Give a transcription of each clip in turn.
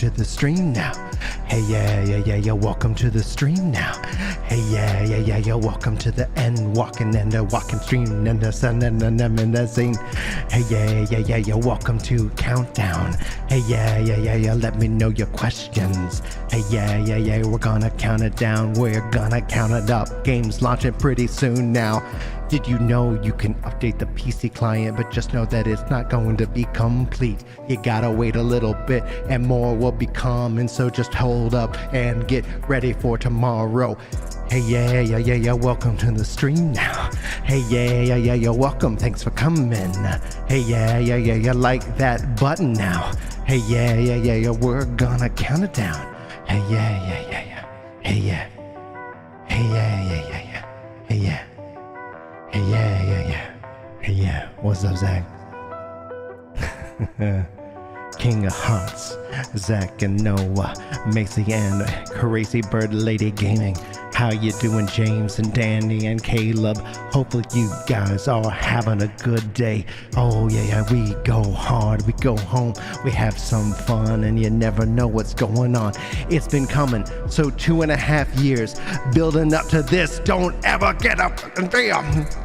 to the stream now. Hey, yeah, welcome to the stream now. Hey, yeah, welcome to the Endwalking and the walking stream and the sun and the scene. Hey, yeah, welcome to Countdown. Hey, yeah, let me know your questions. Hey, yeah, we're gonna count it down. We're gonna count it up. Games launching pretty soon now. Did you know you can update the PC client, but just know that it's not going to be complete. You gotta wait a little bit and more will be coming, so just hold up and get ready for tomorrow. Hey, yeah, welcome to the stream now. Hey, yeah, welcome, thanks for coming. Hey, yeah, like that button now. Hey, yeah, we're gonna count it down. Hey, yeah, hey, yeah, hey, yeah, hey, yeah. Hey, yeah. What's up, Zach? King of Hearts, Zach and Noah, Macy and Crazy Bird Lady Gaming. How you doing, James and Danny and Caleb? Hopefully you guys are having a good day. Oh yeah, we go hard, we go home, we have some fun, and you never know what's going on. It's been coming, so 2.5 years building up to this. Don't ever get up.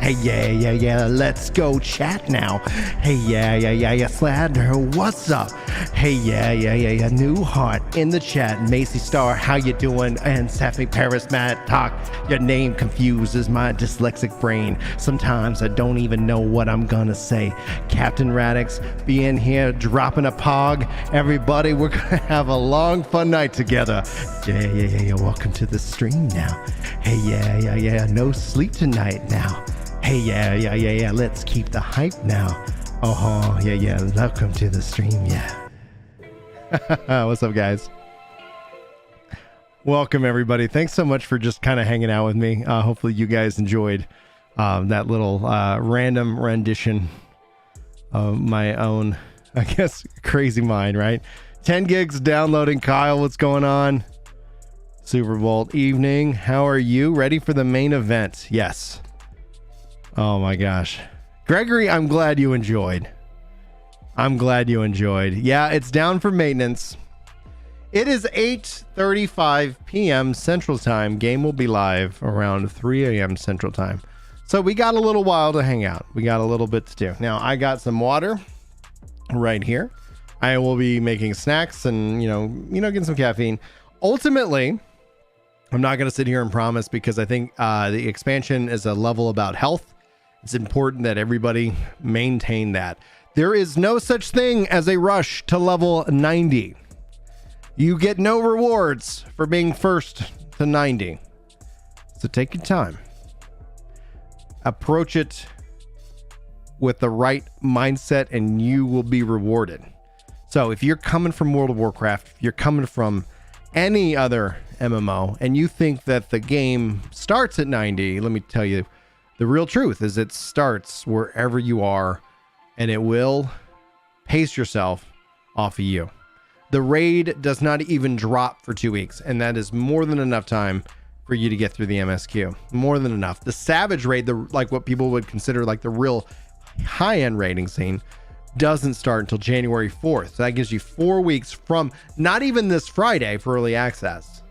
Hey, yeah, let's go chat now. Hey, yeah, Slander, what's up? Hey, yeah, New Heart in the chat. Macy Star, how you doing? And Safi Paris, Matt Talk. Your name confuses my dyslexic brain. Sometimes I don't even know what I'm gonna say. Captain Radix being here, dropping a pog. Everybody, we're gonna have a long, fun night together. Yeah, welcome to the stream now. Hey, yeah, no sleep tonight now. Hey, yeah, let's keep the hype now. Oh, yeah, welcome to the stream, yeah. What's up, guys? Welcome, everybody. Thanks so much for just kind of hanging out with me. Hopefully you guys enjoyed that little random rendition of my own, I guess, crazy mind, right? 10 gigs downloading. Kyle, what's going on? Super Bowl evening. How are you? Ready for the main event? Yes. Oh my gosh. Gregory, I'm glad you enjoyed. Yeah, it's down for maintenance. It is 8:35 p.m. Central Time. Game will be live around 3 a.m. Central Time. So we got a little while to hang out. We got a little bit to do. Now, I got some water right here. I will be making snacks and, getting some caffeine. Ultimately, I'm not going to sit here and promise, because I think the expansion is a level about health. It's important that everybody maintain that. There is no such thing as a rush to level 90. You get no rewards for being first to 90. So take your time. Approach it with the right mindset and you will be rewarded. So if you're coming from World of Warcraft, if you're coming from any other MMO, and you think that the game starts at 90, let me tell you, the real truth is it starts wherever you are, and it will pace yourself off of you. The raid does not even drop for 2 weeks, and that is more than enough time for you to get through the MSQ. More than enough. The Savage raid, like what people would consider like the real high-end raiding scene, doesn't start until January 4th. So that gives you 4 weeks from not even this Friday for early access.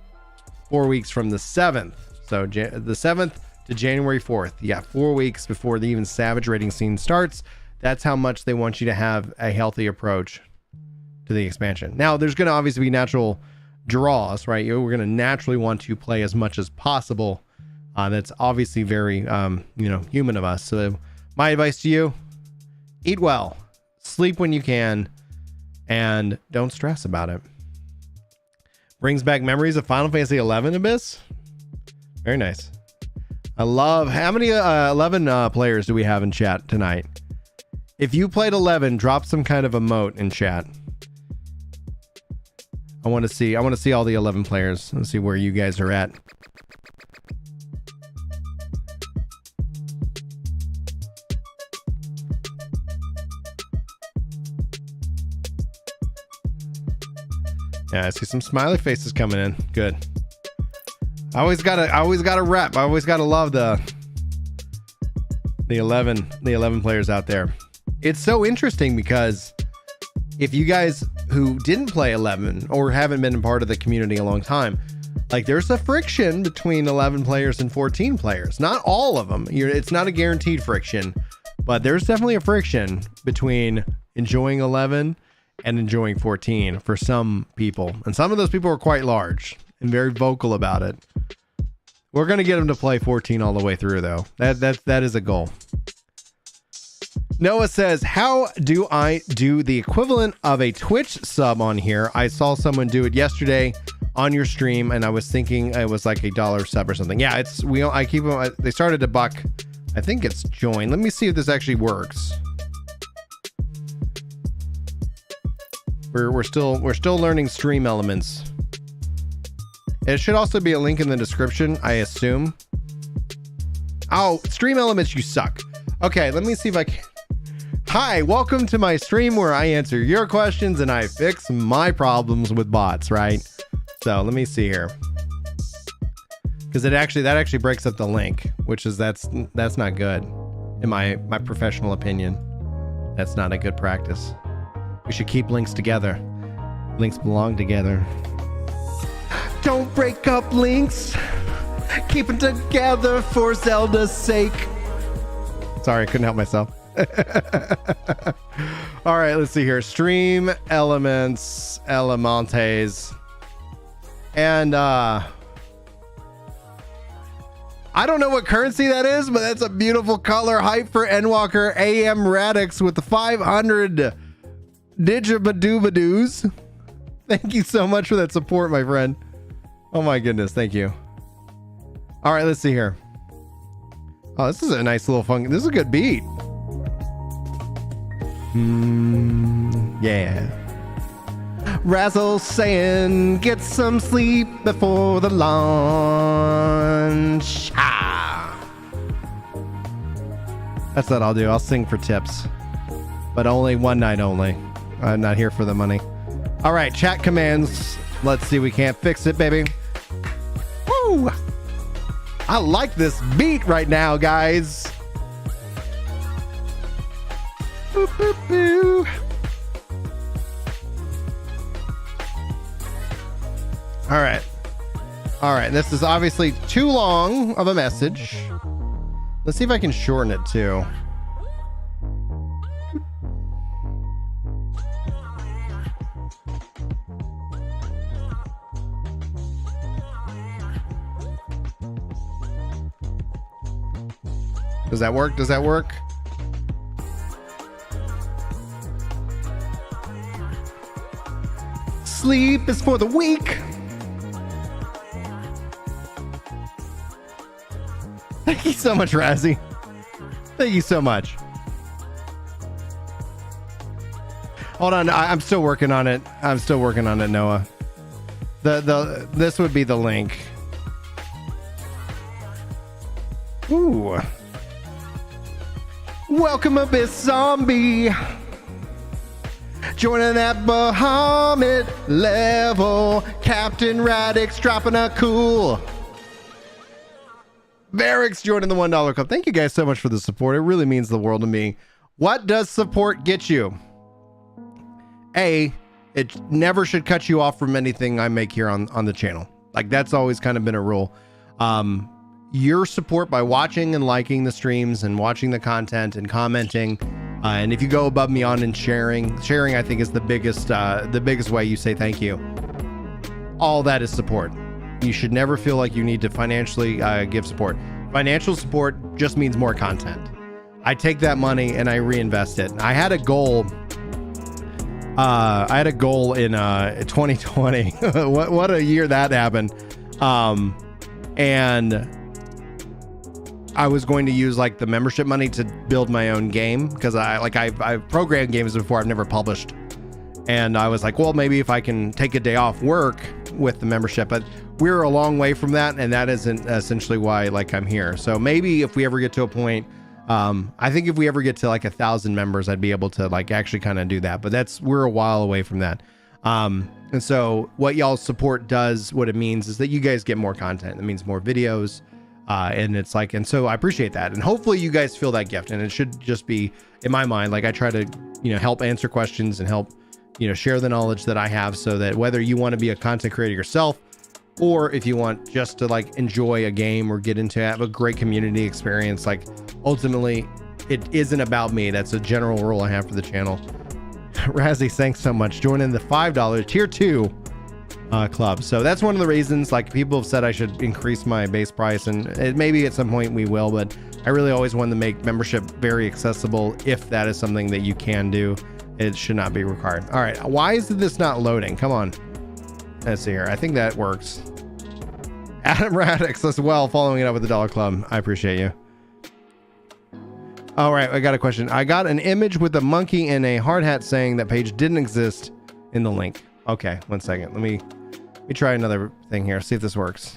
4 weeks from the 7th. So the 7th to January 4th. You got 4 weeks before the even Savage raiding scene starts. That's how much they want you to have a healthy approach to the expansion. Now, there's going to obviously be natural draws, right? We're going to naturally want to play as much as possible. That's obviously very, human of us. So my advice to you, eat well, sleep when you can, and don't stress about it. Brings back memories of Final Fantasy XI Abyss. Very nice. I love, how many 11 players do we have in chat tonight? If you played 11, drop some kind of emote in chat. I want to see all the 11 players. Let's see where you guys are at. Yeah, I see some smiley faces coming in. Good. I always gotta rep. I always gotta love the 11 players out there. It's so interesting because if you guys who didn't play 11 or haven't been a part of the community a long time, like there's a friction between 11 players and 14 players. Not all of them. It's not a guaranteed friction, but there's definitely a friction between enjoying 11 and enjoying 14 for some people. And some of those people are quite large and very vocal about it. We're going to get them to play 14 all the way through, though. That is a goal. Noah says, how do I do the equivalent of a Twitch sub on here? I saw someone do it yesterday on your stream, and I was thinking it was like $1 sub or something. Yeah, I keep them. They started $1. I think it's join. Let me see if this actually works. We're still learning stream elements. It should also be a link in the description, I assume. Oh, stream elements, you suck. Okay, let me see if I can. Hi, welcome to my stream where I answer your questions and I fix my problems with bots, right? So let me see here. Because that actually breaks up the link, which is that's not good. In my professional opinion. That's not a good practice. We should keep links together. Links belong together. Don't break up links. Keep them together for Zelda's sake. Sorry, I couldn't help myself. All right, let's see here. Stream elements, elementes. And I don't know what currency that is, but that's a beautiful color. Hype for Endwalker AM Radix with the 500 Digibadoobadoo's. Thank you so much for that support, my friend. Oh my goodness, thank you. All right, let's see here. Oh, this is a nice little fun. This is a good beat. Yeah. Razzle saying, get some sleep before the launch. Ah. That's what I'll do. I'll sing for tips, but only one night only. I'm not here for the money. All right, chat commands. Let's see. We can't fix it, baby. Woo! I like this beat right now, guys. Boop, boop, boo. All right. All right. This is obviously too long of a message. Let's see if I can shorten it too. Does that work? Does that work? Sleep is for the weak. Thank you so much, Razzie. Thank you so much. Hold on, I'm still working on it. I'm still working on it, Noah. This would be the link. Ooh. Welcome Abyss Zombie. Joining that Bahamut level. Captain Radix dropping a cool. Varix joining the $1 club. Thank you guys so much for the support. It really means the world to me. What does support get you? A, it never should cut you off from anything I make here on the channel. Like, that's always kind of been a rule. Your support by watching and liking the streams and watching the content and commenting, and if you go above me on and sharing I think is the biggest way you say thank you. All that is support. You should never feel like you need to financially give support. Financial support just means more content. I take that money and I reinvest it. I had a goal in 2020. what a year that happened. And I was going to use like the membership money to build my own game, because I've programmed games before. I've never published, and I was like, well, maybe if I can take a day off work with the membership. But we're a long way from that, and that isn't essentially why like I'm here. So maybe if we ever get to a point, I think if we ever get to like 1,000 members, I'd be able to like actually kind of do that. But we're a while away from that. And so what y'all's support does, what it means is that you guys get more content. It means more videos. And it's like, and so I appreciate that. And hopefully you guys feel that gift. And it should just be, in my mind, like I try to, help answer questions and help, share the knowledge that I have, so that whether you want to be a content creator yourself, or if you want just to like enjoy a game or get into have a great community experience, like ultimately it isn't about me. That's a general rule I have for the channel. Razzie, thanks so much. Join in the $5 tier 2 club. So that's one of the reasons, like, people have said I should increase my base price, and maybe at some point we will, but I really always want to make membership very accessible. If that is something that you can do, it should not be required. All right, why is this not loading? Come on, let's see here. I think that works. Adam Radix as well, following it up with the $1 club. I appreciate you. All right, I got a question. I got an image with a monkey in a hard hat saying that page didn't exist in the link. Okay, 1 second. Let me try another thing here. See if this works.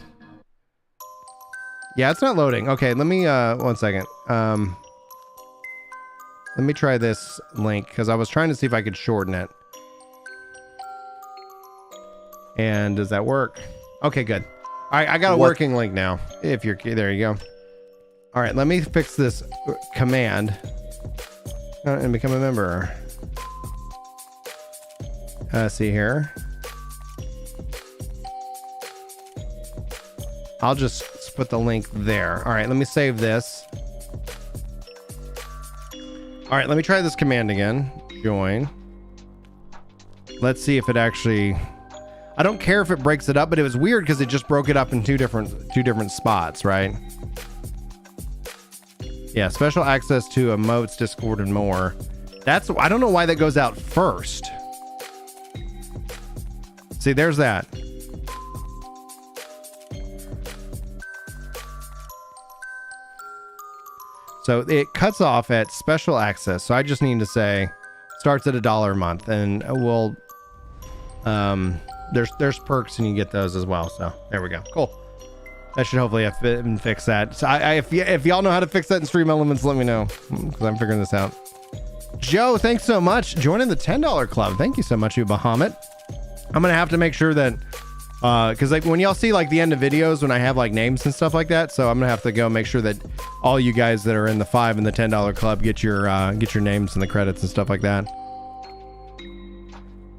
Yeah, it's not loading. Okay, let me 1 second. Let me try this link, because I was trying to see if I could shorten it. And does that work? Okay, good. All right, I got a working link now. If you're there, you go. All right, let me fix this command and become a member. See here. I'll just put the link there. All right, let me save this. All right, let me try this command again. Join. Let's see if it actually... I don't care if it breaks it up, but it was weird because it just broke it up in two different spots, right? Yeah, special access to emotes, Discord, and more. I don't know why that goes out first. See, there's that. So it cuts off at special access. So I just need to say starts at $1 a month, and we'll there's perks and you get those as well. So there we go. Cool. That should hopefully have fix that. So if y'all know how to fix that in Stream Elements, let me know, because I'm figuring this out. Joe, thanks so much. Joining the $10 club. Thank you so much, you Bahamut. I'm gonna have to make sure that because like when y'all see like the end of videos when I have like names and stuff like that, so I'm gonna have to go make sure that all you guys that are in the $5 and the $10 club get your names and the credits and stuff like that.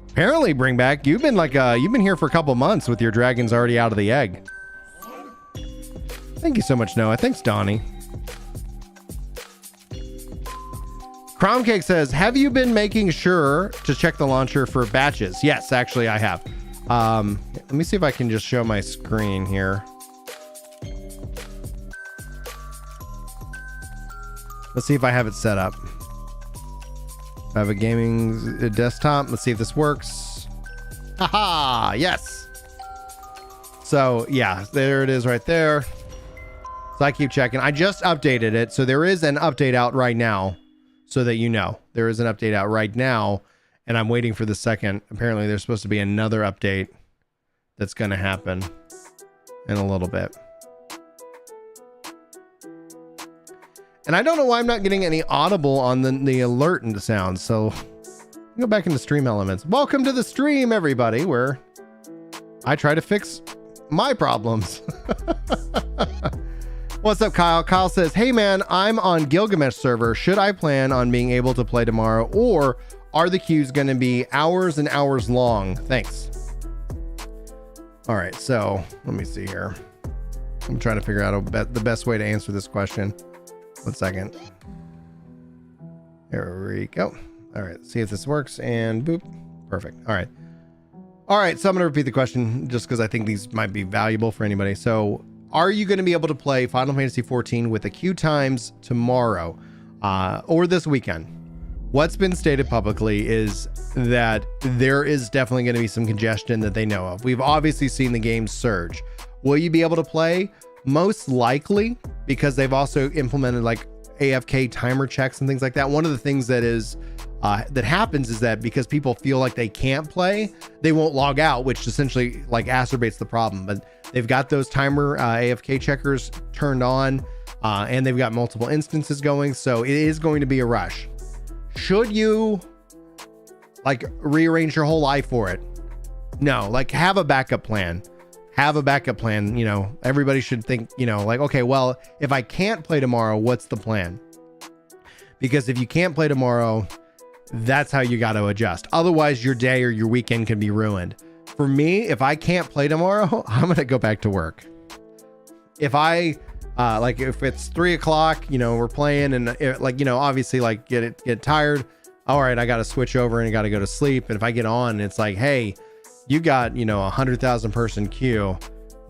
Apparently, Bring Back, you've been here for a couple months with your dragons already out of the egg. Thank you so much, Noah. Thanks, Donnie. Crown Cake says, have you been making sure to check the launcher for batches? Yes, actually I have. Let me see if I can just show my screen here. Let's see if I have it set up. I have a gaming desktop. Let's see if this works. Haha, yes. So yeah, there it is right there. So I keep checking. I just updated it. So there is an update out right now, so that you know. There is an update out right now, and I'm waiting for the second. Apparently there's supposed to be another update that's going to happen in a little bit. And I don't know why I'm not getting any audible on the alert and the sound. So go back into Stream Elements. Welcome to the stream, everybody, where I try to fix my problems. What's up, Kyle? Kyle says, hey man, I'm on Gilgamesh server. Should I plan on being able to play tomorrow, or are the queues going to be hours and hours long? Thanks. All right, so let me see here. I'm trying to figure out the best way to answer this question. 1 second. There we go. All right, see if this works, and boop. Perfect. All right. All right, so I'm going to repeat the question just because I think these might be valuable for anybody. So are you going to be able to play Final Fantasy XIV with the queue times tomorrow or this weekend? What's been stated publicly is that there is definitely going to be some congestion that they know of. We've obviously seen the game surge. Will you be able to play? Most likely, because they've also implemented like AFK timer checks and things like that. One of the things that is that happens is that because people feel like they can't play, they won't log out, which essentially like exacerbates the problem. But they've got those timer AFK checkers turned on, and they've got multiple instances going, so it is going to be a rush. Should you like rearrange your whole life for it? No, like have a backup plan. Have a backup plan. You know, everybody should think, you know, like, okay, well, if I can't play tomorrow, what's the plan? Because if you can't play tomorrow, that's how you got to adjust. Otherwise, your day or your weekend can be ruined. For me, if I can't play tomorrow, I'm going to go back to work. If I, like if it's 3 o'clock, you know, we're playing and like, you know, obviously like get tired. All right, I got to switch over and I got to go to sleep. And if I get on and it's like, hey, you got, you know, 100,000 person queue,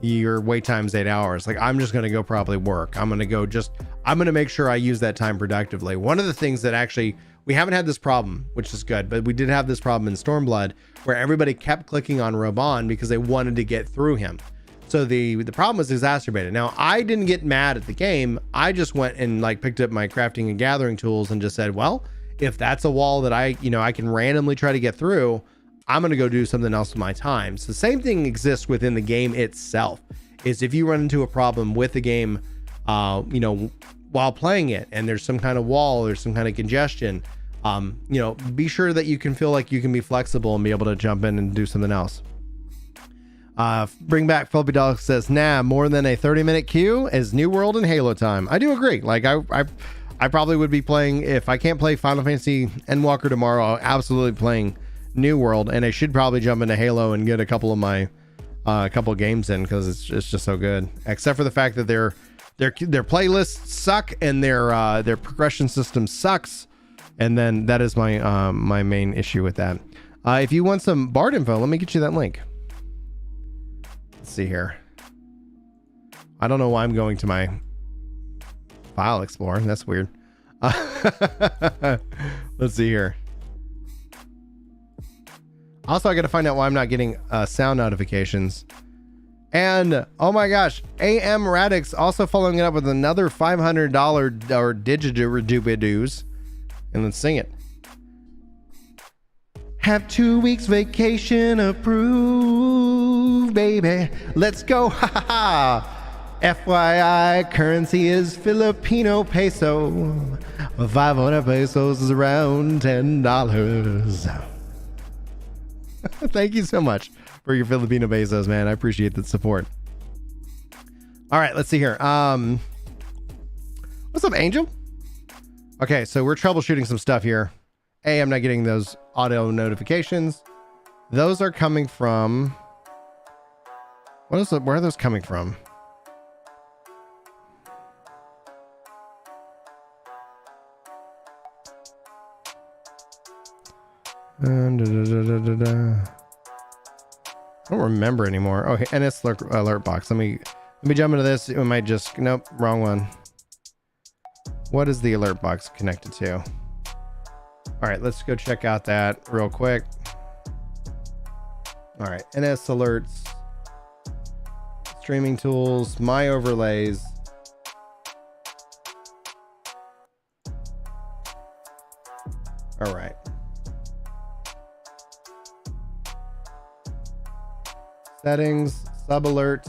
your wait time's 8 hours. Like, I'm just going to go probably work. I'm going to make sure I use that time productively. One of the things that actually, we haven't had this problem, which is good, but we did have this problem in Stormblood where everybody kept clicking on Raban because they wanted to get through him. So the problem was exacerbated. Now, I didn't get mad at the game. I just went and like picked up my crafting and gathering tools and just said, well, if that's a wall that I can randomly try to get through, I'm going to go do something else with my time. So the same thing exists within the game itself. Is if you run into a problem with the game, while playing it, and there's some kind of wall or some kind of congestion, be sure that you can feel like you can be flexible and be able to jump in and do something else. Bring back Philippi Dog says, nah, more than a 30-minute queue is New World and Halo time. I do agree. Like I probably would be playing, if I can't play Final Fantasy Endwalker tomorrow, I'll absolutely playing New World, and I should probably jump into Halo and get a couple of my couple games in because it's just so good. Except for the fact that their playlists suck and their progression system sucks, and then that is my my main issue with that. If you want some Bard info, let me get you that link. Let's see here. I don't know why I'm going to my file explorer. That's weird. Let's see here. Also, I got to find out why I'm not getting sound notifications. And oh my gosh, AM Radix also following it up with another $500 or digidoo-doos. And let's sing it. Have 2 weeks vacation approved, baby. Let's go. Ha ha ha. FYI, currency is Filipino peso. 500 pesos is around $10. Thank you so much for your Filipino pesos, man. I appreciate the support. All right, let's see here. What's up, Angel? Okay, so we're troubleshooting some stuff here. I'm not getting those audio notifications. Those are coming from... where are those coming from? I don't remember anymore. Okay, and it's alert box. Let me jump into this. It might just... nope, wrong one. What is the alert box connected to? All right, let's go check out that real quick. All right, NS alerts, streaming tools, my overlays. All right. Settings, sub alerts.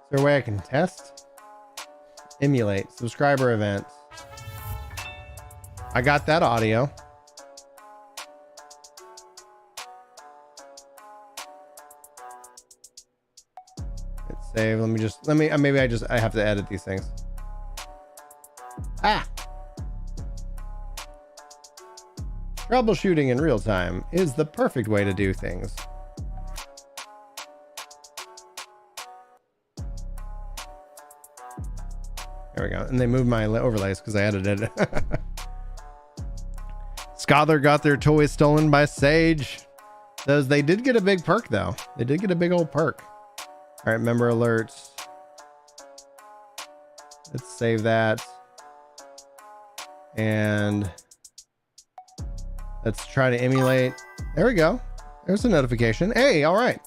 Is there a way I can test? Emulate, subscriber events. I got that audio. Let's save. Maybe I have to edit these things. Troubleshooting in real time is the perfect way to do things. There we go. And they moved my overlays because I edited it. Scholar got their toys stolen by Sage. They did get a big perk though. They did get a big old perk. All right, member alerts. Let's save that. And let's try to emulate. There we go. There's a notification. Hey, all right.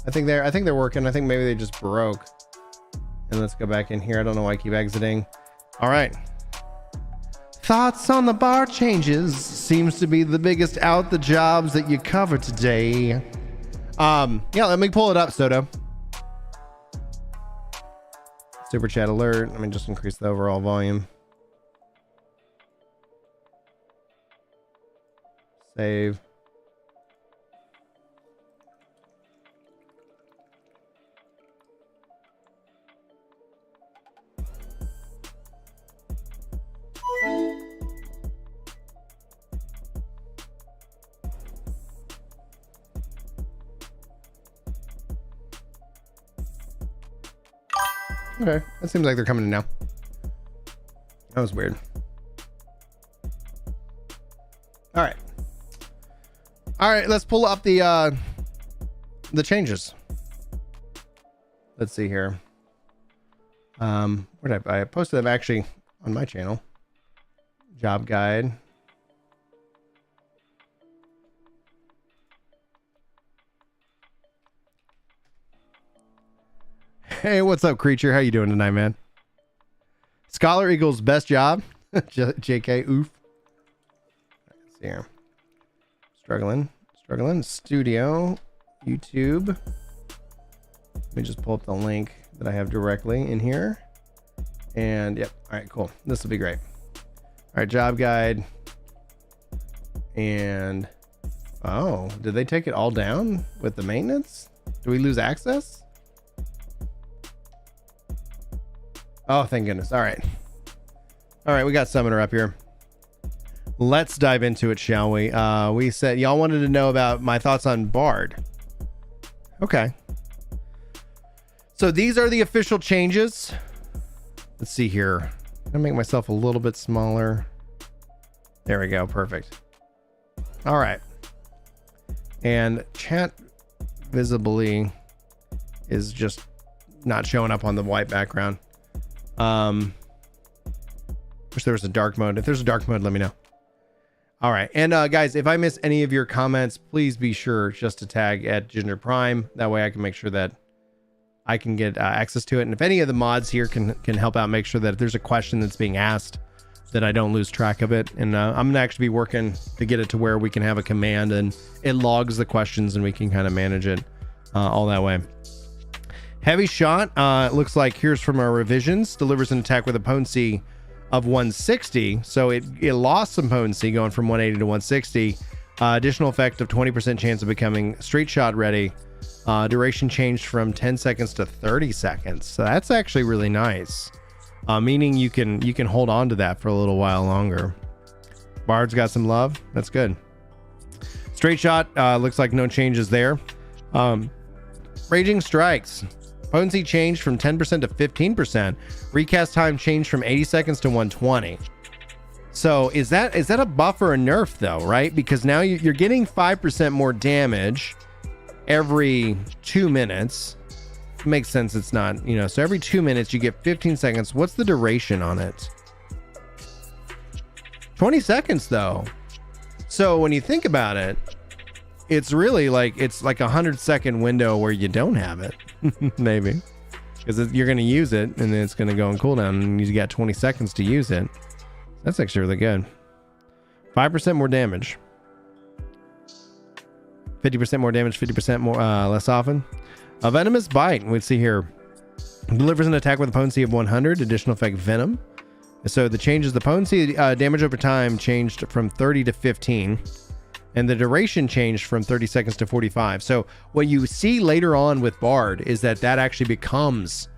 I think they're working. I think maybe they just broke. And let's go back in here. I don't know why I keep exiting. All right. Thoughts on the bar changes seems to be the biggest out the jobs that you cover today. Yeah, let me pull it up, Soto. Super chat alert. Let me just increase the overall volume. Save. Okay. That seems like they're coming in now. That was weird. All right. All right, let's pull up the changes. Let's see here. Where did I posted them actually on my channel. Job guide. Hey, what's up, creature? How you doing tonight, man? Scholar equals best job. JK, oof. Let's see here. Struggling. Studio, YouTube. Let me just pull up the link that I have directly in here. And yep. All right, cool. This will be great. All right, job guide. And oh, did they take it all down with the maintenance? Do we lose access? Oh, thank goodness. All right. All right, we got Summoner up here. Let's dive into it, shall we? We said y'all wanted to know about my thoughts on Bard. Okay. So these are the official changes. Let's see here. I'm gonna make myself a little bit smaller. There we go. Perfect. All right. And chat visibly is just not showing up on the white background. Wish there was a dark mode. If there's a dark mode, let me know. All right. And guys, if I miss any of your comments, please be sure just to tag at Ginger Prime. That way I can make sure that I can get access to it. And if any of the mods here can help out, make sure that if there's a question that's being asked, that I don't lose track of it. And I'm going to actually be working to get it to where we can have a command and it logs the questions and we can kind of manage it all that way. Heavy shot, looks like here's from our revisions, delivers an attack with a potency of 160. So it lost some potency going from 180 to 160. Additional effect of 20% chance of becoming straight shot ready. Duration changed from 10 seconds to 30 seconds. So that's actually really nice. Meaning you can hold on to that for a little while longer. Bard's got some love. That's good. Straight shot, looks like no changes there. Raging strikes. Potency changed from 10% to 15%. Recast time changed from 80 seconds to 120. So is that a buff or a nerf though, right? Because now you're getting 5% more damage every 2 minutes. Makes sense. It's not, so every 2 minutes you get 15 seconds. What's the duration on it? 20 seconds though. So when you think about it, it's really like, it's like 100-second window where you don't have it. Maybe. Because you're going to use it and then it's going to go on cooldown and you got 20 seconds to use it. That's actually really good. 5% more damage. 50% more damage, 50% more less often. A venomous bite, we'd see here. Delivers an attack with a potency of 100. Additional effect venom. So the changes, the potency damage over time changed from 30 to 15. And the duration changed from 30 seconds to 45. So what you see later on with Bard is that actually becomes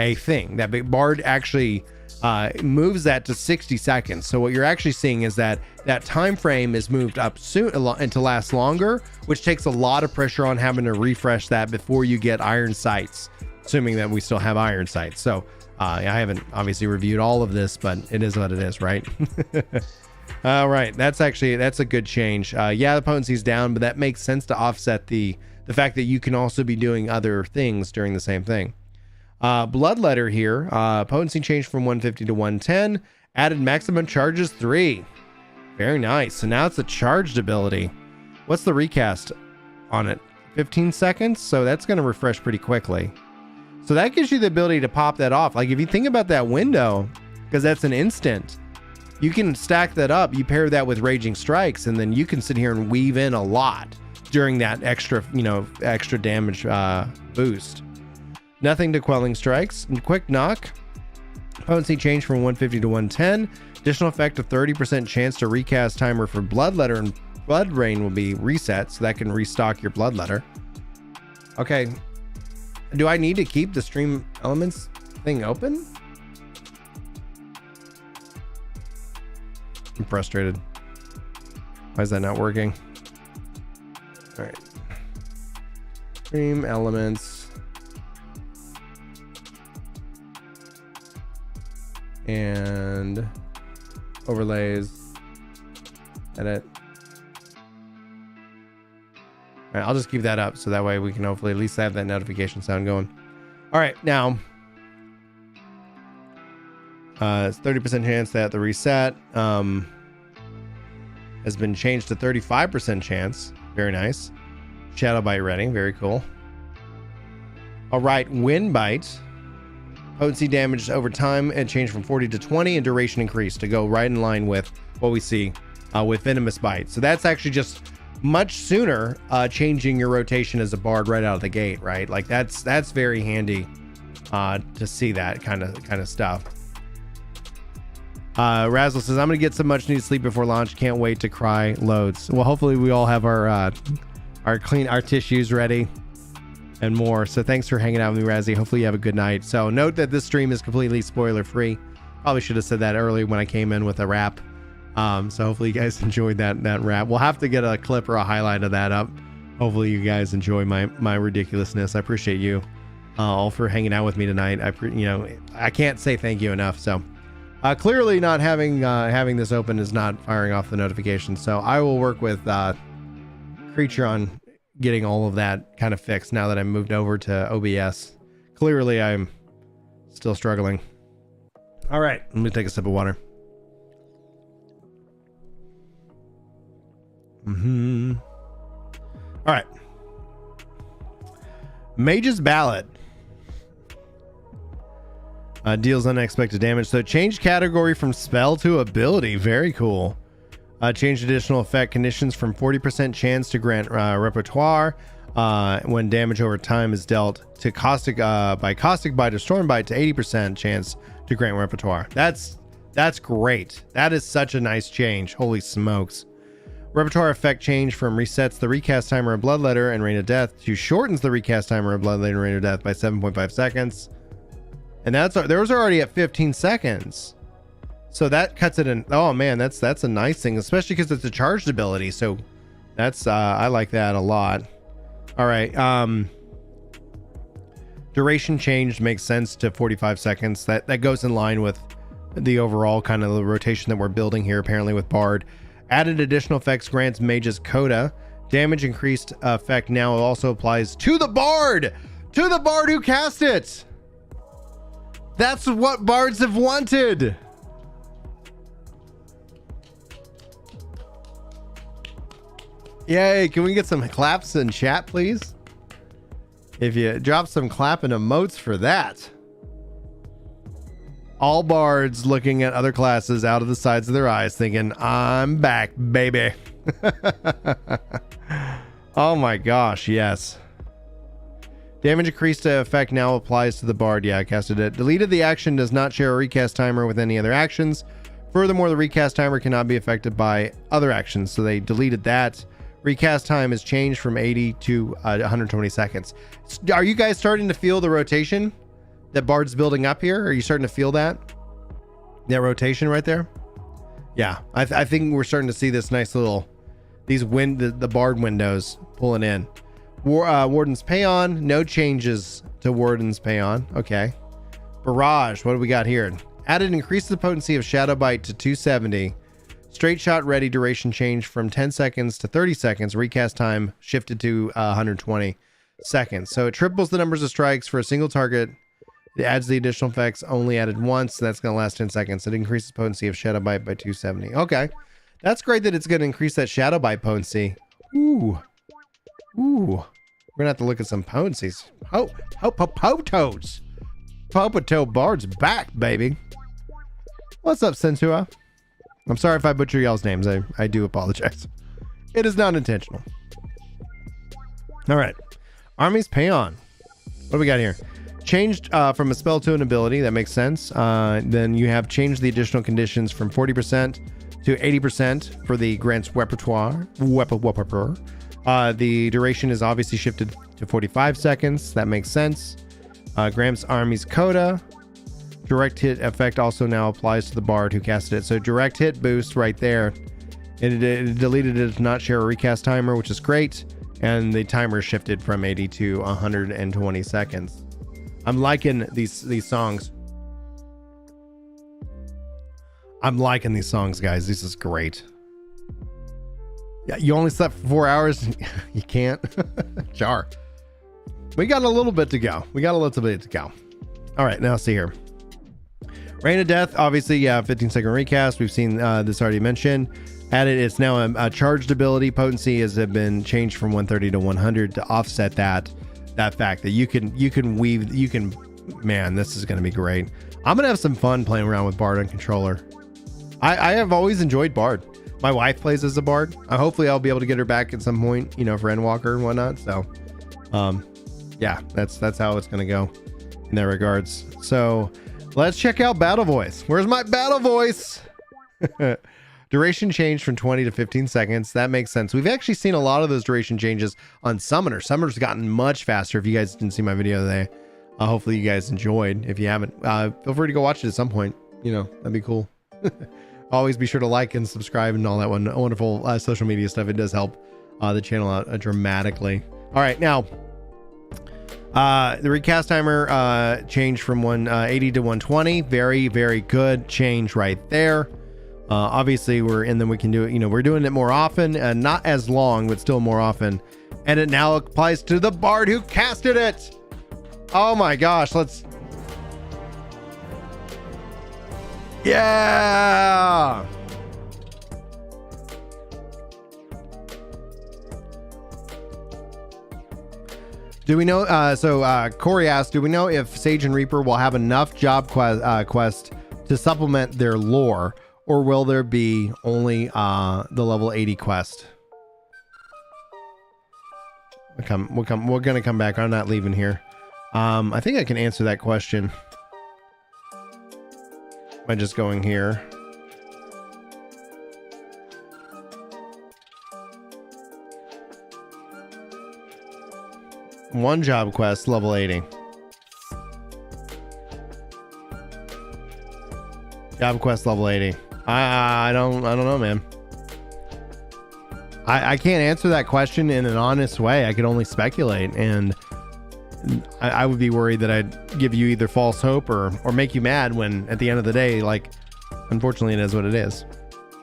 a thing. That Bard actually moves that to 60 seconds. So what you're actually seeing is that time frame is moved up soon and to last longer, which takes a lot of pressure on having to refresh that before you get iron sights, assuming that we still have iron sights. So I haven't obviously reviewed all of this, but it is what it is, right? All right, that's a good change. Yeah, the potency's down, but that makes sense to offset the fact that you can also be doing other things during the same thing. Bloodletter here, potency changed from 150 to 110, added maximum charges 3. Very nice. So now it's a charged ability. What's the recast on it? 15 seconds. So that's going to refresh pretty quickly. So that gives you the ability to pop that off. Like if you think about that window, because that's an instant, you can stack that up. You pair that with Raging Strikes, and then you can sit here and weave in a lot during that extra damage boost. Nothing to Quelling Strikes. Quick Knock. Potency changed from 150 to 110. Additional effect of 30% chance to recast timer for Bloodletter and Blood Rain will be reset, so that can restock your Bloodletter. Okay. Do I need to keep the Stream Elements thing open? I'm frustrated. Why is that not working? All right. Stream Elements. and overlays, edit. All right, I'll just keep that up so that way we can hopefully at least have that notification sound going. All right, now it's 30% chance that the reset has been changed to 35% chance. Very nice. Shadow bite ready. Very cool. All right, wind bite. Potency damage over time and changed from 40 to 20 and duration increased to go right in line with what we see with venomous bite. So that's actually just much sooner changing your rotation as a bard right out of the gate, right? Like that's very handy to see that kind of stuff. Razzle says, I'm gonna get some much needed sleep before launch. Can't wait to cry loads. Well, hopefully we all have our tissues ready and more. So thanks for hanging out with me, Razzie. Hopefully you have a good night. So note that this stream is completely spoiler free. Probably should have said that early when I came in with a wrap. So hopefully you guys enjoyed that wrap. We'll have to get a clip or a highlight of that up. Hopefully you guys enjoy my ridiculousness. I appreciate you all for hanging out with me tonight. I can't say thank you enough. So clearly not having this open is not firing off the notifications. So I will work with Creature on getting all of that kind of fixed now that I moved over to OBS. Clearly I'm still struggling. All right, let me take a sip of water. All right. Mage's Ballad. Deals unexpected damage. So change category from spell to ability. Very cool. Change additional effect conditions from 40% chance to grant repertoire when damage over time is dealt to caustic bite or storm bite to 80% chance to grant repertoire. That's great. That is such a nice change. Holy smokes. Repertoire effect change from resets the recast timer of Bloodletter and Reign of Death to shortens the recast timer of Bloodletter and Reign of Death by 7.5 seconds. And those are already at 15 seconds. So that cuts it in. Oh man, that's a nice thing, especially because it's a charged ability. So that's I like that a lot. All right. Duration change makes sense to 45 seconds. That goes in line with the overall kind of the rotation that we're building here, apparently with Bard. Added additional effects grants Mage's Coda. Damage increased effect now also applies to the Bard! To the Bard who cast it! That's what Bards have wanted! Yay, can we get some claps in chat, please? If you drop some clapping emotes for that. All bards looking at other classes out of the sides of their eyes thinking, I'm back, baby. Oh my gosh, yes. Damage increased effect now applies to the bard. Yeah, I casted it. Deleted the action does not share a recast timer with any other actions. Furthermore, the recast timer cannot be affected by other actions. So they deleted that. Recast time is changed from 80 to 120 seconds. Are you guys starting to feel the rotation that Bard's building up here? Are you starting to feel that rotation right there? Yeah, I think we're starting to see this nice little, the Bard windows pulling in. Warden's Payon, no changes to Warden's Payon. Okay. Barrage, what do we got here? Added increase the potency of Shadow Bite to 270. Straight shot ready duration change from 10 seconds to 30 seconds. Recast time shifted to 120 seconds. So it triples the numbers of strikes for a single target. It adds the additional effects only added once. So that's going to last 10 seconds. It increases potency of Shadow Bite by 270. Okay. That's great that it's going to increase that Shadow Bite potency. Ooh. We're going to have to look at some potencies. Potos. Popoto Bard's back, baby. What's up, Sentua? I'm sorry if I butcher y'all's names. I do apologize. It is not intentional. All right. Army's Payon. What do we got here? Changed from a spell to an ability. That makes sense. Then you have changed the additional conditions from 40% to 80% for the grant's repertoire. The duration is obviously shifted to 45 seconds. That makes sense. Grant's Army's Coda. Direct hit effect also now applies to the Bard who casted it. So direct hit boost right there. It deleted it to not share a recast timer, which is great. And the timer shifted from 80 to 120 seconds. I'm liking these songs. I'm liking these songs, guys. This is great. Yeah, you only slept for 4 hours. You can't. Jar. We got a little bit to go. All right, now see here. Rain of Death, obviously, yeah, 15-second recast. We've seen this already mentioned. Added, it's now a charged ability. Potency has been changed from 130 to 100 to offset that fact that you can weave. Man, this is going to be great. I'm going to have some fun playing around with Bard on controller. I have always enjoyed Bard. My wife plays as a Bard. Hopefully I'll be able to get her back at some point, for Endwalker and whatnot. So, yeah, that's how it's going to go in that regards. So let's check out Battle Voice. Where's my Battle Voice? Duration changed from 20 to 15 seconds. That makes sense. We've actually seen a lot of those duration changes on Summoner. Summoner's gotten much faster. If you guys didn't see my video today, hopefully you guys enjoyed. If you haven't, feel free to go watch it at some point. That'd be cool. Always be sure to like and subscribe and all that wonderful social media stuff. It does help the channel out dramatically. All right, now the recast timer changed from 180 to 120. Very, very good change right there. Obviously then we can do it. We're doing it more often, not as long, but still more often. And it now applies to the Bard who casted it. Oh my gosh, yeah. Do we know, Corey asked, do we know if Sage and Reaper will have enough job quest to supplement their lore, or will there be only the level 80 quest? We're gonna come back. I'm not leaving here. I think I can answer that question by just going here. One job quest, level 80. Job quest level 80. I don't know, man. I can't answer that question in an honest way. I could only speculate, and I would be worried that I'd give you either false hope or make you mad when at the end of the day, unfortunately it is what it is.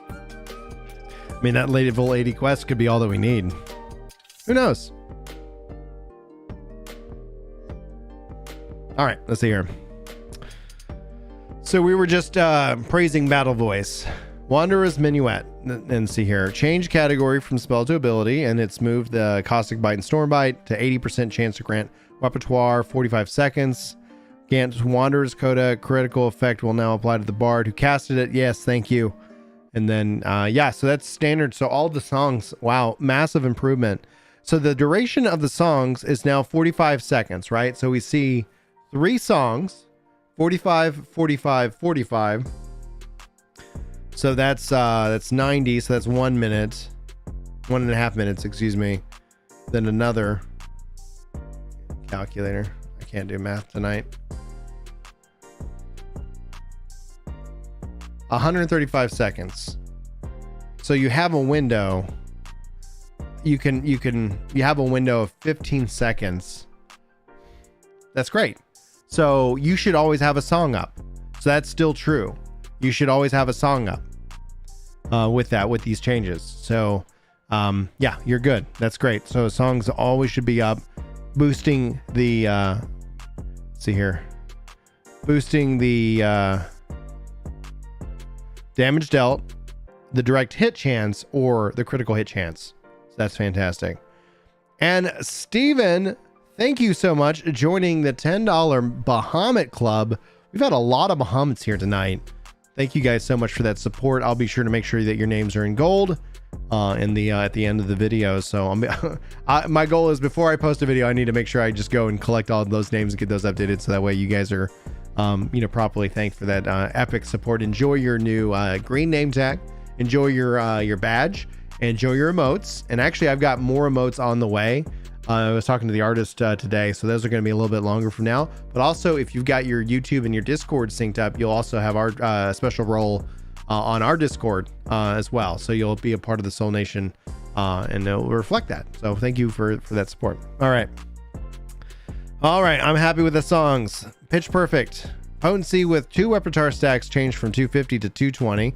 I mean, that level 80 quest could be all that we need. Who knows? All right, let's see here. So we were just praising Battle Voice. Wanderer's Minuet. And see here. Change category from spell to ability, and it's moved the Caustic Bite and Storm Bite to 80% chance to grant repertoire, 45 seconds. Gant's Wanderer's Coda critical effect will now apply to the Bard who casted it. Yes, thank you. And then, yeah, so that's standard. So all the songs, wow, massive improvement. So the duration of the songs is now 45 seconds, right? So we see 3 songs, 45, 45, 45. So that's 90. So that's 1 minute, 1.5 minutes, excuse me. Then another calculator. I can't do math tonight. 135 seconds. So you have a window. You have a window of 15 seconds. That's great. So you should always have a song up. So that's still true. You should always have a song up with these changes. So yeah, you're good. That's great. So songs always should be up, boosting the let's see here, boosting the damage dealt, the direct hit chance, or the critical hit chance. So that's fantastic. And Steven, thank you so much for joining the $10 Bahamut Club. We've had a lot of Bahamuts here tonight. Thank you guys so much for that support. I'll be sure to make sure that your names are in gold at the end of the video. So my goal is, before I post a video, I need to make sure I just go and collect all of those names and get those updated, so that way you guys are properly thanked for that epic support. Enjoy your new green name tag. Enjoy your badge. Enjoy your emotes. And actually, I've got more emotes on the way. I was talking to the artist today, so those are going to be a little bit longer from now. But also, if you've got your YouTube and your Discord synced up, you'll also have our special role on our Discord as well. So you'll be a part of the Soul Nation, and it'll reflect that. So thank you for that support. All right. I'm happy with the songs. Pitch Perfect. Potency with 2 repertoire stacks changed from 250 to 220.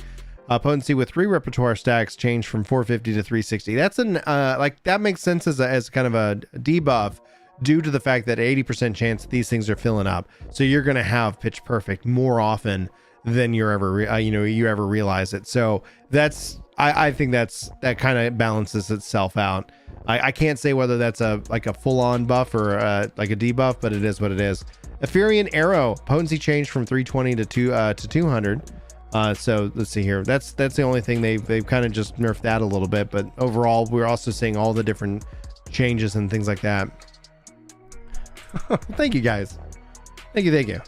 Potency with 3 repertoire stacks changed from 450 to 360. That's an like that makes sense as kind of a debuff due to the fact that 80% chance these things are filling up. So you're going to have pitch perfect more often than you ever realize it. So that's I think that kind of balances itself out. I can't say whether that's a full-on buff or like a debuff, but it is what it is. Epherian Arrow potency changed from 320 to 200. So let's see here. That's the only thing they've kind of just nerfed that a little bit, but overall we're also seeing all the different changes and things like that. Thank you guys. Thank you.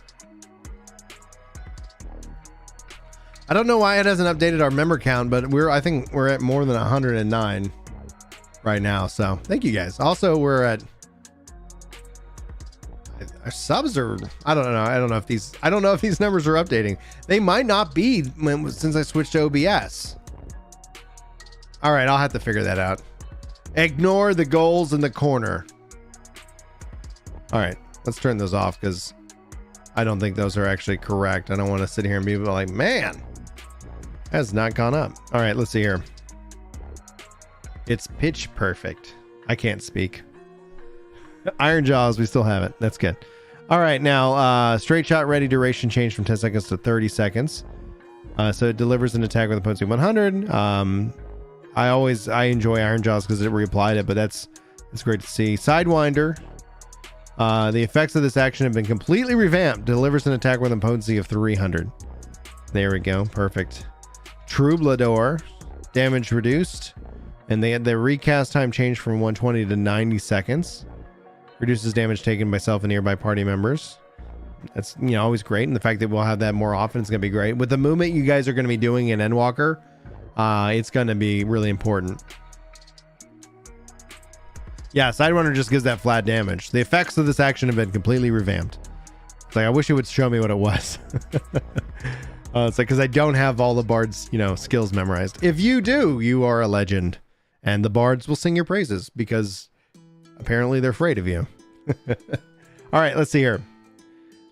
I don't know why it hasn't updated our member count, but I think we're at more than 109 right now. So thank you guys. Also, we're at our subs are, I don't know if these numbers are updating. They might not be since I switched to OBS. All right, I'll have to figure that out. Ignore the goals in the corner. All right, let's turn those off because I don't think those are actually correct. I don't want to sit here and be like, man, has not gone up. All right, let's see here. It's pitch perfect. I can't speak. Iron Jaws, we still have it. That's good. All right, now straight shot ready duration changed from 10 seconds to 30 seconds. So it delivers an attack with a potency 100. I enjoy Iron Jaws because it reapplied it, but that's great to see. Sidewinder. The effects of this action have been completely revamped. Delivers an attack with a potency of 300. There we go. Perfect. Troubadour. Damage reduced. And the recast time changed from 120 to 90 seconds. Reduces damage taken by self and nearby party members. That's always great. And the fact that we'll have that more often is going to be great. With the movement you guys are going to be doing in Endwalker, it's going to be really important. Yeah, Sidewinder just gives that flat damage. The effects of this action have been completely revamped. It's like, I wish it would show me what it was. It's like, because I don't have all the Bard's, skills memorized. If you do, you are a legend. And the Bards will sing your praises because apparently they're afraid of you. All right, let's see here.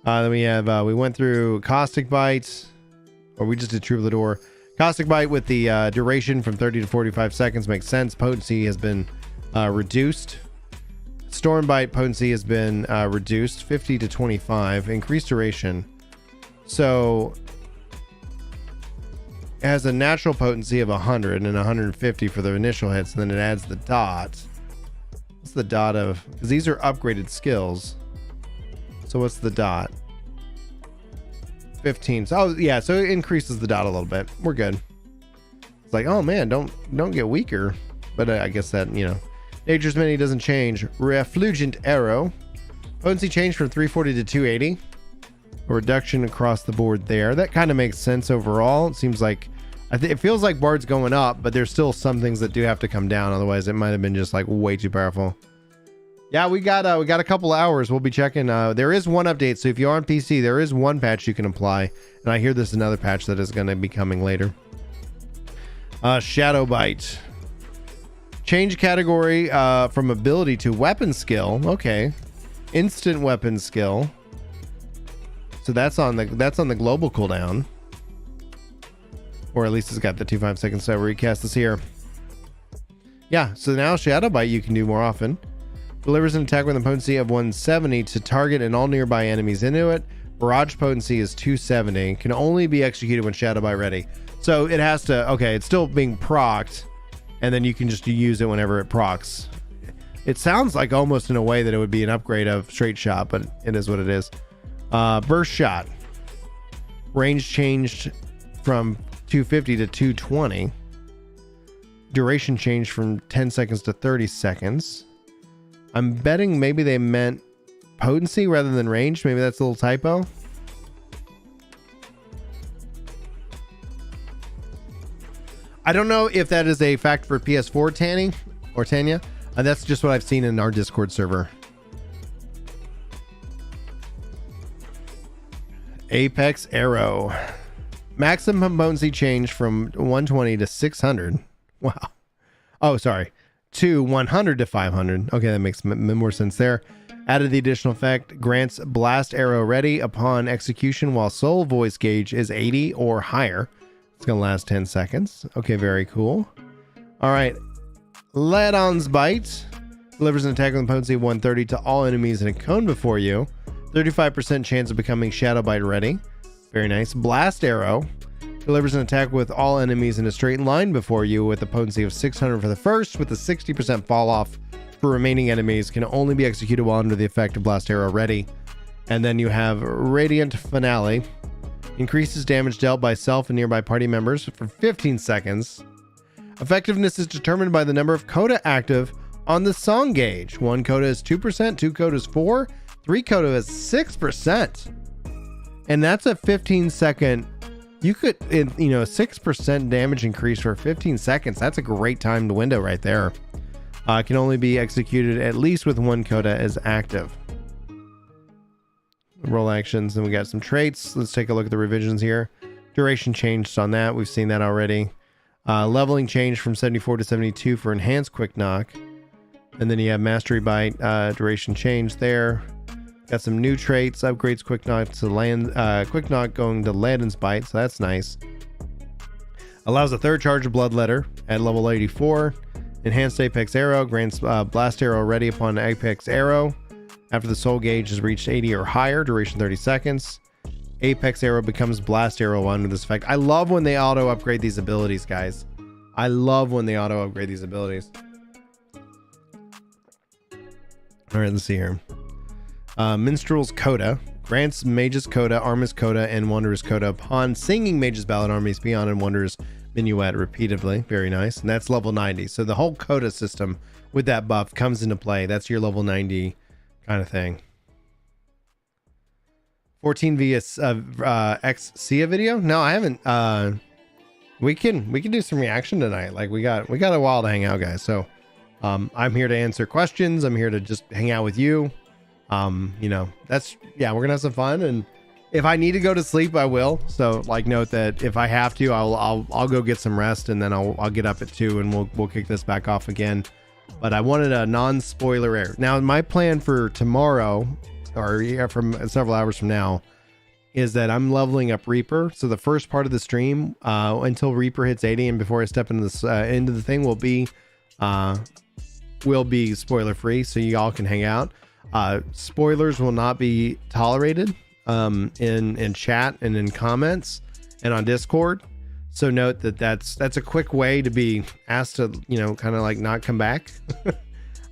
Then we have, we went through Caustic Bite, or we just did Troubadour. Caustic Bite with the duration from 30 to 45 seconds makes sense. Potency has been reduced. Storm Bite potency has been reduced 50 to 25. Increased duration. So it has a natural potency of 100 and 150 for the initial hits, and then it adds the dot. What's the dot of? Because these are upgraded skills. So what's the dot? 15. So, oh yeah, so it increases the dot a little bit. We're good. It's like, oh man, don't get weaker. But I guess that, Nature's Mini doesn't change. Refulgent Arrow. Potency changed from 340 to 280. A reduction across the board there. That kind of makes sense overall. It seems like, it feels like Bard's going up, but there's still some things that do have to come down. Otherwise, it might have been just like way too powerful. Yeah, we got a couple hours. We'll be checking. There is one update. So if you're on PC, there is one patch you can apply. And I hear there's another patch that is going to be coming later. Shadow Bite. Change category from ability to weapon skill. Okay. Instant weapon skill. So that's on the global cooldown. Or at least it's got the 2-5 seconds to recast this here. Yeah, so now Shadow Bite you can do more often. Delivers an attack with a potency of 170 to target and all nearby enemies into it. Barrage potency is 270. Can only be executed when Shadow Bite ready. So it has to, okay, it's still being procced, and then you can just use it whenever it procs. It sounds like almost in a way that it would be an upgrade of Straight Shot, but it is what it is. Burst Shot. Range changed from 250 to 220. Duration changed from 10 seconds to 30 seconds. I'm betting maybe they meant potency rather than range. Maybe that's a little typo. I don't know if that is a fact for PS4, Tanny or Tanya. That's just what I've seen in our Discord server. Apex Arrow. Maximum potency change from 120 to 600. Wow. Oh, sorry. To 100 to 500. Okay, that makes more sense there. Added the additional effect, grants blast arrow ready upon execution while soul voice gauge is 80 or higher. It's going to last 10 seconds. Okay, very cool. All right. Ladon's Bite delivers an attack with a potency of 130 to all enemies in a cone before you. 35% chance of becoming Shadow Bite ready. Very nice. Blast Arrow delivers an attack with all enemies in a straight line before you with a potency of 600 for the first, with a 60% fall off for remaining enemies. Can only be executed while under the effect of Blast Arrow ready. And then you have Radiant Finale. Increases damage dealt by self and nearby party members for 15 seconds. Effectiveness is determined by the number of coda active on the song gauge. 1 coda is 2%, 2 coda is 4%, 3 coda is 6%. And that's a 15-second. You could, a 6% damage increase for 15 seconds. That's a great timed window right there. Can only be executed at least with 1 coda as active. Roll actions, and we got some traits. Let's take a look at the revisions here. Duration changed on that. We've seen that already. Leveling changed from 74 to 72 for enhanced quick knock. And then you have mastery bite, duration change there. Got some new traits, upgrades quick knock to land, quick knock going to Landon's Bite, so that's nice. Allows a third charge of Bloodletter at level 84. Enhanced Apex Arrow grants Blast Arrow ready upon Apex Arrow. After the soul gauge has reached 80 or higher, duration 30 seconds. Apex Arrow becomes Blast Arrow under this effect. I love when they auto upgrade these abilities, guys. I love when they auto upgrade these abilities. All right, let's see here. Minstrel's Coda grants Mage's Coda, Armor's Coda, and Wanderer's Coda upon singing Mage's Ballad, Army's Beyond, and Wanderer's Minuet repeatedly. Very nice. And that's level 90. So the whole Coda system with that buff comes into play. That's your level 90 kind of thing. 14 via XCA video? No, I haven't. We can do some reaction tonight. Like we got a while to hang out, guys. So I'm here to answer questions. I'm here to just hang out with you. That's, yeah, we're gonna have some fun, and if I need to go to sleep, I will. So like, note that if I have to, I'll go get some rest, and then I'll get up at 2 and we'll kick this back off again. But I wanted a non-spoiler air. Now, my plan for tomorrow, or from several hours from now, is that I'm leveling up Reaper. So the first part of the stream, until Reaper hits 80, and before I step into this into the thing, will be spoiler free, so you all can hang out. Spoilers will not be tolerated in chat and in comments and on Discord. So note that that's a quick way to be asked to, kind of like not come back.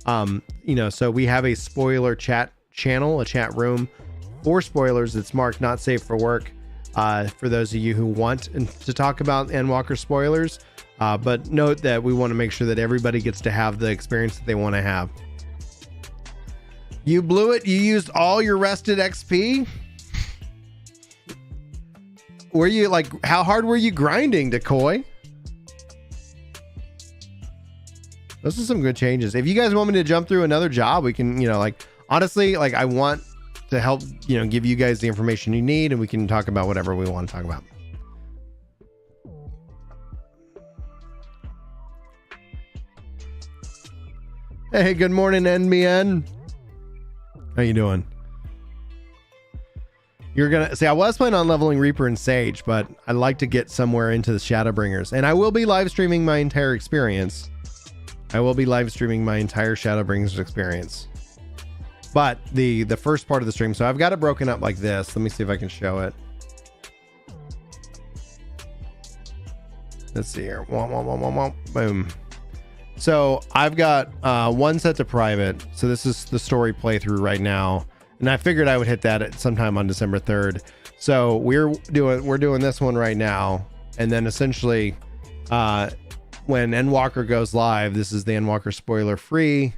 So we have a spoiler chat channel, a chat room for spoilers that's marked not safe for work, for those of you who want to talk about Endwalker spoilers. But note that we want to make sure that everybody gets to have the experience that they want to have. You blew it. You used all your rested XP. Were you like, how hard were you grinding, Decoy? Those are some good changes. If you guys want me to jump through another job, we can, honestly, like I want to help, give you guys the information you need, and we can talk about whatever we want to talk about. Hey, good morning, NBN. How you doing? You're gonna see, I was planning on leveling Reaper and Sage, but I'd like to get somewhere into the Shadowbringers, and I will be live streaming my entire experience. I will be live streaming my entire Shadowbringers experience, but the first part of the stream. So I've got it broken up like this. Let me see if I can show it. Let's see here. Boom. So I've got one set to private. So this is the story playthrough right now. And I figured I would hit that at sometime on December 3rd. So we're doing this one right now. And then essentially when Endwalker goes live, this is the Endwalker spoiler free,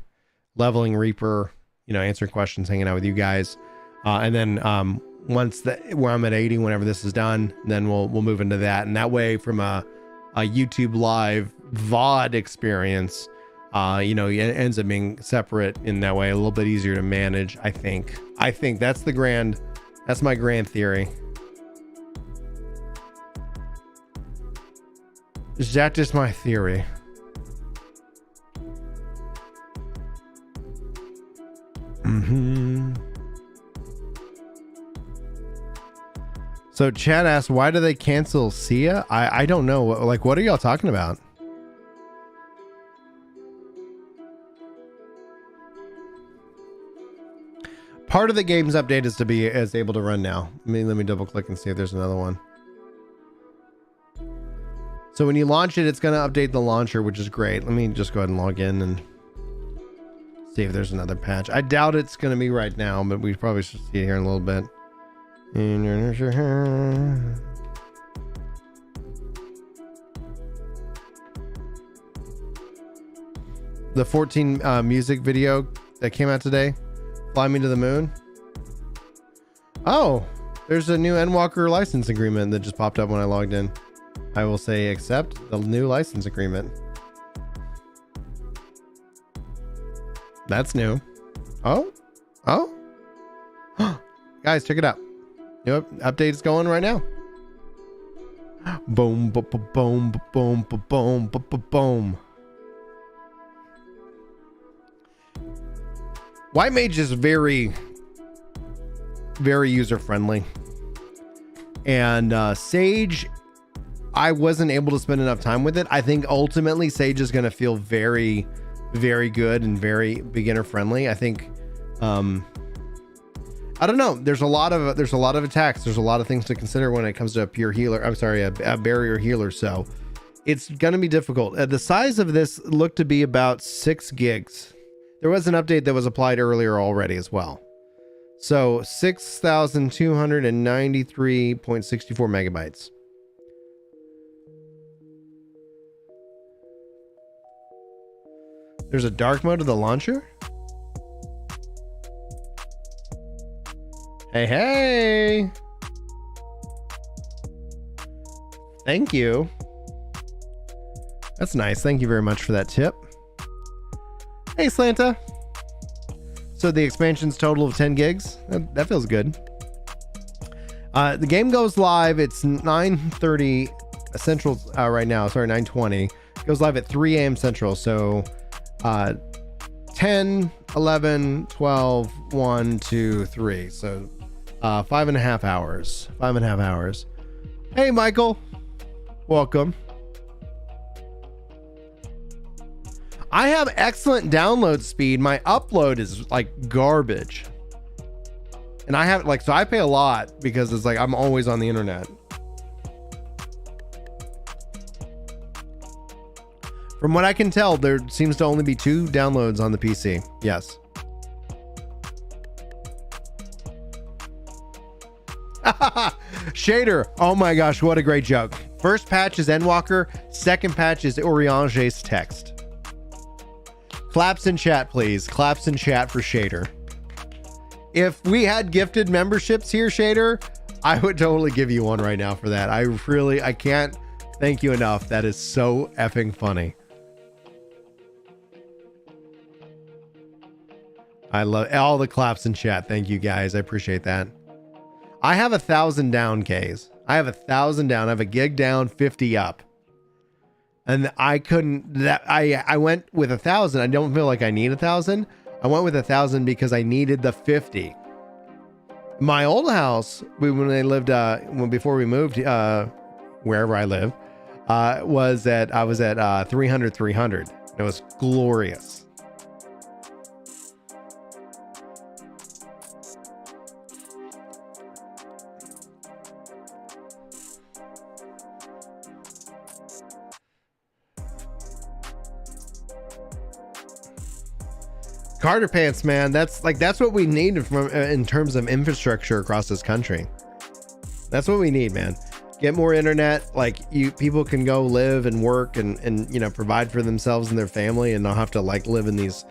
leveling Reaper, answering questions, hanging out with you guys. And then once where I'm at 80, whenever this is done, then we'll move into that. And that way, from a YouTube live VOD experience, it ends up being separate in that way, a little bit easier to manage. I think that's my grand theory. That is my theory. So Chad asked, why do they cancel Sia? I don't know. Like, what are y'all talking about? Part of the game's update is able to run now. Let me double click and see if there's another one. So when you launch it, it's going to update the launcher, which is great. Let me just go ahead and log in and see if there's another patch. I doubt it's going to be right now, but we probably should see it here in a little bit. The 14 music video that came out today, Fly Me to the Moon. Oh, there's a new Endwalker license agreement that just popped up when I logged in. I will say accept the new license agreement. That's new. Oh. Guys, check it out. New update is going right now. Boom, boom, boom, boom, boom, boom, boom. White Mage is very user friendly, and Sage, I wasn't able to spend enough time with it. I think ultimately Sage is going to feel very, very good and very beginner friendly. I think, I don't know. There's a lot of attacks. There's a lot of things to consider when it comes to a pure healer. I'm sorry, a barrier healer. So it's going to be difficult. The size of this looked to be about 6 gigs. There was an update that was applied earlier already as well. So 6,293.64 megabytes. There's a dark mode of the launcher. Hey. Thank you. That's nice. Thank you very much for that tip. Hey, Slanta. So the expansion's total of 10 gigs. That feels good. The game goes live. It's 9:30 Central right now. Sorry, 9:20. It goes live at 3 a.m. Central. So 10, 11, 12, 1, 2, 3. So 5.5 hours. 5.5 hours. Hey, Michael. Welcome. I have excellent download speed. My upload is like garbage. And I have so I pay a lot because it's like I'm always on the internet. From what I can tell, there seems to only be 2 downloads on the PC. Yes. Shader. Oh my gosh, what a great joke. First patch is Endwalker. Second patch is Oriange's text. Claps in chat, please. Claps in chat for Shader. If we had gifted memberships here, Shader, I would totally give you one right now for that. I can't thank you enough. That is so effing funny. I love all the claps in chat. Thank you guys. I appreciate that. I have 1,000 down, K's. I have 1,000 down. I have a gig down, 50 up. And I went with 1,000. I don't feel like I need 1,000. I went with 1,000 because I needed the 50. My old house, before we moved, wherever I live, I was at 300. It was glorious. Carter pants, man. That's what we need in terms of infrastructure across this country. That's what we need, man. Get more internet. People can go live and work and provide for themselves and their family and not have to live in these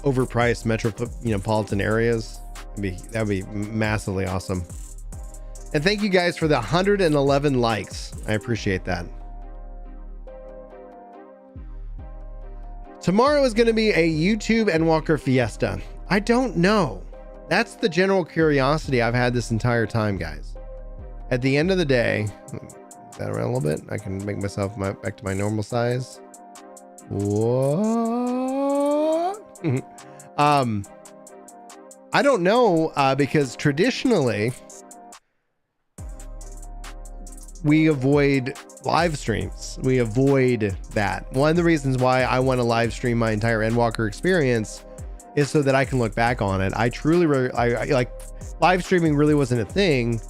overpriced metropolitan areas. That'd be massively awesome. And thank you guys for the 111 likes. I appreciate that. Tomorrow is going to be a YouTube Endwalker fiesta. I don't know. That's the general curiosity I've had this entire time, guys. At the end of the day, move that around a little bit. I can make myself back to my normal size. What? I don't know, because traditionally we avoid live streams. We avoid that. One of the reasons why I want to live stream my entire Endwalker experience is so that I can look back on it. I truly, I like live streaming really wasn't a thing.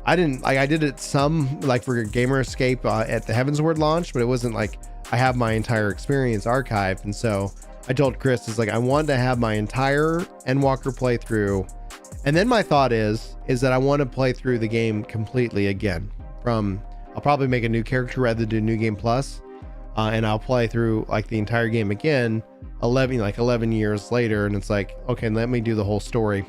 I did it some like for Gamer Escape at the Heavensward launch, but it wasn't like I have my entire experience archived. And so I told Chris, it's like, I want to have my entire Endwalker playthrough. And then my thought is that I want to play through the game completely again. I'll probably make a new character rather than do New Game Plus. And I'll play through like the entire game again, 11 years later. And it's like, okay, let me do the whole story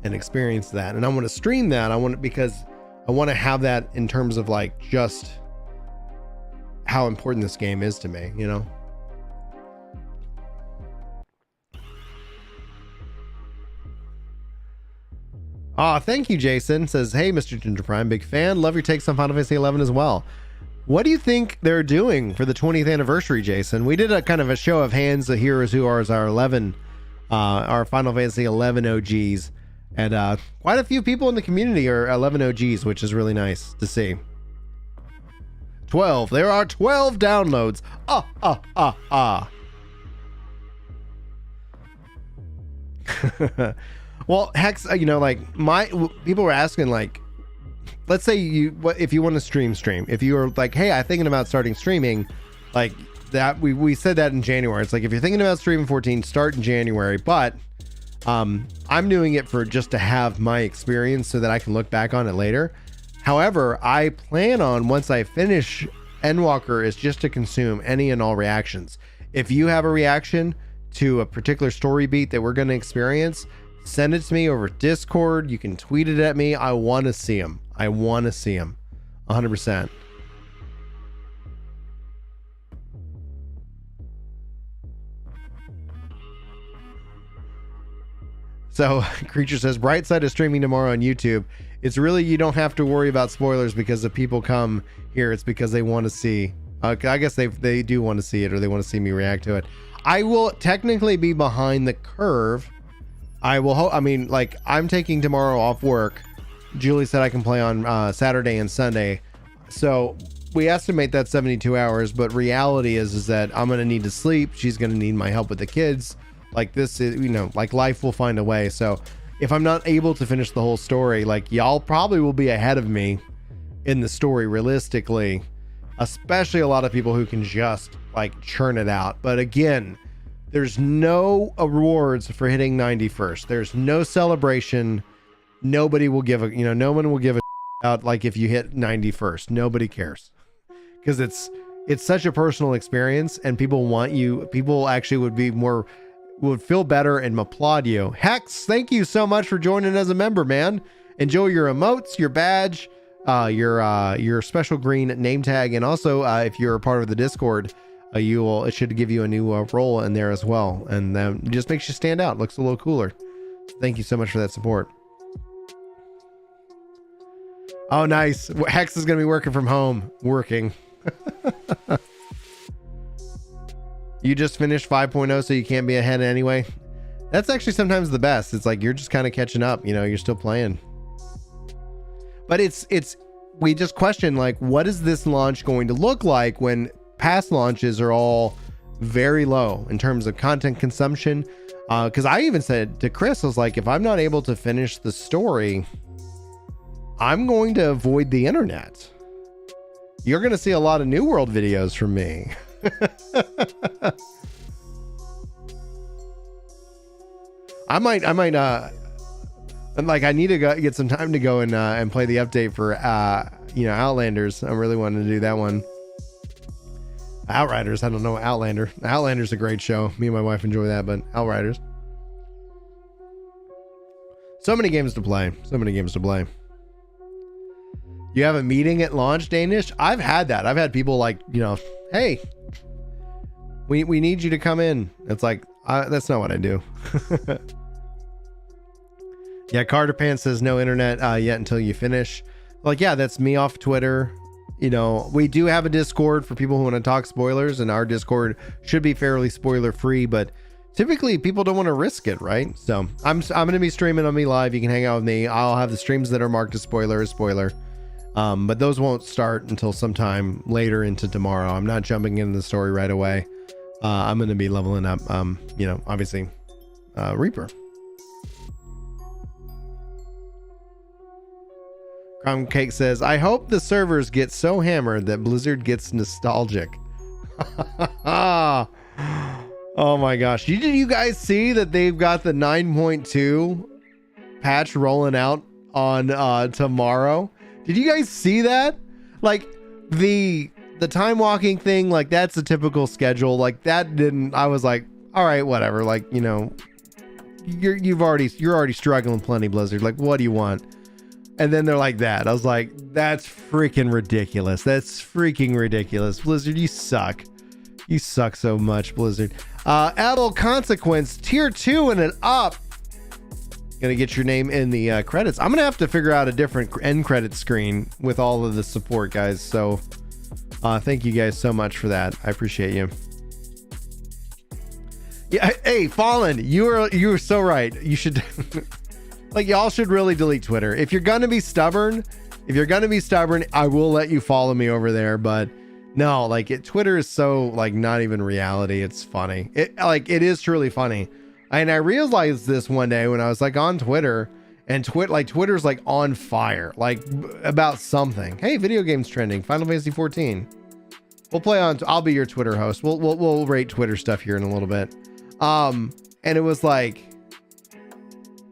and experience that. And I want to stream that. Because I want to have that in terms of like just how important this game is to me, you know? Thank you, Jason. Says, hey, Mr. Ginger Prime, big fan. Love your takes on Final Fantasy 11 as well. What do you think they're doing for the 20th anniversary, Jason? We did a kind of a show of hands of heroes who are our Final Fantasy 11 OGs. And quite a few people in the community are 11 OGs, which is really nice to see. 12. There are 12 downloads. Well, Hex, you know, like people were asking, like, let's say if you want to stream, if you were like, hey, I'm thinking about starting streaming, like that, we said that in January. It's like, if you're thinking about streaming 14, start in January, but I'm doing it for just to have my experience so that I can look back on it later. However, I plan on, once I finish Endwalker, is just to consume any and all reactions. If you have a reaction to a particular story beat that we're going to experience, send it to me over Discord. You can tweet it at me. I want to see them. 100%. So Creature says, bright side of streaming tomorrow on YouTube, it's really, you don't have to worry about spoilers because if people come here, it's because they want to see, I guess they do want to see it, or they want to see me react to it. I will technically be behind the curve. I will like, I'm taking tomorrow off work. Julie said I can play on Saturday and Sunday. So we estimate that 72 hours, but reality is that I'm going to need to sleep. She's going to need my help with the kids. Like, this is, you know, like, life will find a way. So if I'm not able to finish the whole story, like, y'all probably will be ahead of me in the story realistically, especially a lot of people who can just like churn it out. But again, there's no awards for hitting 90 first. There's no celebration. Nobody will give no one will give a out like if you hit 90 first. Nobody cares, because it's such a personal experience, and people actually would feel better and applaud you. Hex, thank you so much for joining as a member, man. Enjoy your emotes, your badge, your special green name tag, and also if you're a part of the Discord, it should give you a new role in there as well, and it just makes you stand out. Looks a little cooler. Thank you so much for that support. Oh, nice. Hex is gonna be working from home. You just finished 5.0, so you can't be ahead anyway. That's actually sometimes the best. It's like you're just kind of catching up, you're still playing. But we just question, like, what is this launch going to look like when past launches are all very low in terms of content consumption? Because I even said to Chris, I was like, if I'm not able to finish the story, I'm going to avoid the internet. You're going to see a lot of New World videos from me. I might I need to get some time to go and play the update for Outlanders. I really wanted to do that one. Outriders, I don't know. Outlander's a great show. Me and my wife enjoy that, but Outriders, so many games to play. You have a meeting at launch, Danish? I've had that. I've had people like, hey, we need you to come in. It's like, that's not what I do. Yeah, Carter Pants says no internet yet until you finish. Like, yeah, that's me off Twitter. We do have a Discord for people who want to talk spoilers, and our Discord should be fairly spoiler free, but typically people don't want to risk it, right? So I'm going to be streaming on me live. You can hang out with me. I'll have the streams that are marked as spoiler. But those won't start until sometime later into tomorrow. I'm not jumping into the story right away. I'm going to be leveling up, obviously, Reaper. Crumb Cake says, I hope the servers get so hammered that Blizzard gets nostalgic. Oh my gosh. Did you guys see that they've got the 9.2 patch rolling out on tomorrow? Did you guys see that? Like the time walking thing, like that's a typical schedule. Like that didn't, I was like, all right, whatever. Like, you're already struggling plenty, Blizzard. Like, what do you want? And then they're like that. I was like, that's freaking ridiculous. That's freaking ridiculous. Blizzard, you suck. You suck so much, Blizzard. Adult Consequence, tier 2 and up. Gonna get your name in the credits. I'm gonna have to figure out a different end credit screen with all of the support, guys. So thank you guys so much for that. I appreciate you. Yeah, hey, Fallen, you were so right. You should like y'all should really delete Twitter. If you're gonna be stubborn, I will let you follow me over there, but no, like Twitter is so like not even reality. It's funny. It is truly funny. And I realized this one day when I was like on Twitter, and Twitter's like on fire, like about something. Hey, video games trending, Final Fantasy 14. We'll play on. I'll be your Twitter host. We'll rate Twitter stuff here in a little bit. And it was like,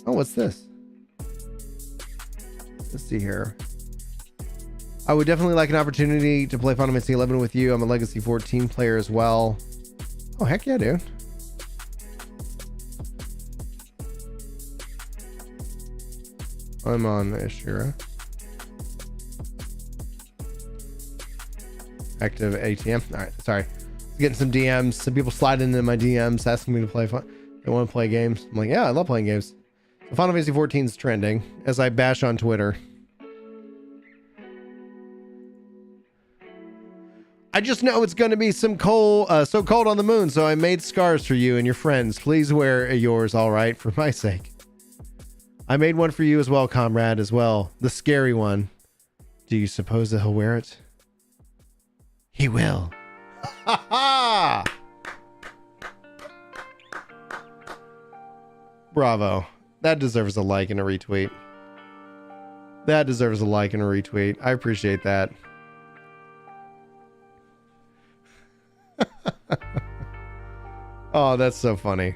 oh, what's this? Let's see here. I would definitely like an opportunity to play Final Fantasy 11 with you. I'm a Legacy 14 player as well. Oh, heck yeah, dude. I'm on Ashura. Active ATM. All right, sorry. Getting some DMs. Some people slide into my DMs asking me to play. They want to play games. I'm like, yeah, I love playing games. So Final Fantasy 14 is trending as I bash on Twitter. I just know it's going to be so cold on the moon, so I made scars for you and your friends. Please wear yours, all right, for my sake. I made one for you as well, comrade, as well. The scary one. Do you suppose that he'll wear it? He will. Ha ha! Bravo. That deserves a like and a retweet. That deserves a like and a retweet. I appreciate that. Oh, that's so funny.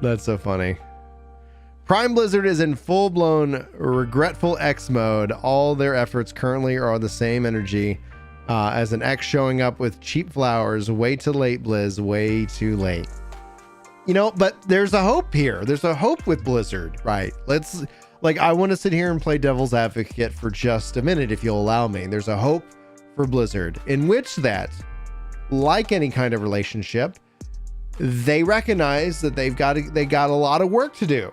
That's so funny. Prime Blizzard is in full-blown regretful X mode. All their efforts currently are the same energy as an X showing up with cheap flowers. Way too late, Blizz. Way too late. But there's a hope here. There's a hope with Blizzard, right? I want to sit here and play devil's advocate for just a minute, if you'll allow me. There's a hope for Blizzard in which that, like any kind of relationship, they recognize that they got a lot of work to do.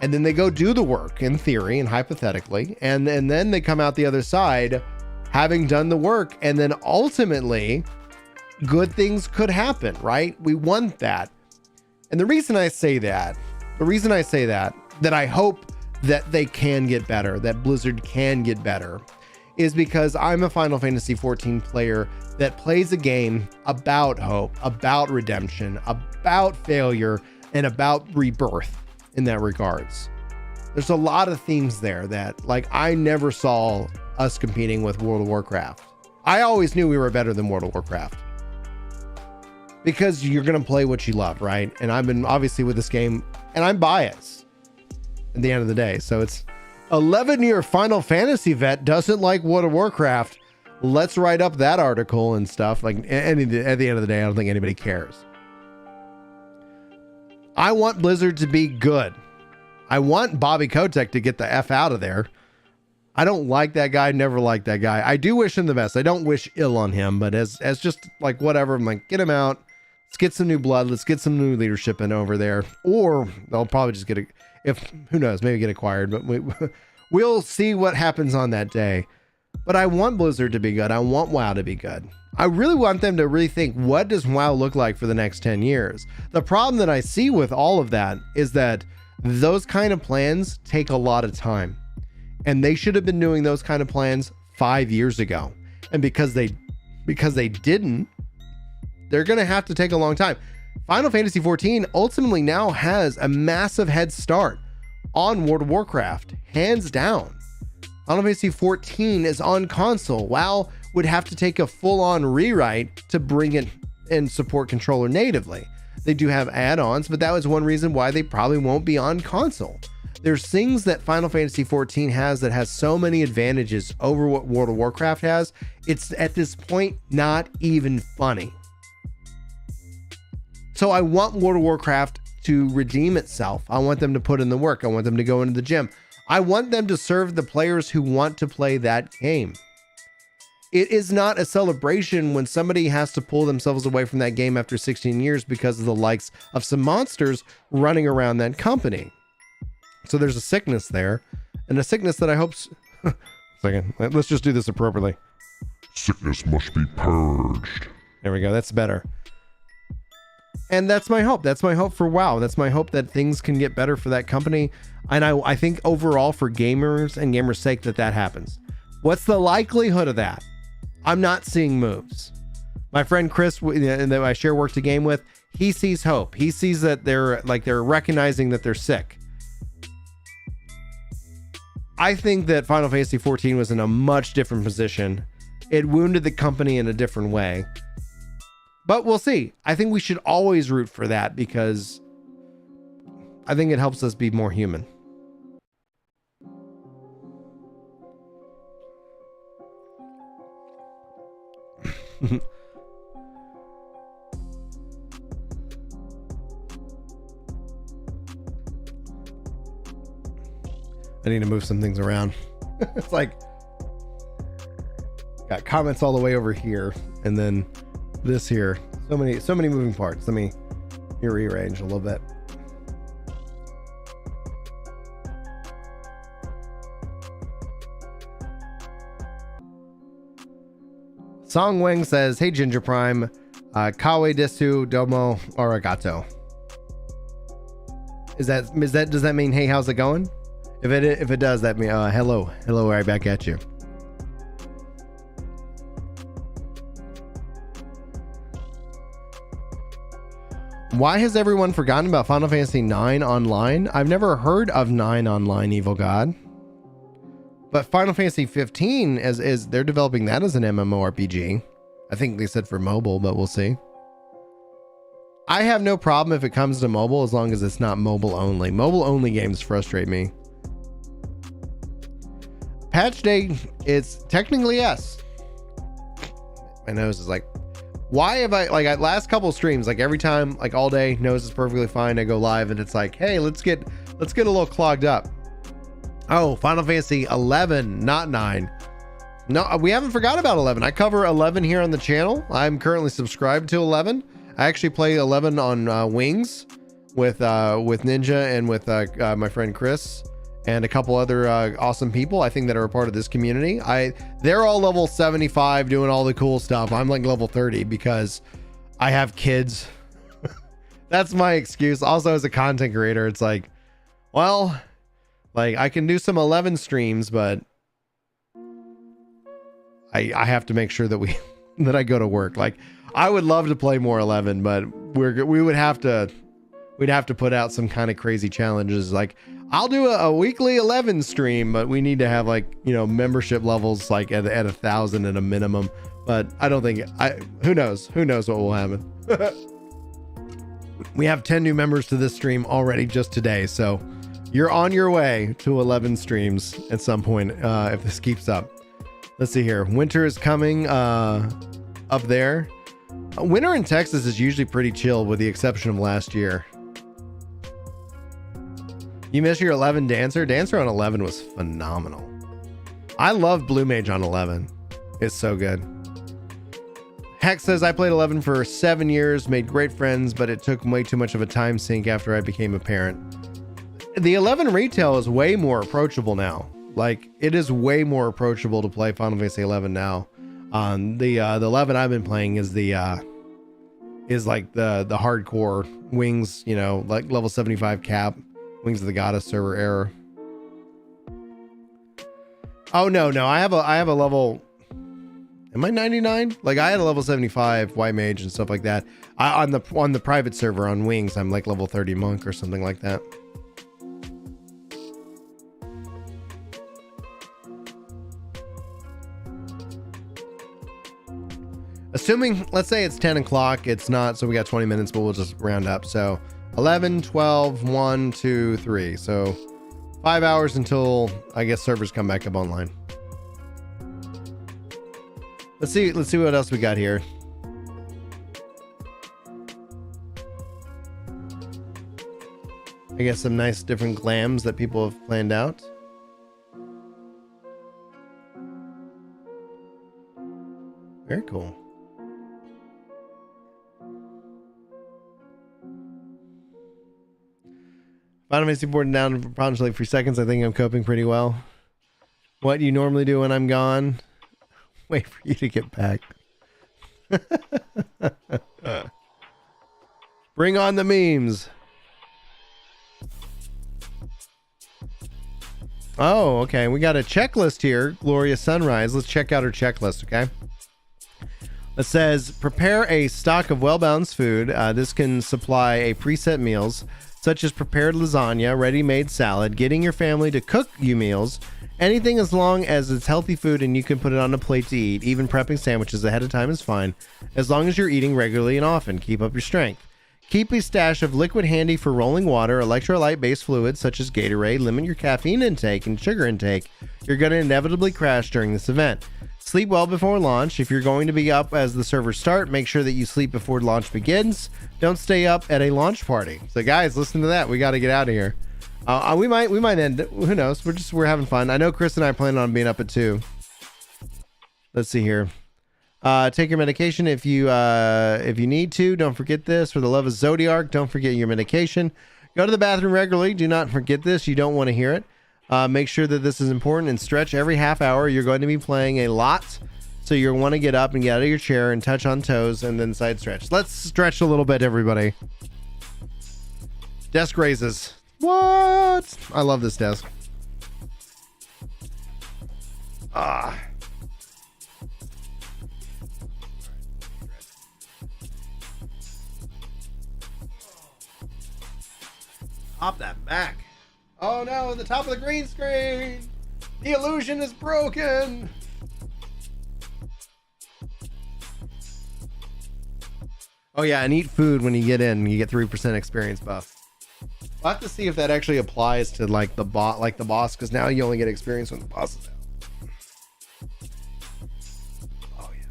And then they go do the work in theory and hypothetically. And then they come out the other side having done the work. And then ultimately good things could happen, right? We want that. And the reason I say that I hope that they can get better, that Blizzard can get better, is because I'm a Final Fantasy 14 player that plays a game about hope, about redemption, about failure, and about rebirth in that regards. There's a lot of themes there that I never saw us competing with World of Warcraft. I always knew we were better than World of Warcraft because you're going to play what you love, right? And I've been obviously with this game and I'm biased at the end of the day. So it's 11-year Final Fantasy vet doesn't like World of Warcraft. Let's write up that article and stuff. At the end of the day, I don't think anybody cares. I want Blizzard to be good. I want Bobby Kotick to get the F out of there. I don't like that guy. Never liked that guy. I do wish him the best. I don't wish ill on him, but as just whatever, I'm like, get him out. Let's get some new blood. Let's get some new leadership in over there. Or they'll probably just who knows, maybe get acquired, but we'll see what happens on that day. But I want Blizzard to be good. I want WoW to be good. I really want them to rethink, what does WoW look like for the next 10 years? The problem that I see with all of that is that those kind of plans take a lot of time. And they should have been doing those kind of plans 5 years ago. And because they didn't, they're going to have to take a long time. Final Fantasy XIV ultimately now has a massive head start on World of Warcraft, hands down. Final Fantasy XIV is on console. WoW would have to take a full-on rewrite to bring it and support controller natively. They do have add-ons, but that was one reason why they probably won't be on console. There's things that Final Fantasy XIV has that has so many advantages over what World of Warcraft has. It's at this point not even funny. So I want World of Warcraft to redeem itself. I want them to put in the work. I want them to go into the gym. I want them to serve the players who want to play that game. It is not a celebration when somebody has to pull themselves away from that game after 16 years because of the likes of some monsters running around that company. So there's a sickness there, and a sickness that I hope... Second, let's just do this appropriately. Sickness must be purged. There we go. That's better. And that's my hope. That's my hope for WoW. That's my hope that things can get better for that company. And I think overall for gamers and gamers' sake that happens. What's the likelihood of that? I'm not seeing moves. My friend Chris, that I share work to game with, he sees hope. He sees that they're recognizing that they're sick. I think that Final Fantasy XIV was in a much different position. It wounded the company in a different way. But we'll see. I think we should always root for that because I think it helps us be more human. I need to move some things around. It's like got comments all the way over here and then this here. So many moving parts. Let me rearrange a little bit. Song Wang says, "Hey Ginger Prime, kawe desu domo arigato." Does that mean hey, how's it going? If it does, that means hello, right back at you. Why has everyone forgotten about Final Fantasy IX Online? I've never heard of 9 Online, Evil God. But Final Fantasy 15 is they're developing that as an MMORPG. I think they said for mobile, but we'll see. I have no problem if it comes to mobile as long as it's not mobile only. Mobile only games frustrate me. Patch day, it's technically yes. My nose is like, why have I last couple streams, like every time, like all day, nose is perfectly fine. I go live and it's like, hey, let's get a little clogged up. Oh, Final Fantasy 11, not 9. No, we haven't forgot about 11. I cover 11 here on the channel. I'm currently subscribed to 11. I actually play 11 on Wings with Ninja and with my friend Chris and a couple other awesome people I think that are a part of this community. They're all level 75 doing all the cool stuff. I'm like level 30 because I have kids. That's my excuse. Also, as a content creator, it's like, well, like I can do some 11 streams, but I have to make sure that that I go to work. Like I would love to play more 11, but we'd have to put out some kind of crazy challenges. Like I'll do a weekly 11 stream, but we need to have like, membership levels like at 1,000 at a minimum. But I don't think who knows what will happen. We have 10 new members to this stream already just today. So you're on your way to 11 streams at some point. If this keeps up, let's see here. Winter is coming up there. Winter in Texas is usually pretty chill with the exception of last year. You miss your 11 Dancer? Dancer on 11 was phenomenal. I love Blue Mage on 11. It's so good. Hex says, I played 11 for 7 years, made great friends, but it took way too much of a time sink after I became a parent. The 11 retail is way more approachable now. Like, it is way more approachable to play Final Fantasy 11 now. The 11 I've been playing is like the hardcore Wings, like level 75 cap. Wings of the Goddess server error. Oh no, I have a level. Am I 99? Like I had a level 75 white mage and stuff like that. On the private server on Wings, I'm like level 30 monk or something like that. Assuming, let's say it's 10 o'clock, it's not, so we got 20 minutes, but we'll just round up. So 11, 12, 1, 2, 3. So 5 hours until I guess servers come back up online. Let's see what else we got here. I guess some nice different glams that people have planned out. Very cool. Final Fantasy boarding down approximately 3 seconds. I think I'm coping pretty well. What you normally do when I'm gone? Wait for you to get back. Bring on the memes. Oh, okay. We got a checklist here. Gloria Sunrise. Let's check out her checklist, okay? It says, prepare a stock of well-balanced food. This can supply a preset meals, such as prepared lasagna, ready-made salad, getting your family to cook you meals, anything as long as it's healthy food and you can put it on a plate to eat. Even prepping sandwiches ahead of time is fine, as long as you're eating regularly and often. Keep up your strength. Keep a stash of liquid handy for rolling water, electrolyte-based fluids such as Gatorade. Limit your caffeine intake and sugar intake. You're going to inevitably crash during this event. Sleep well before launch. If you're going to be up as the servers start, make sure that you sleep before launch begins. Don't stay up at a launch party. So guys, listen to that. We got to get out of here. We might end it. Who knows? We're having fun. I know Chris and I plan on being up at 2. Let's see here. Take your medication if you need to. Don't forget this. For the love of Zodiac, don't forget your medication. Go to the bathroom regularly. Do not forget this. You don't want to hear it. Make sure that this is important, and stretch every half hour. You're going to be playing a lot, so you'll want to get up and get out of your chair and touch on toes and then side stretch. Let's stretch a little bit, everybody. Desk raises. What? I love this desk. Pop that back. Oh no, the top of the green screen! The illusion is broken! Oh yeah, and eat food when you get in. You get 3% experience buff. I'll have to see if that actually applies to like the boss, because now you only get experience when the boss is out. Oh yeah.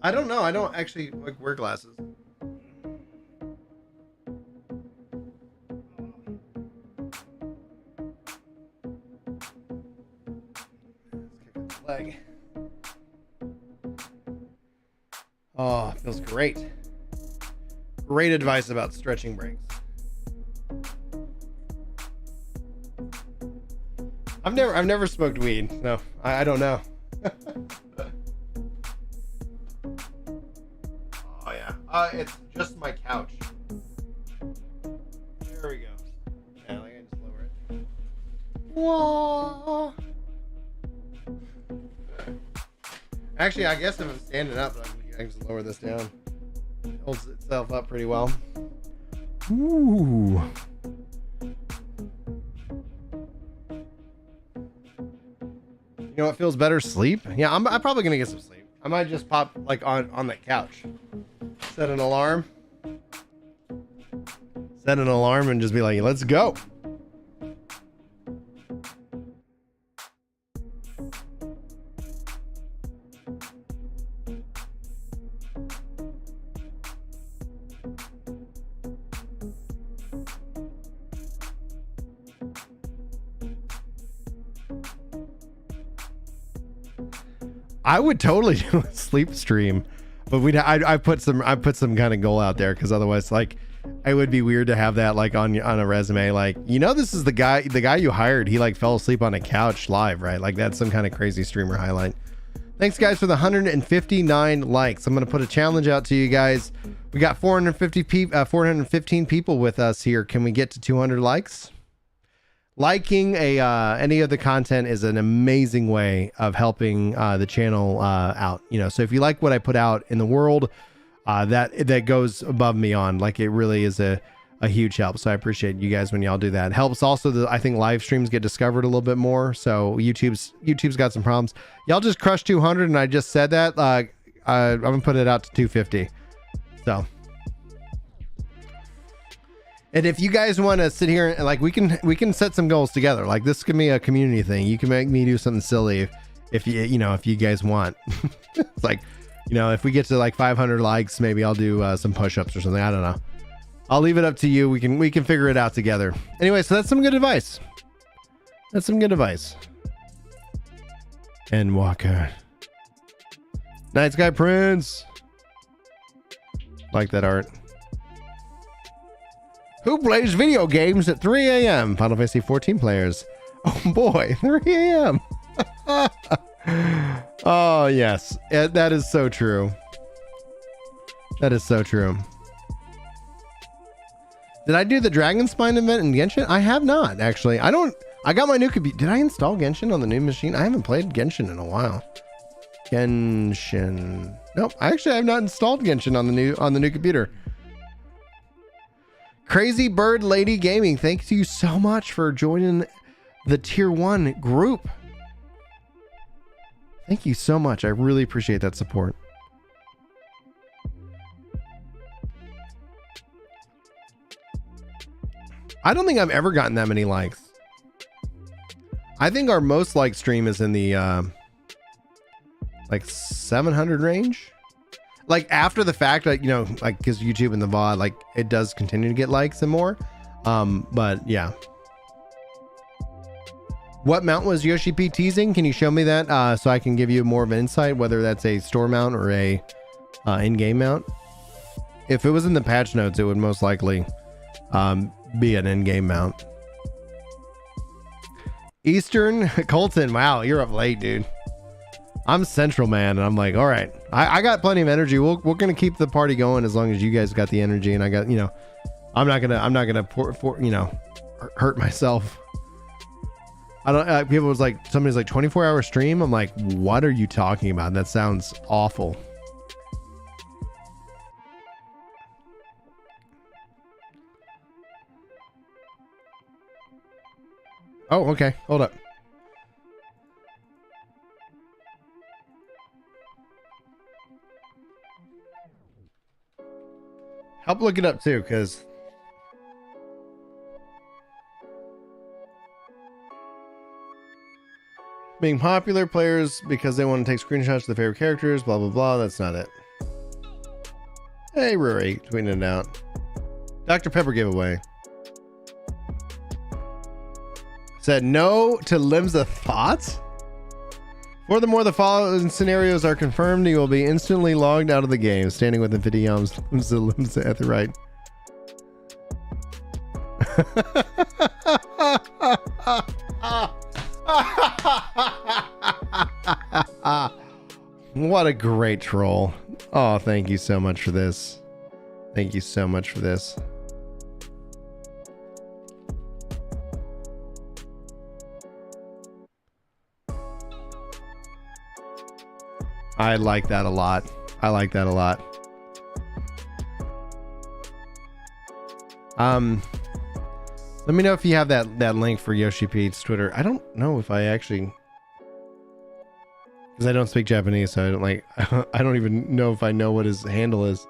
I don't know. I don't actually like wear glasses. Leg. Oh, it feels great. Great advice about stretching breaks. I've never smoked weed, so I don't know. Oh yeah. It's just my couch. There we go. Yeah, like I just lower it. Whoa. Actually, I guess if I'm standing up, I can just lower this down. It holds itself up pretty well. Ooh. You know what feels better? Sleep? Yeah, I'm probably gonna get some sleep. I might just pop like on the couch. Set an alarm. Set an alarm and just be like, let's go. I would totally do a sleep stream, but I put some kind of goal out there, because otherwise, like, it would be weird to have that like on a resume. Like, you know, this is the guy you hired. He like fell asleep on a couch live, right? Like, that's some kind of crazy streamer highlight. Thanks guys for the 159 likes. I'm gonna put a challenge out to you guys. We got 415 people with us here. Can we get to 200 likes? Liking any of the content is an amazing way of helping the channel out. You know, so if you like what I put out in the world, that goes above and beyond. Like, it really is a huge help. So I appreciate you guys when y'all do that. Helps also I think live streams get discovered a little bit more. So YouTube's got some problems. Y'all just crushed 200, and I just said that. I'm gonna put it out to 250. So. And if you guys want to sit here and like, we can set some goals together. Like, this could be a community thing. You can make me do something silly if you guys want. It's like, you know, if we get to like 500 likes, maybe I'll do some push-ups or something. I don't know. I'll leave it up to you. We can figure it out together. Anyway, so that's some good advice. Endwalker. Night Sky Prince. Like that art. Who plays video games at 3 a.m.? Final Fantasy 14 players. Oh boy, 3 a.m. Oh yes, that is so true. That is so true. Did I do the Dragon Spine event in Genshin? I have not, actually. I got my new computer. Did I install Genshin on the new machine? I haven't played Genshin in a while. Genshin. Nope, I actually have not installed Genshin on the new computer. Crazy Bird Lady Gaming, thanks you so much for joining the tier 1 group. Thank you so much. I really appreciate that support. I don't think I've ever gotten that many likes. I think our most liked stream is in the like 700 range. Like, after the fact, like, you know, like, because YouTube and the VOD, like, it does continue to get likes and more. But yeah. What mount was Yoshi P teasing? Can you show me that so I can give you more of an insight, whether that's a store mount or a in-game mount? If it was in the patch notes, it would most likely be an in-game mount. Eastern Colton, wow, you're up late, dude. I'm Central, man, and I'm like, all right, I got plenty of energy. We're gonna keep the party going as long as you guys got the energy, and I got, you know, I'm not gonna hurt myself. I don't. People was like, somebody's like 24-hour stream. I'm like, what are you talking about? That sounds awful. Oh, okay. Hold up. Help look it up too, because being popular players because they want to take screenshots of the favorite characters, blah blah blah. That's not it. Hey, Rory, tweeting it out. Dr. Pepper giveaway. Said no to Limsa thoughts. Furthermore, the following scenarios are confirmed. You will be instantly logged out of the game, standing within 50 yams. Limsa at the right. What a great troll. Oh, thank you so much for this. Thank you so much for this. I like that a lot. I like that a lot. Let me know if you have that link for Yoshi Pete's Twitter. I don't know if I actually, because I don't speak Japanese, so I don't like. I don't even know if I know what his handle is.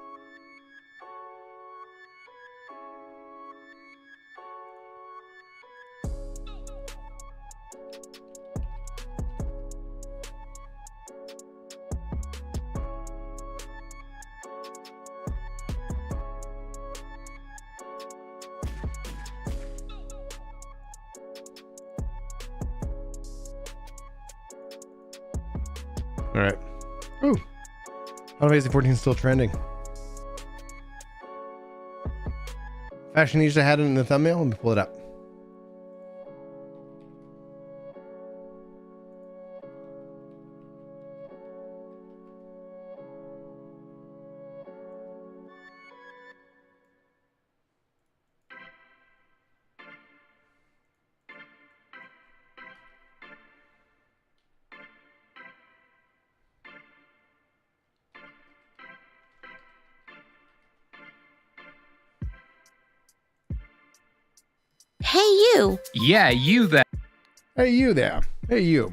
All right. Ooh. Final Fantasy 14 is still trending. Fashionista had it in the thumbnail. Let me pull it up. Hey, you. Yeah, you there. Hey, you there. Hey, you.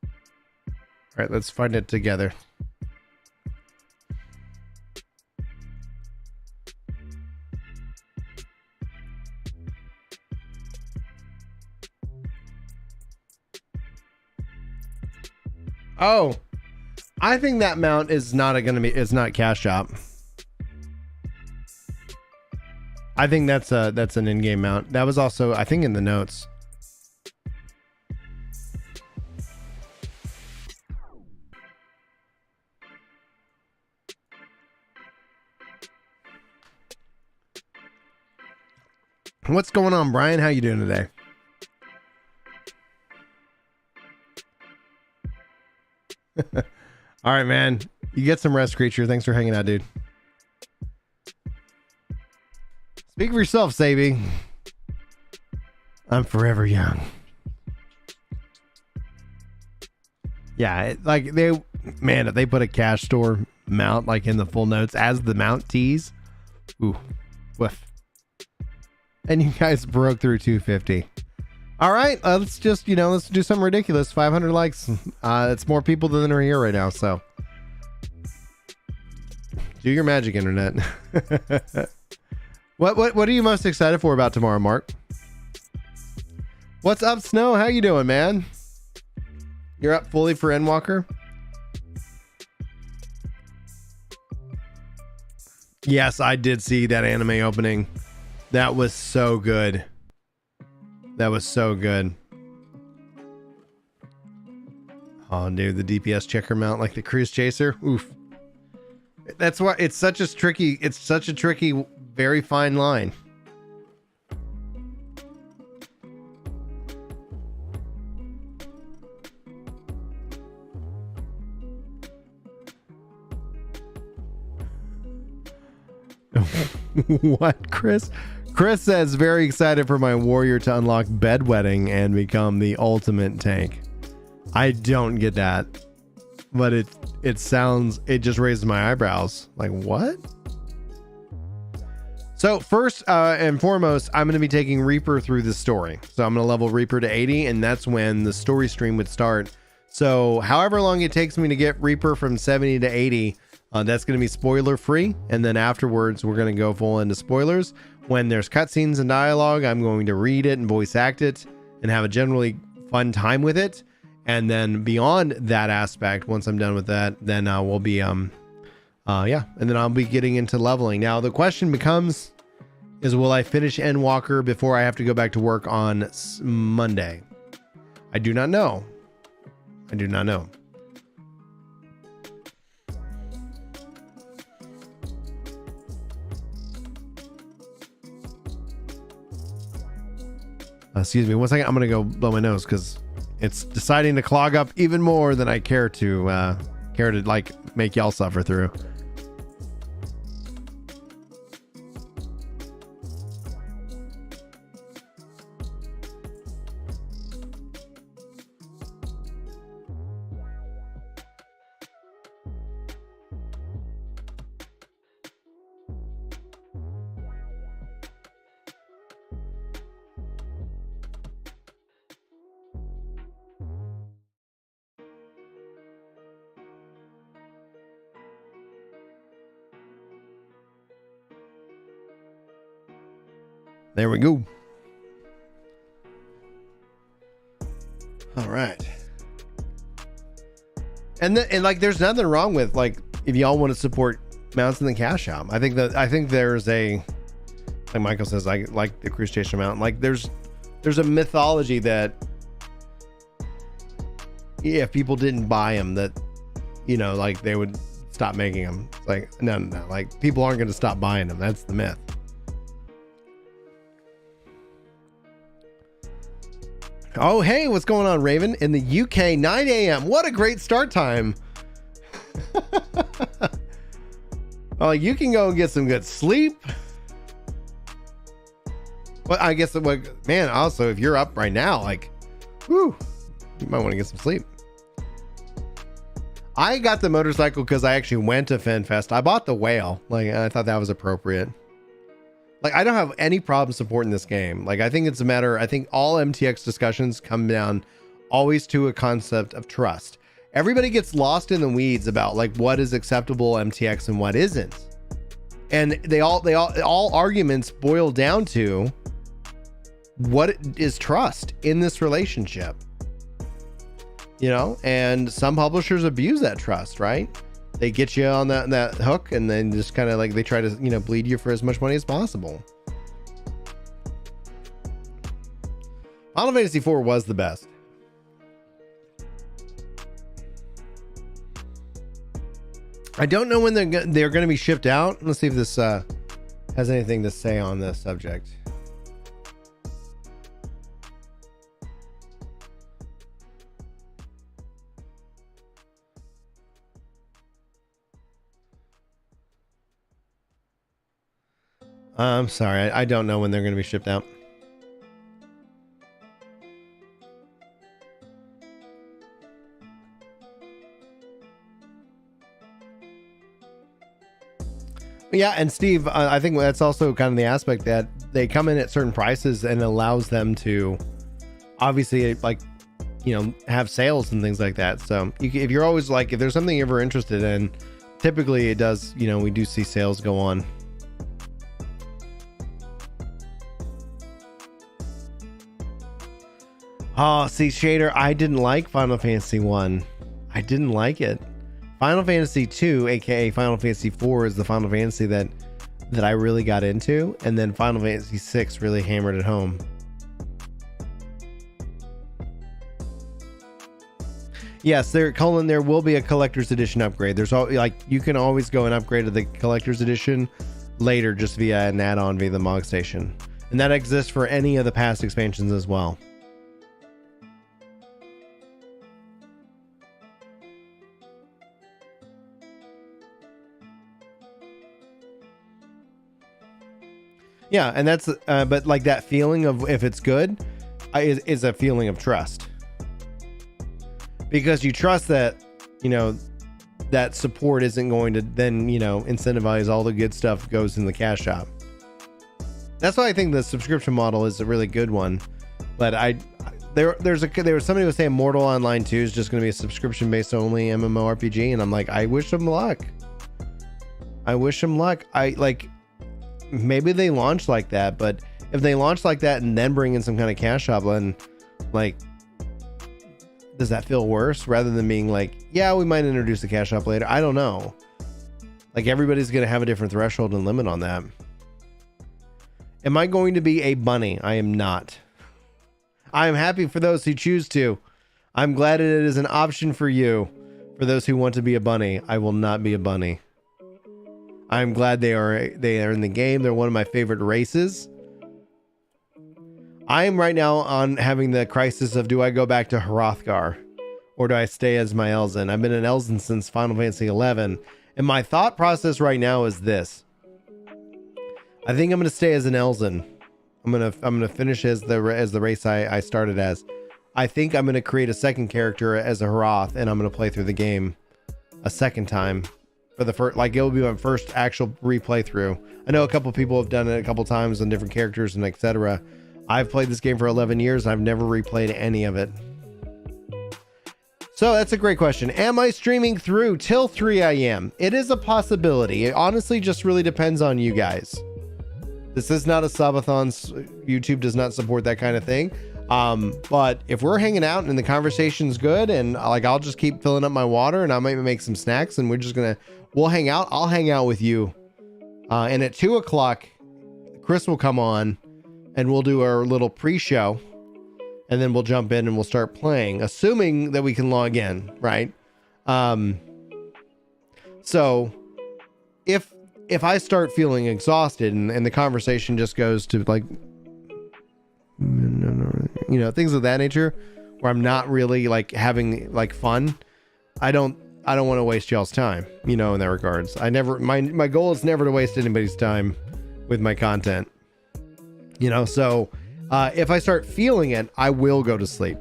All right, let's find it together. Oh, I think that mount is not it's not cash shop. I think that's an in-game mount. That was also, I think, in the notes. What's going on, Brian? How you doing today? All right, man. You get some rest, creature. Thanks for hanging out, dude. Speak for yourself, Sabi. I'm forever young. Yeah, like if they put a cash store mount like in the full notes as the mount tease, ooh, woof. And you guys broke through 250. All right, let's just, let's do something ridiculous. 500 likes. It's more people than are here right now, so do your magic, internet. What are you most excited for about tomorrow, Mark? What's up, Snow? How you doing, man? You're up fully for Endwalker? Yes, I did see that anime opening. That was so good. That was so good. Oh, dude, the DPS checker mount like the cruise chaser. Oof. That's why it's such a tricky, very fine line. What, Chris? Chris says, very excited for my warrior to unlock bedwetting and become the ultimate tank. I don't get that, but it just raises my eyebrows. Like, what? So first and foremost, I'm going to be taking Reaper through the story. So I'm going to level Reaper to 80, and that's when the story stream would start. So however long it takes me to get Reaper from 70 to 80, that's going to be spoiler free. And then afterwards, we're going to go full into spoilers. When there's cutscenes and dialogue, I'm going to read it and voice act it and have a generally fun time with it. And then beyond that aspect, once I'm done with that, then we'll be, and then I'll be getting into leveling. Now, the question becomes, will I finish Endwalker before I have to go back to work on Monday? I do not know. I do not know. Excuse me, one second. I'm gonna go blow my nose because it's deciding to clog up even more than I care to like make y'all suffer through. There we go. All right. And like, there's nothing wrong with, like, if y'all want to support mounts in the cash shop. I think there's like Michael says, like the cruise station mount. Like, there's a mythology that if people didn't buy them, that, like they would stop making them. Like, no. Like, people aren't going to stop buying them. That's the myth. Oh, hey, what's going on, Raven? In the UK, 9 a.m. What a great start time. Oh, you can go and get some good sleep. Well, I guess, man, also, if you're up right now, like, whew, you might want to get some sleep. I got the motorcycle because I actually went to FinFest. I bought the whale. Like, I thought that was appropriate. Like, I don't have any problem supporting this game. Like, I think it's a matter, I think all MTX discussions come down always to a concept of trust. Everybody gets lost in the weeds about like what is acceptable MTX and what isn't. And all arguments boil down to what is trust in this relationship, you know, and some publishers abuse that trust, right? They get you on that hook and then just kind of like they try to, you know, bleed you for as much money as possible. Final Fantasy IV was the best. I don't know when they're going to be shipped out. Let's see if this has anything to say on this subject. I'm sorry, I don't know when they're going to be shipped out. Yeah, and Steve, I think that's also kind of the aspect that they come in at certain prices and allows them to obviously, like, you know, have sales and things like that. So if you're always like, if there's something you're ever interested in, typically it does, you know, we do see sales go on. Oh, see, Shader, I didn't like Final Fantasy 1. I didn't like it. Final Fantasy 2, aka Final Fantasy 4, is the Final Fantasy that I really got into, and then Final Fantasy 6 really hammered it home. Yes, there will be a collector's edition upgrade. There's all, like, you can always go and upgrade to the collector's edition later just via an add-on via the Mog Station, and that exists for any of the past expansions as well. Yeah, and that's but like that feeling of if it's good is a feeling of trust, because you trust that, you know, that support isn't going to then, you know, incentivize all the good stuff goes in the cash shop. That's why I think the subscription model is a really good one. But there was somebody who was saying Mortal Online 2 is just going to be a subscription based only MMORPG, and I'm like, I wish them luck. Maybe they launch like that, but if they launch like that and then bring in some kind of cash shop, then, like, does that feel worse rather than being like, yeah, we might introduce the cash shop later? I don't know. Like, everybody's going to have a different threshold and limit on that. Am I going to be a bunny? I am not. I am happy for those who choose to. I'm glad it is an option for you. For those who want to be a bunny, I will not be a bunny. I'm glad they are in the game. They're one of my favorite races. I am right now on having the crisis of, do I go back to Hrothgar or do I stay as my Elzen? I've been an Elzen since Final Fantasy XI, and my thought process right now is this. I think I'm going to stay as an Elzen. I'm going to finish as the race I started as. I think I'm going to create a second character as a Hroth, and I'm going to play through the game a second time. For the first, like, it will be my first actual replay through. I know a couple people have done it a couple times on different characters and etc. I've played this game for 11 years and I've never replayed any of it. So that's a great question. Am I streaming through till 3 a.m.? It is a possibility. It honestly just really depends on you guys. This is not a subathon. YouTube does not support that kind of thing. But if we're hanging out and the conversation's good, and like, I'll just keep filling up my water and I might make some snacks and we'll hang out. I'll hang out with you. And at 2 o'clock, Chris will come on and we'll do our little pre-show, and then we'll jump in and we'll start playing, assuming that we can log in, right? So if I start feeling exhausted and the conversation just goes to like, you know, things of that nature, where I'm not really like having like fun, I don't want to waste y'all's time, you know, in that regards. My goal is never to waste anybody's time with my content, you know. So if I start feeling it, I will go to sleep,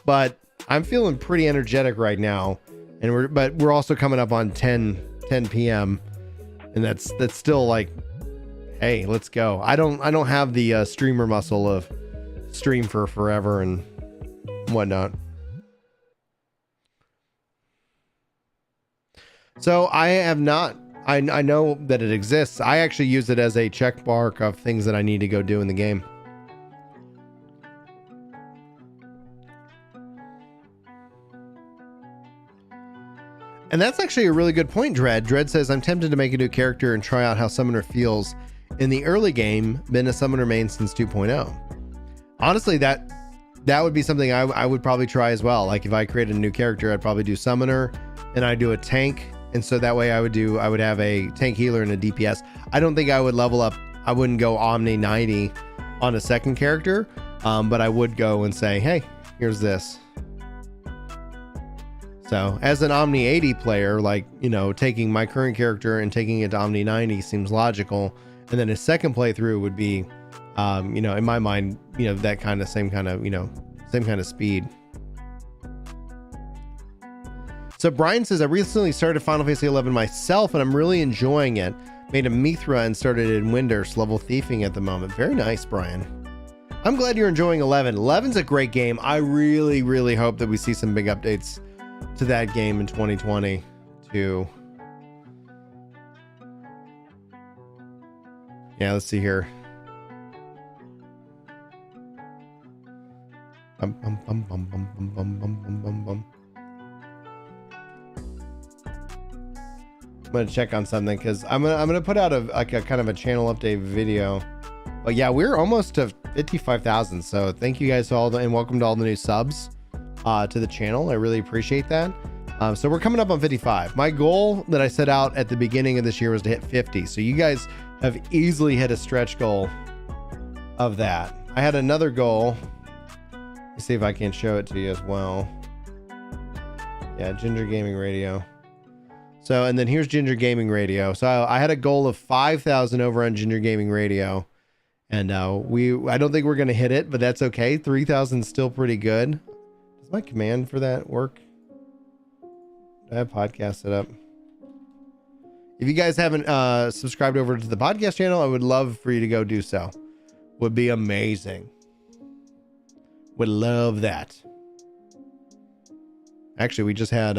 but I'm feeling pretty energetic right now, and we're also coming up on 10 p.m. and that's still like Hey, let's go. I don't have the streamer muscle of stream for forever and whatnot. So I have not. I know that it exists. I actually use it as a check mark of things that I need to go do in the game. And that's actually a really good point, Dread. Dread says, I'm tempted to make a new character and try out how Summoner feels in the early game. Been a Summoner main since 2.0. Honestly, that would be something I would probably try as well. Like if I created a new character, I'd probably do Summoner and I'd do a tank. And so that way I would have a tank healer and a DPS. I don't think I would level up. I wouldn't go Omni 90 on a second character. But I would go and say, hey, here's this. So as an Omni 80 player, like, you know, taking my current character and taking it to Omni 90 seems logical. And then a second playthrough would be, you know, in my mind, you know, that kind of same kind of speed. So Brian says, I recently started Final Fantasy 11 myself and I'm really enjoying it. Made a Mithra and started in Windurst level thiefing at the moment. Very nice, Brian. I'm glad you're enjoying 11. 11's a great game. I really hope that we see some big updates to that game in 2022. Yeah, let's see here. I'm gonna check on something because I'm gonna put out a kind of a channel update video. But yeah, we're almost to 55,000. So thank you guys all, and welcome to all the new subs to the channel. I really appreciate that. So we're coming up on 55. My goal that I set out at the beginning of this year was to hit 50. So you guys have easily hit a stretch goal of that. I had another goal. Let's see if I can show it to you as well. Yeah, Ginger Gaming Radio. So, and then here's Ginger Gaming Radio. So I had a goal of 5,000 over on Ginger Gaming Radio. And I don't think we're going to hit it, but that's okay. 3,000 is still pretty good. Does my command for that work? I have podcast set up. If you guys haven't subscribed over to the podcast channel, I would love for you to go do so. Would be amazing. Would love that. Actually, we just had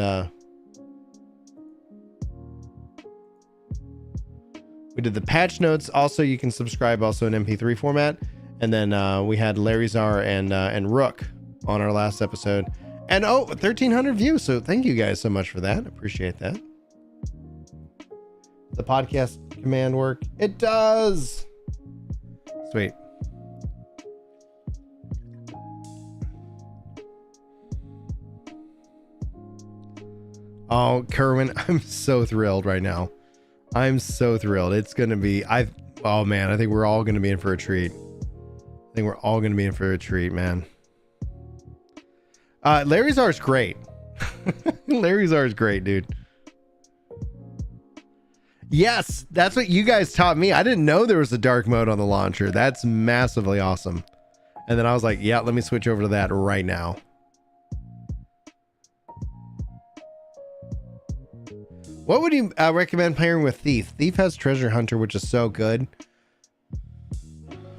we did the patch notes. Also, you can subscribe also in MP3 format. And then we had Larry Czar and Rook on our last episode. And 1,300 views. So thank you guys so much for that. Appreciate that. The podcast command work? It does. Sweet. Oh, Kerwin, I'm so thrilled right now. I'm so thrilled. It's going to be, oh man, I think we're all going to be in for a treat. Man. Larry Czar's great. Larry Czar's great, dude. Yes, that's what you guys taught me. I didn't know there was a dark mode on the launcher. That's massively awesome. And then I was like, yeah, let me switch over to that right now. What would you recommend pairing with Thief? Thief has Treasure Hunter, which is so good.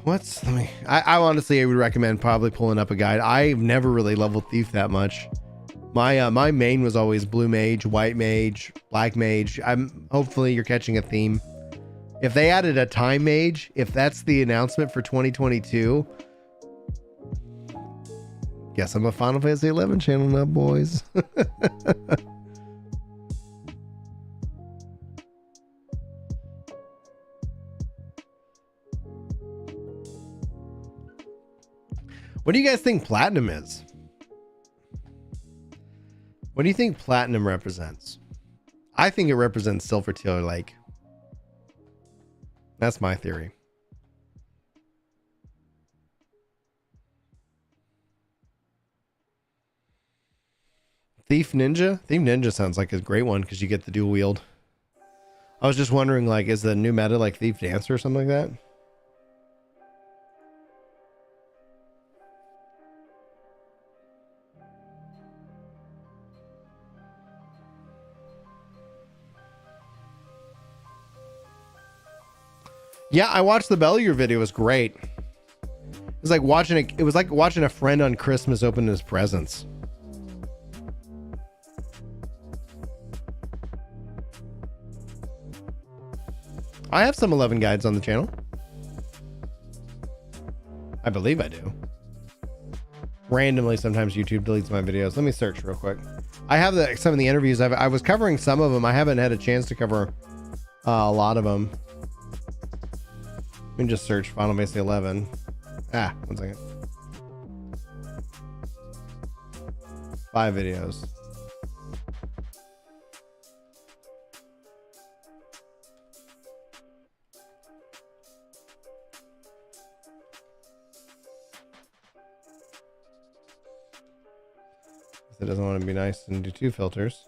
I honestly would recommend probably pulling up a guide. I've never really leveled Thief that much. My main was always Blue Mage, White Mage, Black Mage. Hopefully you're catching a theme. If they added a Time Mage, if that's the announcement for 2022, guess I'm a Final Fantasy 11 channel now, boys. What do you guys think Platinum is? What do you think Platinum represents? I think it represents Silver Tear Lake. That's my theory. Thief Ninja? Thief Ninja sounds like a great one because you get the dual wield. I was just wondering, like, is the new meta like Thief Dancer or something like that? Yeah, I watched the Bellier video. It was great. It was like watching a friend on Christmas open his presents. I have some 11 guides on the channel. I believe I do. Randomly, sometimes YouTube deletes my videos. Let me search real quick. I have some of the interviews. I was covering some of them. I haven't had a chance to cover a lot of them. Let me just search Final Fantasy 11. One second. 5 videos. It doesn't want to be nice and do 2 filters.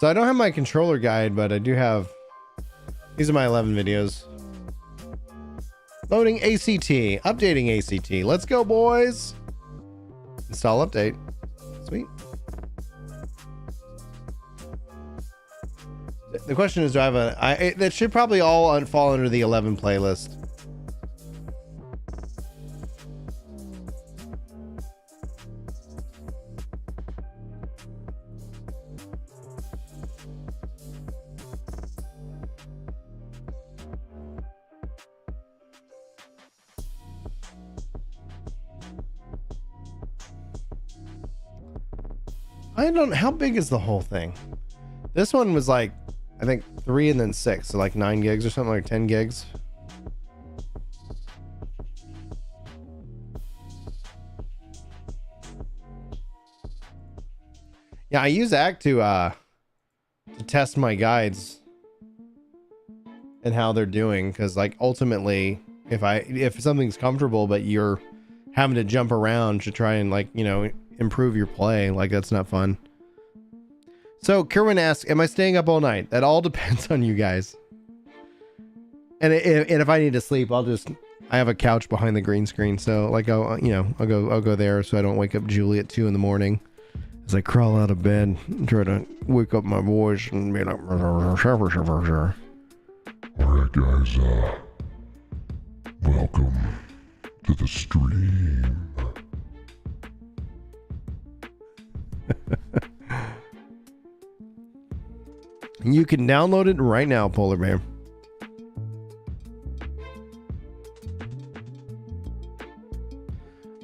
So I don't have my controller guide, but I do have, these are my 11 videos. Loading ACT, updating ACT. Let's go, boys. Install update. Sweet. The question is, do I have that should probably all fall under the 11 playlist. I don't, how big is the whole thing? This one was like, I think 3 and then 6, so like 9 gigs or something, like 10 gigs. Yeah, I use Act to test my guides and how they're doing, because like ultimately, if something's comfortable but you're having to jump around to try and, like, you know, improve your play, like, that's not fun. So Kerwin asks, am I staying up all night? That all depends on you guys. And if I need to sleep, I have a couch behind the green screen, so like I'll go there so I don't wake up Julie at 2 in the morning as I crawl out of bed and try to wake up my voice and be like, Alright guys, welcome to the stream. You can download it right now, Polar Bear.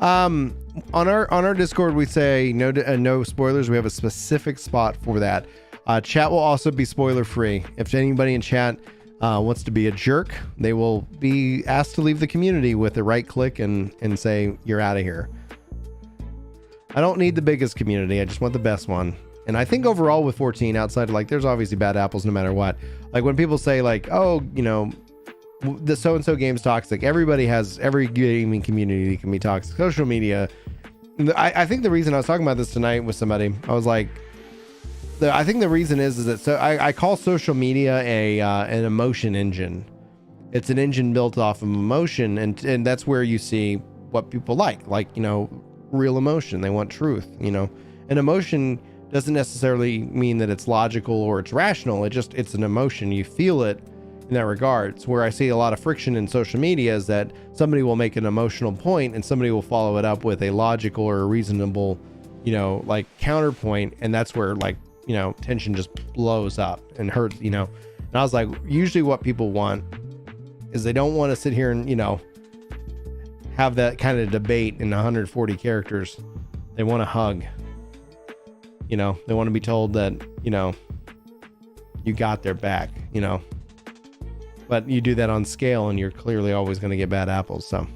On our Discord, we say no spoilers. We have a specific spot for that. Chat will also be spoiler free. If anybody in chat wants to be a jerk, they will be asked to leave the community with a right click and say, you're out of here. I don't need the biggest community. I just want the best one. And I think overall with 14, outside of, like, there's obviously bad apples no matter what. Like when people say, like, oh, you know, the so-and-so game's toxic. Every gaming community can be toxic. Social media. I think the reason I was talking about this tonight with somebody, I was like, I think the reason is that, so I call social media an emotion engine. It's an engine built off of emotion, and that's where you see what people like, you know, real emotion. They want truth, you know. An emotion doesn't necessarily mean that it's logical or it's rational. It's an emotion. You feel it in that regard. So where I see a lot of friction in social media is that somebody will make an emotional point and somebody will follow it up with a logical or a reasonable, you know, like counterpoint. And that's where, like, you know, tension just blows up and hurts, you know. And I was like, usually what people want is they don't want to sit here and, you know, have that kind of debate in 140 characters. They want a hug. You know, they want to be told that, you know, you got their back, you know. But you do that on scale and you're clearly always going to get bad apples. So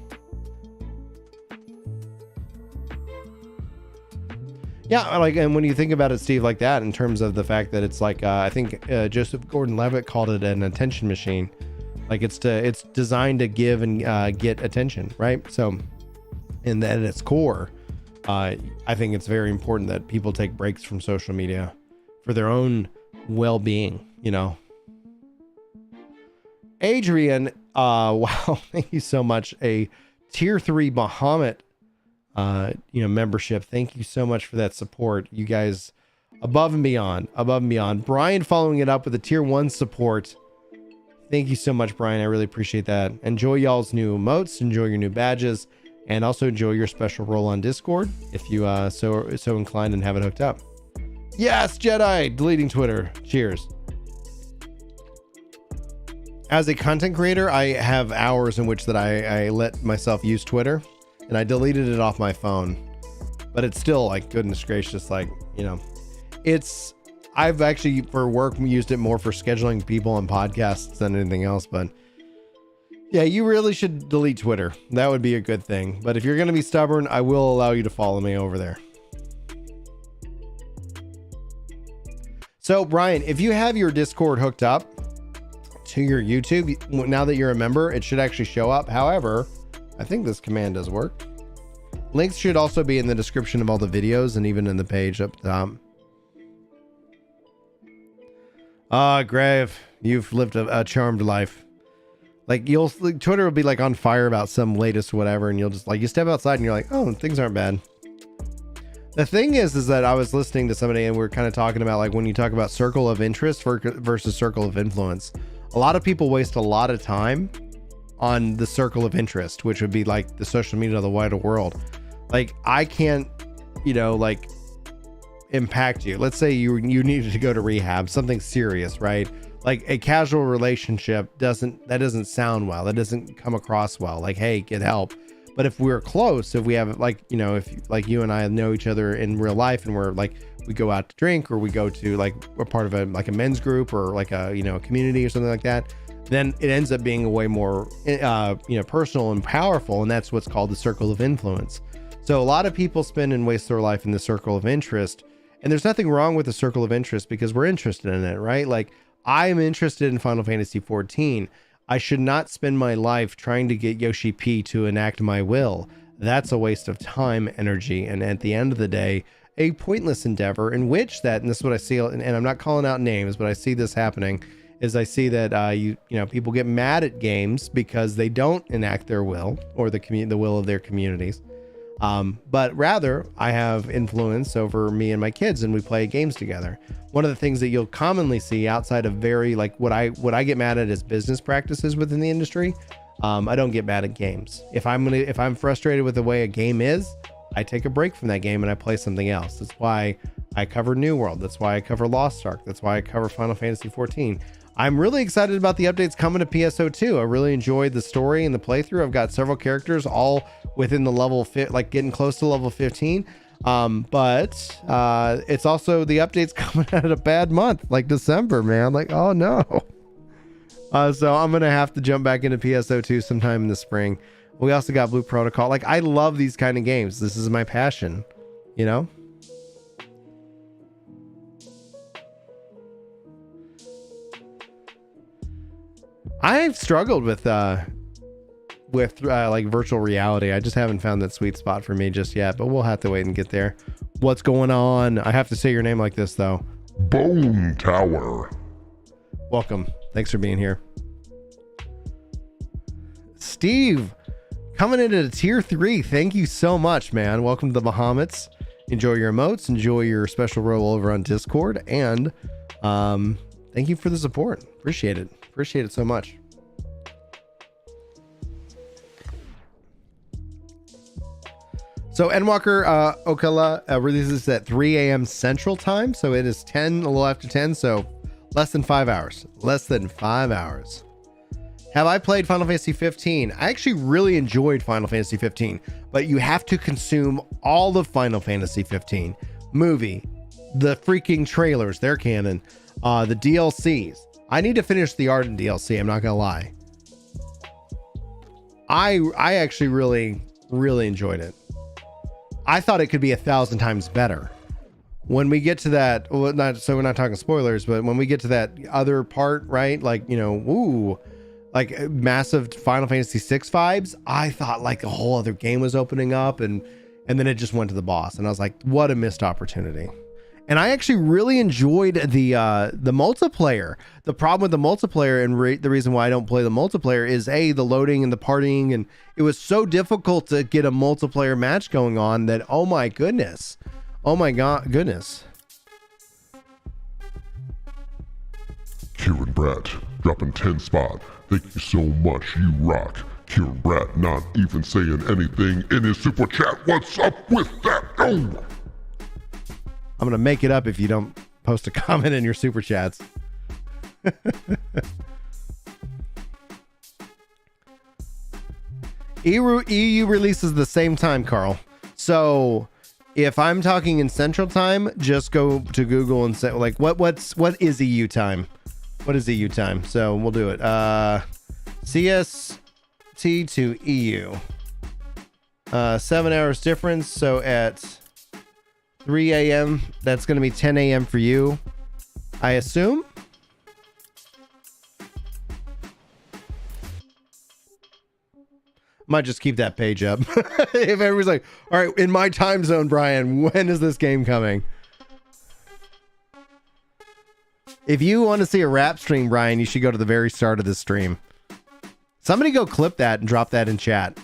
yeah, like, and when you think about it, Steve, like that, in terms of the fact that it's like, I think Joseph Gordon-Levitt called it an attention machine. Like it's designed to give and get attention, right? So, and at its core, I think it's very important that people take breaks from social media for their own well-being, you know. Adrian, wow, thank you so much. A tier 3 Bahamut, you know, membership. Thank you so much for that support. You guys Above and beyond. Above and beyond. Brian following it up with a tier 1 support. Thank you so much, Brian. I really appreciate that. Enjoy y'all's new emotes. Enjoy your new badges. And also enjoy your special role on Discord if you so inclined and have it hooked up. Yes, Jedi! Deleting Twitter. Cheers. As a content creator, I have hours in which that I let myself use Twitter. And I deleted it off my phone. But it's still like, goodness gracious, like, you know. I've actually, for work, used it more for scheduling people on podcasts than anything else. But yeah, you really should delete Twitter. That would be a good thing. But if you're going to be stubborn, I will allow you to follow me over there. So, Brian, if you have your Discord hooked up to your YouTube, now that you're a member, it should actually show up. However, I think this command does work. Links should also be in the description of all the videos and even in the page up top. Grave, you've lived a charmed life. Like Twitter will be like on fire about some latest whatever, and you'll just like, you step outside and you're like, oh, things aren't bad. The thing is that I was listening to somebody and we are kind of talking about like when you talk about circle of interest versus circle of influence, a lot of people waste a lot of time on the circle of interest, which would be like the social media of the wider world. Like I can't, like impact you. Let's say you needed to go to rehab, something serious, right? Like a casual relationship doesn't sound well. That doesn't come across well. Like, hey, get help. But if we're close, if we have like, if like you and I know each other in real life and we're like, we go out to drink or we go to like, we're part of a men's group or like a, a community or something like that, then it ends up being a way more, personal and powerful. And that's what's called the circle of influence. So a lot of people spend and waste their life in the circle of interest. And there's nothing wrong with the circle of interest because we're interested in it, right? Like I'm interested in Final Fantasy XIV. I should not spend my life trying to get Yoshi P to enact my will. That's a waste of time, energy, and at the end of the day, a pointless endeavor in which and this is what I see, and I'm not calling out names, but I see this happening, is I see that people get mad at games because they don't enact their will or the will of their communities. But rather I have influence over me and my kids and we play games together. One of the things that you'll commonly see outside of very like what I get mad at is business practices within the industry. I don't get mad at games. If I'm frustrated with the way a game is, I take a break from that game and I play something else. That's why I cover New World. That's why I cover Lost Ark. That's why I cover Final Fantasy XIV. I'm really excited about the updates coming to PSO2. I really enjoyed the story and the playthrough. I've got several characters all within the level like getting close to level 15. But it's also the updates coming out of a bad month, like December, man. Like, oh no. So I'm gonna have to jump back into PSO2 sometime in the spring. We also got Blue Protocol. Like, I love these kind of games. This is my passion, I've struggled with like virtual reality. I just haven't found that sweet spot for me just yet, but we'll have to wait and get there. What's going on? I have to say your name like this though. Bone Tower. Welcome. Thanks for being here. Steve, coming in at a tier 3. Thank you so much, man. Welcome to the Bahamut's. Enjoy your emotes. Enjoy your special role over on Discord. And thank you for the support. Appreciate it. Appreciate it so much. So Endwalker Okala releases at 3 a.m. Central Time. So it is 10, a little after 10. So less than 5 hours. Less than 5 hours. Have I played Final Fantasy 15? I actually really enjoyed Final Fantasy 15, but you have to consume all of Final Fantasy 15. Movie, the freaking trailers, they're canon, the DLCs. I need to finish the Ardent DLC, I'm not gonna lie. I actually really enjoyed it. I thought it could be 1,000 times better. When we get to that, well, we're not talking spoilers, but when we get to that other part, right? Like, like massive Final Fantasy VI vibes, I thought like a whole other game was opening up, and then it just went to the boss, and I was like, what a missed opportunity. And I actually really enjoyed the multiplayer. The problem with the multiplayer, and the reason why I don't play the multiplayer, is the loading and the partying, and it was so difficult to get a multiplayer match going on that, oh my goodness. Kieran Brett, dropping 10 spot. Thank you so much, you rock. Kieran Brett not even saying anything in his super chat. What's up with that? Oh! I'm going to make it up if you don't post a comment in your super chats. EU releases the same time, Carl. So if I'm talking in Central Time, just go to Google and say, like, what is EU time? What is EU time? So we'll do it. CST to EU. 7 hours difference. So at 3 a.m., that's going to be 10 a.m. for you, I assume. Might just keep that page up. If everybody's like, all right, in my time zone, Brian, when is this game coming? If you want to see a rap stream, Brian, you should go to the very start of the stream. Somebody go clip that and drop that in chat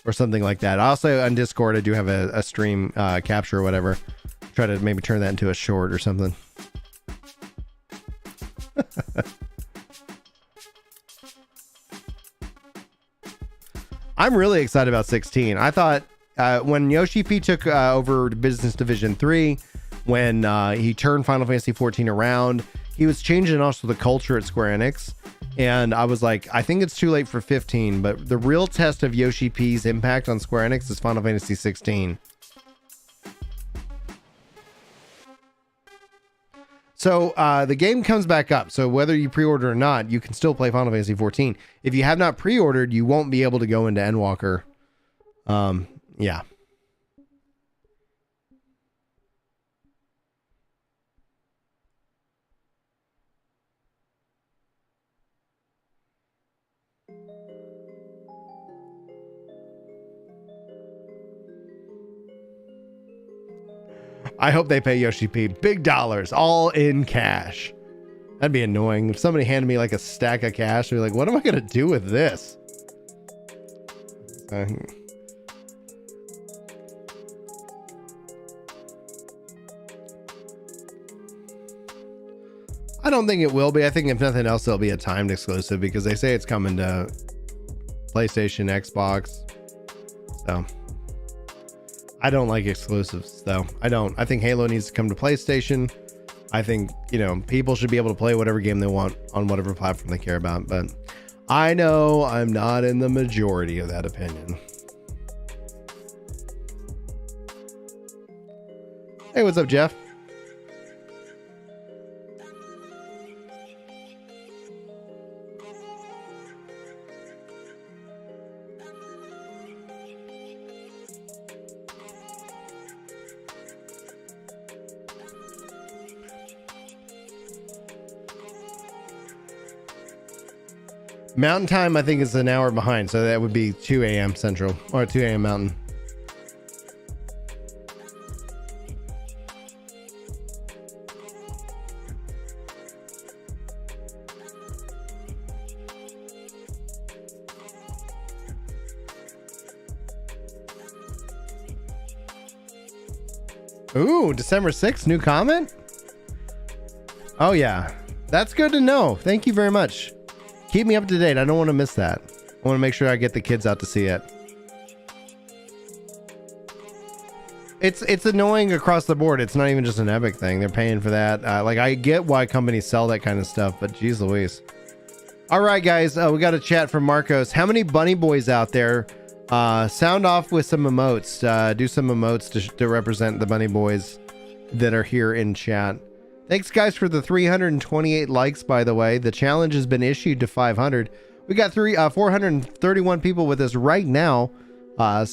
or something like that. Also on Discord, I do have a stream capture or whatever. Try to maybe turn that into a short or something. I'm really excited about 16. I thought when Yoshi P took over Business Division 3, when he turned Final Fantasy 14 around, he was changing also the culture at Square Enix. And I was like, I think it's too late for 15, but the real test of Yoshi P's impact on Square Enix is Final Fantasy 16. So the game comes back up. So whether you pre-order or not, you can still play Final Fantasy 14. If you have not pre-ordered, you won't be able to go into Endwalker. Yeah. I hope they pay Yoshi P big dollars, all in cash. That'd be annoying. If somebody handed me like a stack of cash, I'd be like, what am I going to do with this? I don't think it will be. I think if nothing else, it'll be a timed exclusive because they say it's coming to PlayStation, Xbox. So I don't like exclusives though. I don't. I think Halo needs to come to PlayStation. I think, you know, people should be able to play whatever game they want on whatever platform they care about. But I know I'm not in the majority of that opinion. Hey, what's up, Jeff? Mountain time, I think, is an hour behind, so that would be 2 a.m. Central or 2 a.m. Mountain. Ooh, December 6th, new comment? Oh, yeah. That's good to know. Thank you very much. Keep me up to date. I don't want to miss that. I want to make sure I get the kids out to see it. It's annoying across the board. It's not even just an Epic thing. They're paying for that. Like, I get why companies sell that kind of stuff, but geez Louise. All right, guys. We got a chat from Marcos. How many bunny boys out there? Sound off with some emotes. Do some emotes to represent the bunny boys that are here in chat. Thanks, guys, for the 328 likes, by the way. The challenge has been issued to 500. We got 431 people with us right now. I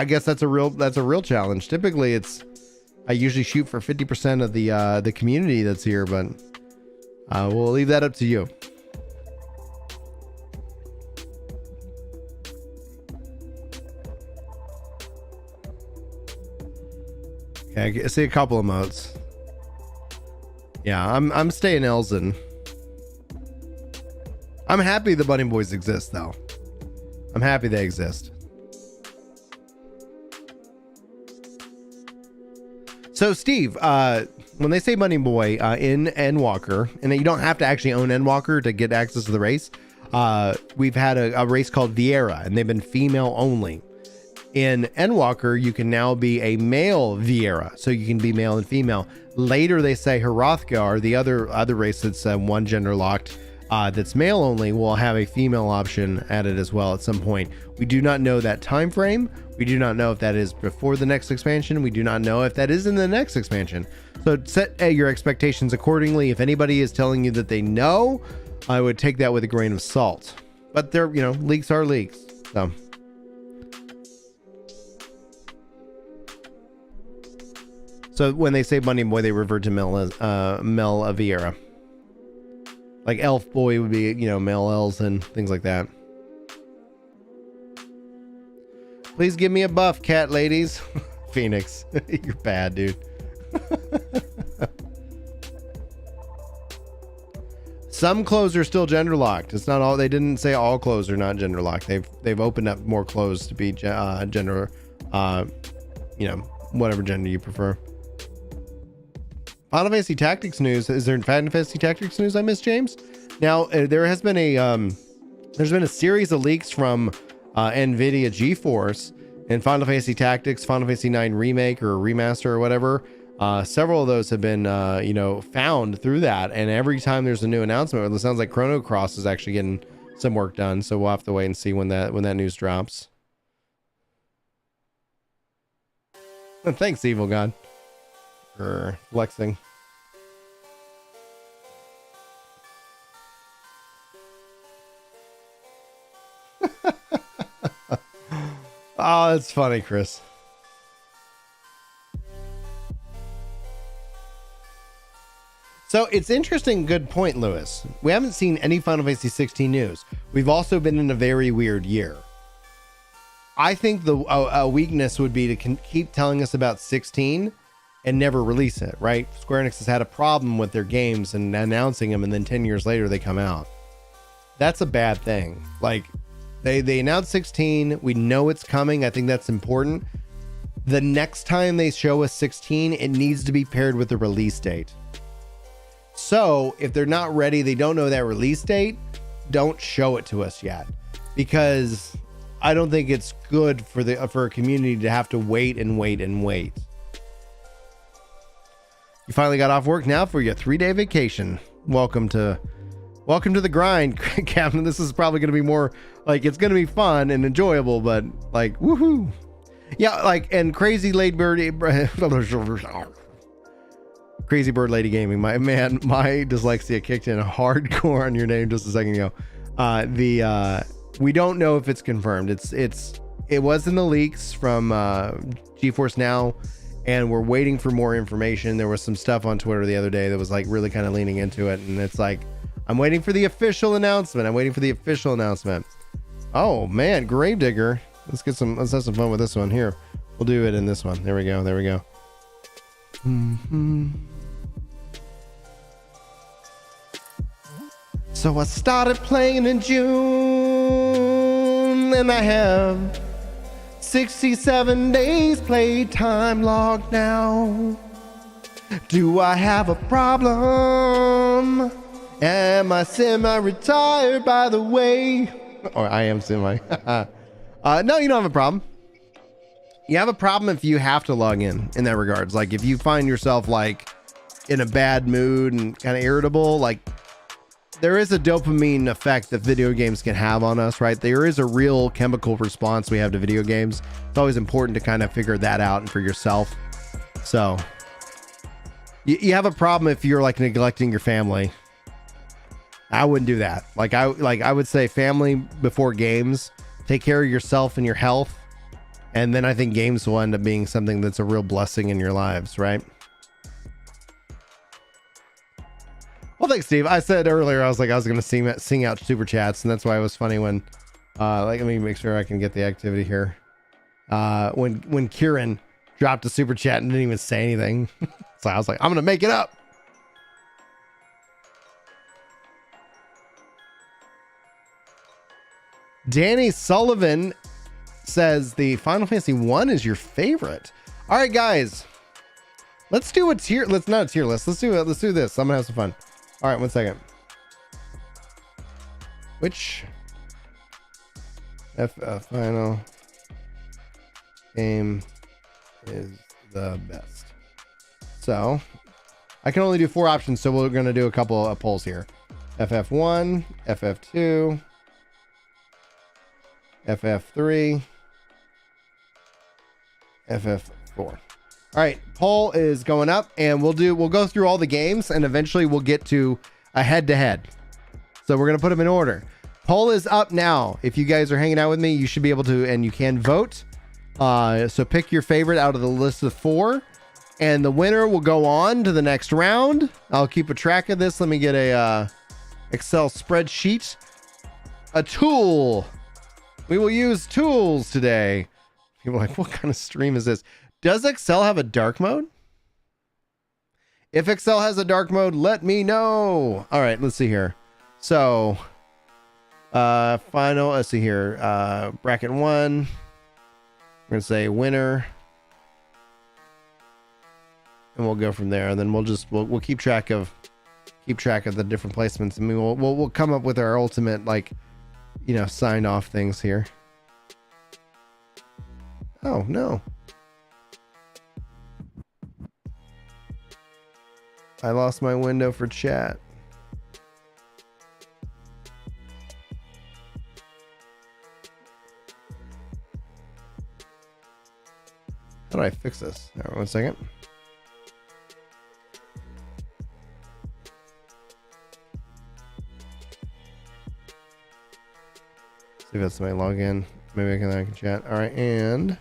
guess that's a real challenge. Typically, I usually shoot for 50% of the community that's here, but we'll leave that up to you. Okay, I see a couple of emotes. Yeah, I'm staying Elzen. I'm happy the Bunny Boys exist, though. I'm happy they exist. So, Steve, when they say Bunny Boy in Endwalker, and you don't have to actually own Endwalker to get access to the race. We've had a race called Viera, and they've been female only. In Endwalker, you can now be a male Viera, so you can be male and female. Later, they say Hrothgar, the other race that's one gender locked, that's male only, will have a female option added as well at some point. We do not know that time frame. We do not know if that is before the next expansion. We do not know if that is in the next expansion. So set your expectations accordingly. If anybody is telling you that they know, I would take that with a grain of salt. But they're, leaks are leaks. So when they say Bunny Boy, they revert to Mel Viera. Like Elf Boy would be, male elves and things like that. Please give me a buff, cat ladies. Phoenix, you're bad, dude. Some clothes are still gender locked. It's not all. They didn't say all clothes are not gender locked. They've opened up more clothes to be gender. Whatever gender you prefer. Final Fantasy Tactics news. Is there Final Fantasy Tactics news I missed, James? Now there has been there's been a series of leaks from NVIDIA GeForce and Final Fantasy Tactics, Final Fantasy IX remake or remaster or whatever. Several of those have been found through that, and every time there's a new announcement, it sounds like Chrono Cross is actually getting some work done. So we'll have to wait and see when that news drops. Thanks, Evil God, for flexing. Oh, that's funny, Chris. So it's interesting. Good point, Lewis. We haven't seen any Final Fantasy 16 news. We've also been in a very weird year. I think a weakness would be to keep telling us about 16 and never release it, right? Square Enix has had a problem with their games and announcing them, and then 10 years later they come out. That's a bad thing. Like, they announced 16. We know it's coming. I think that's important. The next time they show us 16, it needs to be paired with the release date. So if they're not ready, they don't know that release date, don't show it to us yet, because I don't think it's good for a community to have to wait and wait and wait. You finally got off work now for your 3-day vacation. Welcome to the grind, Captain. This is probably going to be more like, it's going to be fun and enjoyable, but like, woohoo. Yeah, like, and Crazy Lady Bird, Crazy Bird Lady Gaming. My dyslexia kicked in hardcore on your name just a second ago. We don't know if it's confirmed. It was in the leaks from GeForce Now, and we're waiting for more information. There was some stuff on Twitter the other day that was like really kind of leaning into it, and it's like, I'm waiting for the official announcement. Oh man, Gravedigger. Let's have some fun with this one here. We'll do it in this one. There we go. So I started playing in June, and I have 67 days playtime logged now. Do I have a problem? Am I semi-retired, by the way? Or I am semi. No, you don't have a problem. You have a problem if you have to log in that regards. Like if you find yourself like in a bad mood and kind of irritable, like there is a dopamine effect that video games can have on us, right? There is a real chemical response we have to video games. It's always important to kind of figure that out and for yourself. So you have a problem if you're like neglecting your family. I wouldn't do that. I would say family before games. Take care of yourself and your health. And then I think games will end up being something that's a real blessing in your lives, right? Well, thanks, Steve. I said earlier, I was going to sing out super chats, and that's why it was funny when, let me make sure I can get the activity here. When Kieran dropped a super chat and didn't even say anything. So I was like, I'm going to make it up. Danny Sullivan says the Final Fantasy 1 is your favorite. All right, guys. Let's do a tier. Let's not a tier list. Let's do it. Let's do this. I'm gonna have some fun. All right, 1 second. Which final game is the best? So I can only do 4 options, so we're gonna do a couple of polls here. FF1, FF2, FF3, FF4. All right, poll is going up, and we'll go through all the games, and eventually we'll get to a head-to-head. So we're gonna put them in order. Poll is up now. If you guys are hanging out with me, you should be able to, and you can vote. So pick your favorite out of the list of 4, and the winner will go on to the next round. I'll keep a track of this. Let me get a Excel spreadsheet, a tool. We will use tools today. People are like, what kind of stream is this? Does Excel have a dark mode? If Excel has a dark mode, let me know. All right, let's see here. So, let's see here. Bracket 1. We're gonna say winner, and we'll go from there. And then we'll keep track of the different placements. I mean, we'll come up with our ultimate, like, you know, sign off things here. Oh no. I lost my window for chat. How do I fix this? All right, 1 second. See if that's my login. Maybe I can chat. All right, and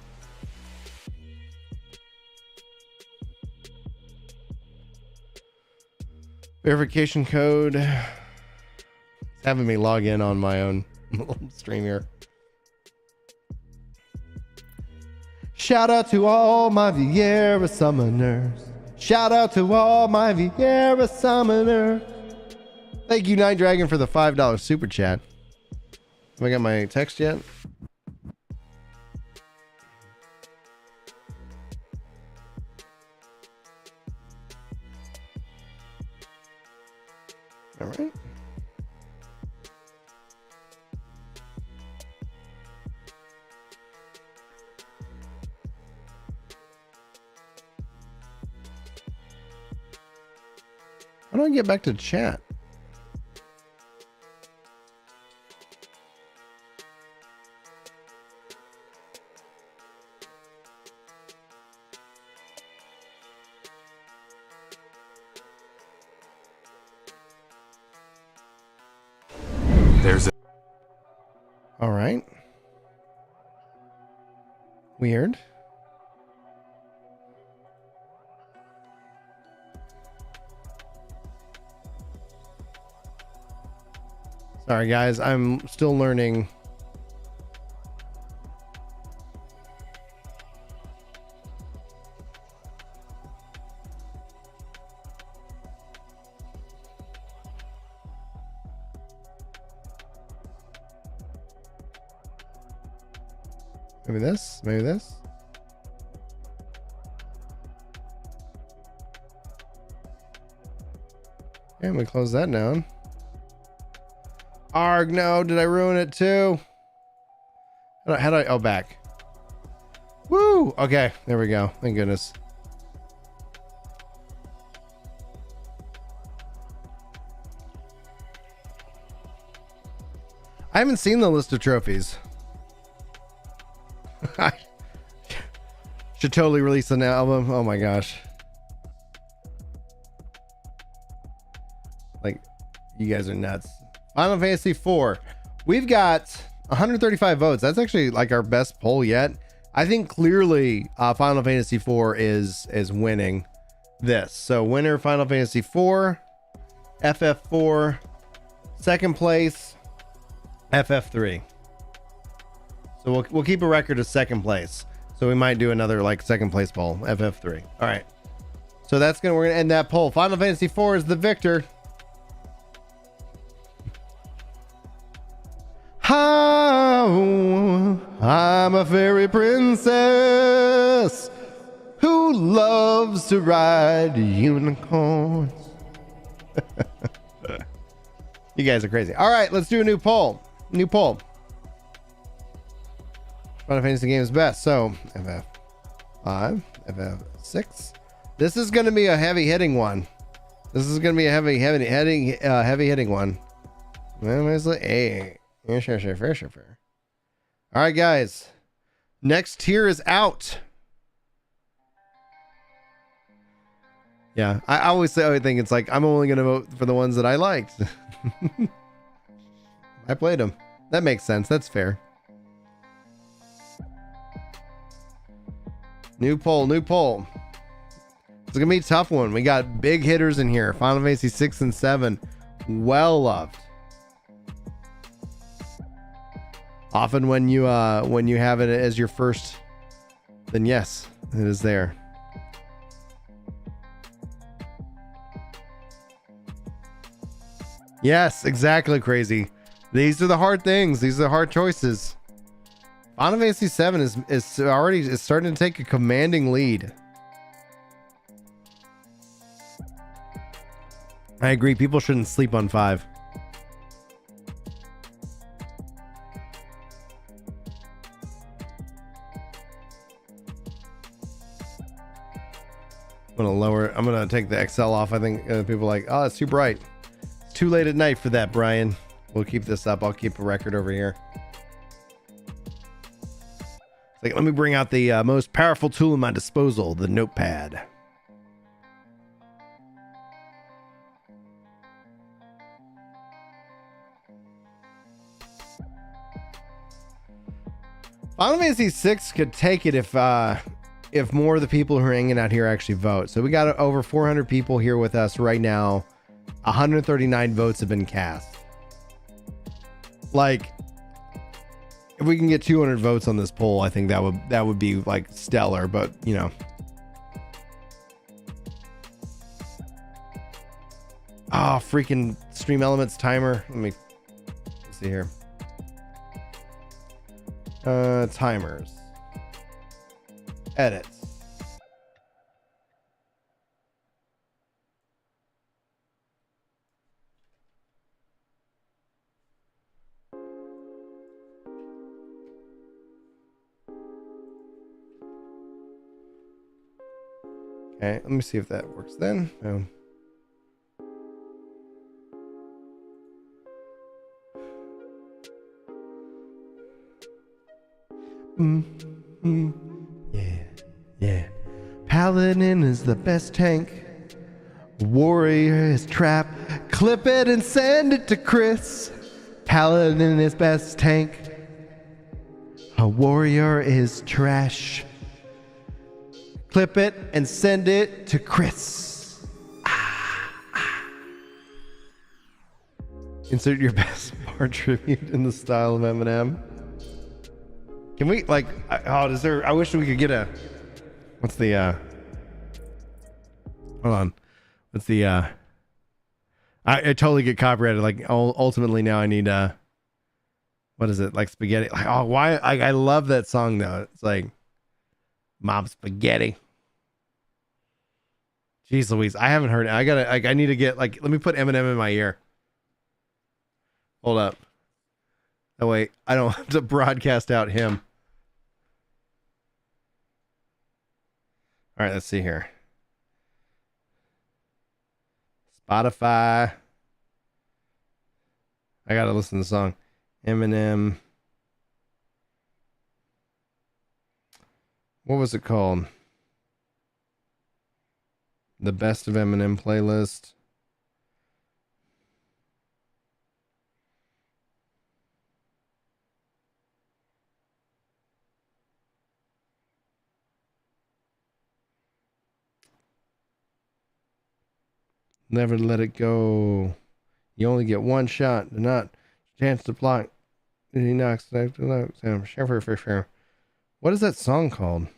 verification code. It's having me log in on my own stream here. Shout out to all my Vieira summoners. Shout out to all my Vieira summoners. Thank you, Night Dragon, for the $5 super chat. Have I got my text yet? All right. How do I get back to chat? All right. Weird. Sorry, guys. I'm still learning. Maybe this, maybe this. And we close that down. Arg, no, did I ruin it too? How do I, oh, back. Woo, okay, there we go, thank goodness. I haven't seen the list of trophies. I should totally release an album. Oh my gosh. Like, you guys are nuts. Final Fantasy IV. We've got 135 votes. That's actually like our best poll yet. I think clearly Final Fantasy IV is winning this. So winner Final Fantasy IV, FF4, second place FF3. So we'll keep a record of second place. So we might do another like second place poll, FF3. All right. So we're gonna end that poll. Final Fantasy IV is the victor. Oh, I'm a fairy princess who loves to ride unicorns. You guys are crazy. All right, let's do a new poll. New poll. Final Fantasy games best. So FF5, FF6. This is going to be a heavy hitting one. This is going to be a heavy hitting one. Hey, fair. All right, guys. Next tier is out. Yeah, I always think it's like I'm only going to vote for the ones that I liked. I played them. That makes sense. That's fair. New poll. It's gonna be a tough one. We got big hitters in here. Final Fantasy 6 and 7, well loved. Often when you have it as your first, then yes, it is there. Yes, exactly, crazy. These are the hard things. These are the hard choices. Final Fantasy 7 is starting to take a commanding lead. I agree. People shouldn't sleep on 5. I'm gonna take the XL off. I think people are like, oh, it's too bright. It's too late at night for that, Brian. We'll keep this up. I'll keep a record over here. Like, let me bring out the most powerful tool in my disposal, the notepad. Final Fantasy 6 could take it if more of the people who are hanging out here actually vote. So we got over 400 people here with us right now. 139 votes have been cast. Like, if we can get 200 votes on this poll, I think that would be like stellar, but you know. Oh, freaking Stream Elements timer. Let's see here. Timers. Edits. Okay, let me see if that works then. Yeah. Paladin is the best tank. Warrior is trap. Clip it and send it to Chris. Paladin is best tank. A warrior is trash. Clip it and send it to Chris. Insert your best part tribute in the style of Eminem. Can we like? Is there? I wish we could get a. What's the? Hold on. What's the? I totally get copyrighted. Like ultimately now I need what is it, like spaghetti? Like, oh, why? I love that song though. It's like Mob Spaghetti. Jeez Louise, I haven't heard it. I need to get like. Let me put Eminem in my ear. Hold up. Oh wait, I don't have to broadcast out him. All right, let's see here. Spotify. I gotta listen to the song. Eminem. What was it called? The Best of Eminem playlist. Never let it go. You only get one shot. Do not chance to block. He knocks. What is that song called?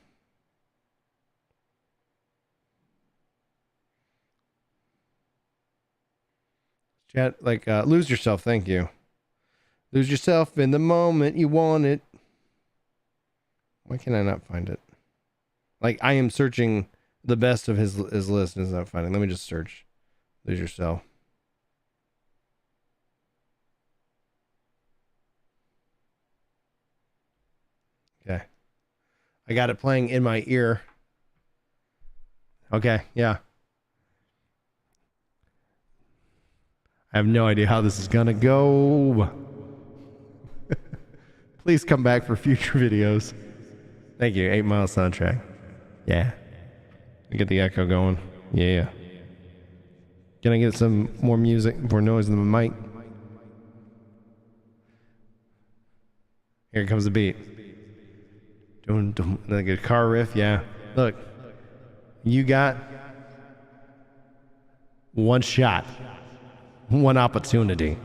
Chat, like, lose yourself. Thank you. Lose yourself in the moment you want it. Why can I not find it? Like, I am searching The best of his list is not finding. Let me just search. Lose yourself. Okay. I got it playing in my ear. Okay, yeah. I have no idea how this is gonna go. Please come back for future videos. Thank you. 8 Mile soundtrack. Yeah. Get the echo going. Yeah. Can I get some more music, more noise in the mic? Here comes the beat. Dun, dun, like a car riff. Yeah. Look. You got one shot. One opportunity.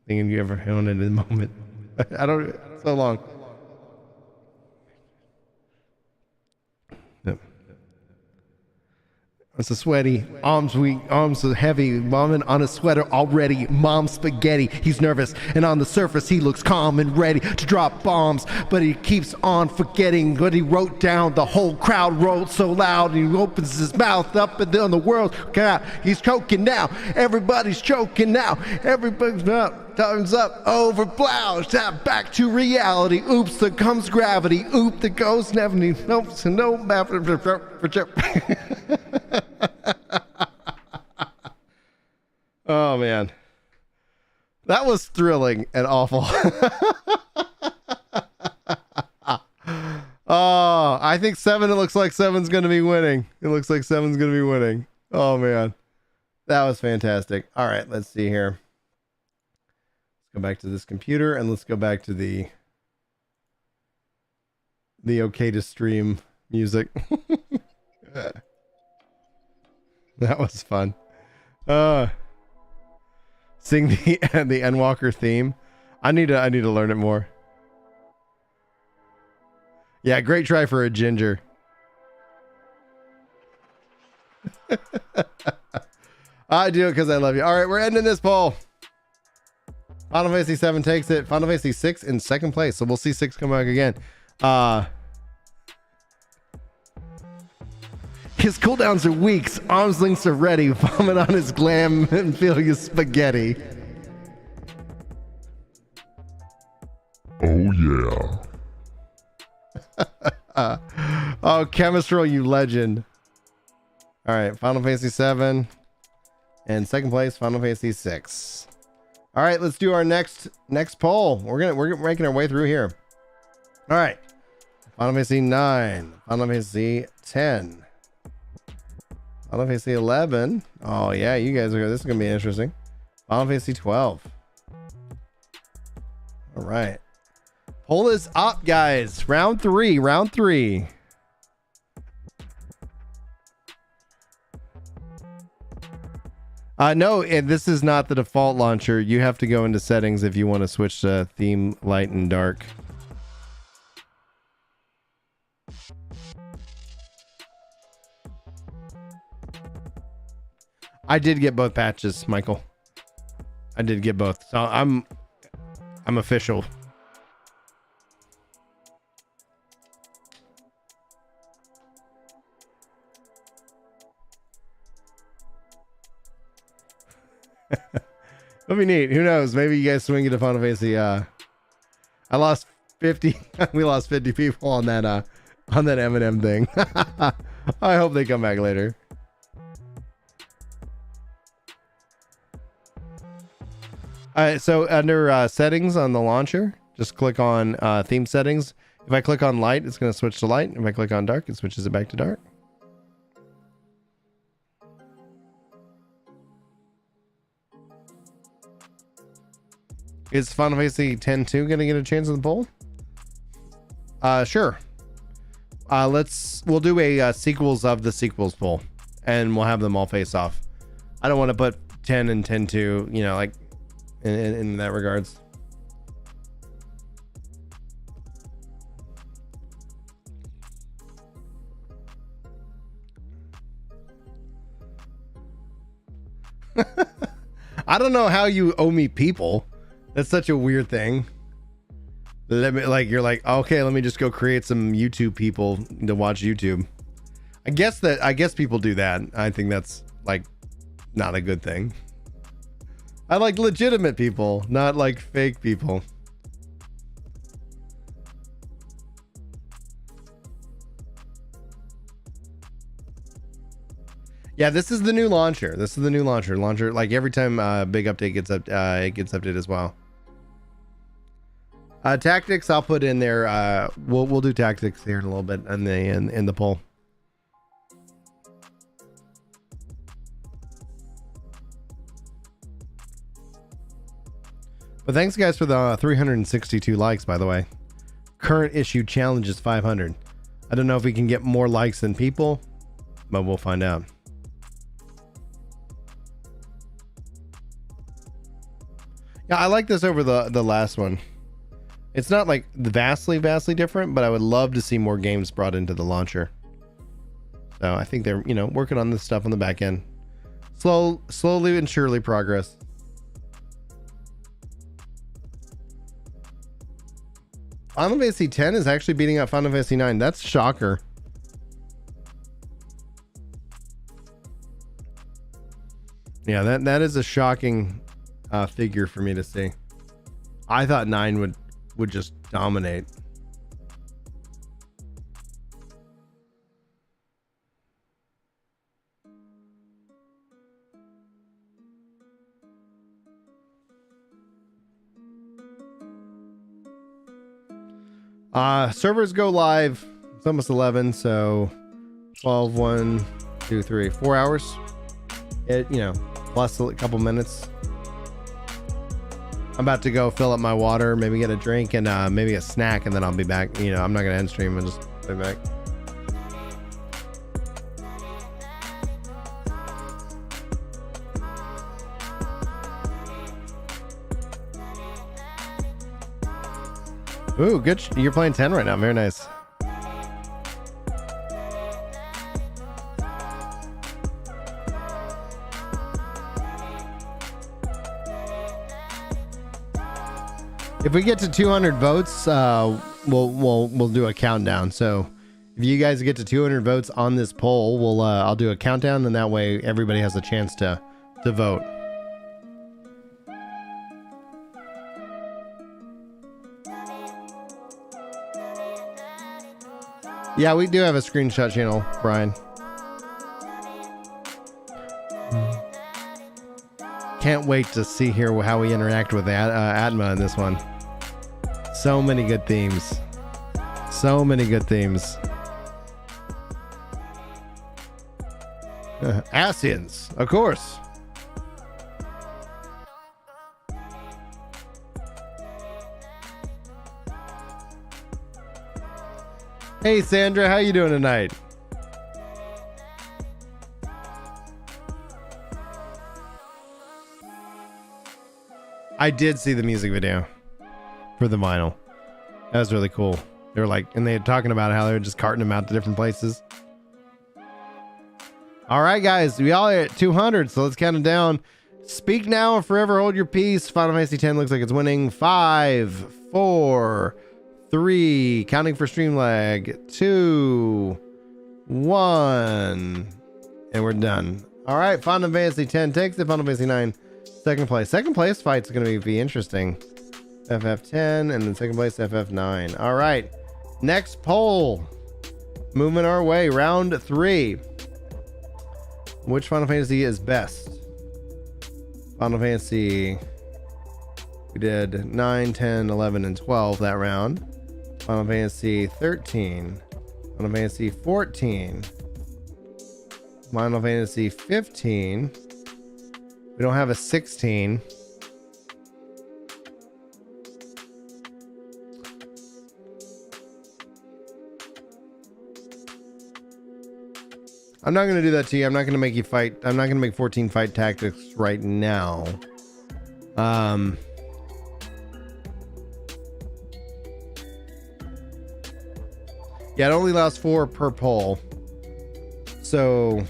Thinking you ever own it in the moment. I don't. So long. Yep. It's a sweaty, arms weak, arms are heavy, woman on a sweater already, mom spaghetti, he's nervous, and on the surface he looks calm and ready to drop bombs, but he keeps on forgetting what he wrote down. The whole crowd rolled so loud, and he opens his mouth up, and then the world, God, he's choking now, everybody's choking now, everybody's up, thumbs up, over plow, snap back to reality, oops, there comes gravity, oop, there goes never, nope, so no, oh man, that was thrilling and awful. Oh, I think 7, it looks like 7's gonna be winning. It looks like 7's gonna be winning. Oh man, that was fantastic. All right, let's see here. Let's go back to this computer and let's go back to the okay to stream music. That was fun. Sing the Endwalker theme. I need to learn it more. Yeah, great try for a ginger. I do it because I love you. All right, we're ending this poll. Final Fantasy 7 takes it. Final Fantasy 6 in second place. So we'll see 6 come back again. His cooldowns are weeks, arms links are ready, vomit on his glam and feel his spaghetti. Oh yeah. Oh, Chemistral, you legend. All right, Final Fantasy 7 and second place, Final Fantasy 6. All right, let's do our next poll. We're making our way through here. All right, Final Fantasy 9, Final Fantasy 10. Final Fantasy 11. Oh yeah, you guys are. This is gonna be interesting. Final Fantasy 12. All right, poll is up, guys. Round 3. No, this is not the default launcher. You have to go into settings if you want to switch to theme light and dark. I did get both patches, Michael. I did get both. So I'm official. That'd be neat. Who knows? Maybe you guys swing it to Final Fantasy. I lost 50. We lost 50 people on that Eminem thing. I hope they come back later. So under settings on the launcher, just click on theme settings. If I click on light, it's going to switch to light. If I click on dark, it switches it back to dark. Is Final Fantasy X-2 going to get a chance in the poll? Sure. We'll do a sequels of the sequels poll, and we'll have them all face off. I don't want to put 10 and 10-2, you know, like in that regards. I don't know how you owe me people. That's such a weird thing. Let me, like, you're like, okay, let me just go create some YouTube people to watch YouTube. I guess people do that. I think that's like not a good thing. I like legitimate people, not like fake people. Yeah, this is the new launcher. This is the new launcher. Launcher, like every time big update gets up, it gets updated as well. Tactics, I'll put in there. We'll do tactics here in a little bit in the poll. But thanks guys for the 362 likes, by the way. Current issue challenge is 500. I don't know if we can get more likes than people, but we'll find out. Yeah, I like this over the last one. It's not like vastly different, but I would love to see more games brought into the launcher. So I think they're, working on this stuff on the back end. Slowly and surely progress. Final Fantasy X is actually beating out Final Fantasy IX. That's a shocker. Yeah, that is a shocking figure for me to see. I thought 9 would just dominate. Servers go live. It's almost 11, so 12, 1, 2, 3, 4 hours. Plus a couple minutes. I'm about to go fill up my water, maybe get a drink and maybe a snack, and then I'll be back. I'm not gonna end stream and just be back. Ooh, good. You're playing 10 right now. Very nice. If we get to 200 votes, we'll do a countdown. So if you guys get to 200 votes on this poll, I'll do a countdown, and that way everybody has a chance to vote. Yeah, we do have a screenshot channel, Brian. Can't wait to see here how we interact with Atma in this one. So many good themes. So many good themes. Asians, of course. Hey Sandra, how you doing tonight? I did see the music video for the vinyl. That was really cool. They were like, and they were talking about how they were just carting them out to different places. All right, guys, we all are at 200, so let's count it down. Speak now or forever hold your peace. Final Fantasy X looks like it's winning. 5, 4, 3, counting for stream lag, 2, 1, and we're done. All right, Final Fantasy X takes it. Final Fantasy IX, second place. Second place fight's going to be interesting. FF10, and then second place FF9. All right, next poll. Moving our way, round 3. Which Final Fantasy is best? Final Fantasy, we did 9, 10, 11, and 12 that round. Final Fantasy 13, Final Fantasy 14, Final Fantasy 15. We don't have a 16. I'm not going to do that to you. I'm not going to make you fight. I'm not going to make 14 fight tactics right now. Yeah, it only allows 4 per poll. So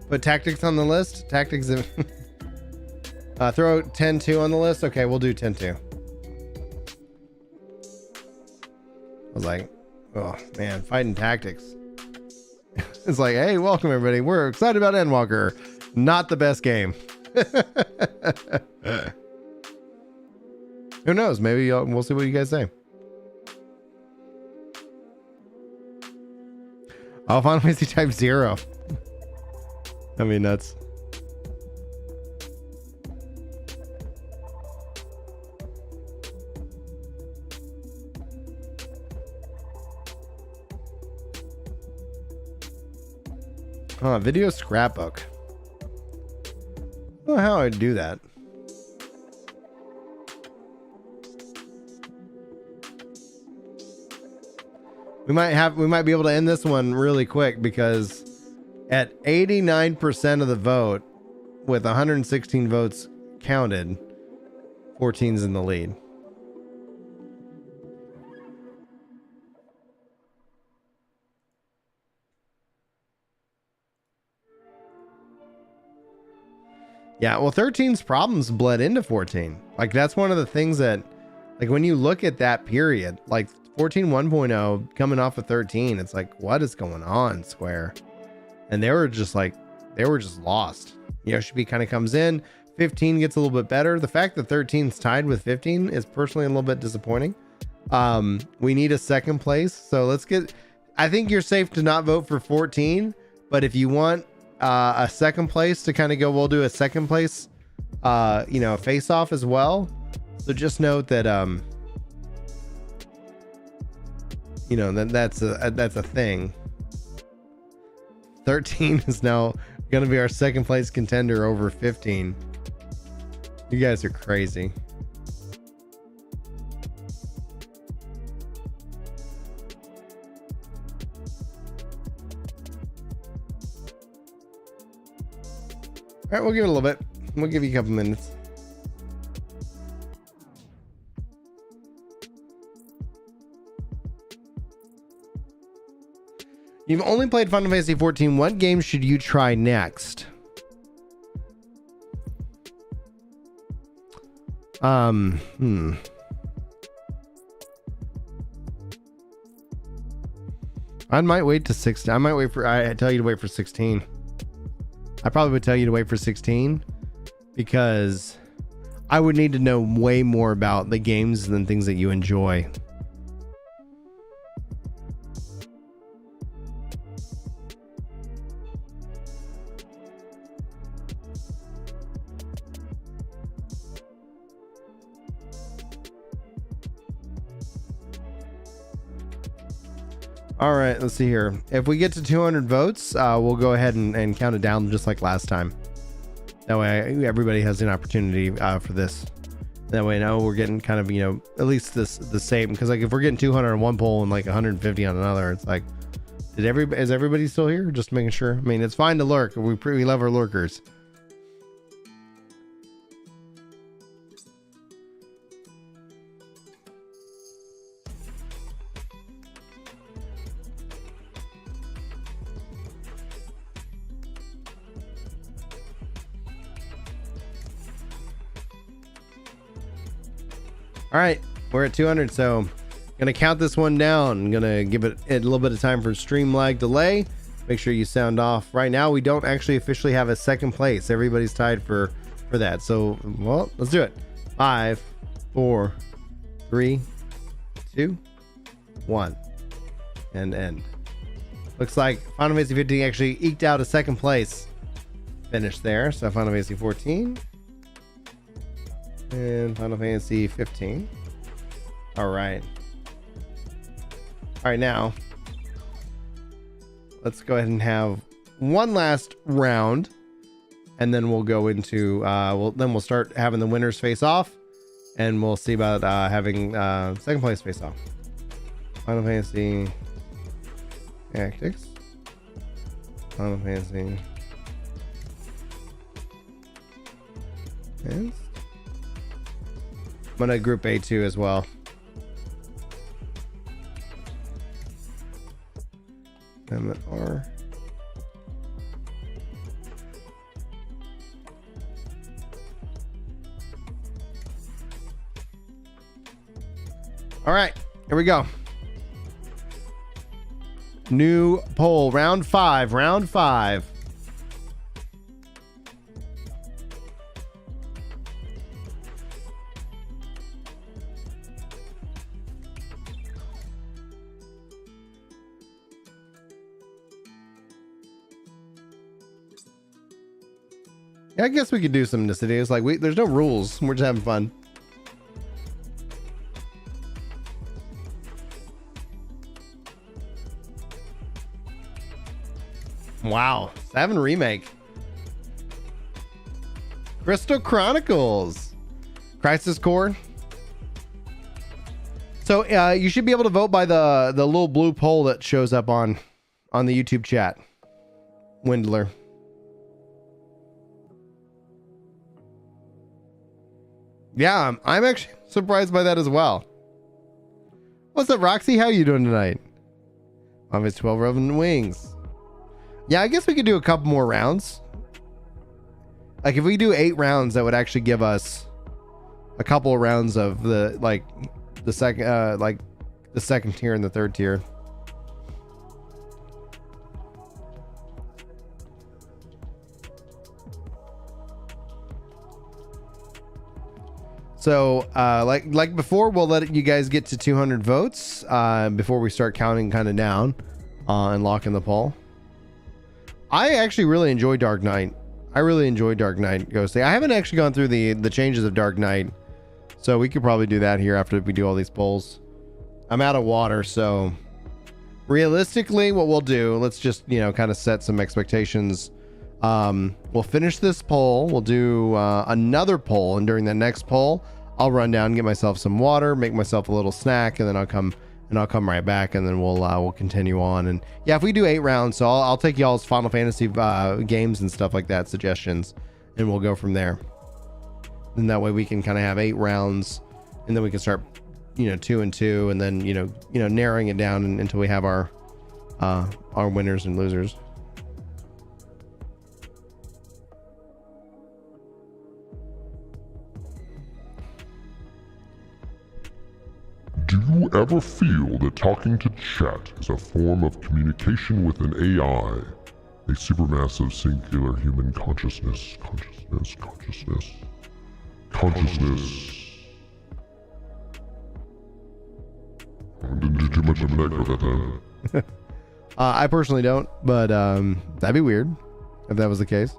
put tactics on the list. Tactics. Throw 10-2 on the list. Okay, we'll do 10-2. was like, oh man, fighting tactics. It's like, hey, welcome everybody. We're excited about Endwalker. Not the best game. Who knows? Maybe we'll see what you guys say. Oh, Final Fantasy Type 0. I mean, nuts. Video scrapbook. I don't know how I'd do that. We might be able to end this one really quick because at 89% of the vote, with 116 votes counted, 14's in the lead. Yeah, well, 13's problems bled into 14. Like, that's one of the things that, like, when you look at that period, like 14 1.0 coming off of 13, it's like, what is going on, Square? And they were just lost. Yoshi kind of comes in, 15 gets a little bit better. The fact that 13's tied with 15 is personally a little bit disappointing. We need a second place, so I think you're safe to not vote for 14, but if you want a second place to kind of go, we'll do a second place face off as well. So just note that that's a thing. 13 is now going to be our second place contender over 15. You guys are crazy. All right, we'll give it a little bit. We'll give you a couple minutes. You've only played Final Fantasy 14. What game should you try next? I might wait to 16. I tell you to wait for 16. I probably would tell you to wait for 16 because I would need to know way more about the games than things that you enjoy. All right, let's see here. If we get to 200 votes, we'll go ahead and count it down just like last time. That way everybody has an opportunity for this. That way, now we're getting kind of, at least the same. Because like if we're getting 200 on one poll and like 150 on another, it's like, is everybody still here? Just making sure. I mean, it's fine to lurk. We love our lurkers. All right, we're at 200, so I'm gonna count this one down. I'm gonna give it a little bit of time for stream lag delay. Make sure you sound off. Right now, we don't actually officially have a second place. Everybody's tied for that. So, well, let's do it. 5, 4, 3, 2, 1, and end. Looks like Final Fantasy 15 actually eked out a second place finish there. So Final Fantasy 14. And Final Fantasy 15. All right. All right, now let's go ahead and have one last round, and then we'll go into we'll start having the winners face off, and we'll see about having second place face off. Final Fantasy Tactics. Final Fantasy. And I'm gonna group A2 as well. And then R. All right, here we go. New poll. Round 5. Round 5. Yeah, I guess we could do some in the city. It's like there's no rules. We're just having fun. Wow. 7 remake. Crystal Chronicles. Crisis Core. So you should be able to vote by the little blue poll that shows up on the YouTube chat. Windler. Yeah, I'm actually surprised by that as well. What's up, Roxy? How you doing tonight? It's 12 Revenant Wings. Yeah, I guess we could do a couple more rounds. Like if we do 8 rounds, that would actually give us a couple of rounds of the second tier and the third tier. So, like before, we'll let you guys get to 200 votes before we start counting kind of down and locking the poll. I actually really enjoy Dark Knight. I really enjoy Dark Knight Ghostly. I haven't actually gone through the changes of Dark Knight, so we could probably do that here after we do all these polls. I'm out of water, so realistically, what we'll do, let's just kind of set some expectations. We'll finish this poll. We'll do another poll, and during the next poll, I'll run down and get myself some water, make myself a little snack, and then I'll come right back, and then we'll continue on. And yeah, if we do 8 rounds, so I'll take y'all's Final Fantasy games and stuff like that, suggestions, and we'll go from there. And that way we can kind of have 8 rounds, and then we can start 2 and 2, and then narrowing it down until we have our winners and losers. Do you ever feel that talking to chat is a form of communication with an AI? A supermassive singular human consciousness. I didn't do too much of an echo that time. I personally don't, but that'd be weird if that was the case.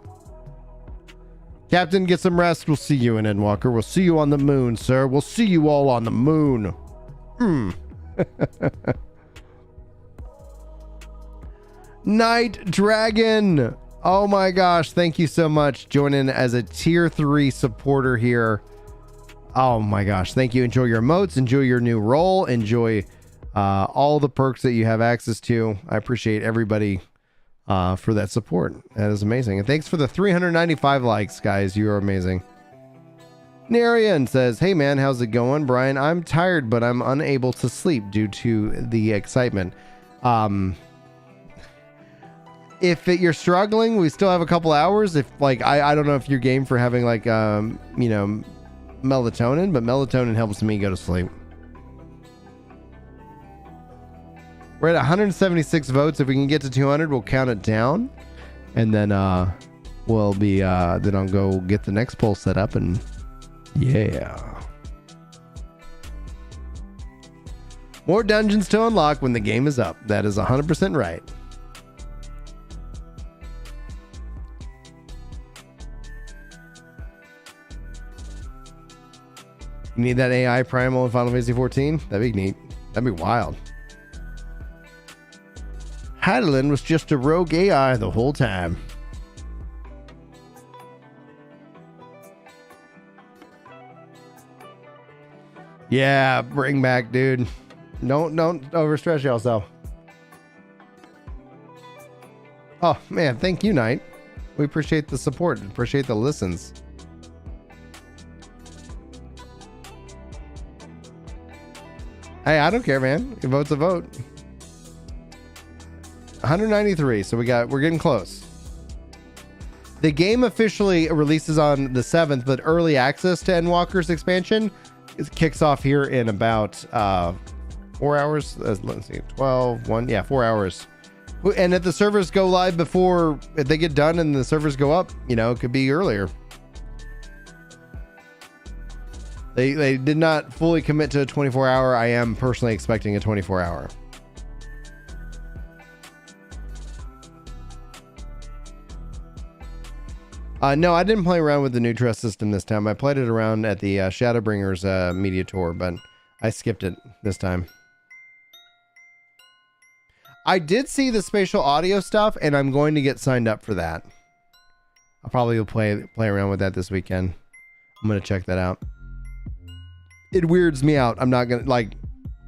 Captain, get some rest. We'll see you in Endwalker. We'll see you on the moon, sir. We'll see you all on the moon. Night Dragon. Oh my gosh. Thank you so much. Joining as a tier 3 supporter here. Oh my gosh. Thank you. Enjoy your emotes. Enjoy your new role. Enjoy all the perks that you have access to. I appreciate everybody for that support. That is amazing. And thanks for the 395 likes, guys. You are amazing. Narian says, hey man, how's it going? Brian, I'm tired, but I'm unable to sleep due to the excitement. If you're struggling, we still have a couple hours. If I don't know if you're game for having melatonin, but melatonin helps me go to sleep. We're at 176 votes. If we can get to 200, we'll count it down, and then we'll be then I'll go get the next poll set up, and yeah, more dungeons to unlock when the game is up. That is 100% right. You need that AI primal in Final Fantasy 14? That'd be neat. That'd be wild. Hadelin was just a rogue AI the whole time. Yeah, bring back, dude. Don't overstress yourself. Oh man, thank you, Knight. We appreciate the support. Appreciate the listens. Hey, I don't care, man. Your vote's a vote. 193. So we're getting close. The game officially releases on the 7th, but early access to Endwalker's expansion kicks off here in about 4 hours. Let's see, 12, 1, yeah, 4 hours. And if the servers go live before, if they get done and the servers go up, you know, it could be earlier. They did not fully commit to a 24-hour. I am personally expecting a 24-hour. No, I didn't play around with the new trust system this time. I played it around at the Shadowbringers media tour, but I skipped it this time. I did see the spatial audio stuff, and I'm going to get signed up for that. I'll probably play around with that this weekend. I'm going to check that out. It weirds me out. I'm not going to, like,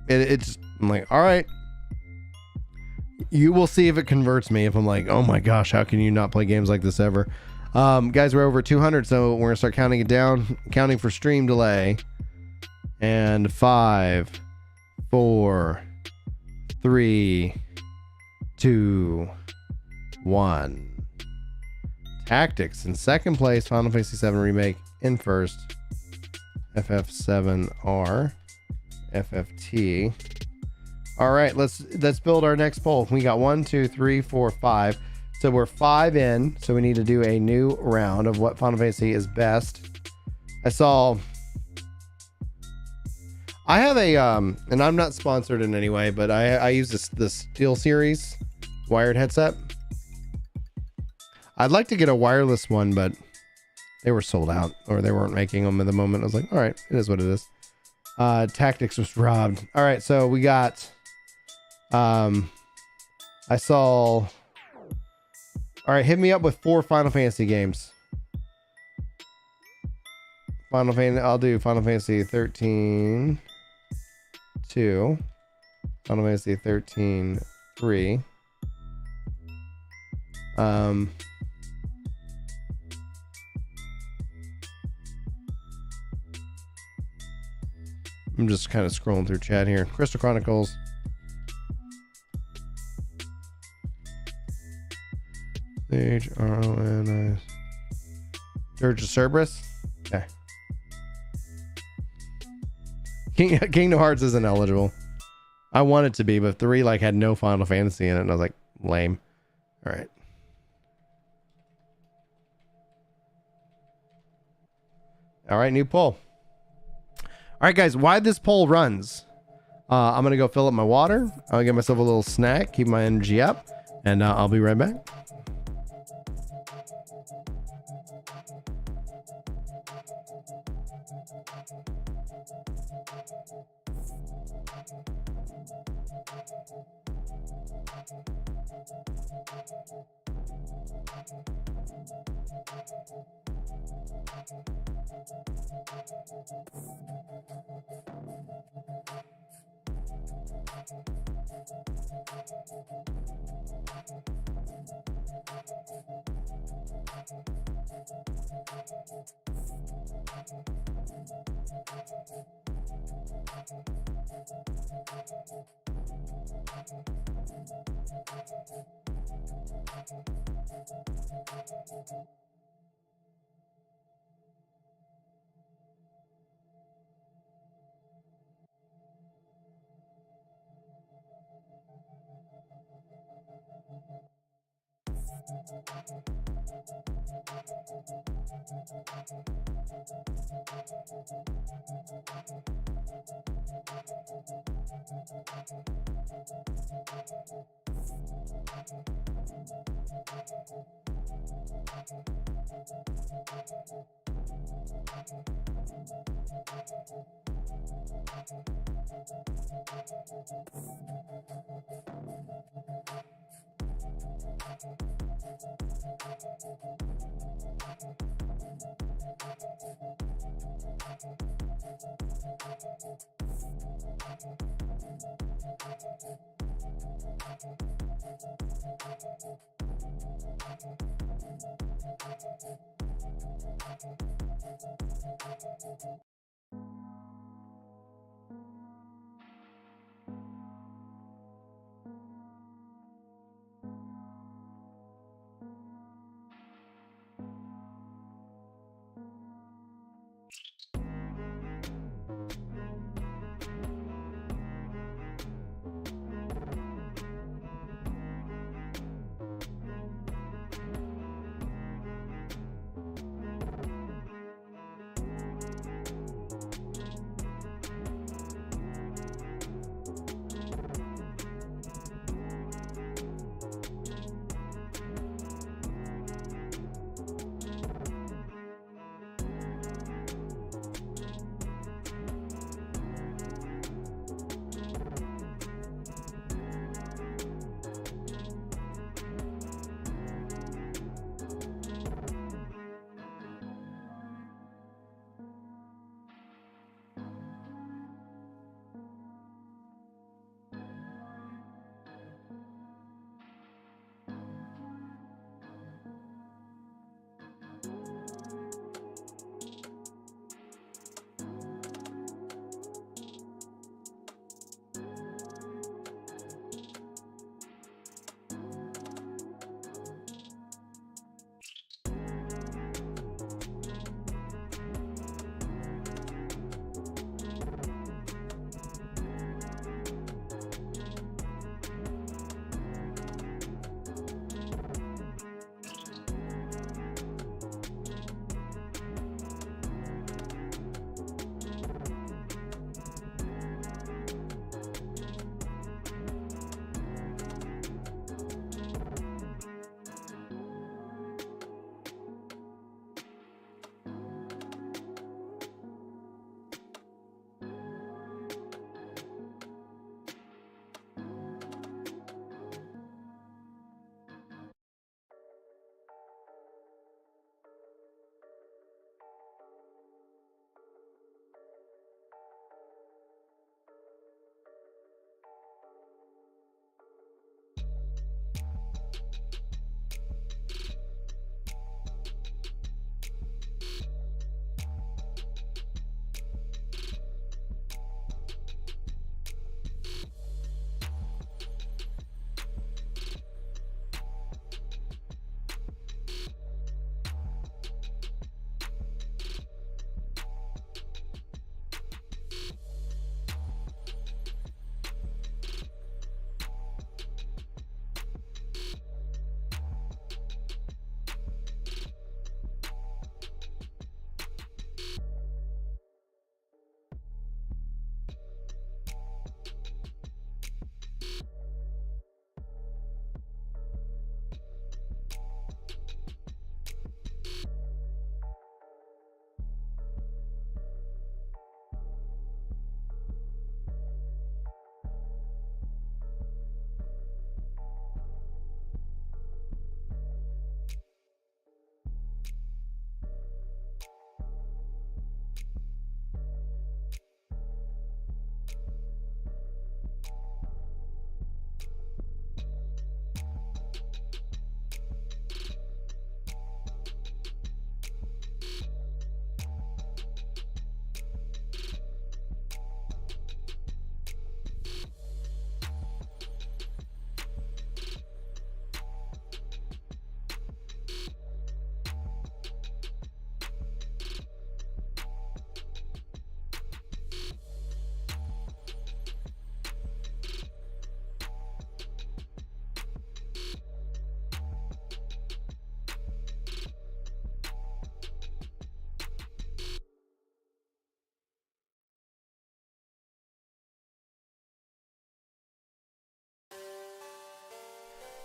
it's, I'm like, all right. You will see if it converts me. If I'm like, oh my gosh, how can you not play games like this ever? Guys, we're over 200, so we're gonna start counting it down, counting for stream delay. And 5, 4, 3, 2, 1. Tactics in second place. Final Fantasy VII Remake in first. FF7R. FFT. All right, let's build our next poll. We got 1, 2, 3, 4, 5. So we're 5 in, so we need to do a new round of what Final Fantasy is best. I have a, and I'm not sponsored in any way, but I use this Steel Series wired headset. I'd like to get a wireless one, but they were sold out, or they weren't making them at the moment. I was like, all right, it is what it is. Tactics was robbed. All right, so we got, I saw... All right, hit me up with 4 Final Fantasy games. I'll do Final Fantasy 13 2, Final Fantasy 13 3. I'm just kind of scrolling through chat here. Crystal Chronicles. Sage, R-O-N-I. Dirge of Cerberus? Okay. Kingdom Hearts isn't eligible. I want it to be, but 3 like had no Final Fantasy in it, and I was like, lame. All right. All right, new poll. All right, guys, while this poll runs, I'm going to go fill up my water. I'll get myself a little snack, keep my energy up, and I'll be right back.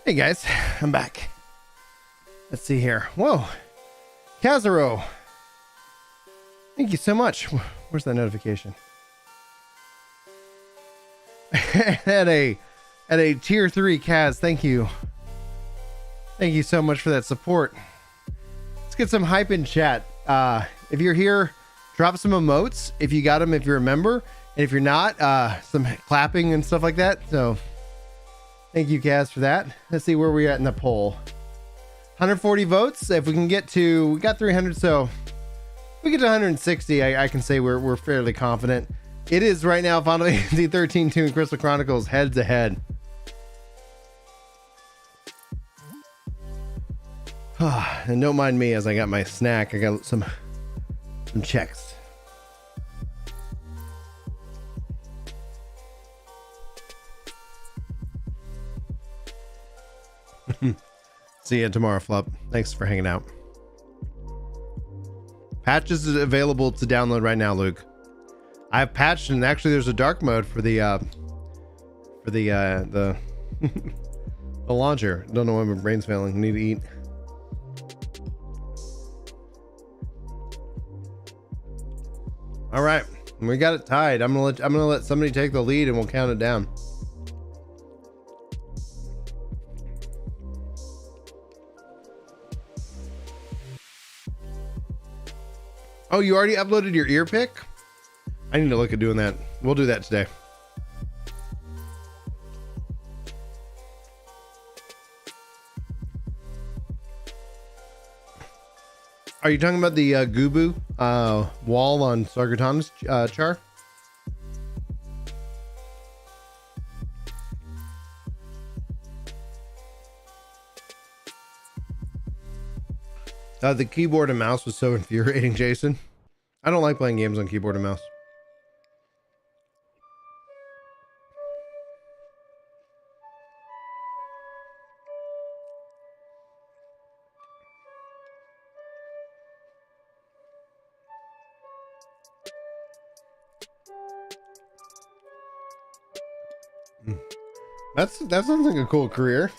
Hey guys, I'm back. Let's see here. Whoa, Kazaro. Thank you so much. Where's that notification? at a tier 3 Kaz, thank you. Thank you so much for that support. Let's get some hype in chat. If you're here, drop some emotes if you got them, if you're a member. And if you're not, some clapping and stuff like that. So thank you, Kaz, for that. Let's see where we're at in the poll. 140 votes. If we can get to, we got 300. So if we get to 160, I can say we're fairly confident. It is right now Final Fantasy 13 2 and Crystal Chronicles head to head. And don't mind me as I got my snack. I got some checks. See you tomorrow, Flup. Thanks for hanging out. Patches is available to download right now, Luke. I've patched, and actually there's a dark mode for the the launcher. Don't know why my brain's failing. Need to eat. All right, we got it tied. I'm gonna let somebody take the lead, and we'll count it down. Oh, you already uploaded your ear pick? I need to look at doing that. We'll do that today. Are you talking about the Gubu wall on Sargatanas char? The keyboard and mouse was so infuriating, Jason. I don't like playing games on keyboard and mouse. That sounds like a cool career.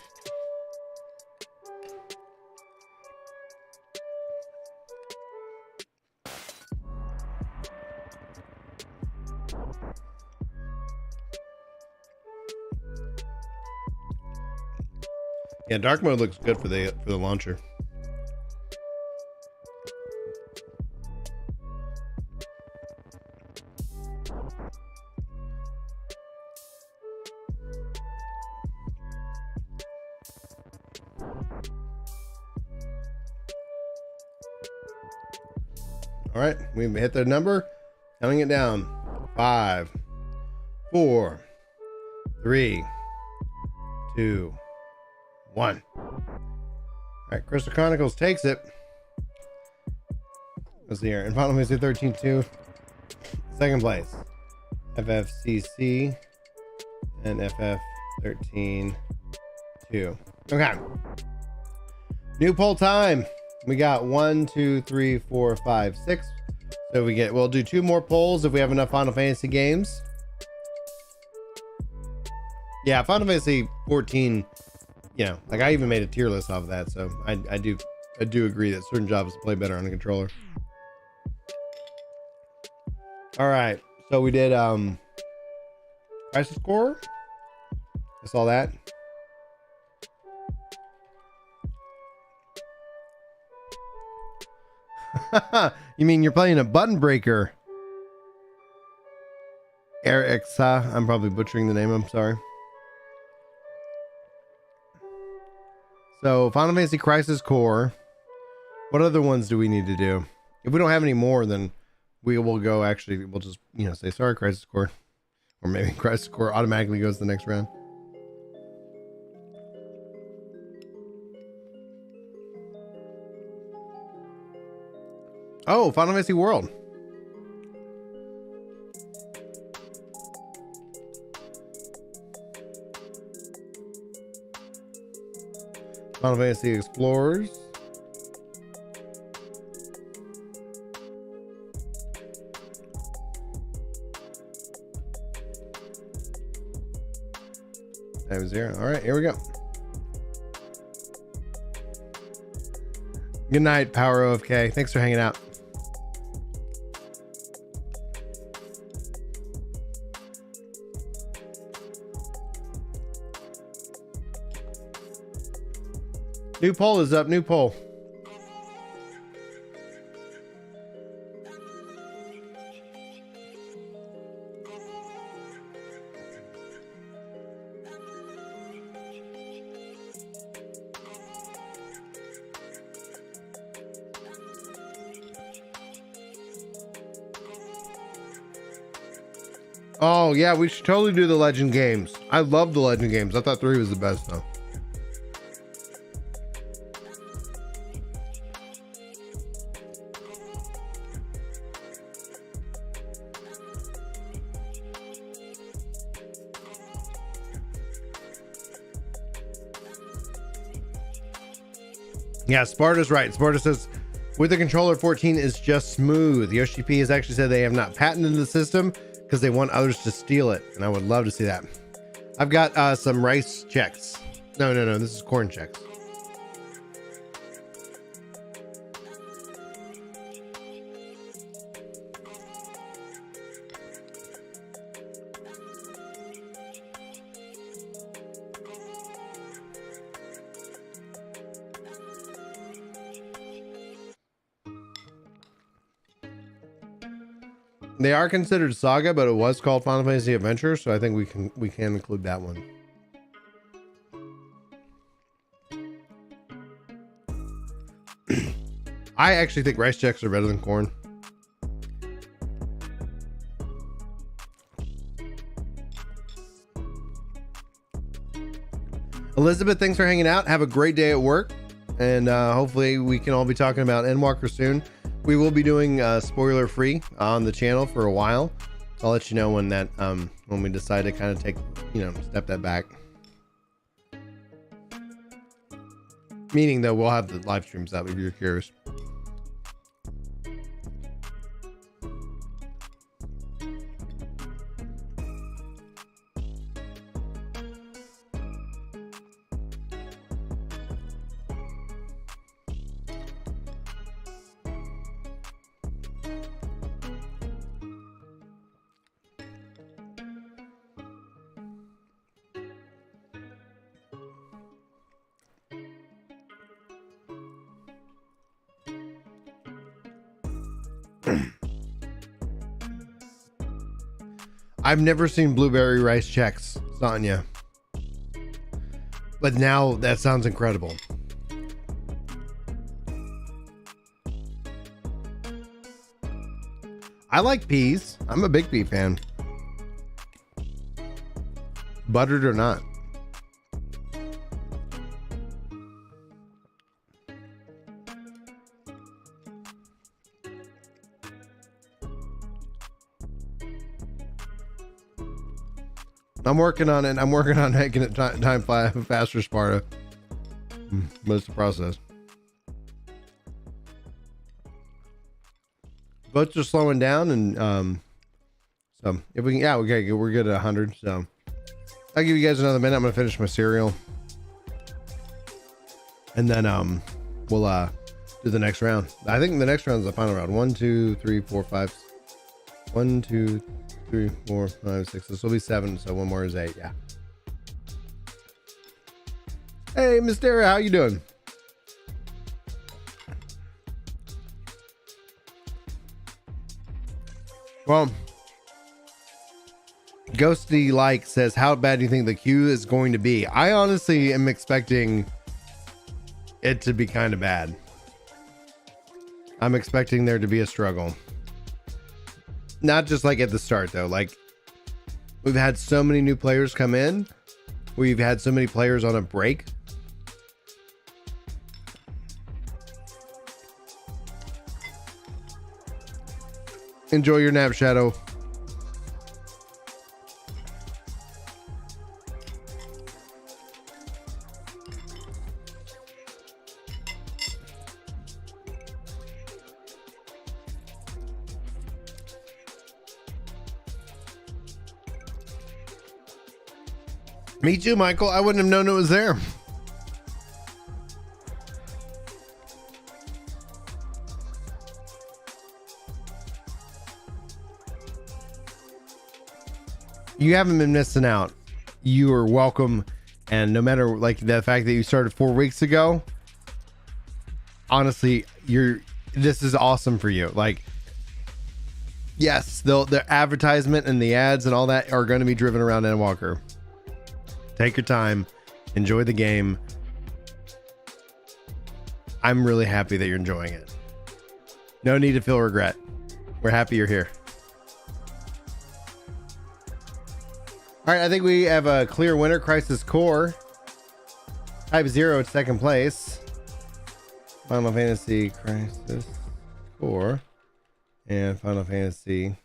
Yeah, dark mode looks good for the launcher. All right, we've hit the number. Counting it down. 5, 4, 3, 2, 1. All right, Crystal Chronicles takes it. Let's see here. In Final Fantasy 13 2, second place. FFCC and FF13 2. Okay. New poll time. We got 1, 2, 3, 4, 5, 6. So we'll do 2 more polls if we have enough Final Fantasy games. Yeah, Final Fantasy 14, you know, like I even made a tier list off of that, so I do agree that certain jobs play better on the controller. All right, so we did Crisis Core. I saw that. You mean you're playing a button breaker? Erixa. I'm probably butchering the name. I'm sorry. So Final Fantasy Crisis Core. What other ones do we need to do? If we don't have any more, then we will go. Actually, we'll just say sorry, Crisis Core, or maybe Crisis Core automatically goes to the next round. Oh, Final Fantasy World. Final Fantasy Explorers. Time 0. All right, here we go. Good night, Power OFK. Thanks for hanging out. New poll is up. New poll. Oh yeah, we should totally do the Legend games. I love the Legend games. I thought 3 was the best though. Yeah, Sparta's right. Sparta says, with the controller, 14 is just smooth. Yoshi P has actually said they have not patented the system because they want others to steal it. And I would love to see that. I've got some rice checks. No. This is corn checks. They are considered Saga, but it was called Final Fantasy Adventure, so I think we can include that one. I actually think rice checks are better than corn. Elizabeth, thanks for hanging out. Have a great day at work, and hopefully we can all be talking about Endwalker soon. We will be doing spoiler free on the channel for a while. I'll let you know when that when we decide to kind of take, step that back. Meaning that we'll have the live streams up if you're curious. I've never seen blueberry rice checks, Sonia. But now that sounds incredible. I like peas. I'm a big pea fan. Buttered or not. I'm working on it. I'm working on making it time fly faster, Sparta. But it's the process. Boats are slowing down, and so if we can, yeah, okay, we're good at 100. So I'll give you guys another minute. I'm gonna finish my cereal, and then we'll do the next round. I think the next round is the final round. 1, 2, 3, 4, 5. 1, 2, 3, 4, 5, 6. This will be 7, so one more is 8. Yeah. Hey, Mysteria, how you doing? Well, Ghosty Like says, how bad do you think the queue is going to be? I honestly am expecting it to be kind of bad. I'm expecting there to be a struggle. Not just like at the start though, like we've had so many new players come in. We've had so many players on a break. Enjoy your nap, Shadow. Me too, Michael. I wouldn't have known it was there. you haven't been missing out. You are welcome. And no matter like the fact that you started 4 weeks ago, honestly, this is awesome for you. Like, yes, the advertisement and the ads and all that are going to be driven around Endwalker. Take your time, enjoy the game. I'm really happy that you're enjoying it. No need to feel regret. We're happy you're here. All right, I think we have a clear winner. Crisis Core. Type 0 at second place. Final Fantasy Crisis Core. And Final Fantasy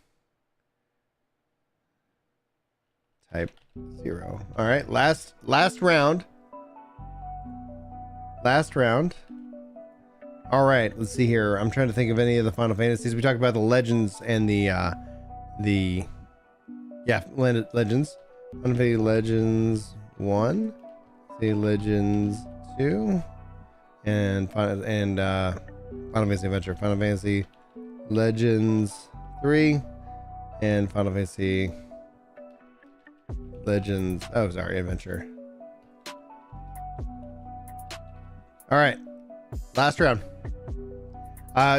Type 0. All right, last round. Last round. All right, let's see here. I'm trying to think of any of the Final Fantasies. We talked about the Legends and the Legends. Final Fantasy Legends 1, Fantasy Legends 2, and Final Fantasy Adventure. Final Fantasy Legends 3, and Final Fantasy Legends. Oh, sorry, Adventure. All right, last round.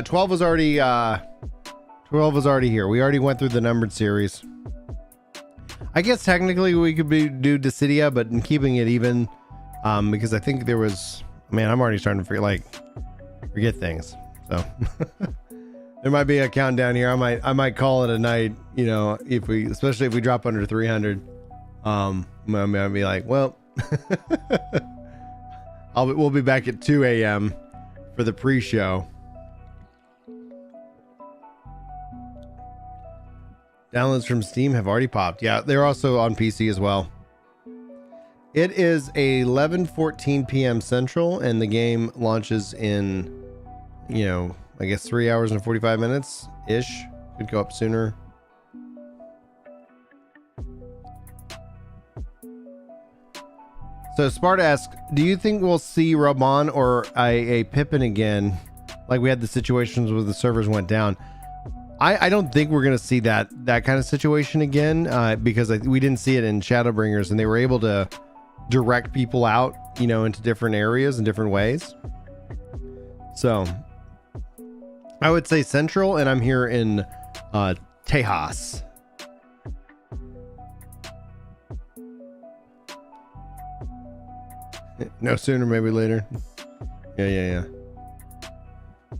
12 was already here. We already went through the numbered series. I guess technically we could do Dissidia, but in keeping it even, because I think there was, man, I'm already starting to forget things. So there might be a countdown here. I might call it a night, you know, especially if we drop under 300. I might be like, well, we'll be back at 2 a.m. for the pre-show. Downloads from Steam have already popped. Yeah, they're also on PC as well. It is 11:14 p.m. Central, and the game launches in, you know, I guess 3 hours and 45 minutes ish. Could go up sooner. So Sparta asks, do you think we'll see Raban or a Pippin again, like we had the situations where the servers went down? I don't think we're going to see that kind of situation again, because we didn't see it in Shadowbringers, and they were able to direct people out, you know, into different areas in different ways. So I would say Central, and I'm here in Tejas. No sooner, maybe later. Yeah.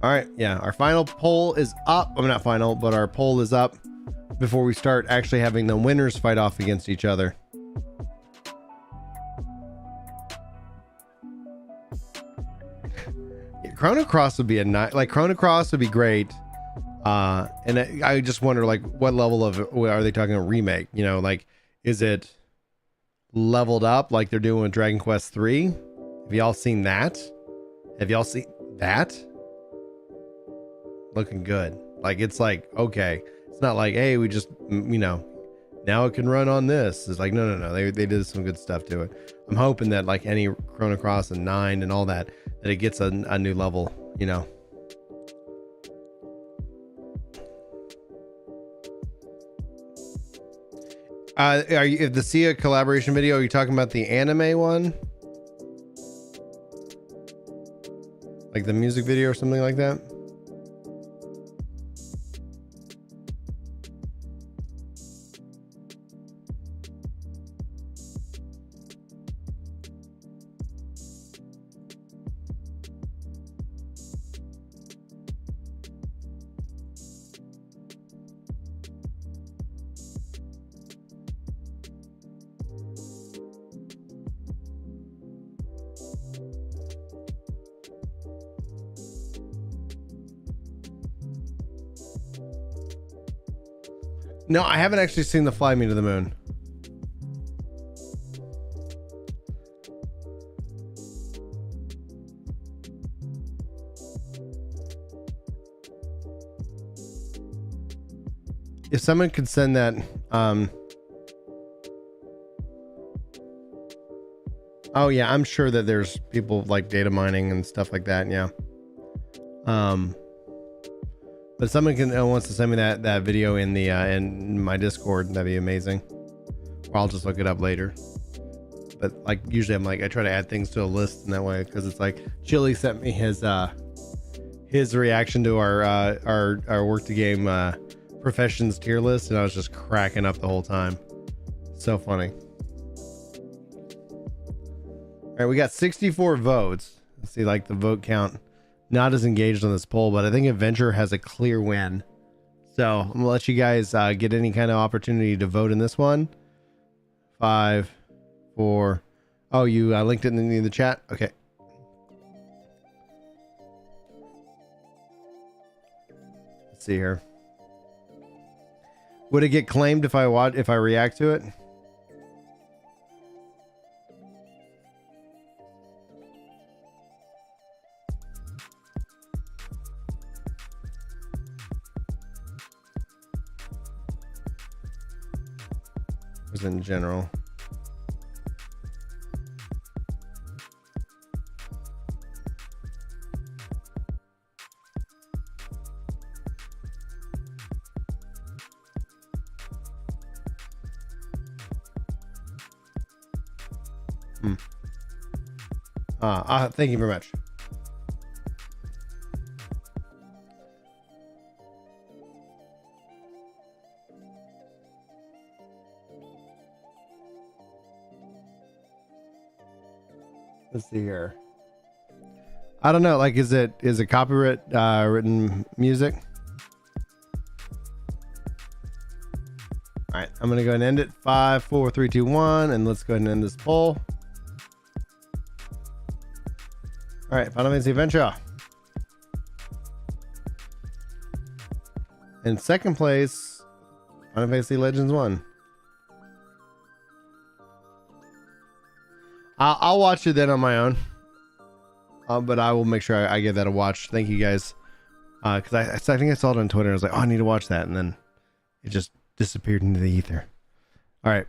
All right, yeah, our final poll is up. I'm not final, but our poll is up before we start actually having the winners fight off against each other. Yeah, Chrono Cross would be Chrono Cross would be great. And I just wonder, like, what level of are they talking about remake? You know, like, is it leveled up like they're doing with Dragon Quest III? Have y'all seen that? Looking good. Like, it's like, okay, it's not like, hey, we just, you know, now it can run on this. It's like, no, they did some good stuff to it. I'm hoping that, like any Chrono Cross and 9 and all that it gets a new level, you know. If the Sia collaboration video, are you talking about the anime one, like the music video or something like that? No, I haven't actually seen the Fly Me to the Moon. If someone could send that, oh yeah, I'm sure that there's people like data mining and stuff like that. Yeah. But someone wants to send me that video in the in my Discord. That'd be amazing. Or I'll just look it up later. But like usually I'm like I try to add things to a list in that way because it's like Chili sent me his reaction to our work to game professions tier list, and I was just cracking up the whole time. So funny. All right, we got 64 votes. Let's see, like the vote count, not as engaged on this poll, but I think Adventure has a clear win. So I'm gonna let you guys get any kind of opportunity to vote in this one. 5, 4. Oh, you linked it in the chat. Okay. Let's see here. Would it get claimed if I react to it? Was in general. Thank you very much. Let's see here. I don't know. Like, is it copyright written music? All right, I'm gonna go ahead and end it. 5, 4, 3, 2, 1, and let's go ahead and end this poll. All right, Final Fantasy Adventure. In second place, Final Fantasy Legends 1. I'll watch it then on my own. But I will make sure I give that a watch. Thank you guys. Because I think I saw it on Twitter. I was like, oh, I need to watch that. And then it just disappeared into the ether. All right.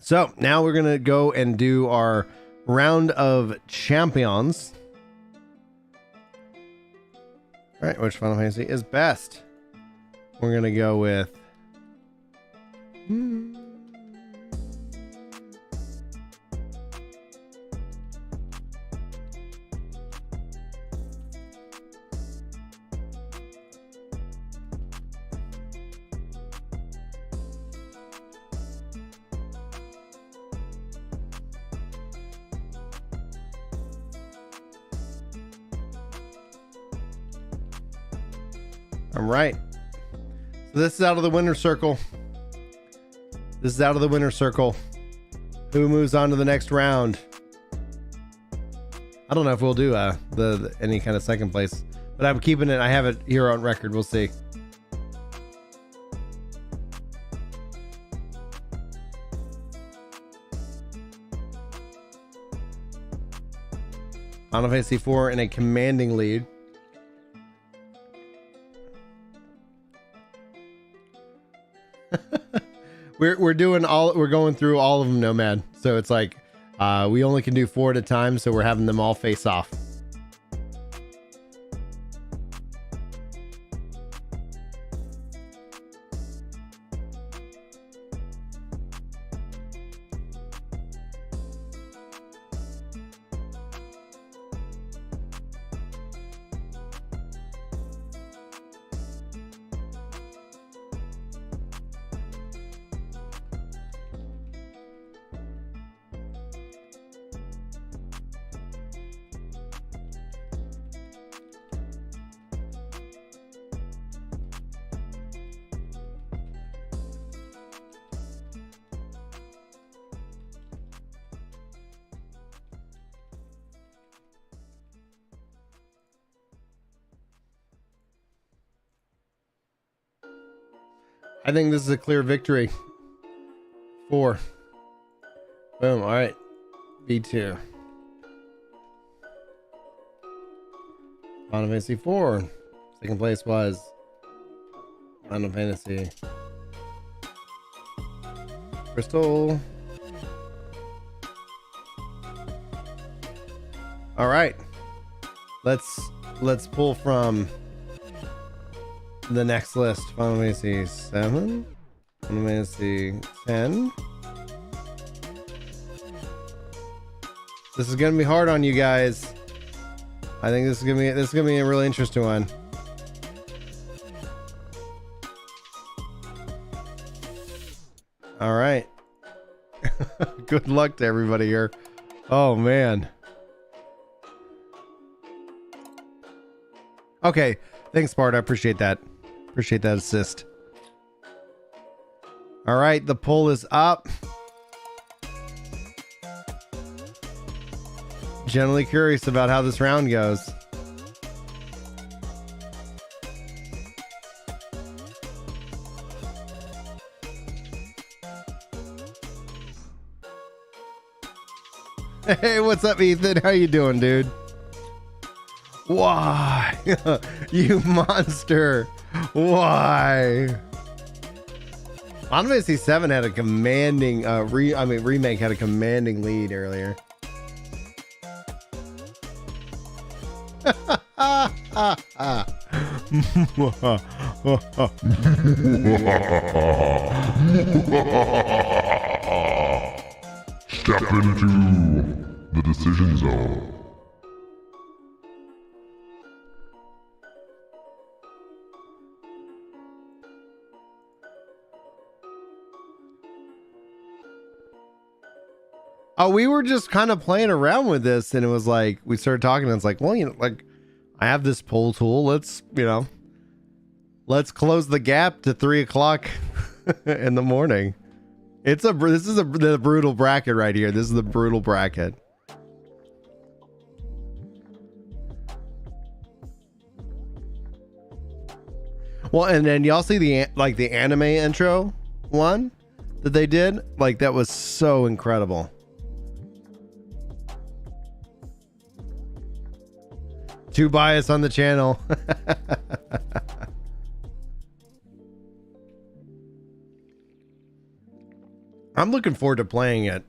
So now we're going to go and do our round of champions. All right. Which Final Fantasy is best? We're going to go with... All right. So this is out of the winner's circle. This is out of the winner's circle. Who moves on to the next round? I don't know if we'll do any kind of second place, but I'm keeping it. I have it here on record. We'll see. Final Fantasy IV in a commanding lead. we're going through all of them, Nomad. So it's like we only can do 4 at a time, so we're having them all face off. I think this is a clear victory. 4. Boom. All right. B2. Final Fantasy 4. Second place was Final Fantasy Crystal. All right. Let's pull from the next list. Final Fantasy 7. I'm gonna see 10. This is gonna be hard on you guys. I think this is gonna be a really interesting one. All right. Good luck to everybody here. Oh man. Okay. Thanks, Bart. I appreciate that. Appreciate that assist. All right, the poll is up. Generally curious about how this round goes. Hey, what's up, Ethan? How you doing, dude? Why? You monster. Why? Final Fantasy VII had a commanding remake had a commanding lead earlier. Step into the decision zone. Oh, we were just kind of playing around with this, and it was like we started talking, and it's like, well, like I have this poll tool. Let's close the gap to 3 o'clock in the morning. This is the brutal bracket right here. This is the brutal bracket. Well, and then y'all see the anime intro one that they did? Like, that was so incredible. Too biased on the channel. I'm looking forward to playing it.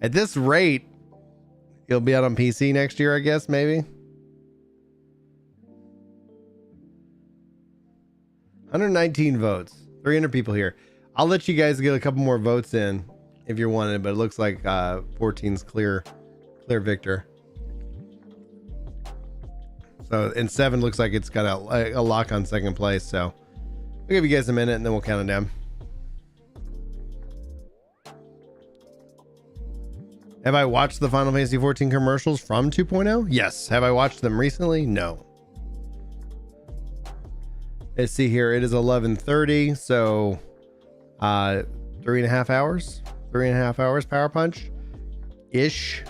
At this rate, it'll be out on PC next year, I guess, maybe. 119 votes. 300 people here. I'll let you guys get a couple more votes in if you're wanting, but it looks like 14's clear victor. So, and 7 looks like it's got a lock on second place, so we'll give you guys a minute and then we'll count it down. Have I watched the Final Fantasy XIV commercials from 2.0? Yes. Have I watched them recently? No. Let's see here. It is 11:30, so 3.5 hours. 3.5 hours Power Punch ish.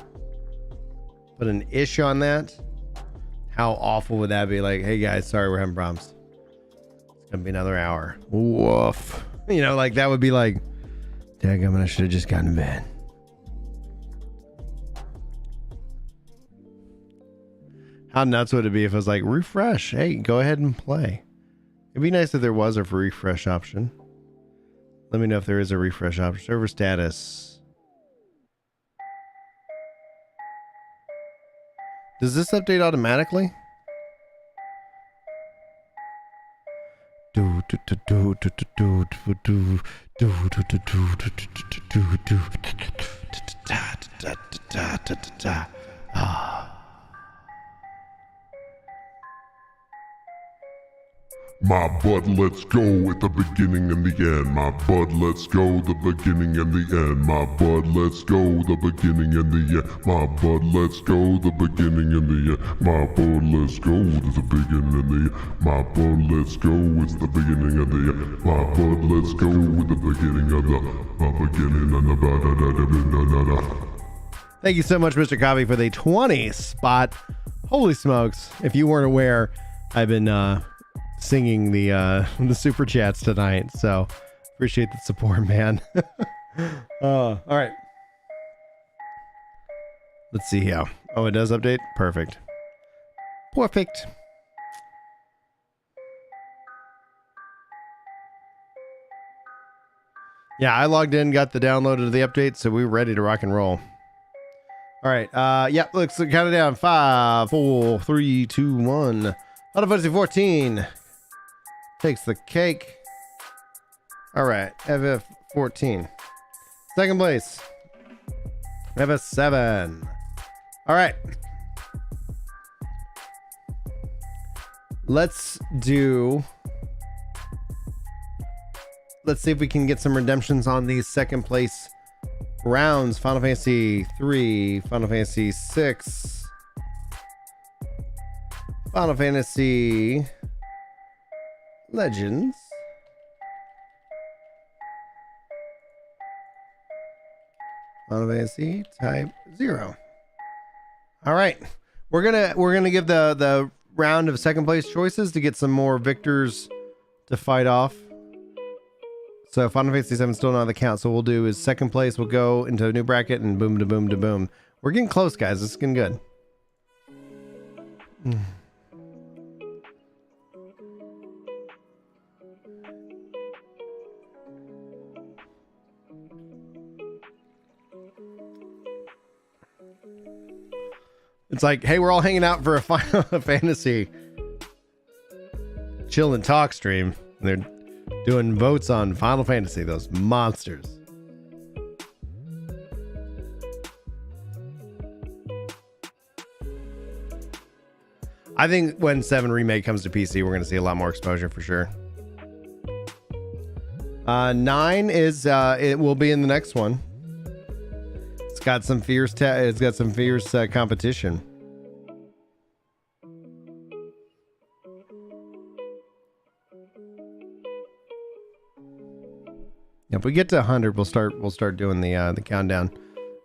Put an ish on that. How awful would that be? Like, hey guys, sorry, we're having problems. It's gonna be another hour. Woof. You know, like that would be like, daggum, I should have just gotten to bed. How nuts would it be if it was like, refresh? Hey, go ahead and play. It'd be nice if there was a refresh option. Let me know if there is a refresh option. Server status. Does this update automatically? My bud, let's go at the beginning and the end. My bud, let's go the beginning and the end. My bud, let's go the beginning and the end. My bud, let's go the beginning and the end. My bud, let's go to the beginning and the end. My bud, let's go, it's the beginning and the end. My bud, let's go with the beginning of the beginning and the Thank you so much, Mr. Coffee, for the 20 spot. Holy smokes. If you weren't aware, I've been singing the super chats tonight, so appreciate the support, man. All right, let's see here. Oh, it does update. Perfect. Yeah, I logged in, got the download of the update, so we're ready to rock and roll. All right, yeah, let's count it down. 5, 4, 3, 2, 1. Final Fantasy 14 takes the cake. All right, FF14. Second place, FF7. All right. Let's see if we can get some redemptions on these second place rounds. Final Fantasy 3, Final Fantasy 6, Final Fantasy Legends, Final Fantasy Type 0. All right, we're gonna give the round of second place choices to get some more victors to fight off. So Final Fantasy 7 still not on the count. So what we'll do is second place will go into a new bracket and boom to boom to boom. We're getting close, guys. This is getting good. It's like, hey, we're all hanging out for a Final Fantasy chill and talk stream. They're doing votes on Final Fantasy, those monsters. I think when 7 Remake comes to PC, we're going to see a lot more exposure for sure. 9 is, it will be in the next one. It's got some fierce, competition. If we get to 100, we'll start doing the countdown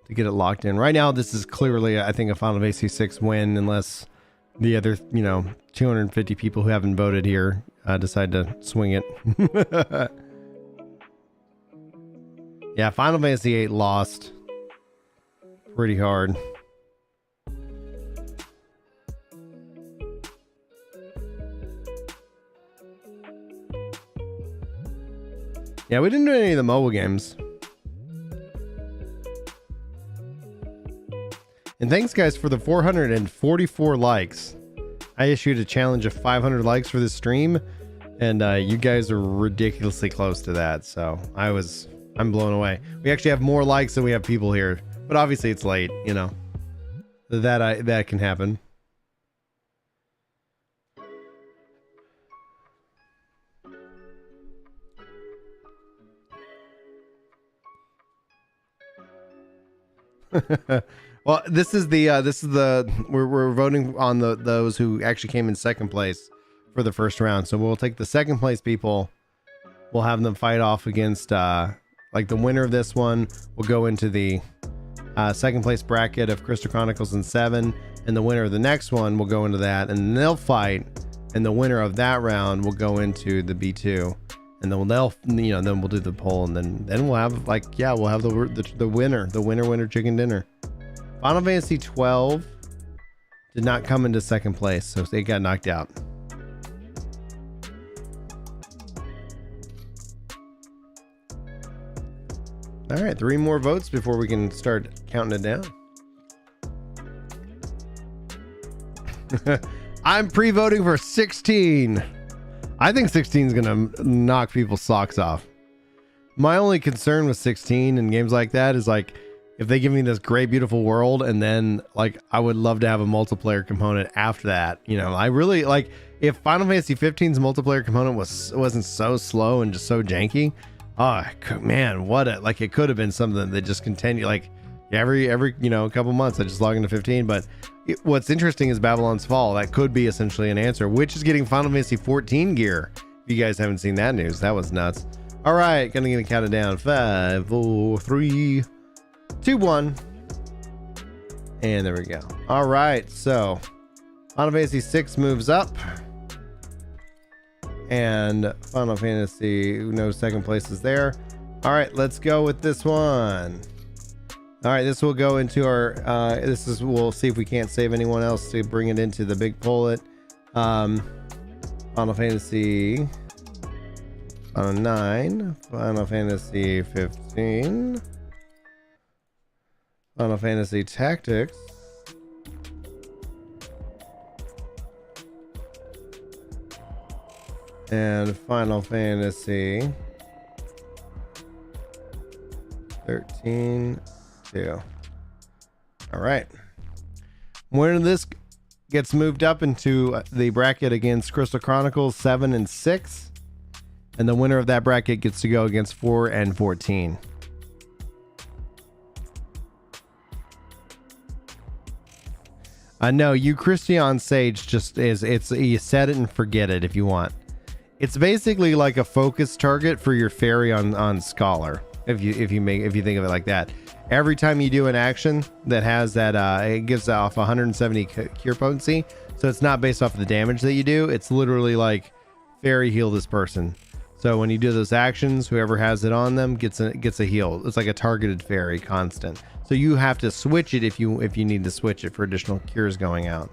to get it locked in. Right now, this is clearly, I think, a Final Fantasy 6 win, unless the other, 250 people who haven't voted here decide to swing it. Yeah, Final Fantasy 8 lost pretty hard. Yeah, we didn't do any of the mobile games. And thanks, guys, for the 444 likes. I issued a challenge of 500 likes for this stream, and you guys are ridiculously close to that. So I'm blown away. We actually have more likes than we have people here, but obviously it's late, that can happen. Well, we're voting on those who actually came in second place for the first round. So we'll take the second place people. We'll have them fight off against like the winner of this one will go into the second place bracket of Crystal Chronicles and 7, and the winner of the next one will go into that, and they'll fight, and the winner of that round will go into the B2. And then then we'll do the poll, and then we'll have we'll have the winner chicken dinner. Final Fantasy 12 did not come into second place, so they got knocked out. All right, 3 more votes before we can start counting it down. I'm pre-voting for 16. I think 16 is going to knock people's socks off. My only concern with 16 and games like that is if they give me this great, beautiful world, and then I would love to have a multiplayer component after that. I really if Final Fantasy 15's multiplayer component wasn't so slow and just so janky. Oh man, it could have been something that just continue every couple months I just log into 15. But what's interesting is Babylon's Fall. That could be essentially an answer, which is getting Final Fantasy 14 gear. If you guys haven't seen that news, that was nuts. All right, gonna get counted down. 5, 4, 3, 2, 1, and there we go. All right, so Final Fantasy 6 moves up, and Final Fantasy, no second place is there. All right, let's go with this one. All right, this will go into our we'll see if we can't save anyone else to bring it into the big pull. Final Fantasy 9, Final Fantasy 15, Final Fantasy Tactics, and Final Fantasy 13 2. All right. Winner of this gets moved up into the bracket against Crystal Chronicles 7 and 6. And the winner of that bracket gets to go against 4 and 14. I know you Christian Sage just is, it's, you set it and forget it if you want. It's basically like a focus target for your fairy on Scholar. If you think of it like that. Every time you do an action that has that, it gives off 170 cure potency. So it's not based off of the damage that you do. It's literally like fairy heal this person. So when you do those actions, whoever has it on them gets a heal. It's like a targeted fairy constant. So you have to switch it if you need to switch it for additional cures going out.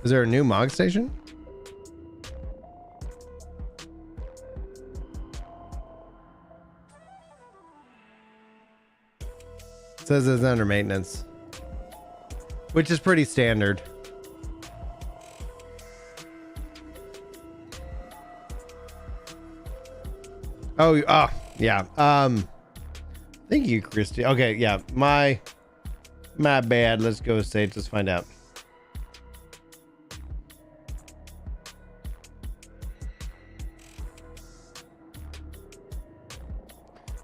Is there a new Mog station? It says it's under maintenance, which is pretty standard. Oh, yeah. Thank you, Christy. Okay, yeah. My bad. Let's go stage. Let's find out.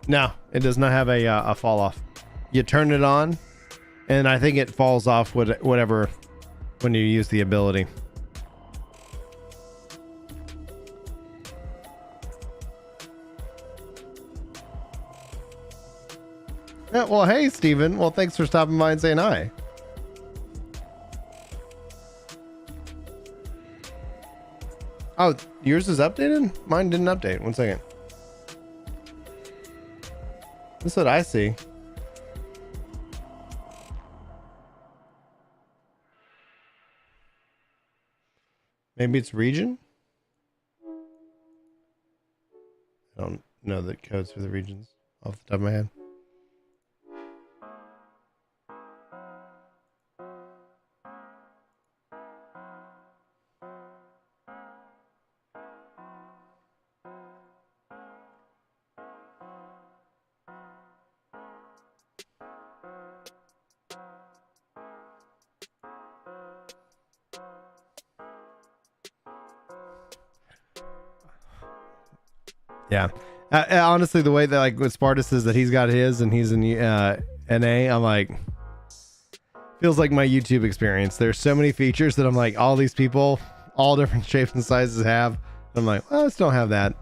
No, it does not have a fall off. You turn it on, and I think it falls off whatever when you use the ability. Yeah, well, hey, Steven. Well, thanks for stopping by and saying hi. Oh, yours is updated? Mine didn't update. 1 second. That's what I see. Maybe it's region? I don't know the codes for the regions off the top of my head. Yeah. Honestly, the way that like with Spartus is that he's got his and he's in NA, I'm like, feels like my YouTube experience. There's so many features that I'm like, all these people, all different shapes and sizes have. I'm like, well, I just don't have that.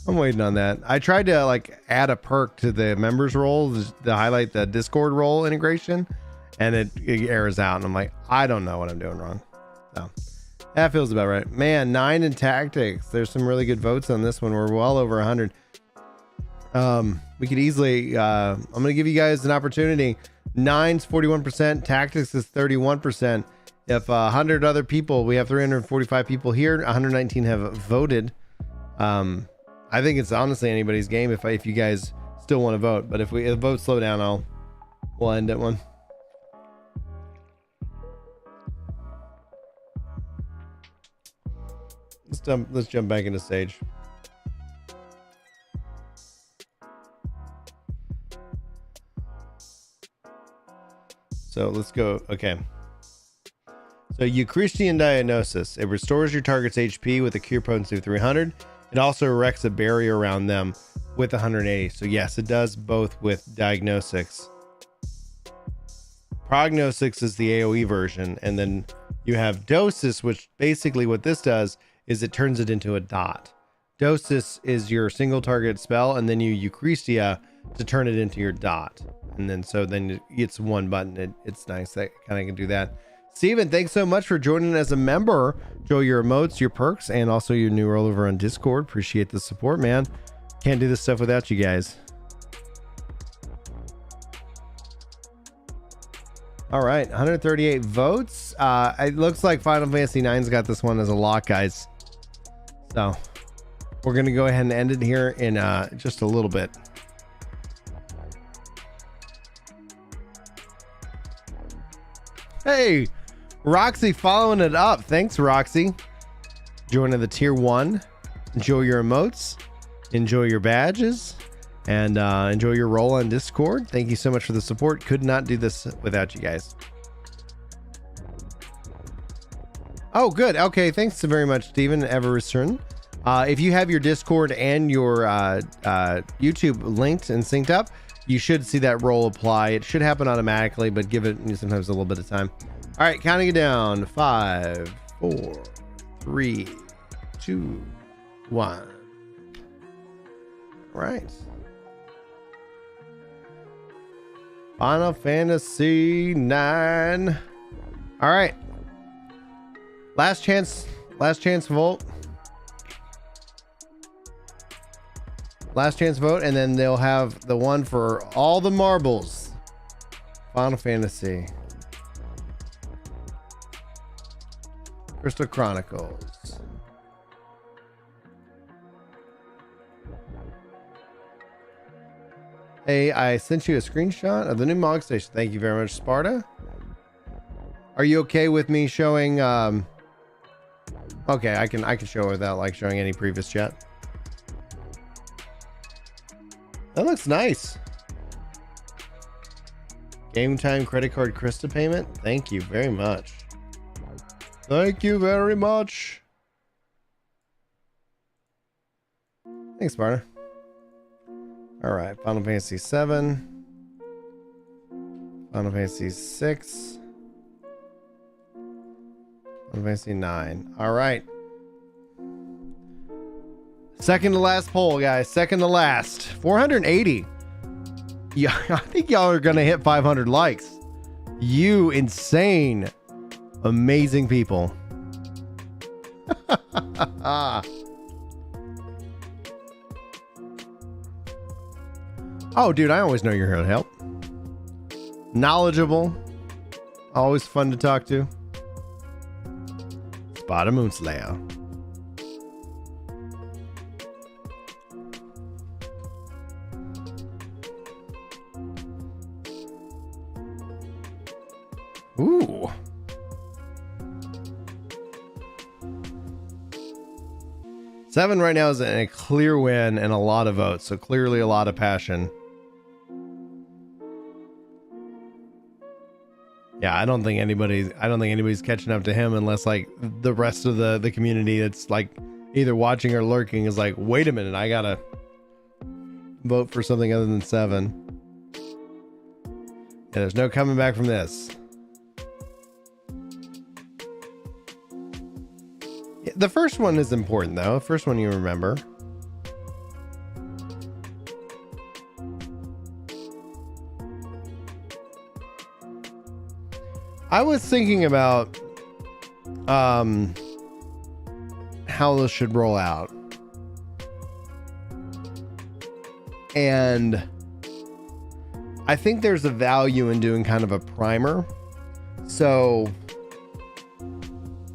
I'm waiting on that. I tried to like add a perk to the members role to highlight the Discord role integration, and it errors out. And I'm like, I don't know what I'm doing wrong. So that feels about right. Man, 9 in tactics. There's some really good votes on this one. We're well over 100. We could easily, I'm going to give you guys an opportunity. 9's 41%. Tactics is 31%. If 100 other people, we have 345 people here. 119 have voted. I think it's honestly anybody's game if you guys still want to vote. But if the votes slow down, we'll end at one. Let's jump back into stage. So let's go. Okay. So Euchristian Diagnosis. It restores your target's HP with a cure potency of 300. It also erects a barrier around them with 180. So yes, it does both with Diagnostics. Prognostics is the AoE version. And then you have Dosis, which basically what this does is it turns it into a dot. Dosis is your single target spell, and then you Euchristia to turn it into your dot. And then it's one button. It's nice that kind of can do that. Steven, thanks so much for joining as a member. Enjoy your emotes, your perks, and also your new role over on Discord. Appreciate the support, man. Can't do this stuff without you guys. All right, 138 votes. It looks like Final Fantasy IX's got this one as a lock, guys. So we're going to go ahead and end it here in just a little bit. Hey, Roxy following it up. Thanks, Roxy. Joining the tier 1. Enjoy your emotes. Enjoy your badges. And enjoy your role on Discord. Thank you so much for the support. Could not do this without you guys. Oh, good. Okay, thanks so very much, Steven Everson. If you have your Discord and your YouTube linked and synced up, you should see that role apply. It should happen automatically, but give it sometimes a little bit of time. All right, counting it down. 5, 4, 3, 2, 1. All right. Final Fantasy 9. All right. Last chance vote. Last chance vote, and then they'll have the one for all the marbles. Final Fantasy. Crystal Chronicles. Hey, I sent you a screenshot of the new Mog Station. Thank you very much, Sparta. Are you okay with me showing okay, I can show it without like showing any previous chat. That looks nice. Game time credit card Krista payment. Thank you very much. Thank you very much. Thanks, Sparta. All right, Final Fantasy 7. Final Fantasy 6. Final Fantasy 9. All right. Second to last poll, guys. Second to last. 480. Yeah, I think y'all are gonna hit 500 likes. You insane, amazing people. Oh, dude, I always know you're here to help. Knowledgeable. Always fun to talk to. Spot a Moonslayer. Ooh. Seven right now is a clear win and a lot of votes, so clearly a lot of passion. Yeah, I don't think anybody's catching up to him unless like the rest of the community that's like either watching or lurking is like, wait a minute, I gotta vote for something other than 7. Yeah, there's no coming back from this. Yeah, the first one is important though. The first one you remember. I was thinking about how this should roll out. And I think there's a value in doing kind of a primer. So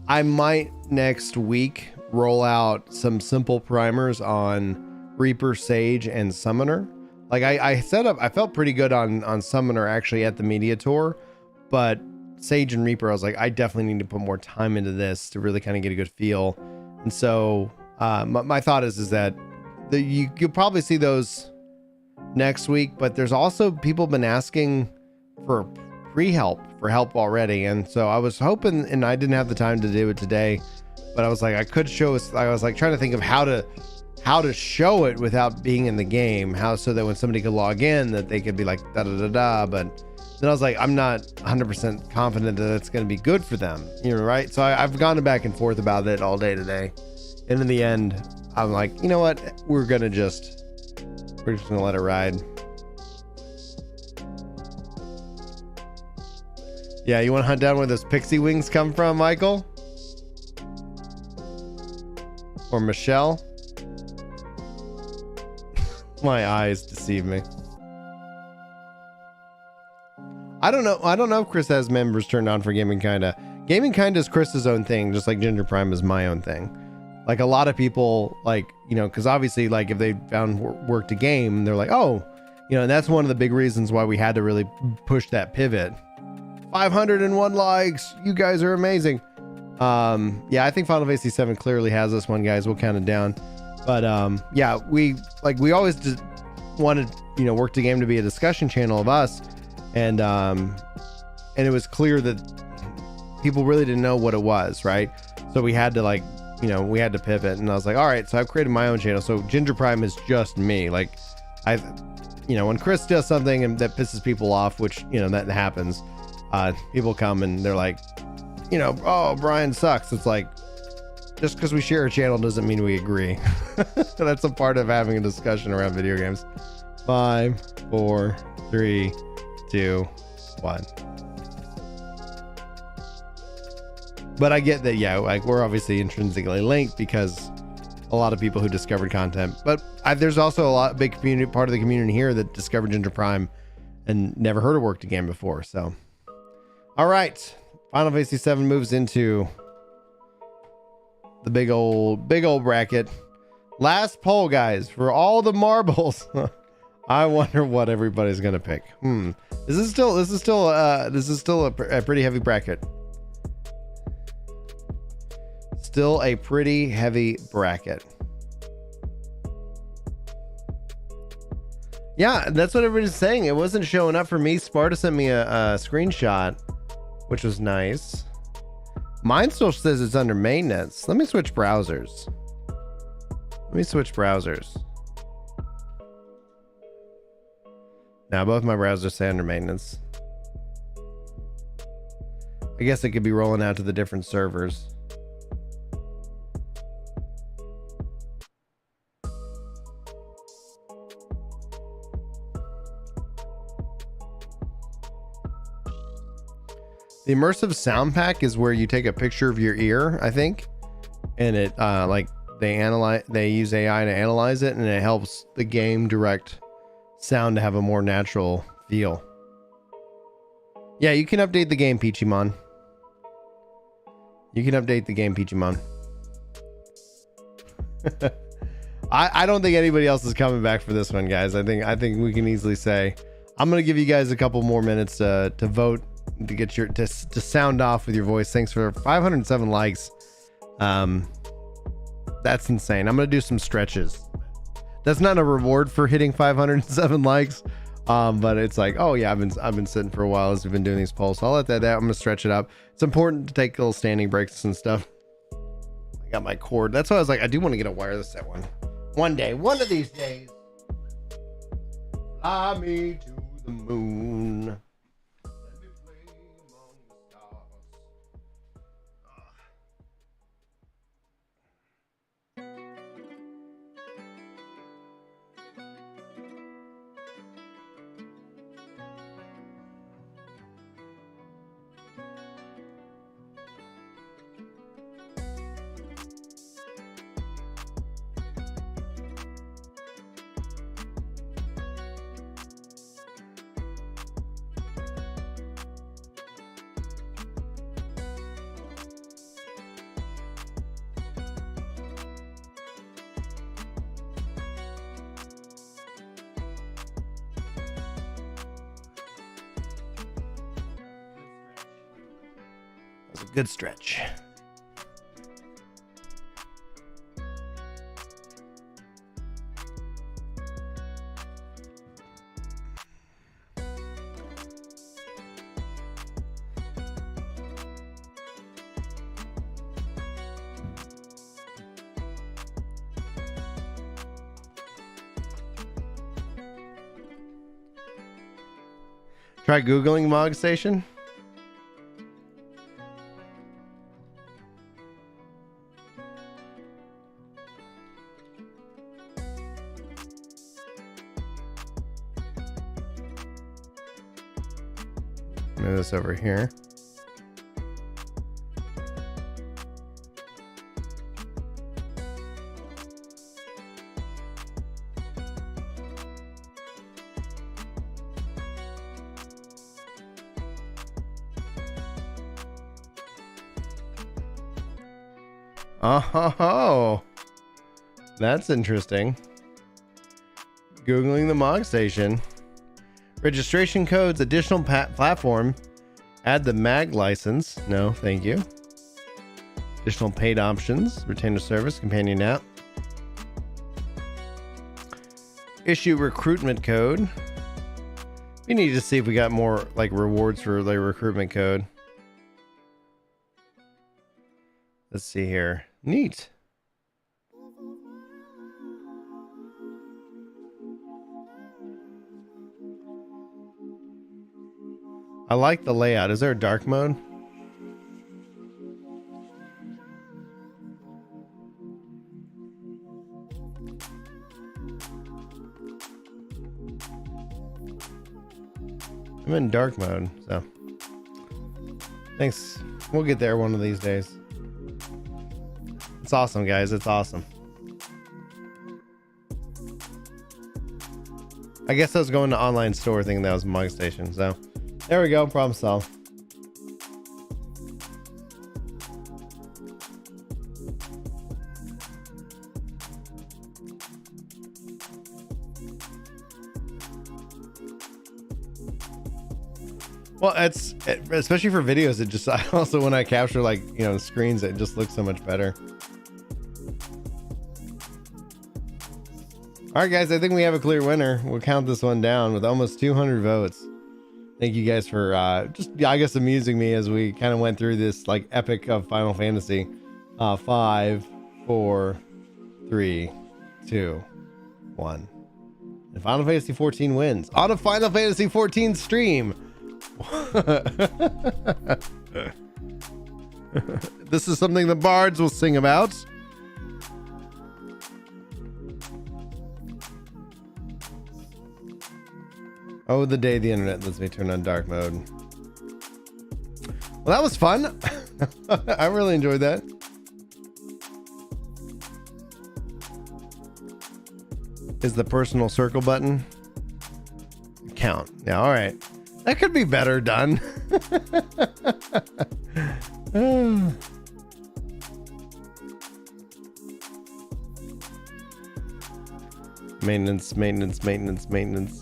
I might next week roll out some simple primers on Reaper, Sage, and Summoner. Like I felt pretty good on Summoner actually at the media tour, but Sage and Reaper, I was like, I definitely need to put more time into this to really kind of get a good feel. And so my thought is that you'll probably see those next week, but there's also people been asking for pre-help for help already. And so I was hoping, and I didn't have the time to do it today, but I was like, I could show us, I was like trying to think of how to show it without being in the game, so that when somebody could log in that they could be like da da da da. But then I was like, I'm not 100% confident that it's going to be good for them, right? So I've gone back and forth about it all day today, and in the end I'm like, you know what, we're just gonna let it ride. Yeah, you want to hunt down where those pixie wings come from, Michael or Michelle? My eyes deceive me. I don't know if Chris has members turned on for Gaming Kinda. Gaming Kinda is Chris's own thing, just like Ginger Prime is my own thing. Like a lot of people, like, because obviously, like, if they found work to game, they're like, oh, and that's one of the big reasons why we had to really push that pivot 501 likes. You guys are amazing. Yeah, I think Final Fantasy VII clearly has this one, guys. We'll count it down. But yeah, we always just wanted, you know, Work the Game to be a discussion channel of us, and it was clear that people really didn't know what it was, right? So we had to, like, you know, we had to pivot, and I was like, all right, so I've created my own channel. So Ginger Prime is just me. Like, you know, when Chris does something and that pisses people off, which, you know, that happens, people come and they're like, you know, oh, Brian sucks. It's like, just because we share a channel doesn't mean we agree. That's a part of having a discussion around video games. 5, 4, 3, 2, 1. But I get that, yeah, like, we're obviously intrinsically linked because a lot of people who discovered content, but there's also a big community, part of the community here that discovered Ginger Prime and never heard of Work the Game before. So, all right, Final Fantasy VII moves into the big old bracket. Last poll, guys, for all the marbles. I wonder what everybody's gonna pick. This is still a pretty heavy bracket. Still a pretty heavy bracket. Yeah, that's what everybody's saying. It wasn't showing up for me. Sparta sent me a screenshot, which was nice. Mine still says it's under maintenance. Let me switch browsers. Now both my browsers say under maintenance. I guess it could be rolling out to the different servers. The immersive sound pack is where you take a picture of your ear, I think, and it like they use AI to analyze it, and it helps the game direct sound to have a more natural feel. Yeah, you can update the game, Peachymon. You can update the game, Peachymon. I don't think anybody else is coming back for this one, guys. I think we can easily say I'm gonna give you guys a couple more minutes to vote, to get your to sound off with your voice. Thanks for 507 likes. That's insane. I'm gonna do some stretches. That's not a reward for hitting 507 likes, but it's like, oh yeah, I've been sitting for a while as we've been doing these polls, so I'll let that out. I'm gonna stretch it up. It's important to take little standing breaks and stuff. I got my cord. That's why I was like, I do want to get a wireless set one day, one of these days. Fly me to the moon. Good stretch. Try Googling Mog Station. Move this over here. Oh, that's interesting. Googling the Mog Station. Registration codes, additional platform. Add the mag license. No, thank you. Additional paid options. Retainer service. Companion app. Issue recruitment code. We need to see if we got more like rewards for the recruitment code. Let's see here. Neat. I like the layout. Is there a dark mode? I'm in dark mode, so thanks. We'll get there one of these days. It's awesome, guys. It's awesome. I guess I was going to online store thinking that was Mug Station, so there we go. Problem solved. Well, it's especially for videos. It just also when I capture like screens, it just looks so much better. All right, guys, I think we have a clear winner. We'll count this one down with almost 200 votes. Thank you guys for I guess amusing me as we kind of went through this like epic of Final Fantasy. 5, 4, 3, 2, 1. And Final Fantasy 14 wins on a Final Fantasy 14 stream. This is something the bards will sing about. Oh, the day the internet lets me turn on dark mode. Well, that was fun. I really enjoyed that. Is the personal circle button count? Yeah, all right. That could be better done. Maintenance, maintenance, maintenance, maintenance.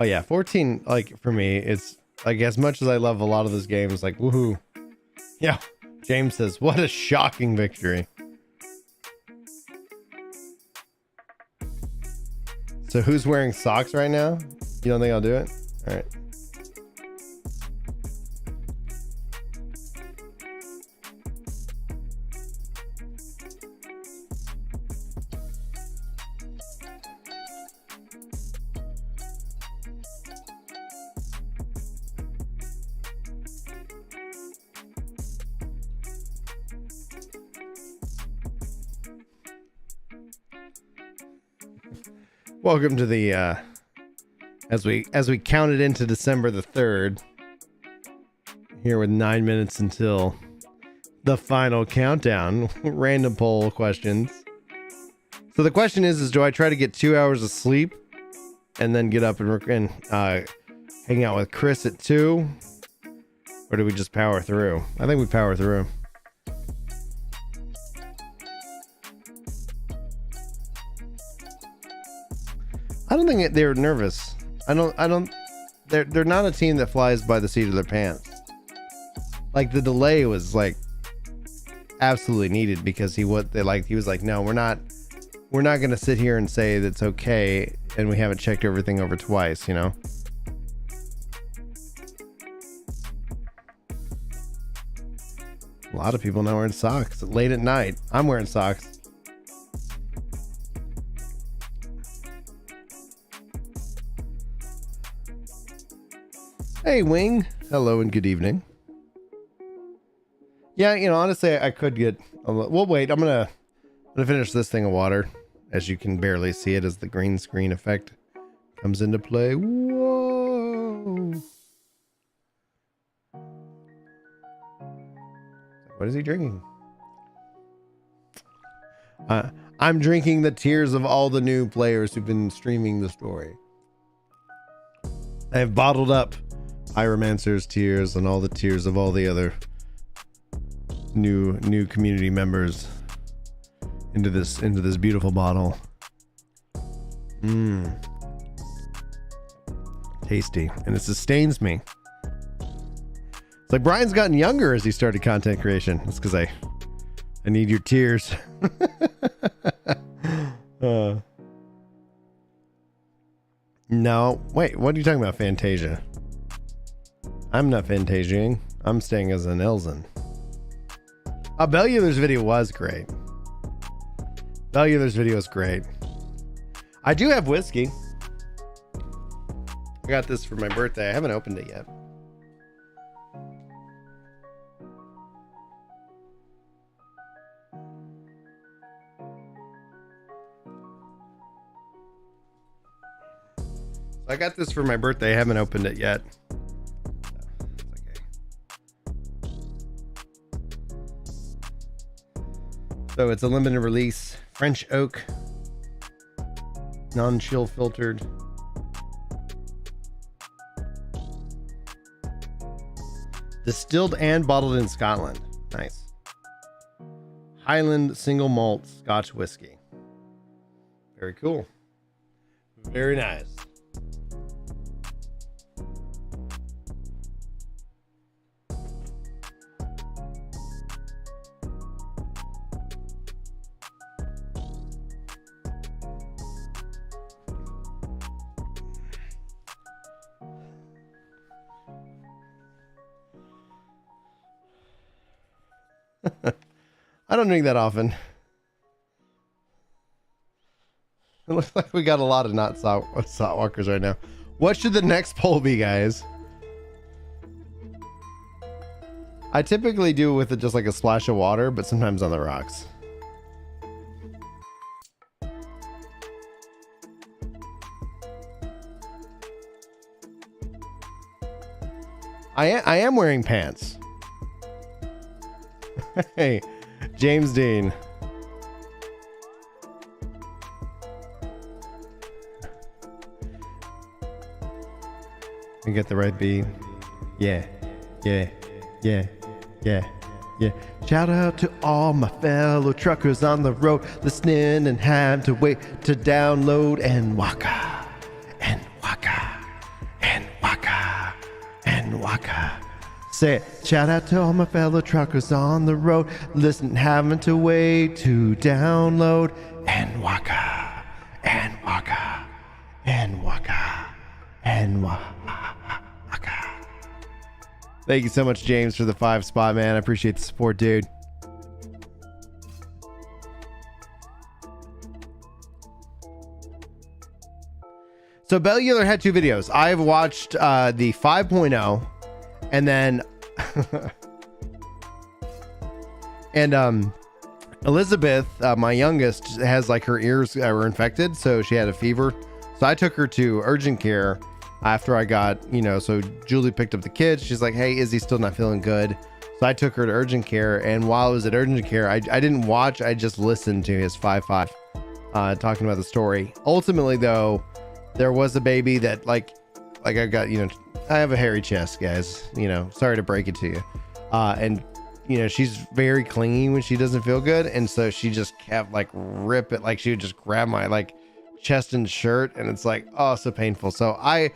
Oh yeah, 14, like for me, it's like as much as I love a lot of those games, like woohoo. Yeah, James says, what a shocking victory. So who's wearing socks right now? You don't think I'll do it? All right. Welcome to the as we count it into December the 3rd, here with 9 minutes until the final countdown. Random poll questions. So the question is do I try to get 2 hours of sleep and then get up and hang out with Chris at 2, or do we just power through? I think we power through. I don't think they're nervous. They're not a team that flies by the seat of their pants. Like the delay was like absolutely needed because he was like, no, we're not going to sit here and say that's okay. And we haven't checked everything over twice, you know? A lot of people now wearing socks late at night. I'm wearing socks. Hey, Wing. Hello and good evening. Yeah, honestly, I could get well, wait, I'm gonna finish this thing of water, as you can barely see it as the green screen effect comes into play. Whoa. What is he drinking? I'm drinking the tears of all the new players who've been streaming the story. I have bottled up Pyromancer's tears and all the tears of all the other new community members into this beautiful bottle. Tasty, and it sustains me. It's like Brian's gotten younger as he started content creation. That's because I need your tears. No, wait, what are you talking about, Fantasia? I'm not Fantasiaing. I'm staying as an Elzen. Bellular's video was great. Bellular's video is great. I do have whiskey. I got this for my birthday. I haven't opened it yet. I got this for my birthday. I haven't opened it yet. So it's a limited release. French oak. Non-chill filtered. Distilled and bottled in Scotland. Nice. Highland single malt Scotch whiskey. Very cool. Very nice. I don't drink that often. It looks like we got a lot of not salt walkers right now. What should the next poll be, guys? I typically do with it just like a splash of water, but sometimes on the rocks. I am wearing pants. Hey, James Dean. You get the right beat. Yeah. Shout out to all my fellow truckers on the road listening and had to wait to download Endwalker. Say it. Shout out to all my fellow truckers on the road listening, having to wait to download Endwalker. Thank you so much, James, for the 5 spot, man. I appreciate the support, dude. So Bellular had 2 videos. I've watched the 5.0 and then and Elizabeth, my youngest, has like her ears were infected, so she had a fever. So I took her to urgent care after I got, so Julie picked up the kids. She's like, hey, Izzy's still not feeling good. So I took her to urgent care, and while I was at urgent care, I didn't watch, I just listened to his 5.5 talking about the story. Ultimately, though, there was a baby that like I got, I have a hairy chest, guys, sorry to break it to you. And she's very clingy when she doesn't feel good. And so she just kept like rip it. Like she would just grab my like chest and shirt. And it's like, oh, so painful. So I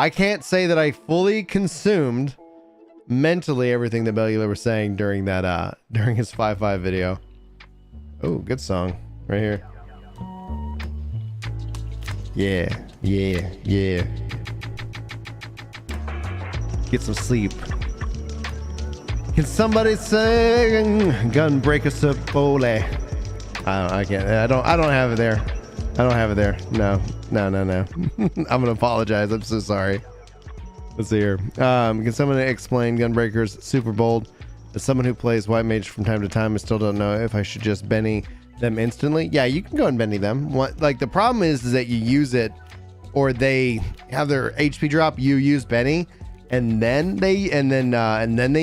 can't say that I fully consumed mentally everything that Bellular was saying during that, during his 5.5 video. Oh, good song right here. Yeah. Get some sleep. Can somebody sing Gunbreaker Sabole? I can't. I don't have it there. I don't have it there. No. I'm gonna apologize. I'm so sorry. Let's see here. Can someone explain Gunbreaker's Super Bold? As someone who plays White Mage from time to time, I still don't know if I should just Benny them instantly. Yeah, you can go and Benny them. Like the problem is that you use it, or they have their HP drop. You use Benny. And then they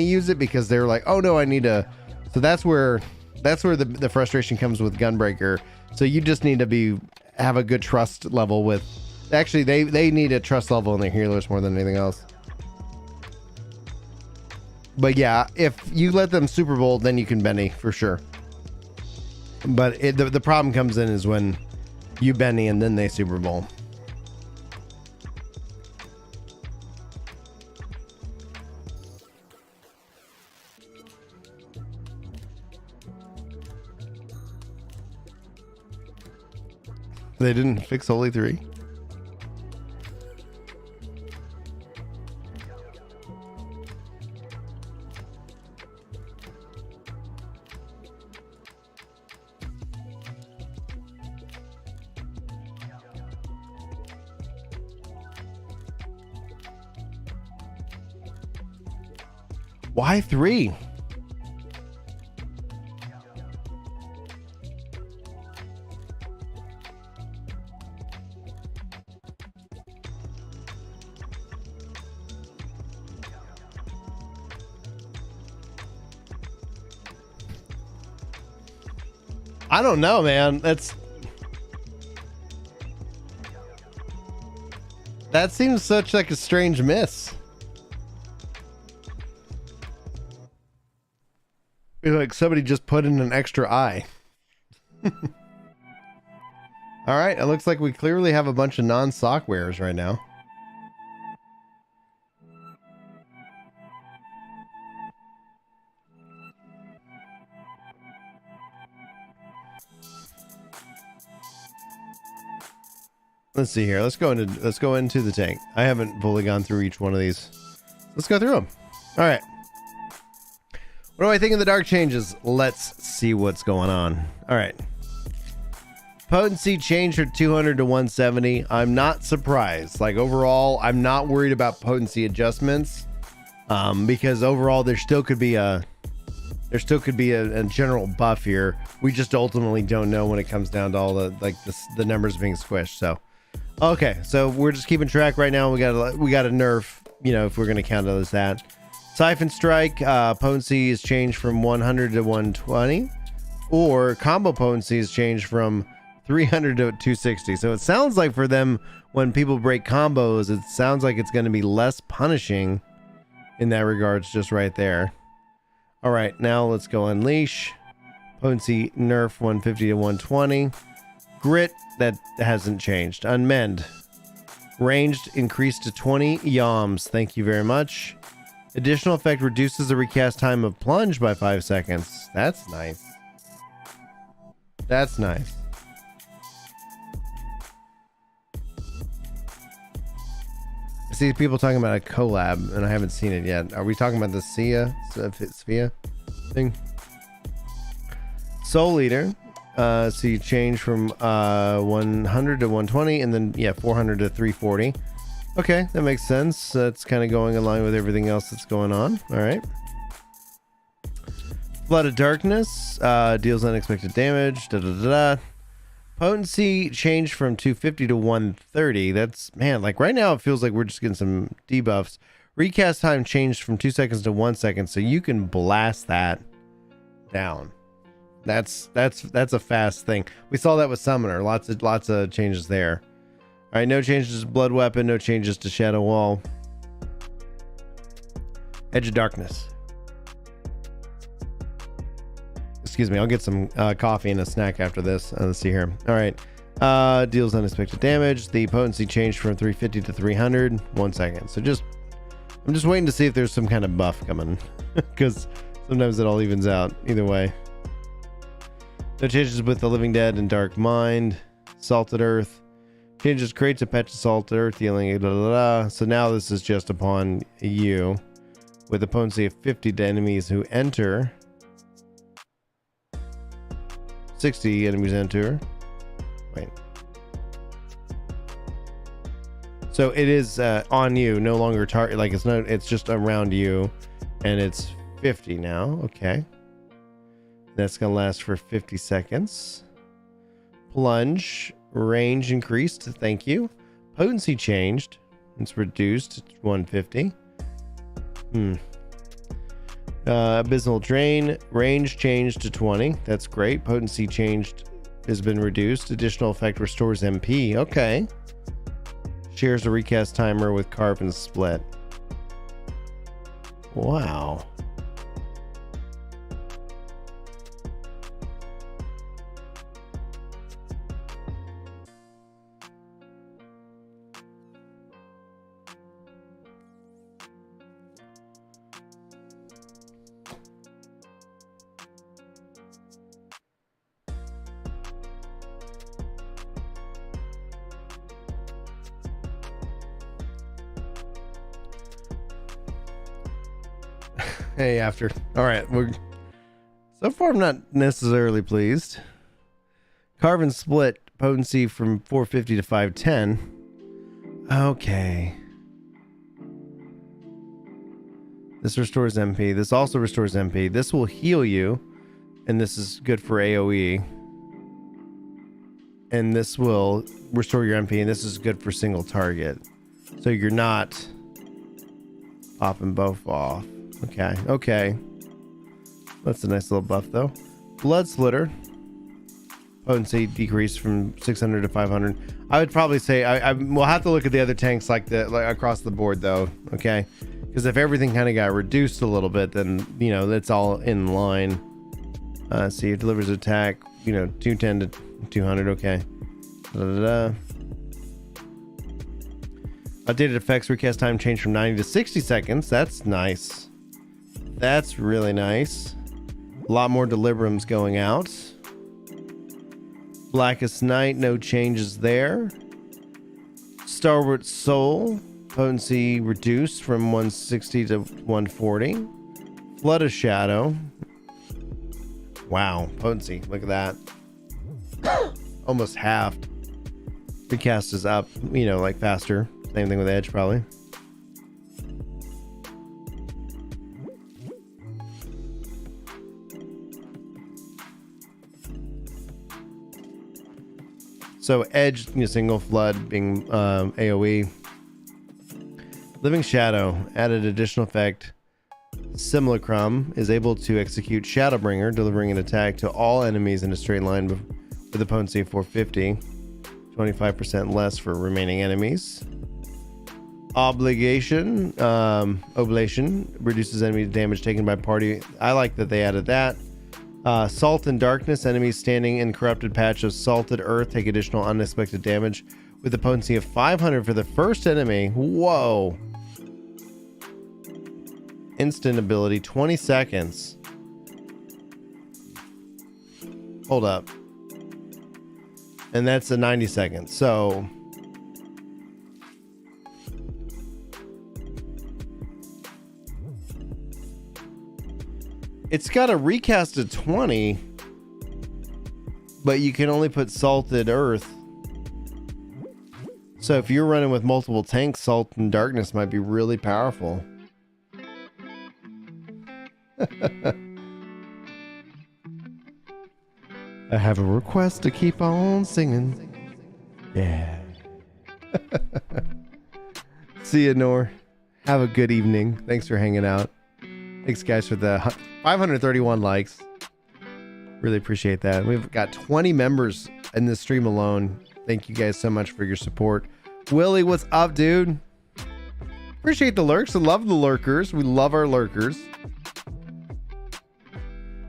use it because they're like, oh no, I need to. So that's where the frustration comes with Gunbreaker. So you just need to have a good trust level with Actually, they need a trust level in their healers more than anything else. But yeah, if you let them Super Bowl, then you can Benny for sure. But the problem comes in is when you Benny and then they Super Bowl. They didn't fix Holy 3? Why 3? I don't know, man. That seems such like a strange miss. Like somebody just put in an extra eye. All right, it looks like we clearly have a bunch of non-sock wearers right now. Let's see here. Let's go into the tank. I haven't fully gone through each one of these. Let's go through them. All right. What do I think of the dark changes? Let's see what's going on. All right. Potency changed from 200 to 170. I'm not surprised. Like overall, I'm not worried about potency adjustments, because overall there still could be a general buff here. We just ultimately don't know when it comes down to all the numbers being squished. So, okay, so we're just keeping track right now. We got a nerf, if we're gonna count it as that. Siphon Strike potency is changed from 100 to 120, or combo potency is changed from 300 to 260. So it sounds like for them, when people break combos, it sounds like it's going to be less punishing in that regards, just right there. All right, now let's go Unleash. Potency nerf 150 to 120. Grit, that hasn't changed. Unmend. Ranged increased to 20 Yawms. Thank you very much. Additional effect reduces the recast time of Plunge by 5 seconds. That's nice. That's nice. I see people talking about a collab, and I haven't seen it yet. Are we talking about the Svea thing? Soul Eater. So you change from 100 to 120, and then, yeah, 400 to 340. Okay, that makes sense. That's kind of going along with everything else that's going on. All right. Flood of Darkness deals unexpected damage. Potency changed from 250 to 130. That's, man, like right now it feels like we're just getting some debuffs. Recast time changed from 2 seconds to 1 second, so you can blast that down. That's a fast thing. We saw that with Summoner. Lots of changes there. All right, no changes to Blood Weapon, no changes to Shadow Wall. Edge of Darkness. Excuse me, I'll get some coffee and a snack after this. Let's see here. All right, deals unexpected damage. The potency changed from 350 to 300. 1 second. So I'm just waiting to see if there's some kind of buff coming, because sometimes it all evens out either way. No changes with the Living Dead and Dark Mind. Salted Earth. Changes creates a patch of Salted Earth, dealing blah, blah, blah. So now this is just upon you, with a potency of 50 to enemies who enter. 60 enemies enter. Wait. So it is on you, no longer target. Like it's just around you, and it's 50 now. Okay. That's gonna last for 50 seconds. Plunge. Range increased. Thank you. Potency changed. It's reduced to 150. Abysmal Drain. Range changed to 20. That's great. Potency changed, has been reduced. Additional effect restores MP. Okay. Shares a recast timer with carve and split. Wow. Hey, after. All right, so far I'm not necessarily pleased. Carve and split potency from 450 to 510. Okay. This restores MP. This also restores MP. This will heal you, and this is good for AoE. And this will restore your MP, and this is good for single target. So you're not popping both off. Okay, okay. That's a nice little buff, though. Blood Splitter. Potency decreased from 600 to 500. I would probably say we'll have to look at the other tanks like across the board, though. Okay, because if everything kind of got reduced a little bit, then you know that's all in line. See, it delivers attack. You know, 210 to 200. Okay. Da-da-da. Updated effects recast time changed from 90 to 60 seconds. That's nice. That's really nice. A lot more Deliberums going out. Blackest Night, no changes there. Starward Soul, potency reduced from 160 to 140. Flood of Shadow. Wow, potency, look at that. Almost halved. Recast is up, you know, like faster. Same thing with Edge, probably. So Edge, you know, single flood being AoE. Living Shadow added additional effect. Simulacrum is able to execute Shadowbringer, delivering an attack to all enemies in a straight line with a potency of 450. 25% less for remaining enemies. Oblation reduces enemy damage taken by party. I like that they added that. Salt and Darkness, enemies standing in corrupted patch of salted earth take additional unexpected damage with a potency of 500 for the first enemy. Whoa. Instant ability, 20 seconds. Hold up. And that's a 90 seconds. So it's got a recast of 20, but you can only put salted earth. So if you're running with multiple tanks, Salt and Darkness might be really powerful. I have a request to keep on singing. Yeah. See you, Nor. Have a good evening. Thanks for hanging out. Thanks, guys, for the 531 likes. Really appreciate that. We've got 20 members in this stream alone. Thank you guys so much for your support. Willie, what's up, dude? Appreciate the lurks. I love the lurkers. We love our lurkers.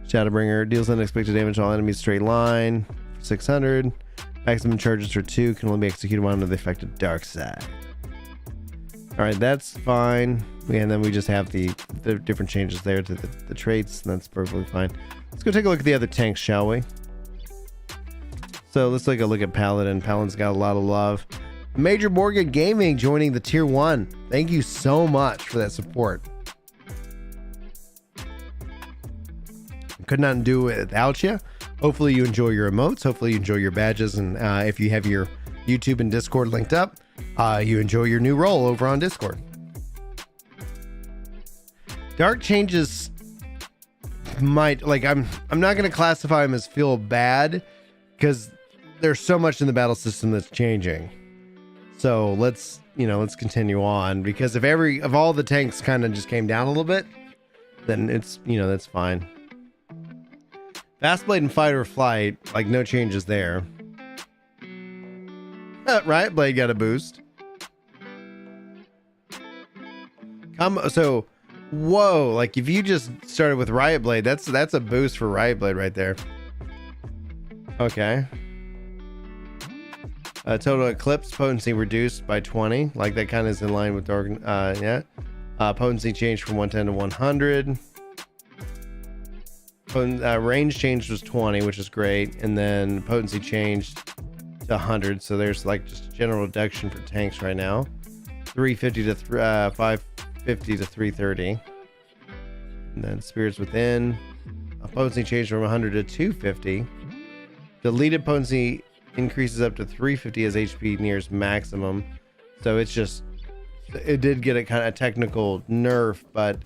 Shadowbringer deals unexpected damage to all enemies straight line for 600. Maximum charges for 2 can only be executed when under the effect of dark side. All right, that's fine. And then we just have the different changes there to the traits. And that's perfectly fine. Let's go take a look at the other tanks, shall we? So let's take a look at Paladin. Paladin's got a lot of love. Major Morgan Gaming joining the tier 1. Thank you so much for that support. Could not do it without you. Hopefully you enjoy your emotes. Hopefully you enjoy your badges. And if you have your YouTube and Discord linked up, you enjoy your new role over on Discord. Dark changes might, like, I'm not going to classify them as feel bad because there's so much in the battle system that's changing. So let's continue on, because if all the tanks kind of just came down a little bit, then it's, that's fine. Fast Blade and Fight or Flight, like, no changes there. Right? Blade got a boost. So, whoa! Like if you just started with Riot Blade, that's a boost for Riot Blade right there. Okay. Total Eclipse potency reduced by 20. Like that kind of is in line with Dark. Yeah. Potency changed from 110 to 100. Range change was 20, which is great, and then potency changed to 100. So there's like just a general reduction for tanks right now. 350 to 550 to 330, and then Spirits Within. A potency change from 100 to 250. Deleted potency increases up to 350 as HP nears maximum. So it's just, it did get a kind of technical nerf, but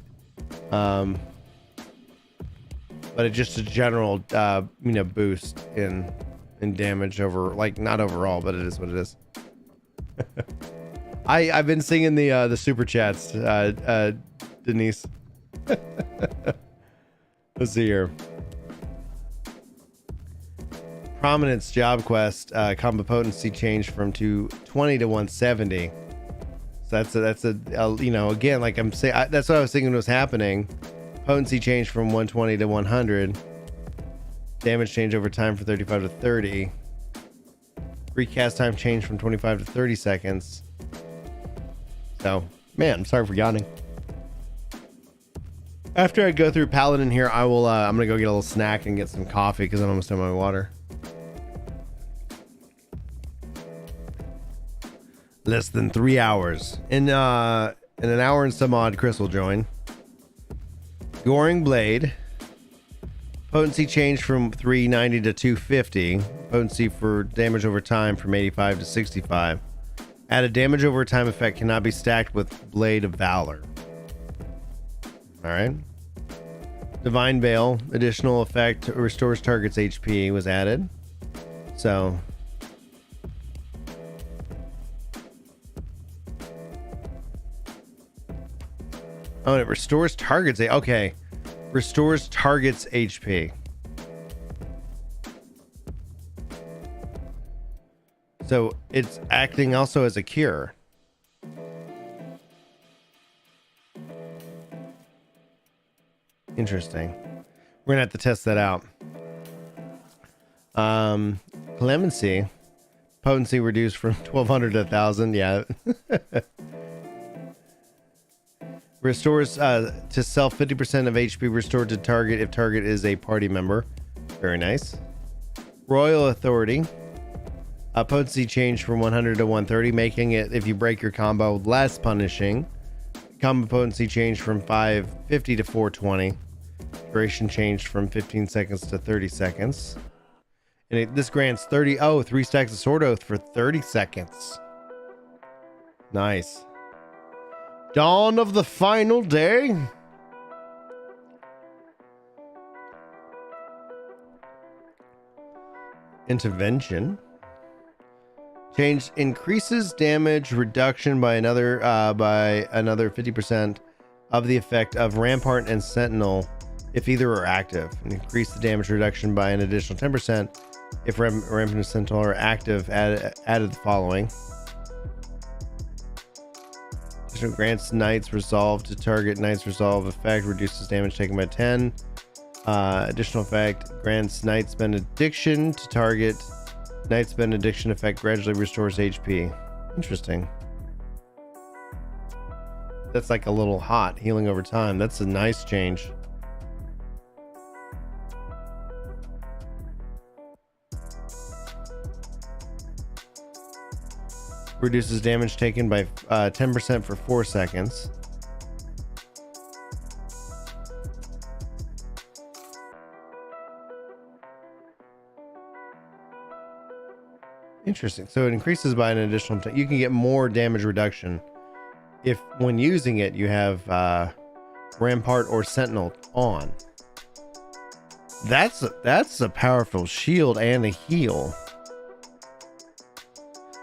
it's just a general boost in damage over, like, not overall, but it is what it is. I've been singing the super chats, Denise. Let's see here. Prominence job quest, combo potency changed from 220 to 170. So that's a again, like I'm saying, that's what I was thinking was happening. Potency changed from 120 to 100. Damage change over time for 35 to 30. Recast time changed from 25 to 30 seconds. So, man, I'm sorry for yawning. After I go through Paladin here, I will. I'm gonna go get a little snack and get some coffee because I'm almost done my water. Less than 3 hours. In an hour and some odd, Chris will join. Goring Blade. Potency changed from 390 to 250. Potency for damage over time from 85 to 65. Added damage over time effect cannot be stacked with Blade of Valor. Alright. Divine Veil. Additional effect restores target's HP was added. So... oh, and it restores targets. Okay. Restores targets HP. So it's acting also as a cure. Interesting. We're gonna have to test that out. Clemency. Potency reduced from 1200 to 1000. Yeah. Restores to self 50% of HP restored to target if target is a party member. Very nice. Royal Authority. Potency change from 100 to 130, making it, if you break your combo, less punishing. Combo potency changed from 550 to 420. Duration changed from 15 seconds to 30 seconds. And this grants 3 stacks of Sword Oath for 30 seconds. Nice. Dawn of the final day. Intervention. Change increases damage reduction by another 50% of the effect of Rampart and Sentinel if either are active, and increase the damage reduction by an additional 10% if Rampart and Sentinel are active. Added the following. Grants Knight's Resolve to target Knight's Resolve effect, reduces damage taken by 10. Additional effect grants Knight's Benediction to target Knight's Benediction effect, gradually restores HP. Interesting. That's like a little hot, healing over time. That's a nice change. Reduces damage taken by 10% for 4 seconds. Interesting. So it increases by an additional you can get more damage reduction if when using it you have Rampart or Sentinel on. That's a powerful shield and a heal.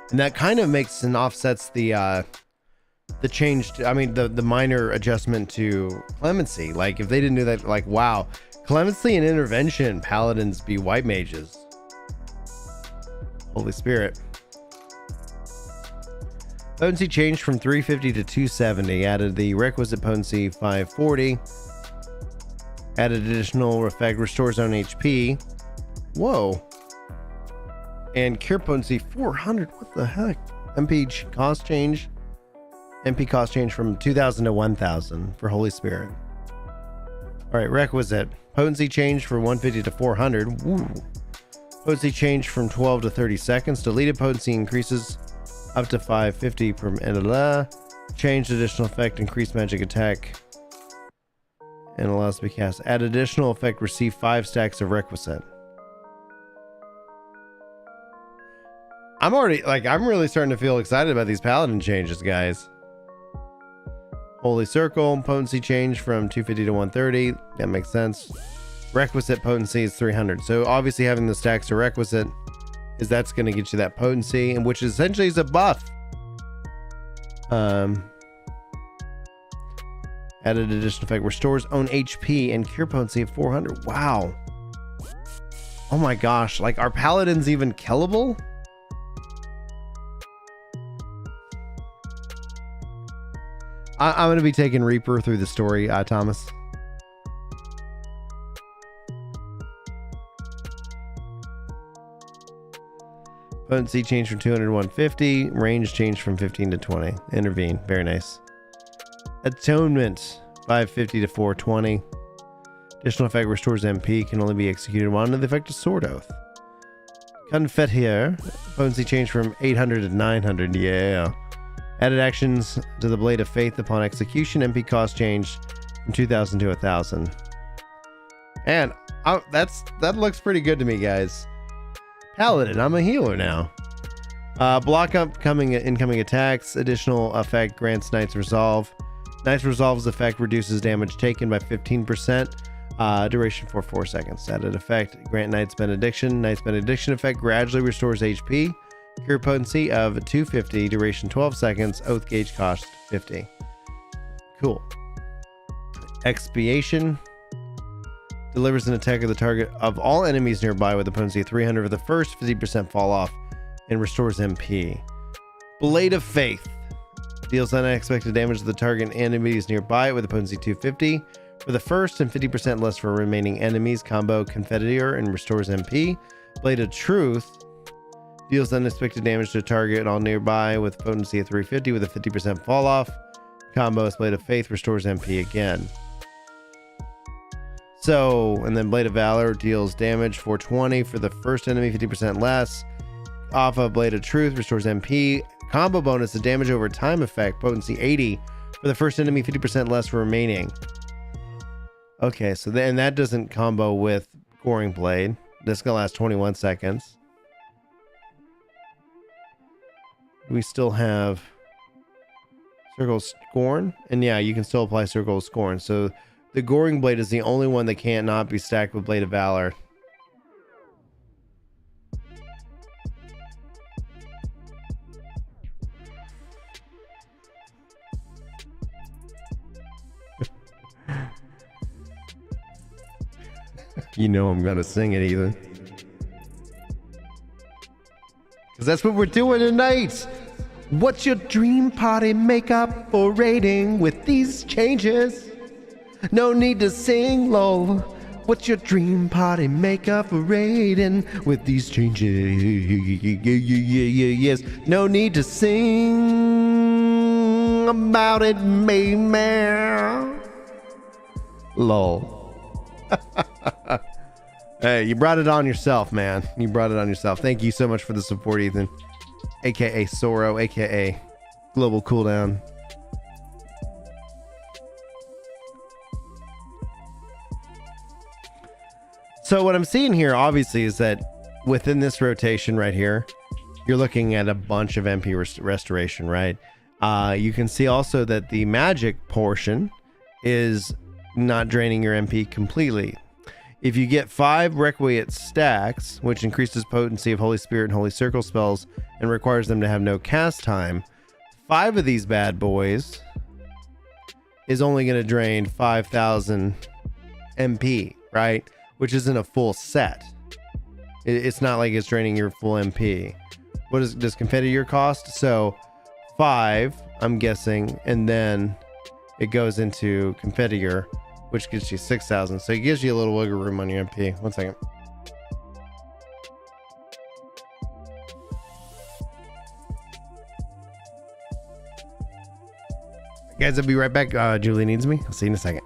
And that kind of makes and offsets the change to, I mean, the minor adjustment to Clemency. Like if they didn't do that, like, wow, Clemency and Intervention, Paladins be white mages. Holy Spirit. Potency changed from 350 to 270. Added the requisite potency 540. Added additional effect, restores own HP. Whoa. And cure potency 400. What the heck? MP cost change. MP cost change from 2,000 to 1,000 for Holy Spirit. All right, requisite. Potency change from 150 to 400. Woo. Potency change from 12 to 30 seconds. Deleted potency increases up to 550 per minute. Changed additional effect, increased magic attack, and allows to be cast. Add additional effect, receive 5 stacks of requisite. I'm really starting to feel excited about these paladin changes, guys. Holy Circle, potency change from 250 to 130. That makes sense. Requisite potency is 300. So obviously having the stacks of requisite is that's going to get you that potency, and which essentially is a buff. Added additional effect, restores own HP and cure potency of 400. Wow. Oh my gosh. Like, are paladins even killable? I'm going to be taking Reaper through the story, Thomas. Potency change from 200 to 150. Range change from 15 to 20. Intervene. Very nice. Atonement 550 to 420. Additional effect restores MP. Can only be executed while under the effect of Sword Oath. Confeteer. Potency change from 800 to 900. Yeah. Added actions to the Blade of Faith upon execution. MP cost changed from 2,000 to 1,000. And that looks pretty good to me, guys. Paladin, I'm a healer now. Block upcoming incoming attacks. Additional effect grants Knight's Resolve. Knight's Resolve's effect reduces damage taken by 15%. Duration for 4 seconds. Added effect, grant Knight's Benediction. Knight's Benediction effect gradually restores HP. Cure potency of 250. Duration 12 seconds. Oath gauge cost 50. Cool. Expiation. Delivers an attack of the target of all enemies nearby with a potency of 300 for the first 50% fall off and restores MP. Blade of Faith. Deals unexpected damage to the target and enemies nearby with a potency 250 for the first and 50% less for remaining enemies. Combo Confeteer and restores MP. Blade of Truth. Deals unexpected damage to a target and all nearby with potency of 350 with a 50% fall off. Combo Blade of Faith restores MP again. So, and then Blade of Valor deals damage 420 for the first enemy, 50% less. Off of Blade of Truth restores MP. Combo bonus, the damage over time effect, potency 80 for the first enemy, 50% less for remaining. Okay, so then that doesn't combo with Goring Blade. This gonna last 21 seconds. We still have Circle of Scorn, and yeah, you can still apply Circle of Scorn. So the Goring Blade is the only one that can't not be stacked with Blade of Valor. You know I'm gonna sing it, Ethan. Because that's what we're doing tonight. What's your dream party makeup for rating with these changes? No need to sing, lol. What's your dream party makeup for rating with these changes? Yes, no need to sing about it, man. Lol. Hey, you brought it on yourself, man. You brought it on yourself. Thank you so much for the support, Ethan. AKA Soro, AKA Global Cooldown. So what I'm seeing here, obviously, is that within this rotation right here, you're looking at a bunch of MP restoration, right? You can see also that the magic portion is not draining your MP completely. If you get 5 requisite stacks, which increases potency of Holy Spirit and Holy Circle spells and requires them to have no cast time, 5 of these bad boys is only going to drain 5,000 MP, right? Which isn't a full set. It's not like it's draining your full MP. What does Confeteer cost? So 5, I'm guessing, and then it goes into configure, which gets you 6,000. So it gives you a little wiggle room on your MP. 1 second. Guys, I'll be right back. Julie needs me. I'll see you in a second.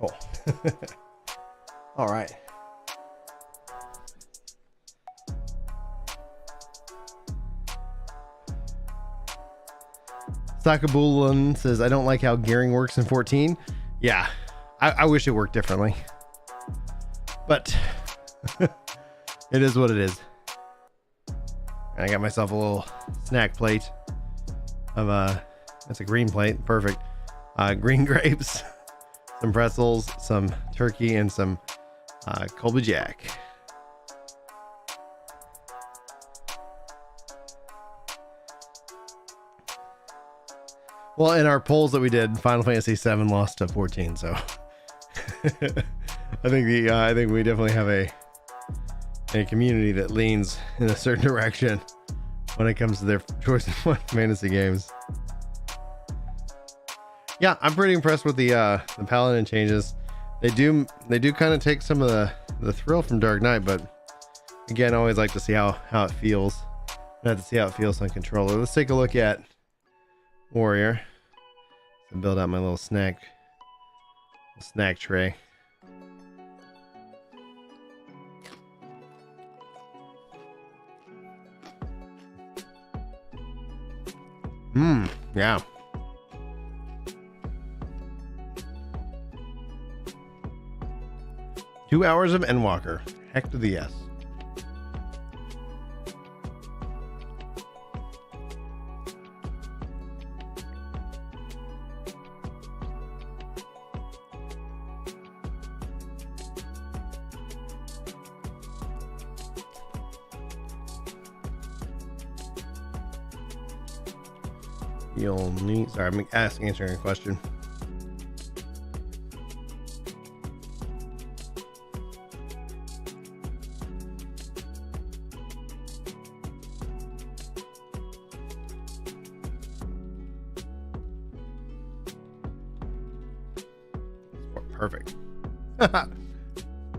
Cool. All right. Sakabulun says, I don't like how gearing works in 14. Yeah, I wish it worked differently. But it is what it is. And I got myself a little snack plate of that's a green plate. Perfect. Green grapes, some pretzels, some turkey, and some Colby Jack. Well, in our polls that we did, Final Fantasy VII lost to 14, so I think we definitely have a community that leans in a certain direction when it comes to their choice of Final Fantasy games. Yeah, I'm pretty impressed with the Paladin changes. They do kind of take some of the thrill from Dark Knight, but again, I always like to see how it feels. I have to see how it feels on controller. Let's take a look at Warrior. So build out my little snack tray. Yeah. Two hours of Endwalker. Heck to the yes. You'll need. Sorry, I'm answering a question. Perfect.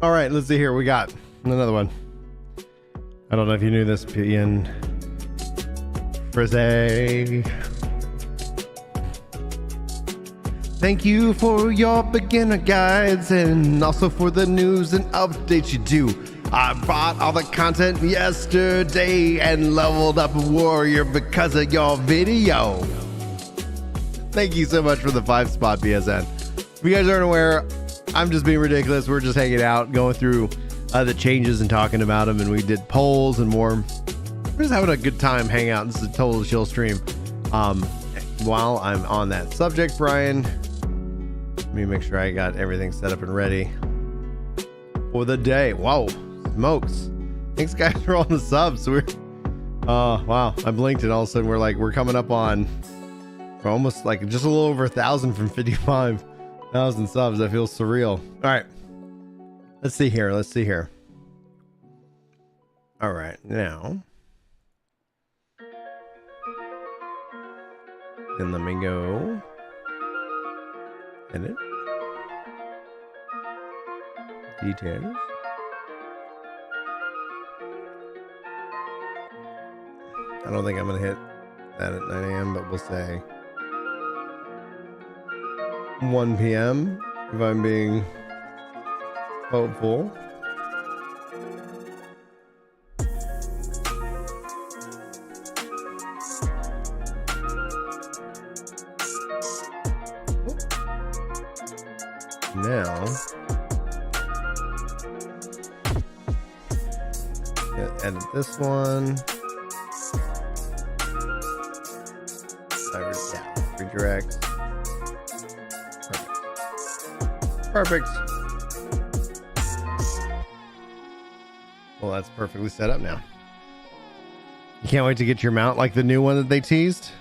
All right, let's see here. We got another one. I don't know if you knew this, Ian Frizzy. Thank you for your beginner guides and also for the news and updates you do. I bought all the content yesterday and leveled up a warrior because of your video. Thank you so much for the 5-spot, BSN. If you guys aren't aware, I'm just being ridiculous. We're just hanging out, going through the changes and talking about them, and we did polls and more. We're just having a good time hanging out. This is a total chill stream. While I'm on that subject, Brian, let me make sure I got everything set up and ready for the day. Whoa, smokes. Thanks guys for all the subs. We're wow, I blinked and all of a sudden we're coming up on, we're almost like just a little over 1,000 from 55,000 subs. That feels surreal. All right, let's see here. All right, now then let me go edit details. I don't think I'm gonna hit that at 9 a.m., but we'll say 1 p.m. if I'm being hopeful. Now, edit this one. Redirect. Perfect. Well, that's perfectly set up now. You can't wait to get your mount like the new one that they teased?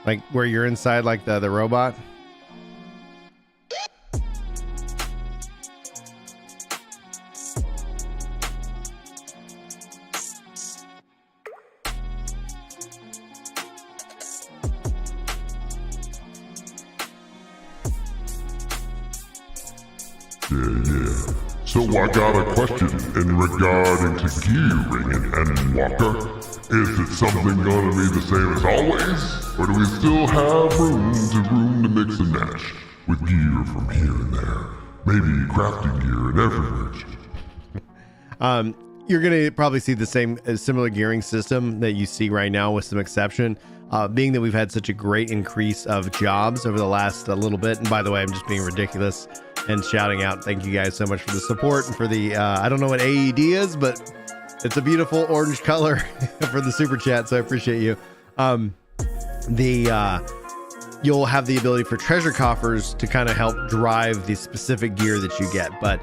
Like where you're inside like the robot? Yeah. So I got a question in regarding to gearing in Endwalker. Is it something gonna be the same as always? Or do we still have room to mix and match? with gear from here and there. Maybe crafting gear in every direction. You're going to probably see the similar gearing system that you see right now, with some exception. Being that we've had such a great increase of jobs over the last little bit. And by the way, I'm just being ridiculous and shouting out, thank you guys so much for the support and for the, I don't know what AED is, but it's a beautiful orange color for the super chat. So I appreciate you. You'll have the ability for treasure coffers to kind of help drive the specific gear that you get. But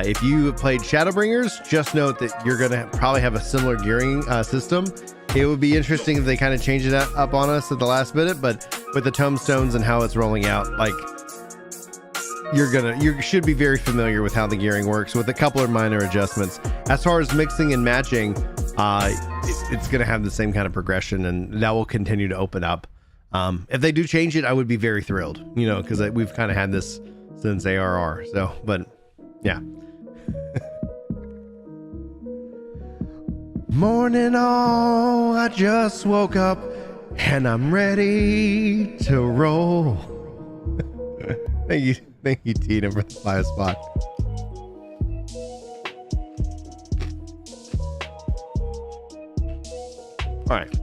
if you have played Shadowbringers, just note that you're going to probably have a similar gearing system. It would be interesting if they kind of change it up on us at the last minute, but with the tombstones and how it's rolling out, like you should be very familiar with how the gearing works with a couple of minor adjustments. As far as mixing and matching, it's going to have the same kind of progression, and that will continue to open up. If they do change it, I would be very thrilled, because we've kind of had this since ARR. So, but yeah. Morning all, I just woke up and I'm ready to roll. Thank you, Tina, for the 5 spot. All right.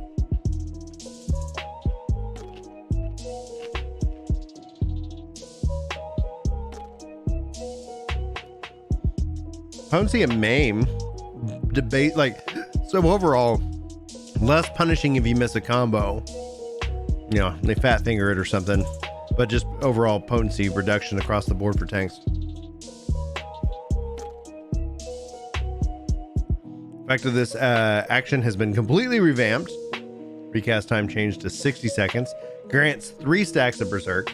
Potency and maim debate, so overall, less punishing if you miss a combo, they fat finger it or something, but just overall potency reduction across the board for tanks. Effect of this action has been completely revamped. Recast time changed to 60 seconds. Grants 3 stacks of Berserk.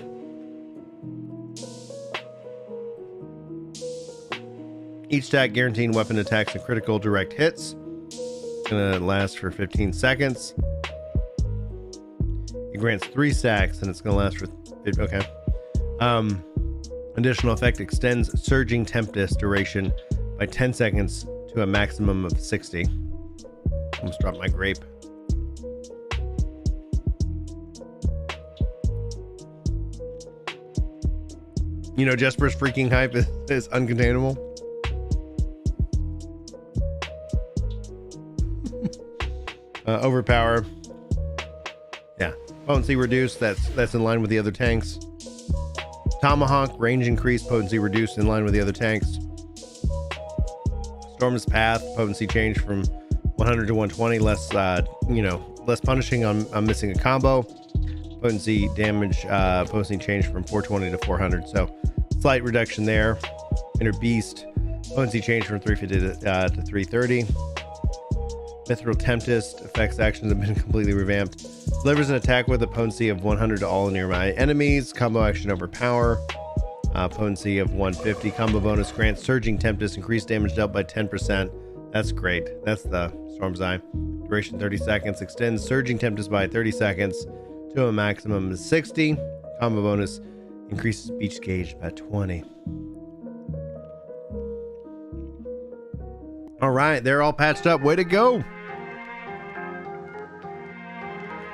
Each stack guaranteeing weapon attacks and critical direct hits. It's gonna last for 15 seconds. It grants 3 stacks and it's gonna last for okay. Additional effect extends Surging Tempest duration by 10 seconds to a maximum of 60. Almost dropped my grape. Jesper's freaking hype is uncontainable. Overpower. Yeah. Potency reduced. That's in line with the other tanks. Tomahawk, range increased, potency reduced in line with the other tanks. Storm's Path, potency changed from 100 to 120, less punishing on missing a combo. Potency damage, potency changed from 420 to 400, so slight reduction there. Inner Beast, potency changed from 350 to 330. Mithril Tempest, effects actions have been completely revamped. Delivers an attack with a potency of 100 to all nearby enemies. Combo action overpower. Potency of 150. Combo bonus grants Surging Tempest, increased damage dealt by 10%. That's great. That's the Storm's Eye. Duration 30 seconds. Extends Surging Tempest by 30 seconds to a maximum of 60. Combo bonus increases speech gauge by 20. All right, they're all patched up. Way to go.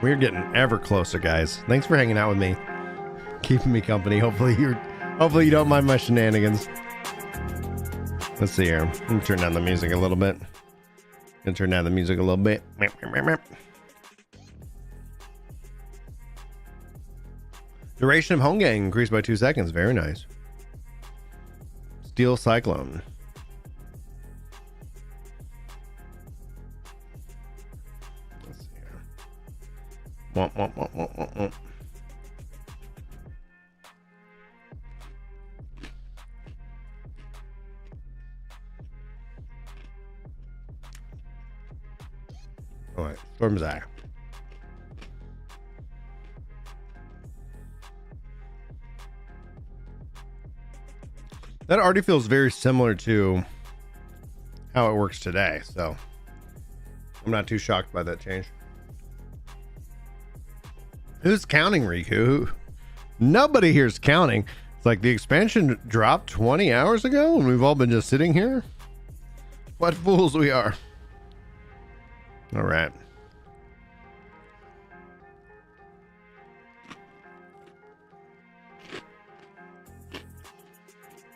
We're getting ever closer, guys. Thanks for hanging out with me, keeping me company. Hopefully you don't mind my shenanigans. Let's see here. Let me turn down the music a little bit. Duration of home gang increased by 2 seconds. Very nice. Steel Cyclone. Womp, womp, womp, womp, womp, womp. All right, Storm's Eye. That already feels very similar to how it works today, so I'm not too shocked by that change. Who's counting, Riku? Nobody here's counting. It's like the expansion dropped 20 hours ago and we've all been just sitting here. What fools we are. All right.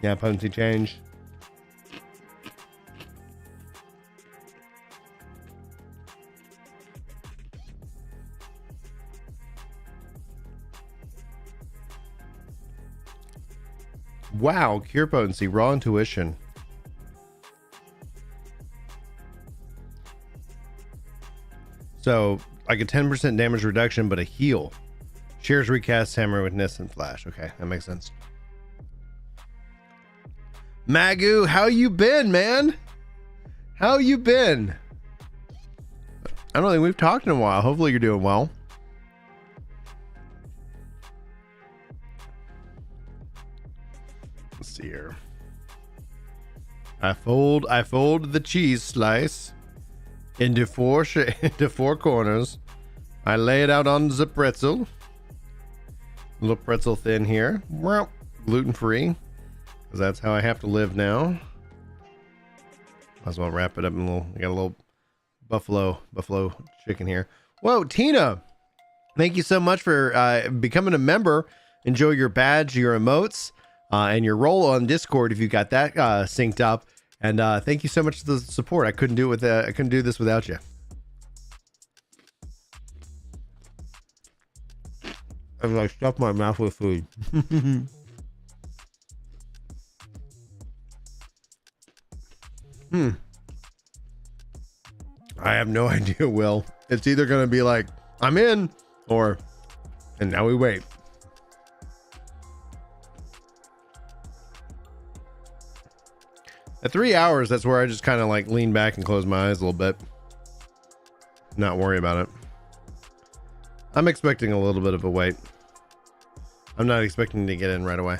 Yeah, potency change. Wow, cure potency, raw intuition. So, like a 10% damage reduction, but a heal. Shares recast hammer with Nist and Flash. Okay, that makes sense. Magoo, how you been, man? How you been? I don't think we've talked in a while. Hopefully you're doing well. Let's see here. I fold the cheese slice into four corners. I lay it out on the pretzel. A little pretzel thin here. Gluten free, because that's how I have to live now. Might as well wrap it up in a little. I got a little buffalo chicken here. Whoa, Tina! Thank you so much for becoming a member. Enjoy your badge, your emotes, and your role on Discord if you got that synced up. And thank you so much for the support. I couldn't do this without you. I've like stuffed my mouth with food. I have no idea, Will. It's either going to be like, I'm in, or, and now we wait. At 3 hours, that's where I just kind of like lean back and close my eyes a little bit. Not worry about it. I'm expecting a little bit of a wait. I'm not expecting to get in right away.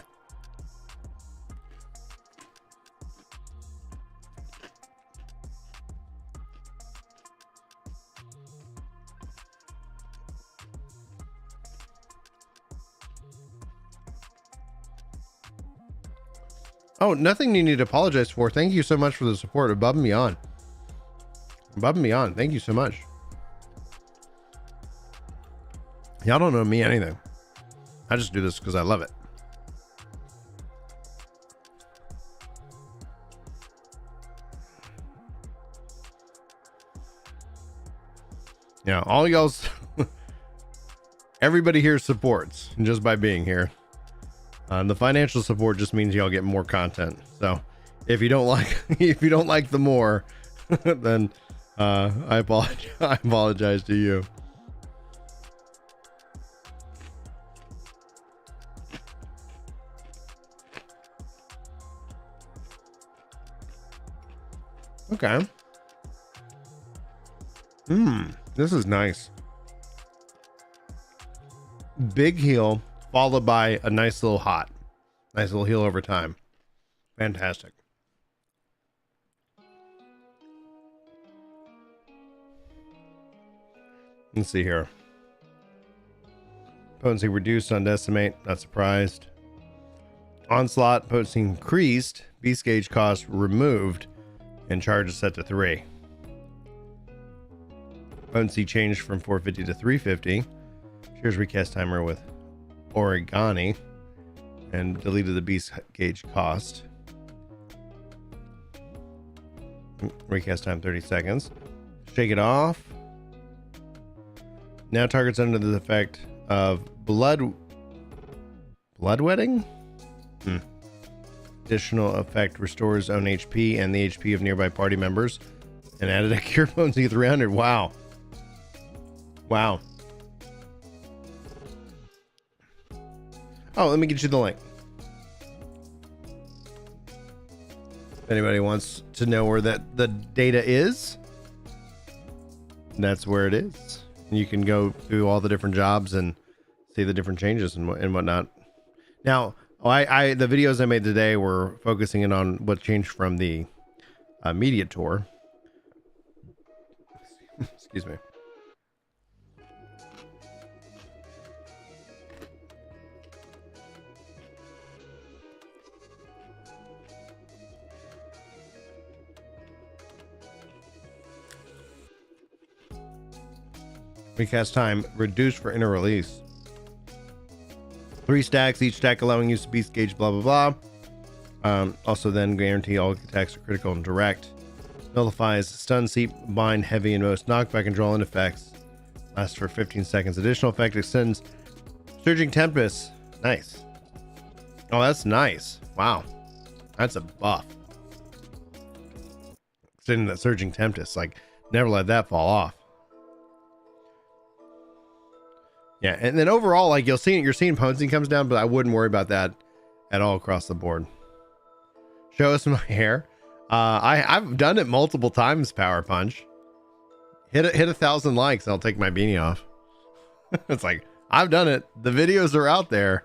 Oh, nothing you need to apologize for. Thank you so much for the support. Above and beyond. Above and beyond. Thank you so much. Y'all don't know me anything. I just do this because I love it. Yeah, all y'all's everybody here supports just by being here. The financial support just means y'all get more content. So if you don't like the more, then I apologize to you. Okay. This is nice. Big heal followed by a nice little heal over time. Fantastic. Let's see here. Potency reduced on Decimate, not surprised. Onslaught, potency increased, beast gauge cost removed, and charge is set to 3. Potency changed from 450 to 350. Here's recast timer with Origami, and deleted the beast gauge cost. Recast time 30 seconds. Shake it off. Now targets under the effect of bloodwetting. Additional effect restores own HP and the HP of nearby party members, and added a cure potency 300. Wow. Oh, let me get you the link. If anybody wants to know where the data is, that's where it is. You can go through all the different jobs and see the different changes and whatnot. Now, the videos I made today were focusing in on what changed from the media tour. Excuse me. Recast time reduced for inner release. 3 stacks, each stack allowing use of beast gauge, blah, blah, blah. Also then guarantee all attacks are critical and direct. Nullifies stun, seep, bind, heavy, and most knockback and draw in effects. Lasts for 15 seconds. Additional effect extends Surging Tempest. Nice. Oh, that's nice. Wow. That's a buff. Extending that Surging Tempest. Like, never let that fall off. Yeah, and then overall, like you're seeing potency comes down, but I wouldn't worry about that at all across the board. Show us my hair. I've done it multiple times. Power Punch. Hit 1,000 likes, and I'll take my beanie off. It's like I've done it. The videos are out there.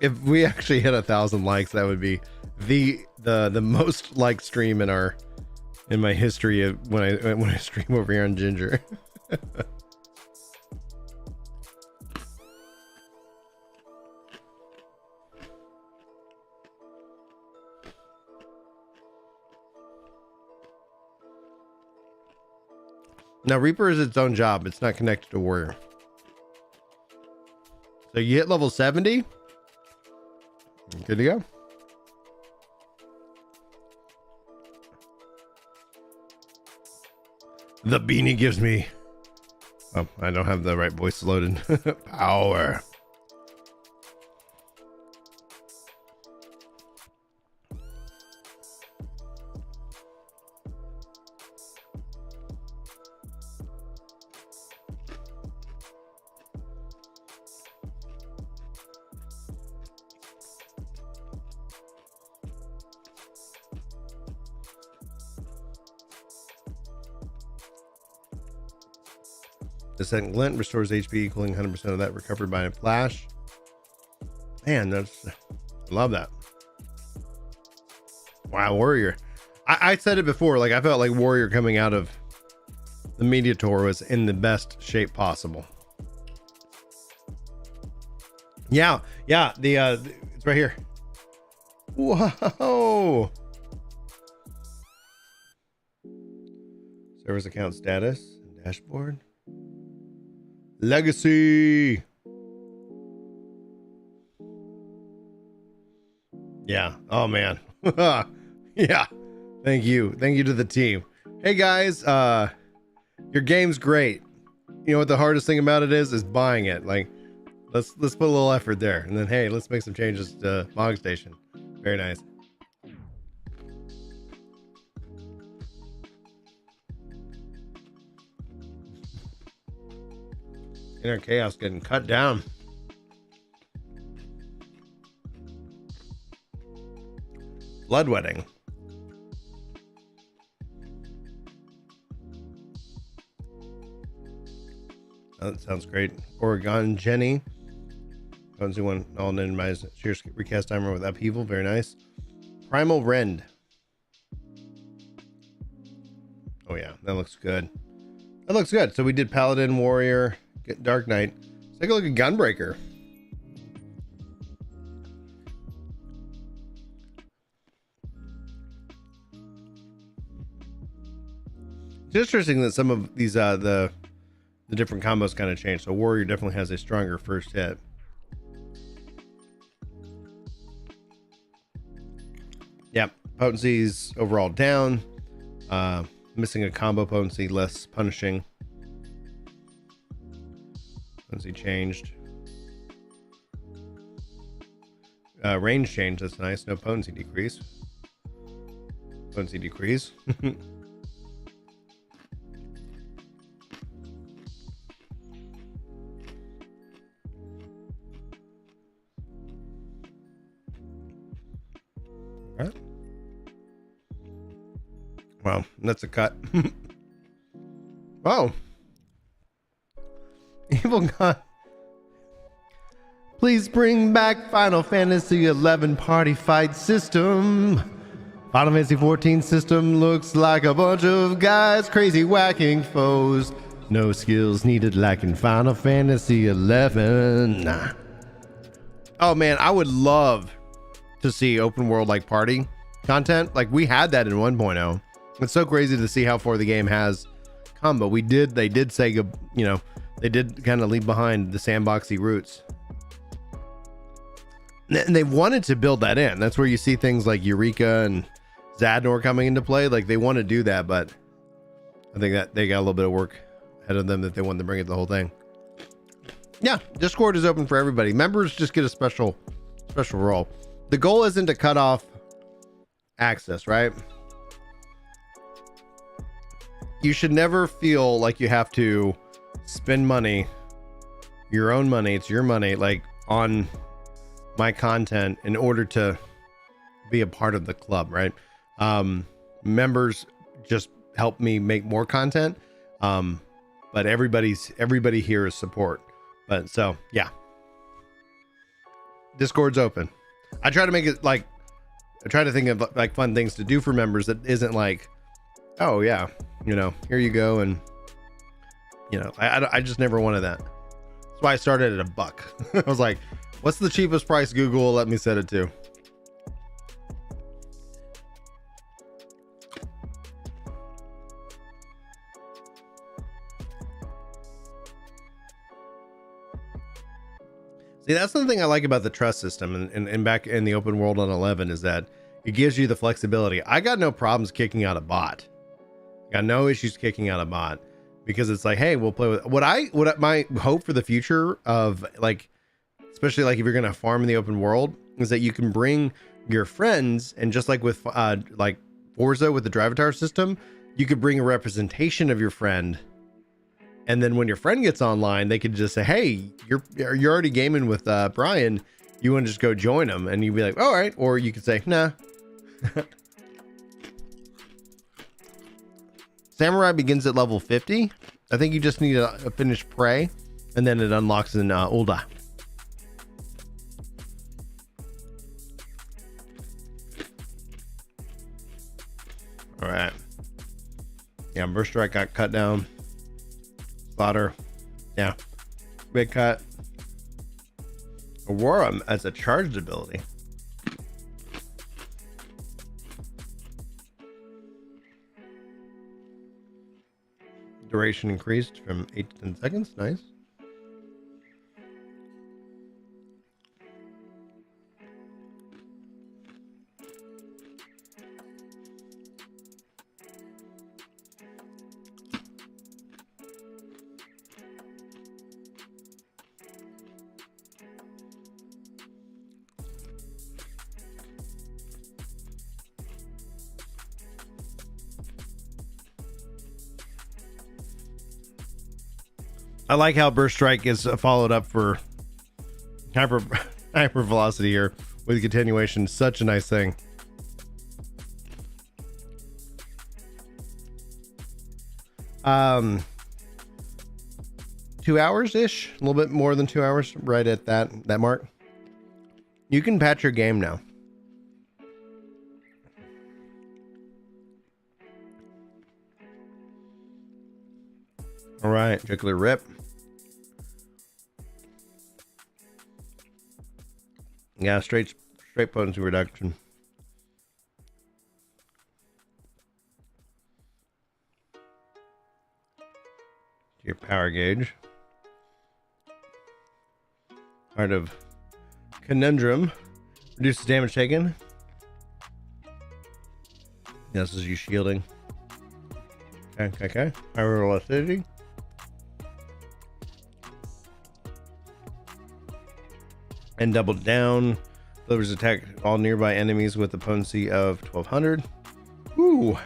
If we actually hit 1,000 likes, that would be the most liked stream in my history of when I stream over here on Ginger. Now Reaper is its own job. It's not connected to Warrior. So you hit level 70. Good to go. The beanie gives me... Oh, I don't have the right voice loaded. Power. Descent Glint restores HP equaling 100% of that recovered by a flash. Man, I love that. Wow, Warrior. I said it before, like I felt like Warrior coming out of the media tour was in the best shape possible. Yeah, it's right here. Whoa. Service account status, dashboard. Legacy. Yeah. Oh man. Yeah. Thank you to the team. Hey guys, your game's great. You know what the hardest thing about it is buying it. Like let's put a little effort there, and then hey, let's make some changes to Mog Station. Very nice. Inner Chaos getting cut down. Bloodwetting. Oh, that sounds great. Oregon Jenny. Potency one all minimized. Sheer recast timer with upheaval. Very nice. Primal Rend. Oh yeah, that looks good. That looks good. So we did Paladin, Warrior, Dark Knight. Let's take a look at Gunbreaker. It's interesting that some of these the different combos kind of change. So Warrior definitely has a stronger first hit. Yep, potency's overall down. Missing a combo potency, less punishing. Potency changed. Range change, that's nice. No potency decrease. Potency decrease. Alright. Wow, that's a cut. Wow. Evil God. Please bring back Final Fantasy XI party fight system. Final Fantasy XIV system looks like a bunch of guys crazy whacking foes. No skills needed like in Final Fantasy XI. Nah. Oh man, I would love to see open world like party content. Like we had that in 1.0. It's so crazy to see how far the game has come, but they did say, you know, they did kind of leave behind the sandboxy roots. And they wanted to build that in. That's where you see things like Eureka and Zadnor coming into play. Like they want to do that, but I think that they got a little bit of work ahead of them that they wanted to bring it the whole thing. Yeah, Discord is open for everybody. Members just get a special role. The goal isn't to cut off access, right? You should never feel like you have to spend money, your own money, it's your money, like on my content in order to be a part of the club, right? Members just help me make more content, but everybody here is support. But so yeah, Discord's open. I try to make it like, I try to think of like fun things to do for members that isn't like, oh yeah, you know, here you go, and you know, I just never wanted that. That's why I started at $1. I was like, what's the cheapest price Google will let me set it to? See, that's the thing I like about the trust system and back in the open world on 11 is that it gives you the flexibility. I got no problems kicking out a bot. Got no issues kicking out a bot because it's like, hey, we'll play with what my hope for the future of like, especially like if you're going to farm in the open world, is that you can bring your friends, and just like with like Forza with the Drivatar system, you could bring a representation of your friend. And then when your friend gets online, they could just say, hey, you're already gaming with Brian. You want to just go join him? And you'd be like, all right. Or you could say, nah. Samurai begins at level 50. I think you just need to finish Prey, and then it unlocks in Ulda. All right. Yeah, Burst Strike got cut down. Slaughter. Yeah. Big cut. Aurora as a charged ability. Duration increased from 8 to 10 seconds. Nice. I like how Burst Strike is followed up for hyper velocity here with continuation. Such a nice thing. Um, 2 hours ish, a little bit more than 2 hours, right at that mark. You can patch your game now. All right, Jugular Rip. Yeah, straight potency reduction. Your power gauge. Heart of Conundrum. Reduces damage taken. Yeah, this is you shielding. Okay. Higher velocity. And double down. Delivers attack all nearby enemies with a potency of 1200. Ooh.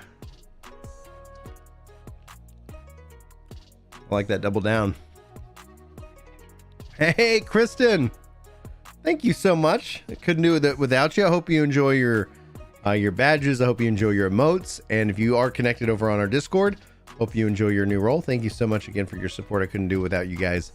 I like that double down. Hey, Kristen. Thank you so much. I couldn't do it without you. I hope you enjoy your badges. I hope you enjoy your emotes. And if you are connected over on our Discord, hope you enjoy your new role. Thank you so much again for your support. I couldn't do it without you guys.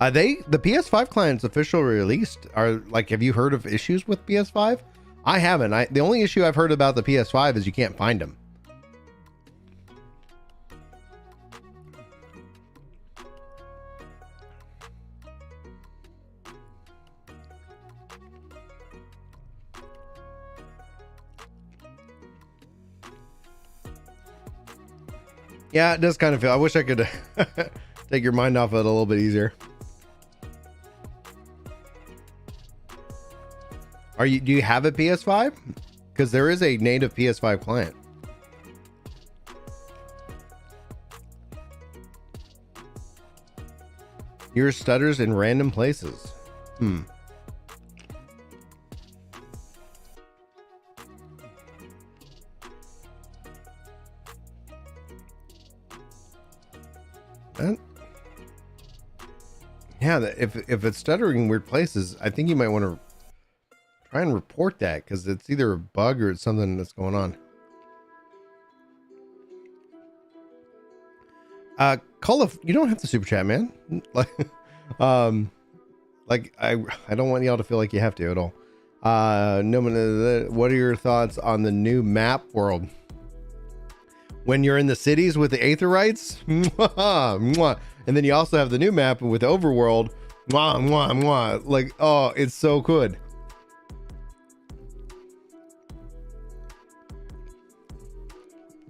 The PS5 client's official released are like, have you heard of issues with PS5? I haven't. The only issue I've heard about the PS5 is you can't find them. Yeah, it does kind of feel. I wish I could take your mind off of it a little bit easier. Do you have a PS5? Because there is a native PS5 client. Your stutters in random places. If it's stuttering in weird places, I think you might want to try and report that, because it's either a bug or it's something that's going on. Call of, you don't have to super chat, man. Like, I don't want y'all to feel like you have to at all. No, what are your thoughts on the new map world? When you're in the cities with the Aetherites, and then you also have the new map with the overworld, like, oh, it's so good.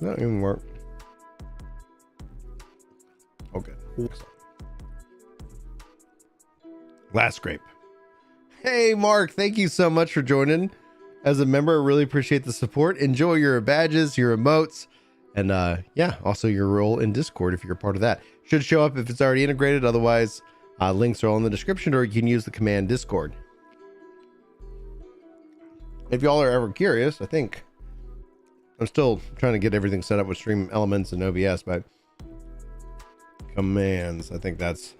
That didn't even work. Okay. Last scrape. Hey, Mark, thank you so much for joining. As a member, I really appreciate the support. Enjoy your badges, your emotes, and yeah, also your role in Discord if you're a part of that. Should show up if it's already integrated. Otherwise, links are all in the description, or you can use the command Discord. If y'all are ever curious, I think I'm still trying to get everything set up with Stream Elements and OBS, but commands, I think that's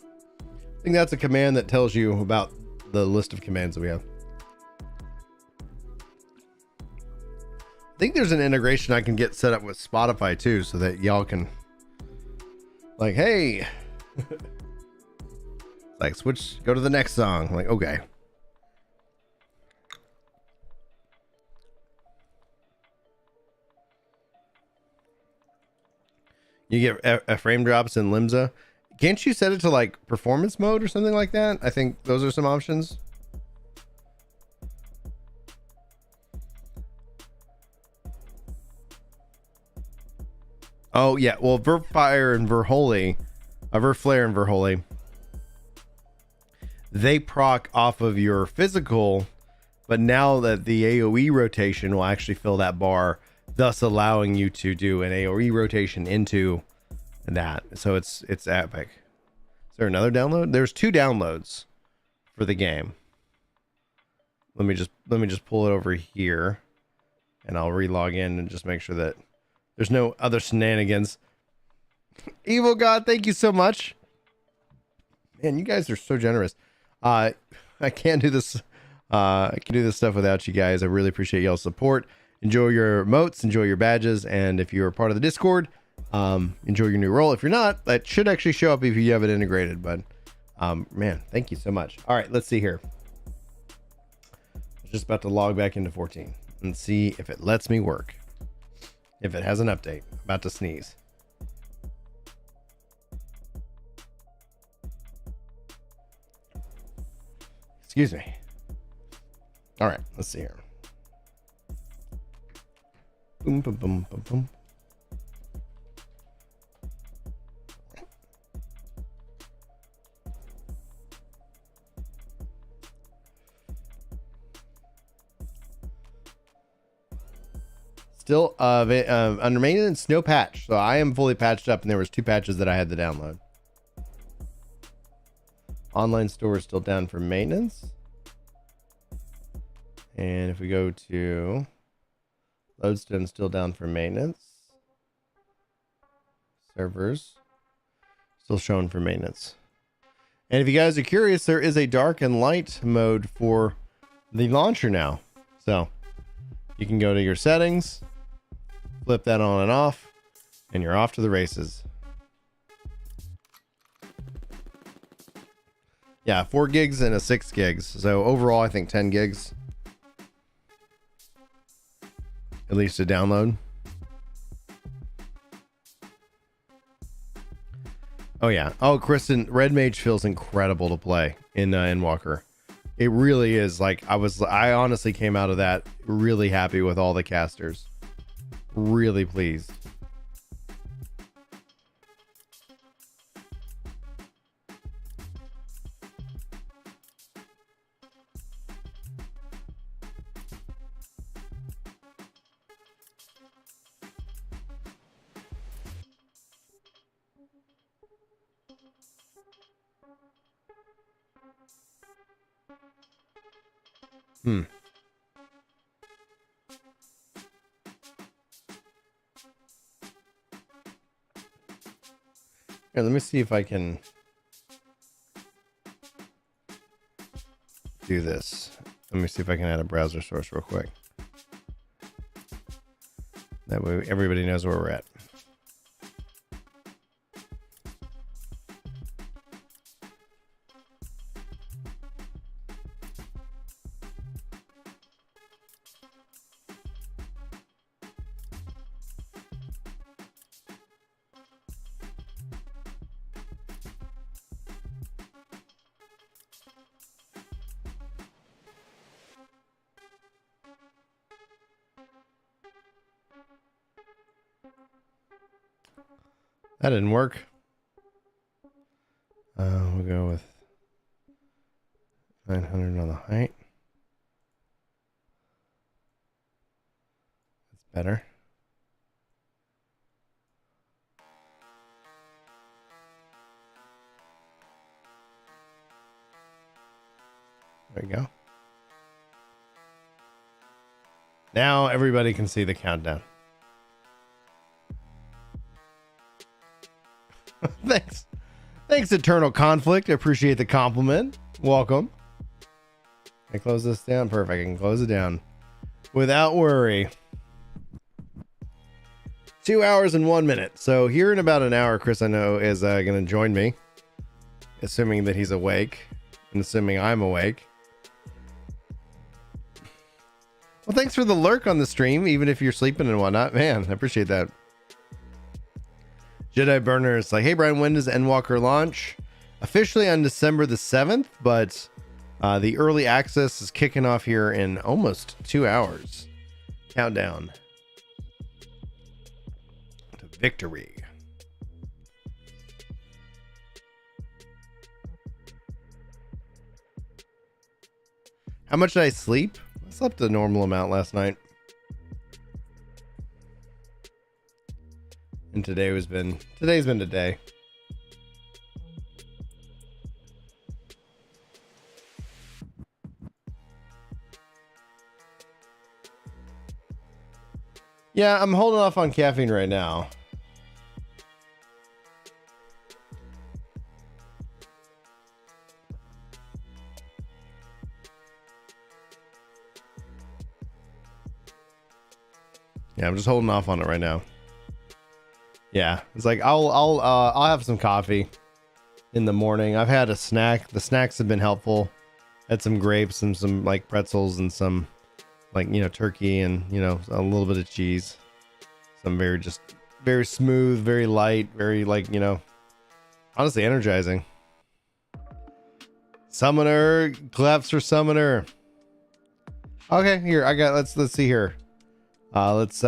a command that tells you about the list of commands that we have. I think there's an integration I can get set up with Spotify too, so that y'all can, like, hey, like, switch, go to the next song. I'm like, okay. You get a frame drops in Limsa. Can't you set it to like performance mode or something like that? I think those are some options. Oh yeah, well, Verfire and Verholy, Verflare and Verholy, they proc off of your physical, but now that the AoE rotation will actually fill that bar, thus allowing you to do an AoE rotation into that. So it's epic. Is there another download? There's 2 downloads for the game. Let me just pull it over here, and I'll re-log in and just make sure that there's no other shenanigans. Evil God, thank you so much. Man, you guys are so generous. I can't do this. I can do this stuff without you guys. I really appreciate y'all's support. Enjoy your emotes, enjoy your badges, and if you're part of the Discord, enjoy your new role. If you're not, that should actually show up if you have it integrated. But man, thank you so much. All right, let's see here. I'm just about to log back into 14 and see if it lets me work. If it has an update. About to sneeze. Excuse me. All right, let's see here. Boom, boom, boom, boom, boom. Still under maintenance, no patch. So I am fully patched up, and there was 2 patches that I had to download. Online store is still down for maintenance. And if we go to Lodestone, still down for maintenance. Servers still showing for maintenance. And if you guys are curious, there is a dark and light mode for the launcher now. So you can go to your settings, flip that on and off, and you're off to the races. Yeah, 4 gigs and a 6 gigs. So overall, I think 10 gigs. At least to download. Oh yeah. Oh, Kristen, Red Mage feels incredible to play in Endwalker. It really is. Like, I honestly came out of that really happy with all the casters. Really pleased. Hmm. Here, let me see if I can do this. Let me see if I can add a browser source real quick. That way everybody knows where we're at. That didn't work. We'll go with 900 on the height. That's better. There we go. Now everybody can see the countdown. Thanks. Thanks, Eternal Conflict. I appreciate the compliment. Welcome. I close this down. Perfect. I can close it down without worry. 2 hours and 1 minute. So here in about an hour, Chris, I know, is going to join me, assuming that he's awake and assuming I'm awake. Well, thanks for the lurk on the stream, even if you're sleeping and whatnot. Man, I appreciate that. Jedi Burner is like, hey, Brian, when does Endwalker launch? Officially on December the 7th, but the early access is kicking off here in almost 2 hours. Countdown to victory. How much did I sleep? I slept a normal amount last night. And today's been today. Yeah, I'm holding off on caffeine right now. Yeah, I'm just holding off on it right now. Yeah, it's like I'll have some coffee in the morning. I've had a snack. The snacks have been helpful. Had some grapes and some like pretzels and some like, you know, turkey and, you know, a little bit of cheese. Some very smooth, very light, very like, you know, honestly energizing. Summoner, claps for Summoner. Okay, here let's see here. Let's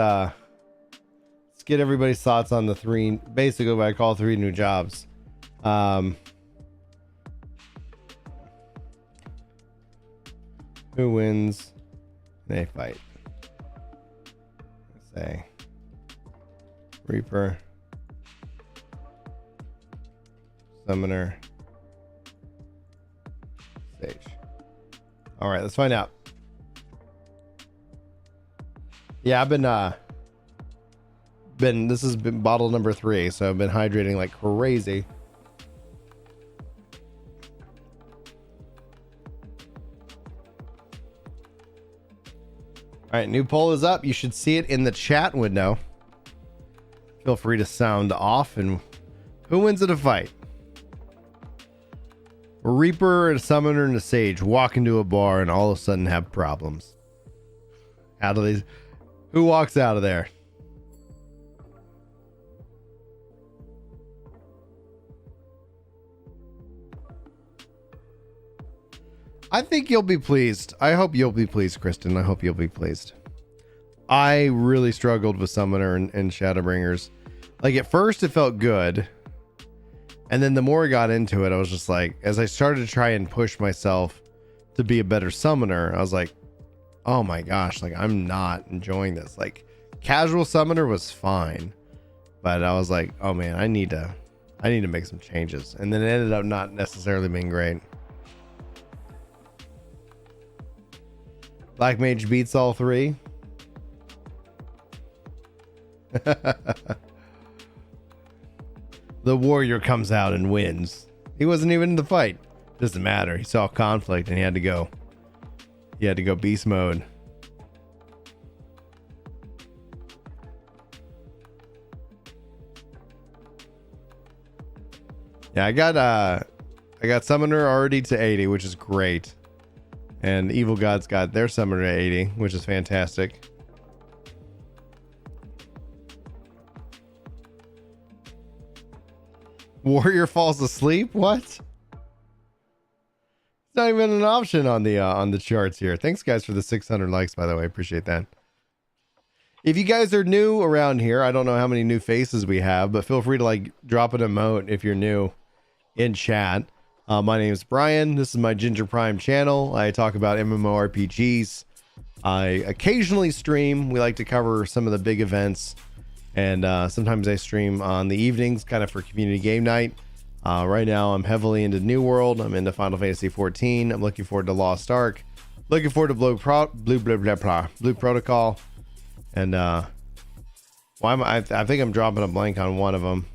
get everybody's thoughts on the basically what I call 3 new jobs. Who wins in a fight? Let's say Reaper, Summoner, Sage. All right, let's find out. Yeah, I've been this has been bottle number 3, so I've been hydrating like crazy. All right, new poll is up. You should see it in the chat window. Feel free to sound off. And who wins in a fight? A Reaper, a Summoner, and a Sage walk into a bar and all of a sudden have problems. Who walks out of there? I think you'll be pleased. I hope you'll be pleased, Kristen. I hope you'll be pleased. I really struggled with Summoner and Shadowbringers. Like at first it felt good. And then the more I got into it, I was just like, as I started to try and push myself to be a better Summoner, I was like, oh my gosh, like I'm not enjoying this. Like casual Summoner was fine, but I was like, oh man, I need to make some changes. And then it ended up not necessarily being great. Black Mage beats all three. The warrior comes out and wins. He wasn't even in the fight. Doesn't matter. He saw conflict and he had to go. He had to go beast mode. Yeah, I got Summoner already to 80, which is great. And Evil Gods got their Summoner to 80, which is fantastic. Warrior falls asleep? What? It's not even an option on the charts here. Thanks guys for the 600 likes, by the way. Appreciate that. If you guys are new around here, I don't know how many new faces we have, but feel free to like drop an emote if you're new in chat. My name is Brian. This is my Ginger Prime channel. I talk about MMORPGs. I occasionally stream. We like to cover some of the big events. And sometimes I stream on the evenings, kind of for community game night. Right now, I'm heavily into New World. I'm into Final Fantasy 14. I'm looking forward to Lost Ark. Looking forward to Blue Protocol. And I think I'm dropping a blank on one of them.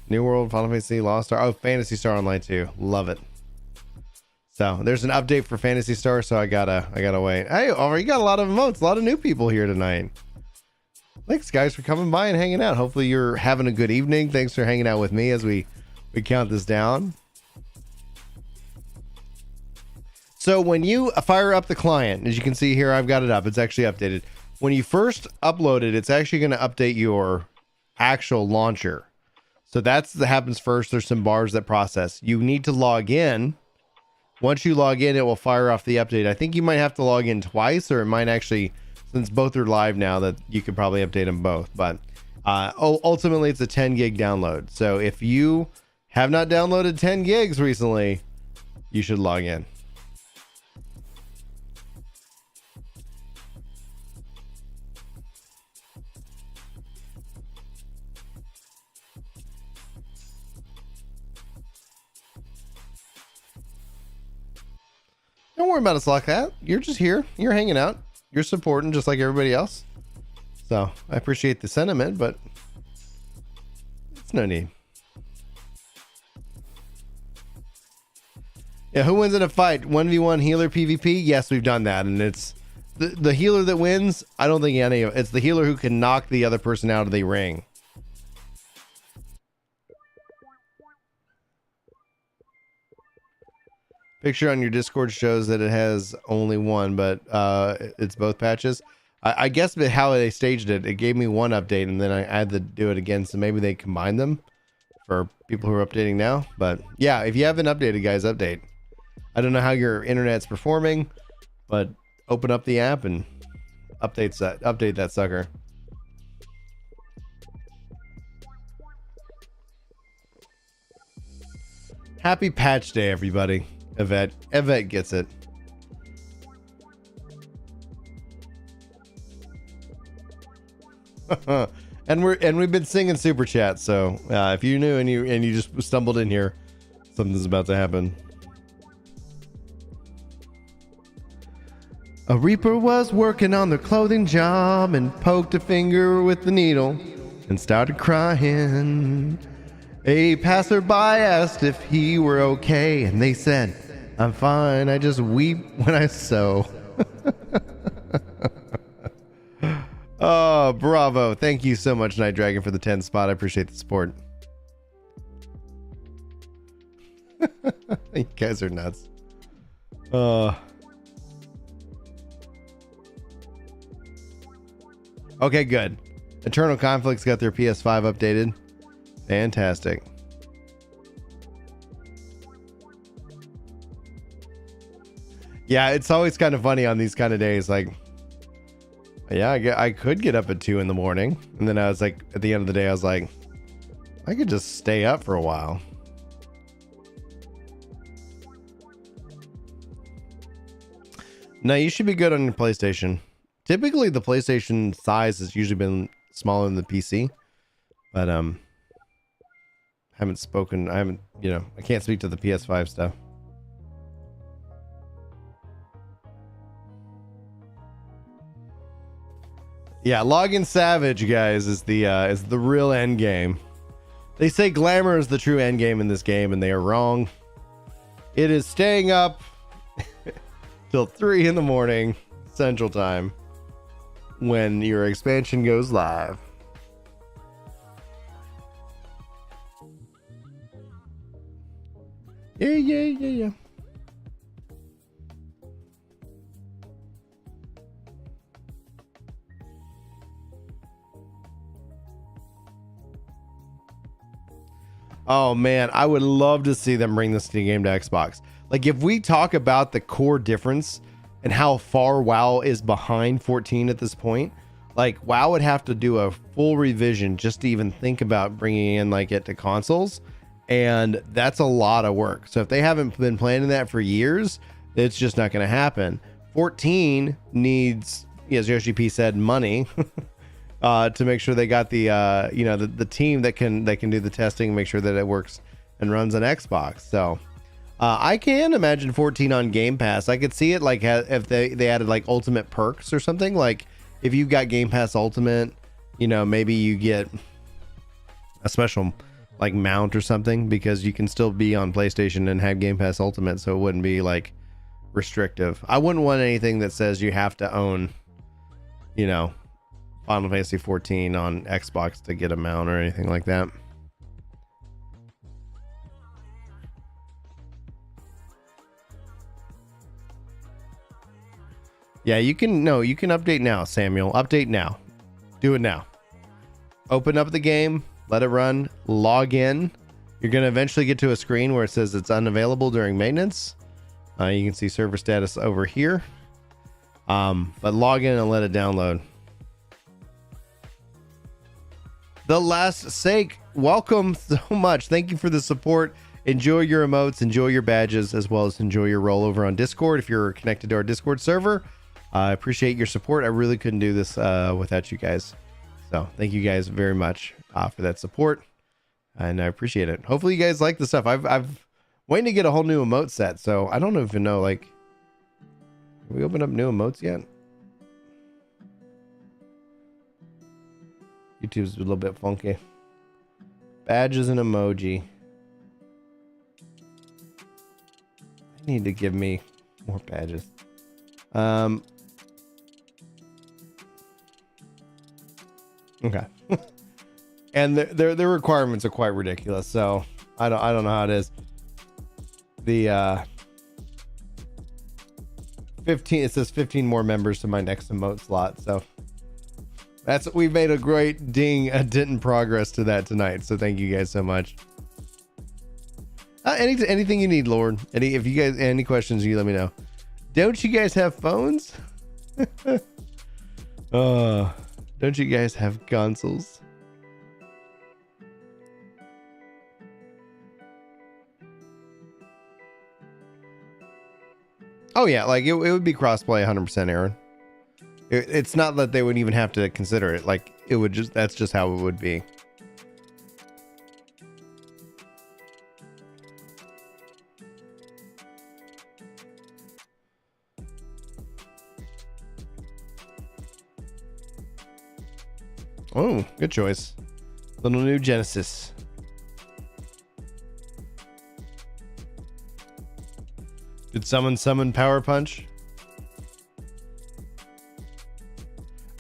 New World, Final Fantasy, Lost Star. Oh, Phantasy Star Online 2. Love it. So there's an update for Phantasy Star, so I gotta wait. Hey, already got a lot of emotes, a lot of new people here tonight. Thanks guys for coming by and hanging out. Hopefully you're having a good evening. Thanks for hanging out with me as we count this down. So when you fire up the client, as you can see here, I've got it up. It's actually updated. When you first upload it, it's actually going to update your actual launcher. So that happens first. There's some bars that process. You need to log in. Once you log in, it will fire off the update. I think you might have to log in twice, or it might actually, since both are live now, that you could probably update them both. But ultimately, it's a 10 gig download. So if you have not downloaded 10 gigs recently, you should log in. Don't worry about us like that. You're just here. You're hanging out. You're supporting just like everybody else. So I appreciate the sentiment, but it's no need. Yeah, who wins in a fight? 1v1 healer PvP? Yes, we've done that. And it's the healer that wins. I don't think any of it's the healer who can knock the other person out of the ring. Picture on your Discord shows that it has only one, but it's both patches. I guess how they staged it, it gave me one update and then I had to do it again. So maybe they combined them for people who are updating now. But yeah, if you haven't updated, guys, update. I don't know how your internet's performing, but open up the app and update that sucker. Happy patch day, everybody. Yvette gets it. and we've been singing super chat, so if you're new and you just stumbled in here, something's about to happen. A reaper was working on their clothing job and poked a finger with the needle and started crying. A passerby asked if he were okay, and they said, "I'm fine, I just weep when I sew." Oh, bravo. Thank you so much, Night Dragon, for the 10 spot. I appreciate the support. You guys are nuts. Okay, good. Eternal Conflicts got their PS5 updated. Fantastic. Yeah, it's always kind of funny on these kind of days. Like, yeah, I could get up at 2 in the morning. And then I was like, at the end of the day, I was like, I could just stay up for a while. No, you should be good on your PlayStation. Typically, the PlayStation size has usually been smaller than the PC. But, I can't speak to the PS5 stuff. Yeah, Login Savage, guys, is the real end game. They say glamour is the true end game in this game, and they are wrong. It is staying up till 3 in the morning Central Time when your expansion goes live. Yeah. Oh man, I would love to see them bring this game to Xbox. Like, if we talk about the core difference and how far WoW is behind 14 at this point, like WoW would have to do a full revision just to even think about bringing in like it to consoles, and that's a lot of work. So if they haven't been planning that for years, it's just not going to happen. 14 needs, as Yoshi P said, money. To make sure they got the the team that can do the testing and make sure that it works and runs on Xbox. So I can imagine 14 on Game Pass. I could see it like if they added like ultimate perks or something. Like if you've got Game Pass Ultimate, maybe you get a special like mount or something, because you can still be on PlayStation and have Game Pass Ultimate, so it wouldn't be like restrictive. I wouldn't want anything that says you have to own, Final Fantasy 14 on Xbox to get a mount or anything like that. Yeah, you can update now, Samuel. Update now. Do it now. Open up the game, let it run, log in. You're going to eventually get to a screen where it says it's unavailable during maintenance. You can see server status over here. But log in and let it download. The Last Sake, welcome so much. Thank you for the support. Enjoy your emotes, enjoy your badges, as well as enjoy your rollover on Discord if you're connected to our Discord server. I appreciate your support. I really couldn't do this without you guys. So thank you guys very much for that support, and I appreciate it. Hopefully you guys like the stuff. I've waiting to get a whole new emote set, so I don't even know, like, have we opened up new emotes yet? YouTube's a little bit funky. Badges and emoji. I need to give me more badges. Okay. And their requirements are quite ridiculous, so I don't know how it is. The 15, it says 15 more members to my next emote slot, so we've made a great dent in progress to that tonight, so thank you guys so much. Anything you need, Lord. If you guys any questions, you let me know. Don't you guys have phones? Don't you guys have consoles? Oh yeah, like it would be crossplay 100%, Aaron. It's not that they would even have to consider it. Like it would that's just how it would be. Oh, good choice. Little new Genesis. Did someone summon Power Punch?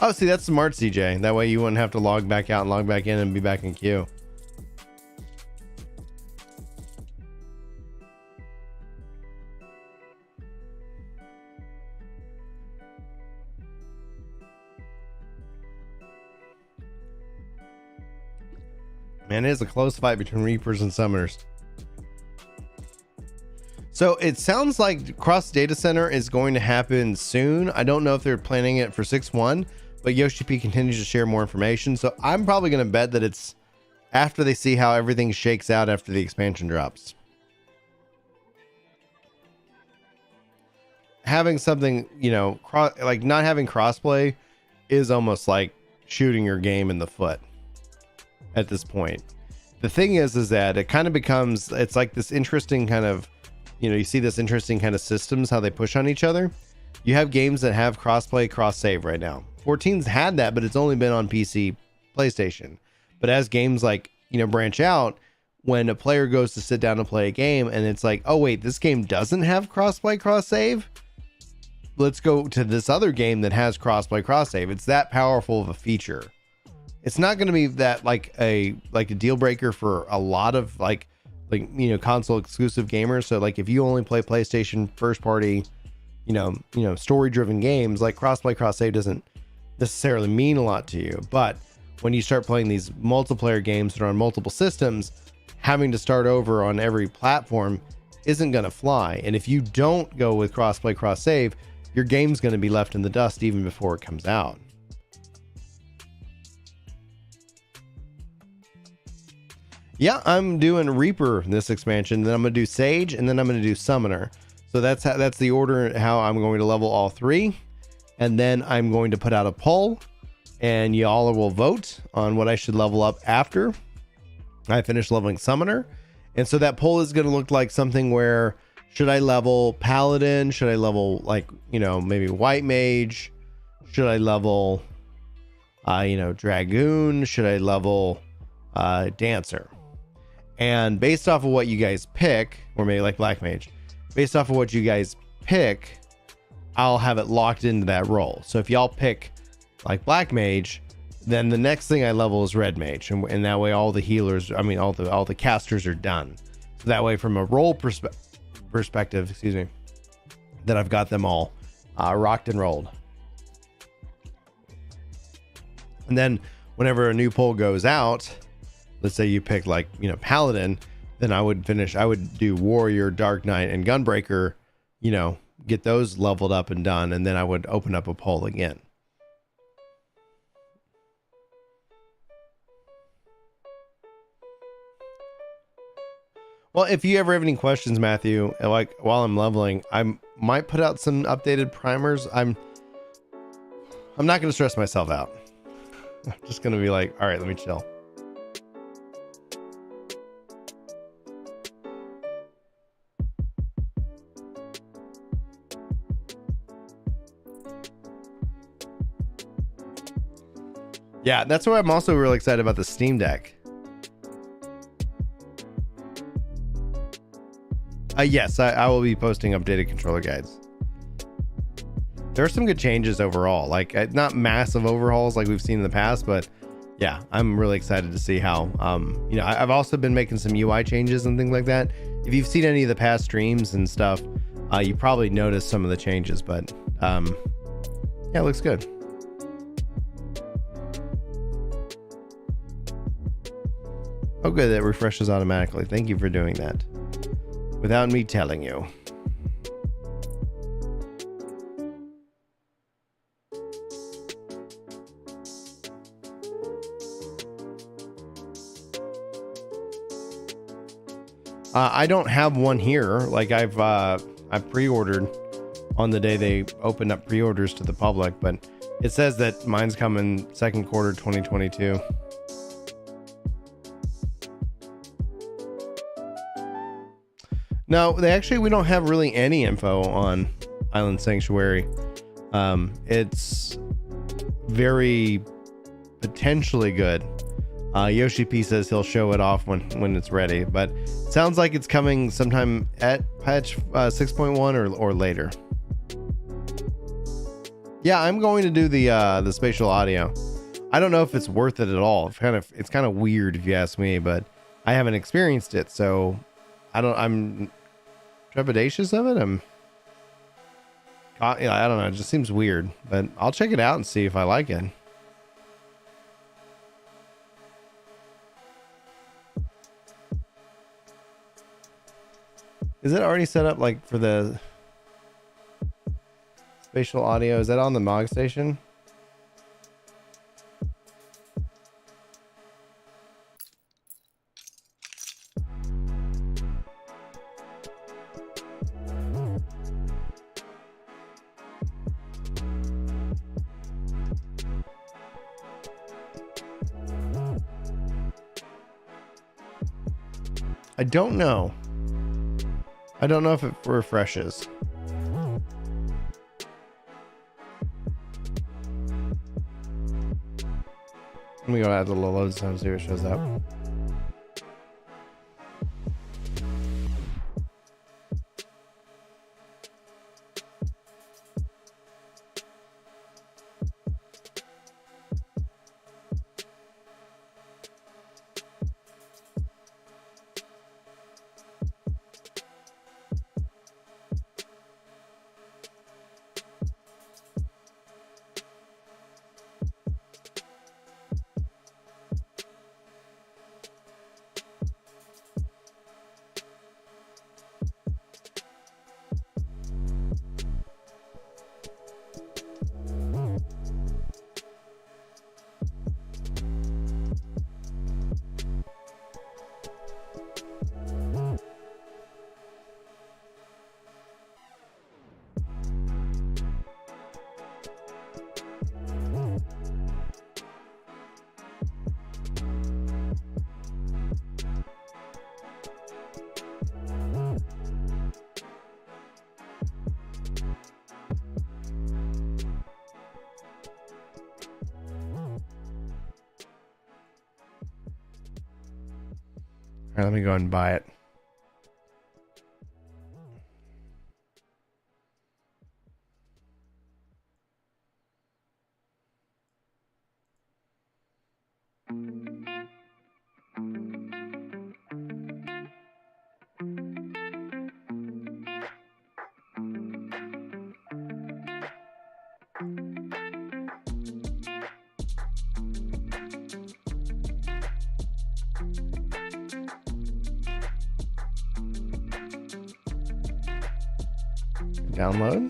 Oh, see, that's smart, CJ. That way you wouldn't have to log back out and log back in and be back in queue. Man, it is a close fight between Reapers and Summoners. So it sounds like cross data center is going to happen soon. I don't know if they're planning it for 6.1, but Yoshi P continues to share more information. So I'm probably going to bet that it's after they see how everything shakes out after the expansion drops. Having something, like not having crossplay is almost like shooting your game in the foot at this point. The thing is that it kind of becomes, it's like this interesting kind of, you see this interesting kind of systems, how they push on each other. You have games that have crossplay, cross save right now. 14's had that, but it's only been on PC, PlayStation. But as games like, branch out, when a player goes to sit down and play a game and it's like, oh wait, this game doesn't have crossplay, cross save. Let's go to this other game that has crossplay, cross save. It's that powerful of a feature. It's not going to be that like a deal breaker for a lot of console exclusive gamers. So like if you only play PlayStation first party, story driven games, like crossplay, cross save doesn't necessarily mean a lot to you. But when you start playing these multiplayer games that are on multiple systems, having to start over on every platform isn't going to fly. And if you don't go with crossplay, cross save, your game's going to be left in the dust even before it comes out. Yeah, I'm doing Reaper this expansion, then I'm going to do Sage, and then I'm going to do Summoner. So that's the order how I'm going to level all three. And then I'm going to put out a poll, and y'all will vote on what I should level up after I finish leveling Summoner. And so that poll is going to look like something where, should I level Paladin? Should I level maybe White Mage? Should I level Dragoon? Should I level Dancer? And based off of what you guys pick, or maybe like Black Mage, based off of what you guys pick, I'll have it locked into that role. So if y'all pick like Black Mage, then the next thing I level is Red Mage, and that way all the healers, all the casters are done. So that way, from a role perspective, that I've got them all rocked and rolled. And then whenever a new poll goes out, let's say you pick Paladin, then I would do Warrior, Dark Knight, and Gunbreaker, get those leveled up and done, and then I would open up a poll again. Well, if you ever have any questions, Matthew, while I'm leveling, I might put out some updated primers. I'm not going to stress myself out. I'm just going to be like, all right, let me chill. Yeah, that's why I'm also really excited about the Steam Deck. Yes, I will be posting updated controller guides. There are some good changes overall, not massive overhauls like we've seen in the past, but yeah, I'm really excited to see how, I've also been making some UI changes and things like that. If you've seen any of the past streams and stuff, you probably noticed some of the changes, but yeah, it looks good. Oh, good, that refreshes automatically. Thank you for doing that without me telling you. I don't have one here. I've pre-ordered on the day they opened up pre-orders to the public, but it says that mine's coming second quarter 2022. No, we don't have really any info on Island Sanctuary. It's very potentially good. Yoshi P says he'll show it off when it's ready, but it sounds like it's coming sometime at patch 6.1 or later. Yeah, I'm going to do the spatial audio. I don't know if it's worth it at all. It's kind of weird if you ask me, but I haven't experienced it, so I'm trepidatious of it. I don't know. It just seems weird, but I'll check it out and see if I like it. Is it already set up for the spatial audio? Is that on the MOG station? I don't know. I don't know if it refreshes. Let me go add a little load time, see what shows up. All right, let me go ahead and buy it. Download.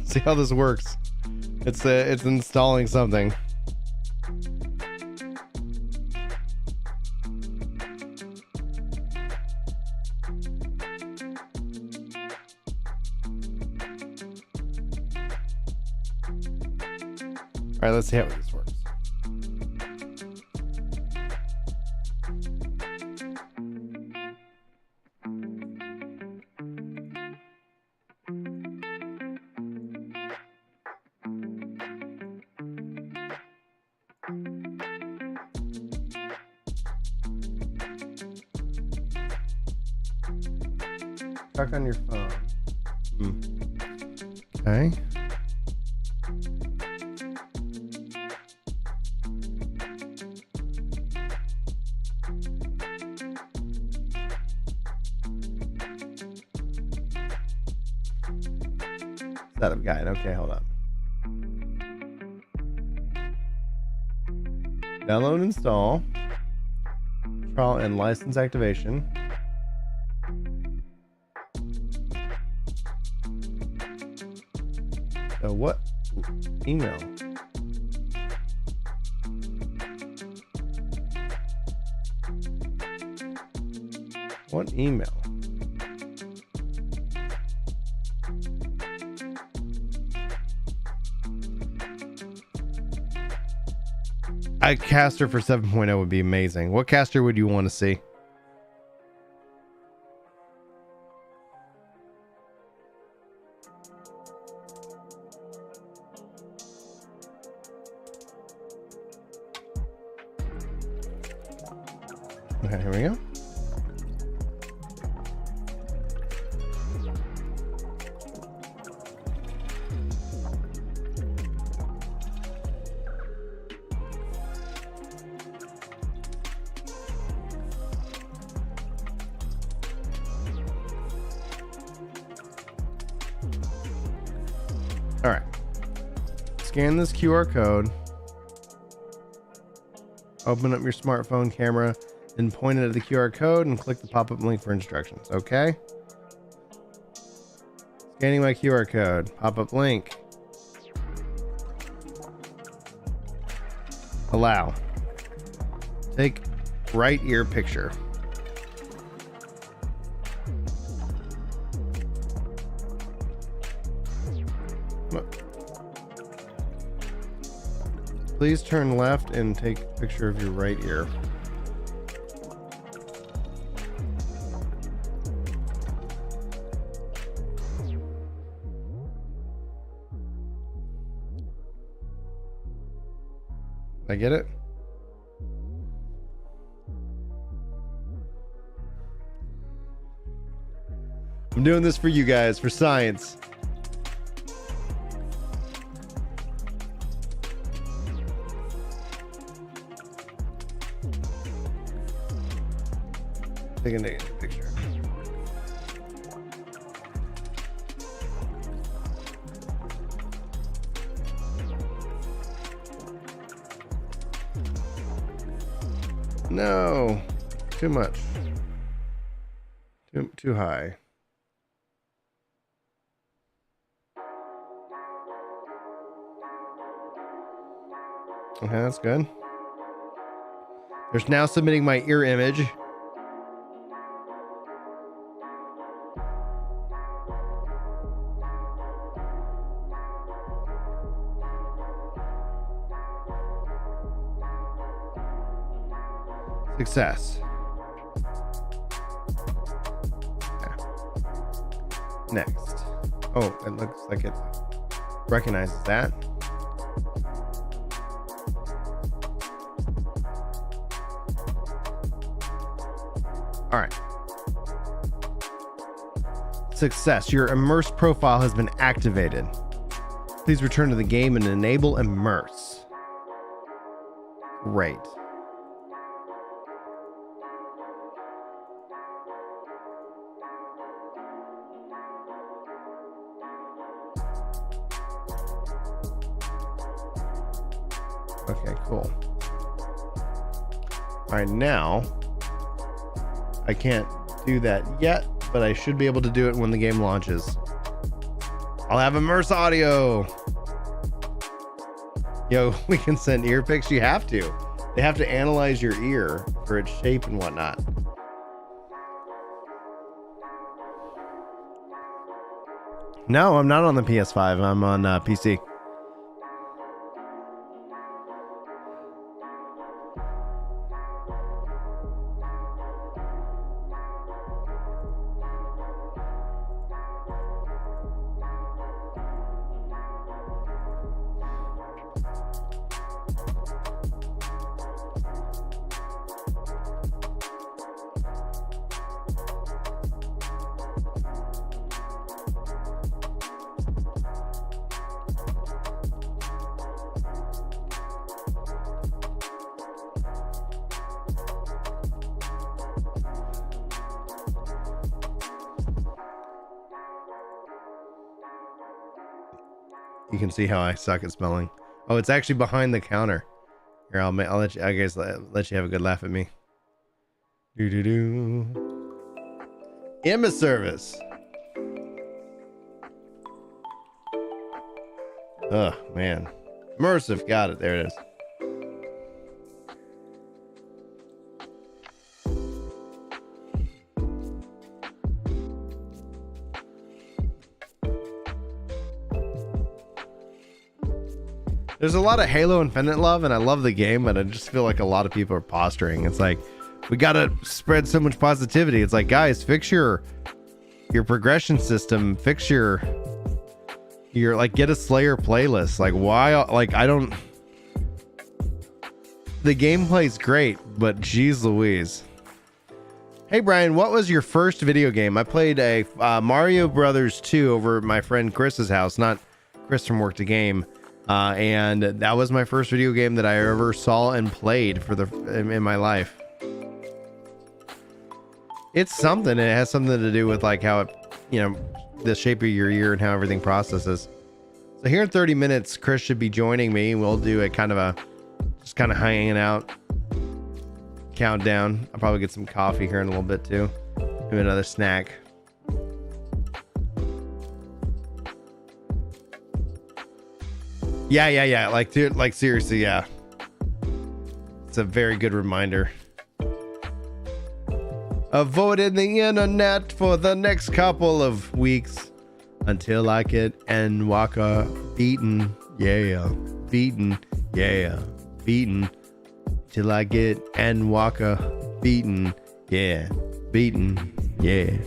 See how this works. It's installing something. All right, let's see how this works. Check on your phone. Okay. Setup guide. Okay, hold up. Download, install, trial and license activation. So what? Email. What email? A caster for 7.0 would be amazing. What caster would you want to see? Okay, here we go. All right. Scan this QR code. Open up your smartphone camera, then point it at the QR code and click the pop-up link for instructions. Okay. Scanning my QR code. Pop-up link. Allow. Take right ear picture. Please turn left and take a picture of your right ear. I get it. I'm doing this for you guys, for science. Take a negative picture. No, too much. Too high. Okay, that's good. There's now submitting my ear image. Success. Okay. Next. Oh, it looks like it recognizes that. All right. Success. Your immerse profile has been activated. Please return to the game and enable immerse. Great. Okay, cool. All right, now I can't do that yet, but I should be able to do it when the game launches. I'll have immerse audio. Yo, we can send ear pics. You have to. They have to analyze your ear for its shape and whatnot. No, I'm not on the PS5. I'm on PC. You can see how I suck at spelling. Oh, it's actually behind the counter. Here, I'll let you. I guess let you have a good laugh at me. Do do do. Image service. Oh man, immersive. Got it. There it is. There's a lot of Halo Infinite love, and I love the game, but I just feel like a lot of people are posturing. It's like, we gotta spread so much positivity. It's like, guys, fix your progression system. Fix your like, get a Slayer playlist. Like, why? Like, I don't. The gameplay's great, but geez Louise. Hey Brian, what was your first video game? I played a Mario Brothers 2 over at my friend Chris's house, not Chris from Work to Game. And that was my first video game that I ever saw and played in my life. It's something. It has something to do with like how it, the shape of your ear and how everything processes. So here in 30 minutes, Chris should be joining me. We'll do a just kind of hanging out countdown. I'll probably get some coffee here in a little bit too. Maybe another snack. Yeah. Like, dude, like seriously, yeah. It's a very good reminder. Avoiding the internet for the next couple of weeks until I get Endwalker beaten. Yeah, beaten. Yeah, beaten. Till I get Endwalker beaten. Yeah, beaten. Yeah.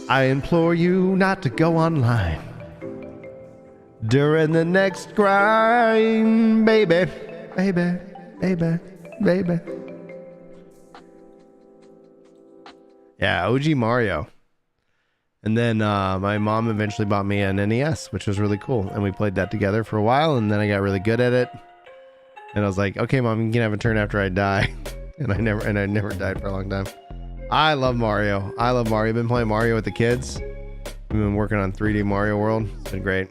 I implore you not to go online during the next grind, baby. Baby, baby, baby. Yeah, OG Mario. And then my mom eventually bought me an NES, which was really cool. And we played that together for a while, and then I got really good at it. And I was like, okay, Mom, you can have a turn after I die. And I never died for a long time. I love Mario. I've been playing Mario with the kids. We've been working on 3D Mario World. It's been great.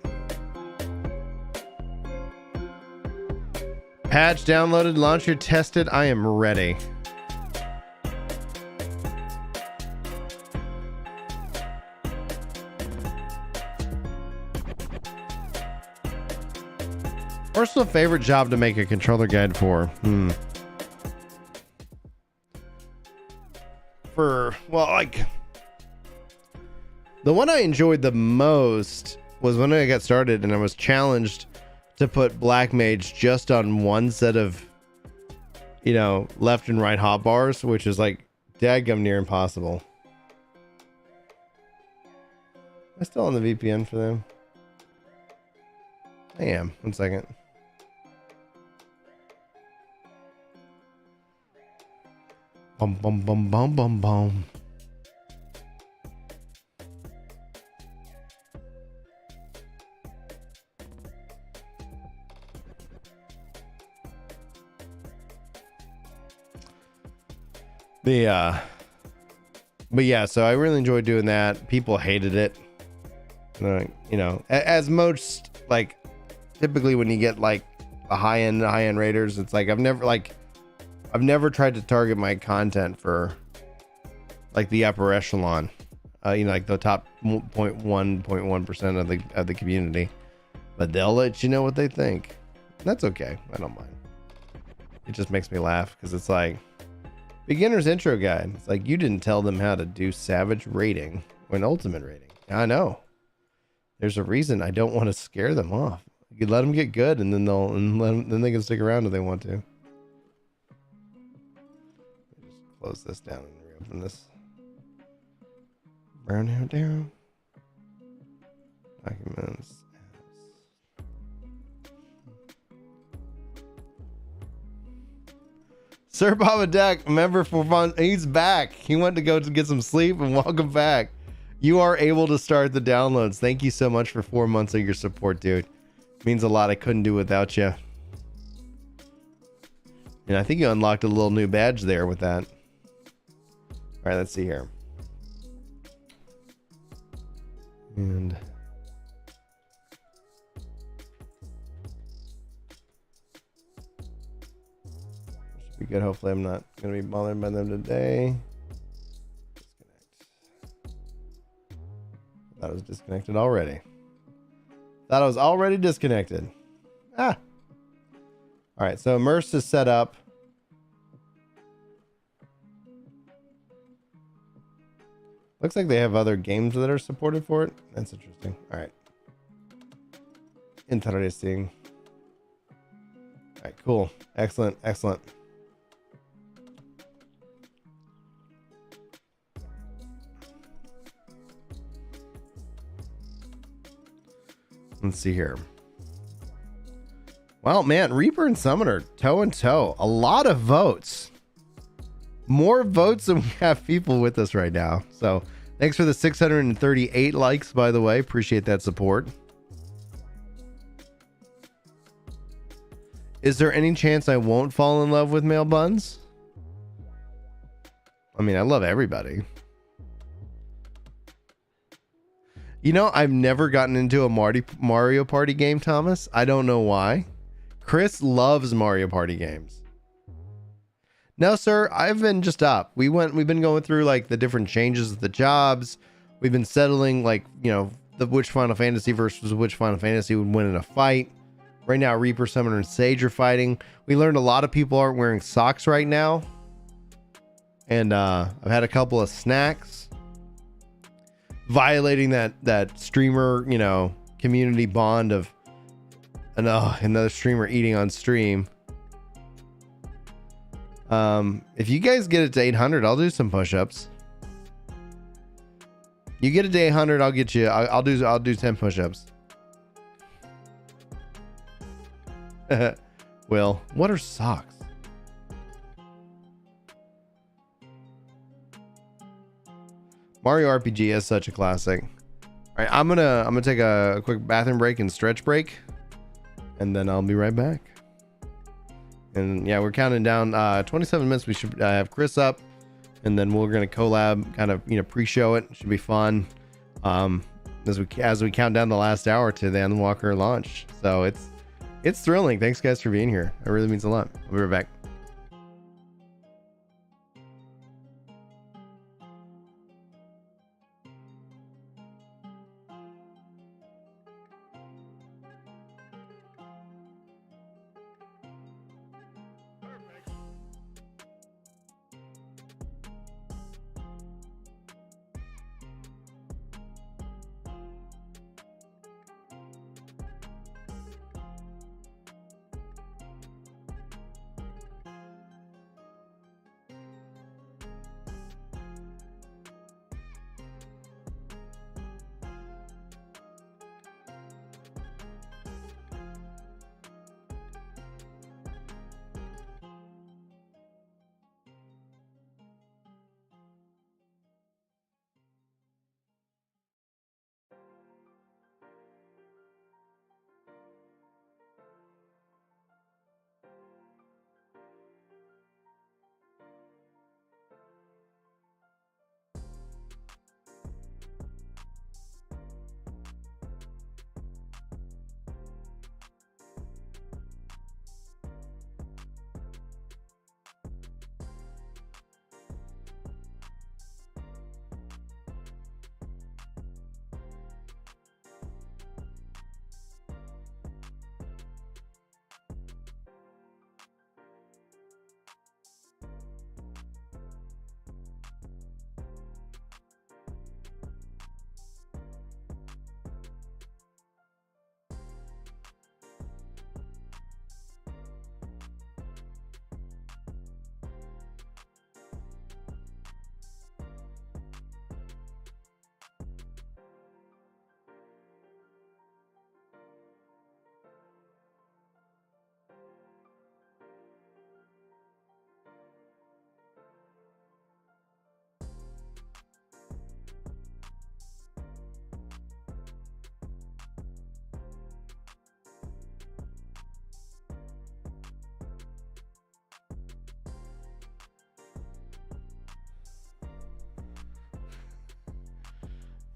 Patch downloaded, launcher tested. I am ready. Personal favorite job to make a controller guide for? Well, like, the one I enjoyed the most was when I got started and I was challenged to put Black Mage just on one set of, left and right hotbars, which is like dadgum near impossible. Am I still on the VPN for them? I am. 1 second. Bum bum bum bum bum bum. But yeah, so I really enjoyed doing that. People hated it. As most, like, typically when you get like a high end raiders, it's like I've never tried to target my content for like the upper echelon, like the top 0.1% of the community, but they'll let you know what they think. That's okay. I don't mind. It just makes me laugh because it's like beginner's intro guide. It's like, you didn't tell them how to do savage raiding or an ultimate raiding. I know. There's a reason I don't want to scare them off. You let them get good, and then then they can stick around if they want to. Just close this down and reopen this. Brown hair down. Documents. Sir Baba Deck, member for fun. He's back. He went to go to get some sleep, and welcome back. You are able to start the downloads. Thank you so much for 4 months of your support, dude. Means a lot. I couldn't do without you. And I think you unlocked a little new badge there with that. All right, let's see here. And should be good. Hopefully I'm not going to be bothered by them today. Disconnect. Thought it was disconnected already. Thought I was already disconnected. All right, so Immerse is set up. Looks like they have other games that are supported for it. That's interesting. All right. Interesting. All right, cool. Excellent, excellent. Let's see here. Well, man, Reaper and Summoner toe and toe. A lot of votes. More votes than we have people with us right now. So thanks for the 638 likes, by the way. Appreciate that support. Is there any chance I won't fall in love with male buns? I mean, I love everybody. I've never gotten into a Mario Party game, Thomas. I don't know why. Chris loves Mario Party games. No, sir, I've been just up. We've been going through like the different changes of the jobs. We've been settling like, which Final Fantasy versus which Final Fantasy would win in a fight. Right now, Reaper, Summoner, and Sage are fighting. We learned a lot of people aren't wearing socks right now. And I've had a couple of snacks. violating that streamer, you know, community bond of another streamer eating on stream. If you guys get it to 800, I'll do some push-ups. You get it to 800, I'll get you. I'll do 10 push-ups. Will, what are socks? Mario RPG is such a classic. All right, I'm gonna take a quick bathroom break and stretch break, and then I'll be right back. And yeah, we're counting down 27 minutes. We should have Chris up, and then we're gonna collab, kind of, you know, pre-show it. Should be fun. As we count down the last hour to the Endwalker launch. So it's thrilling. Thanks guys for being here. It really means a lot. I'll be right back.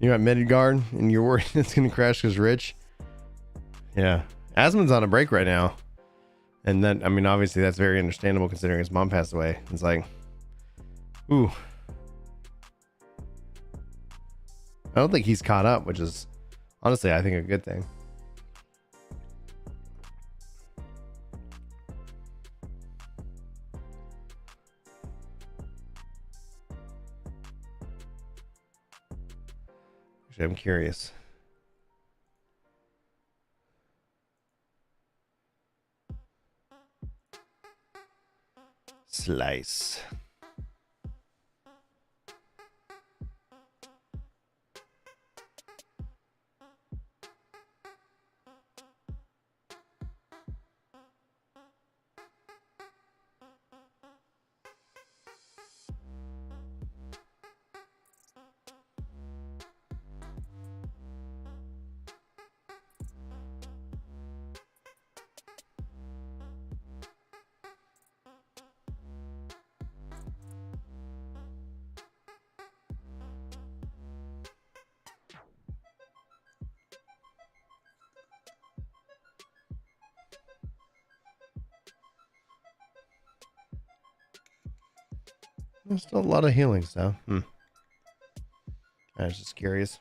You're at Midgard and you're worried it's going to crash because Rich. Yeah. Asmon's on a break right now. And then, I mean, obviously that's very understandable considering his mom passed away. It's like, ooh. I don't think he's caught up, which is honestly, I think, a good thing. Actually, I'm curious. Slice. There's still a lot of healing stuff. I was just curious.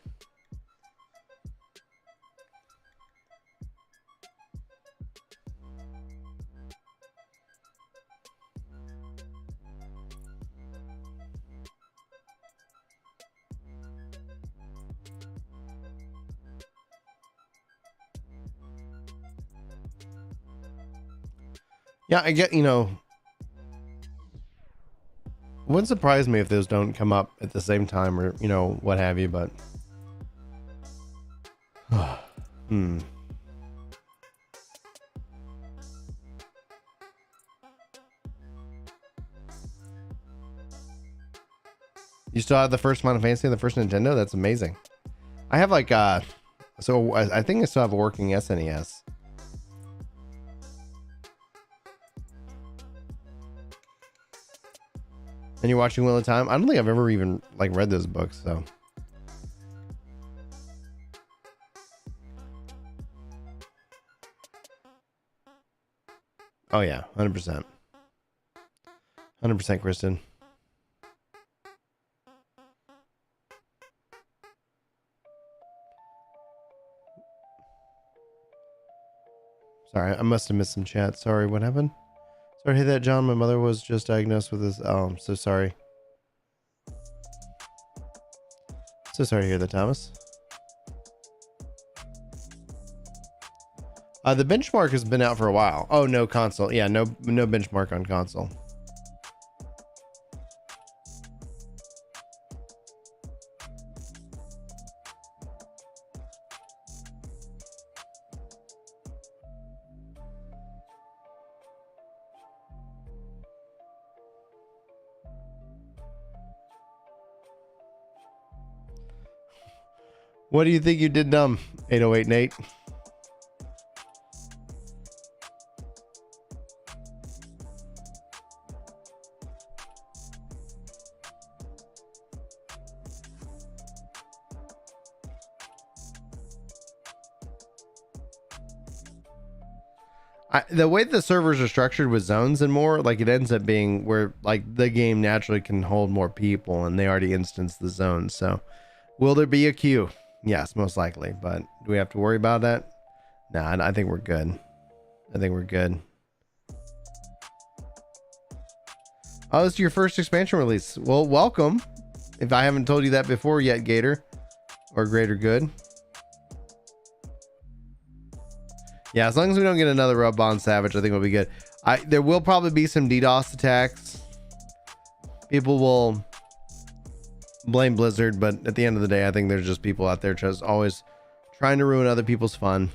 Yeah, I get, you know, wouldn't surprise me if those don't come up at the same time or, you know, what have you, but hmm. You still have the first Final Fantasy and the first Nintendo? That's amazing. I have like so I think I still have a working SNES. And you're watching Wheel of Time? I don't think I've ever even like read those books, so. Oh yeah, 100%. 100%, Kristen. Sorry, I must have missed some chat. Sorry, what happened? Sorry to hear that, John. My mother was just diagnosed with this. Oh, I'm so sorry. So sorry to hear that, Thomas. The benchmark has been out for a while. Oh, no console. Yeah, no benchmark on console. What do you think you did dumb, 808 Nate? The way the servers are structured with zones and more, like it ends up being where like the game naturally can hold more people and they already instanced the zones. So will there be a queue? Yes, most likely. But do we have to worry about that? Nah, I think we're good. I think we're good. Oh, this is your first expansion release. Well, welcome. If I haven't told you that before yet, Gator or Greater Good. Yeah, as long as we don't get another Rub on Savage, I think we'll be good. There will probably be some DDoS attacks. People will blame Blizzard, but at the end of the day, I think there's just people out there just always trying to ruin other people's fun.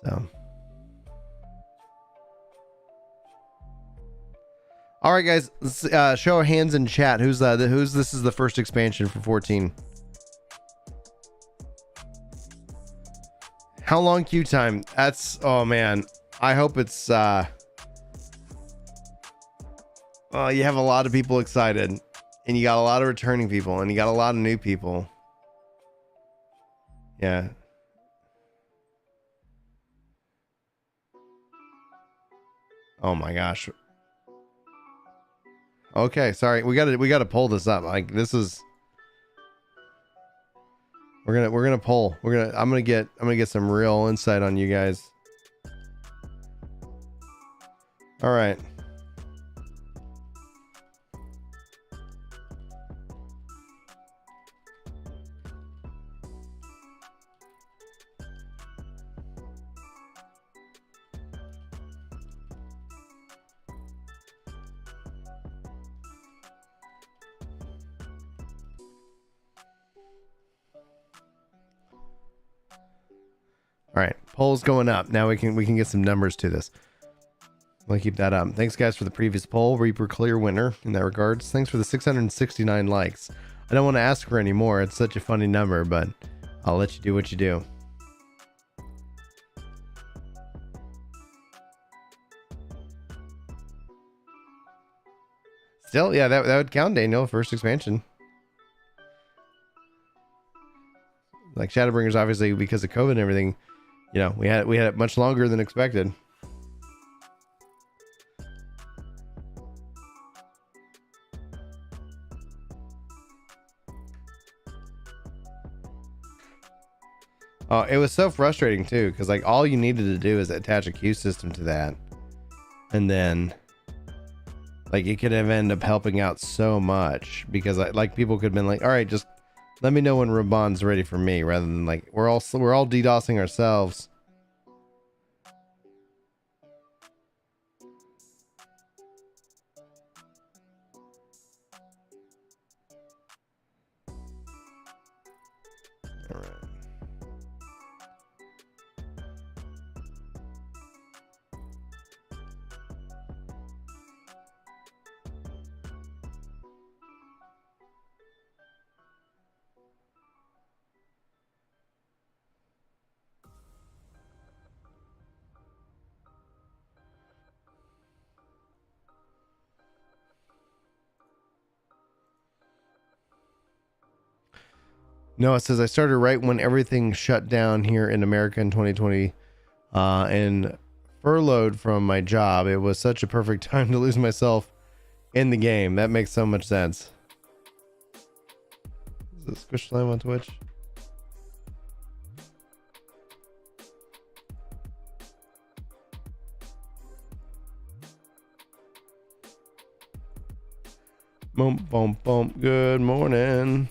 So, all right, guys, let's show our hands in chat. Who's this is the first expansion for 14. How long queue time? That's, oh man, I hope it's you have a lot of people excited and you got a lot of returning people and you got a lot of new people. Yeah. Oh my gosh. Okay, sorry. We gotta pull this up. Like this is we're gonna pull. I'm gonna get some real insight on you guys. All right. All right, poll's going up. Now we can get some numbers to this. We'll keep that up. Thanks guys for the previous poll. Reaper clear winner in that regards. Thanks for the 669 likes. I don't want to ask for any more. It's such a funny number, but I'll let you do what you do. Still, yeah, that would count, Daniel. First expansion. Like Shadowbringers, obviously because of COVID and everything, you know, we had it much longer than expected. Oh, it was so frustrating too, because like all you needed to do is attach a queue system to that, and then like it could have ended up helping out so much because like people could have been like, all right, just let me know when Raban's ready for me, rather than like we're all DDoSing ourselves. All right. No, it says I started right when everything shut down here in America in 2020 and furloughed from my job. It was such a perfect time to lose myself in the game. That makes so much sense. Is this Squish Slime on Twitch? Boom, boom, boom. Good morning.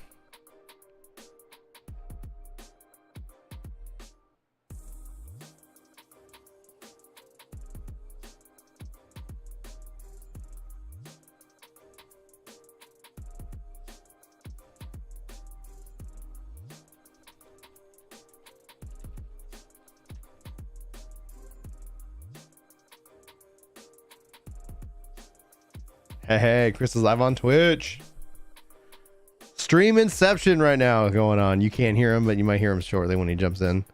Hey, Chris is live on Twitch. Stream Inception right now going on. You can't hear him, but you might hear him shortly when he jumps in.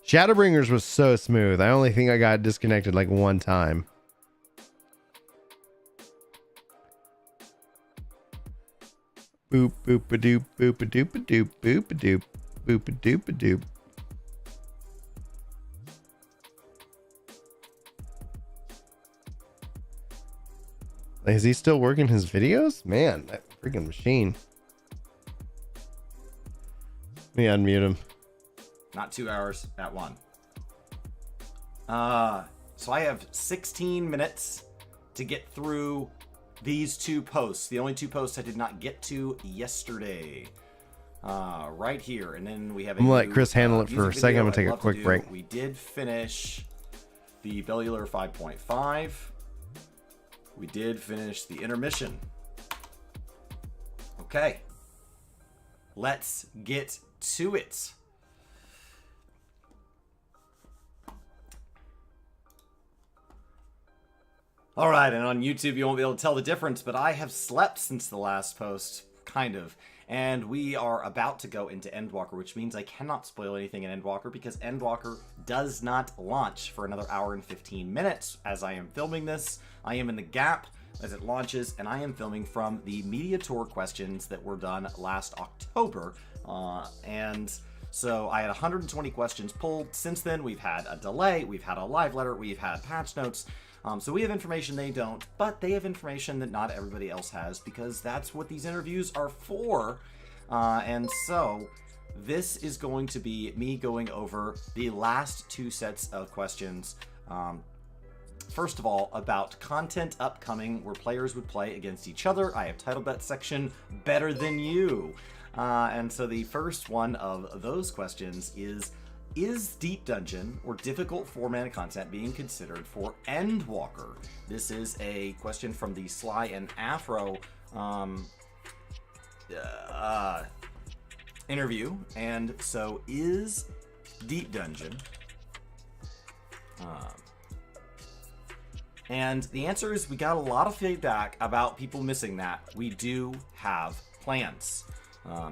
Shadowbringers was so smooth. I only think I got disconnected like one time. Boop, boop, a doop, boop, a doop, a doop, boop, a doop, boop, a doop, a doop. Is he still working his videos? Man, that freaking machine. Let me unmute him. Not 2 hours at 1. So I have 16 minutes to get through these 2 posts. The only 2 posts I did not get to yesterday. Right here. And then we have I'm gonna let Chris handle it for a second. I'm gonna take a quick break. We did finish the Bellular 5.5. We did finish the intermission. Okay. Let's get to it. All right, and on YouTube you won't be able to tell the difference, but I have slept since the last post, kind of. And we are about to go into Endwalker, which means I cannot spoil anything in Endwalker because Endwalker does not launch for another hour and 15 minutes. As I am filming this, I am in the gap as it launches, and I am filming from the media tour questions that were done last October. And so I had 120 questions pulled. Since then, we've had a delay, we've had a live letter, we've had patch notes. So we have information they don't, but they have information that not everybody else has because that's what these interviews are for. And so this is going to be me going over the last 2 sets of questions. First of all, about content upcoming where players would play against each other. I have titled that section Better Than You. And so the first one of those questions is Deep Dungeon or difficult 4-mana content being considered for Endwalker? This is a question from the Sly and Afro interview. And so is Deep Dungeon... and the answer is we got a lot of feedback about people missing that. We do have plans.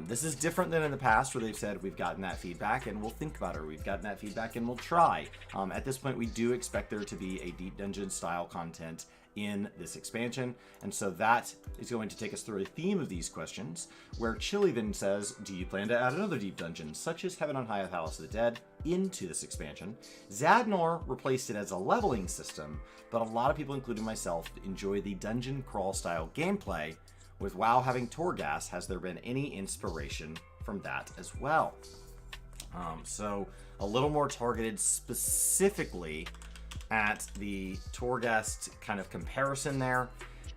This is different than in the past where they've said we've gotten that feedback and we'll think about it, or we've gotten that feedback and we'll try. At this point, we do expect there to be a Deep Dungeon style content in this expansion, and so that is going to take us through a theme of these questions, where Chili then says, do you plan to add another Deep Dungeon, such as Heaven on High of Palace of the Dead, into this expansion? Zadnor replaced it as a leveling system, but a lot of people, including myself, enjoy the dungeon crawl style gameplay. With WoW having Torghast, has there been any inspiration from that as well? So a little more targeted specifically at the Torghast kind of comparison there.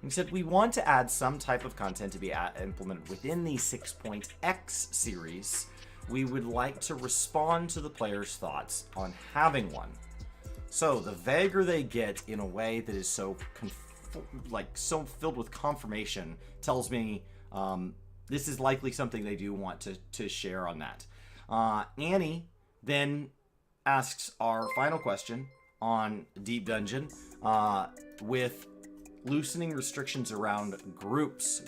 He said, we want to add some type of content to be implemented within the 6.x series. We would like to respond to the players' thoughts on having one. So the vaguer they get in a way that is so like so filled with confirmation tells me this is likely something they do want to share on that. Annie then asks our final question on Deep Dungeon with loosening restrictions around groups.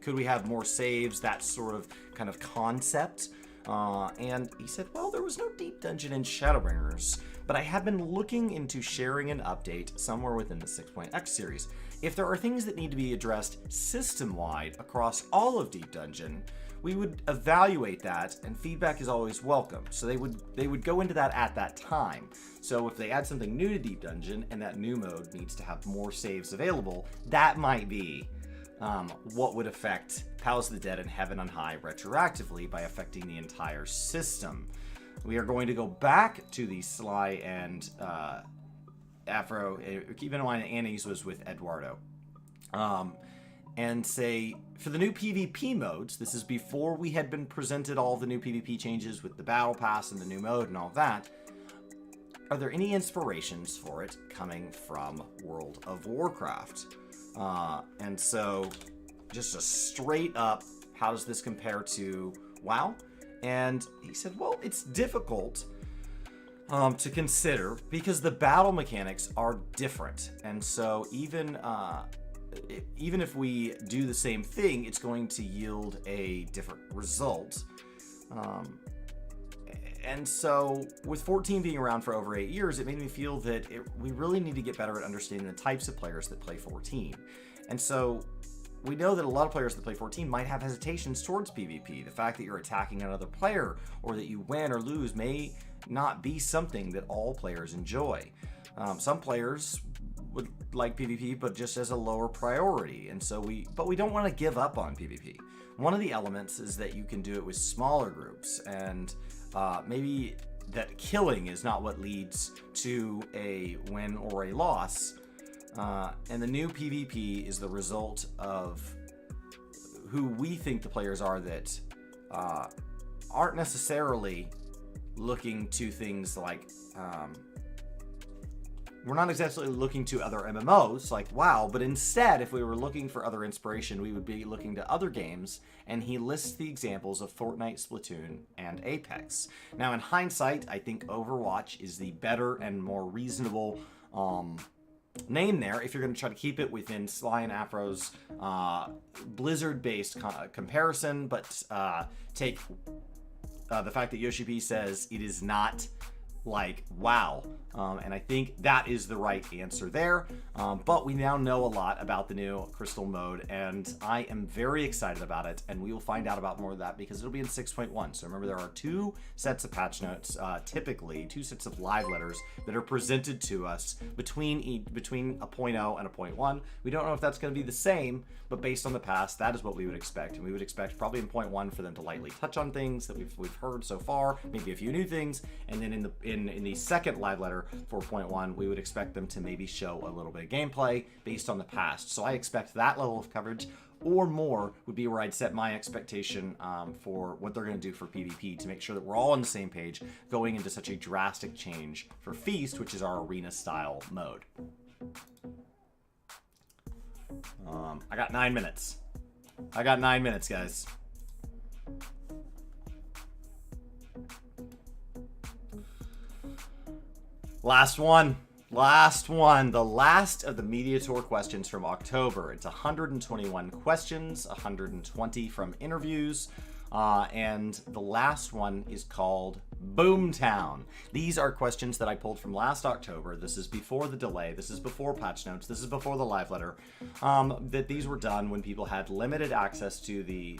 Could we have more saves? That sort of kind of concept. And he said, well, there was no Deep Dungeon in Shadowbringers, but I have been looking into sharing an update somewhere within the 6.x series. If there are things that need to be addressed system-wide across all of Deep Dungeon, we would evaluate that, and feedback is always welcome. So they would go into that at that time. So if they add something new to Deep Dungeon and that new mode needs to have more saves available, that might be what would affect Palace of the Dead and Heaven on High retroactively by affecting the entire system. We are going to go back to the Sly and Afro. Keep in mind Annie's was with Eduardo. And say, for the new PvP modes, this is before we had been presented all the new PvP changes with the Battle Pass and the new mode and all that, are there any inspirations for it coming from World of Warcraft? And so, just a straight up, how does this compare to WoW? And he said, well, it's difficult to consider because the battle mechanics are different. And so even if we do the same thing, it's going to yield a different result. And so with 14 being around for over 8 years, it made me feel that we really need to get better at understanding the types of players that play 14. And so we know that a lot of players that play 14 might have hesitations towards PvP. The fact that you're attacking another player or that you win or lose may not be something that all players enjoy. Some players would like PvP, but just as a lower priority. And so we don't want to give up on PvP. One of the elements is that you can do it with smaller groups, and maybe that killing is not what leads to a win or a loss. And the new PvP is the result of who we think the players are that aren't necessarily looking to things like we're not exactly looking to other MMOs like WoW, but instead, if we were looking for other inspiration, we would be looking to other games, and he lists the examples of Fortnite, Splatoon, and Apex. Now, in hindsight, I think Overwatch is the better and more reasonable name there if you're going to try to keep it within Sly and Afro's Blizzard-based comparison, but take the fact that Yoshi P says it is not like WoW, and I think that is the right answer there, but we now know a lot about the new Crystal mode, and I am very excited about it, and we will find out about more of that because it'll be in 6.1. So remember, there are 2 sets of patch notes, typically 2 sets of live letters that are presented to us between a 0.0 and a 0.1. We don't know if that's going to be the same, but based on the past, that is what we would expect, and we would expect probably in 0.1 for them to lightly touch on things that we've heard so far, maybe a few new things, and then in the second live letter for 0.1, we would expect them to maybe show a little bit of gameplay based on the past. So I expect that level of coverage or more would be where I'd set my expectation for what they're going to do for PvP to make sure that we're all on the same page going into such a drastic change for Feast, which is our arena style mode. I got 9 minutes. I got 9 minutes, guys. Last one. The last of the Media Tour questions from October. It's 121 questions, 120 from interviews, and the last one is called Boomtown. These are questions that I pulled from last October. This is before the delay. This is before patch notes. This is before the live letter. That these were done when people had limited access to the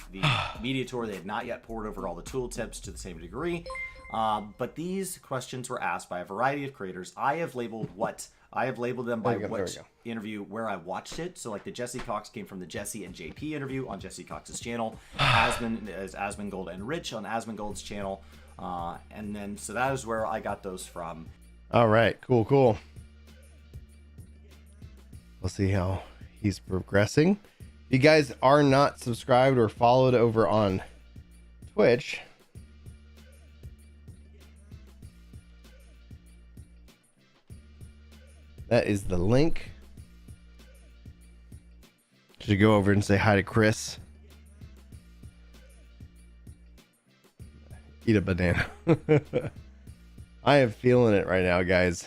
Media Tour. They had not yet poured over all the tooltips to the same degree. But these questions were asked by a variety of creators. I have labeled them by what interview where I watched it. So like the Jesse Cox came from the Jesse and JP interview on Jesse Cox's channel. Asmongold and Rich on Asmongold's channel. And then, so that is where I got those from. All right, cool. We'll see how he's progressing. If you guys are not subscribed or followed over on Twitch, that is the link Should go over and say hi to Chris. Eat a banana. I am feeling it right now, guys.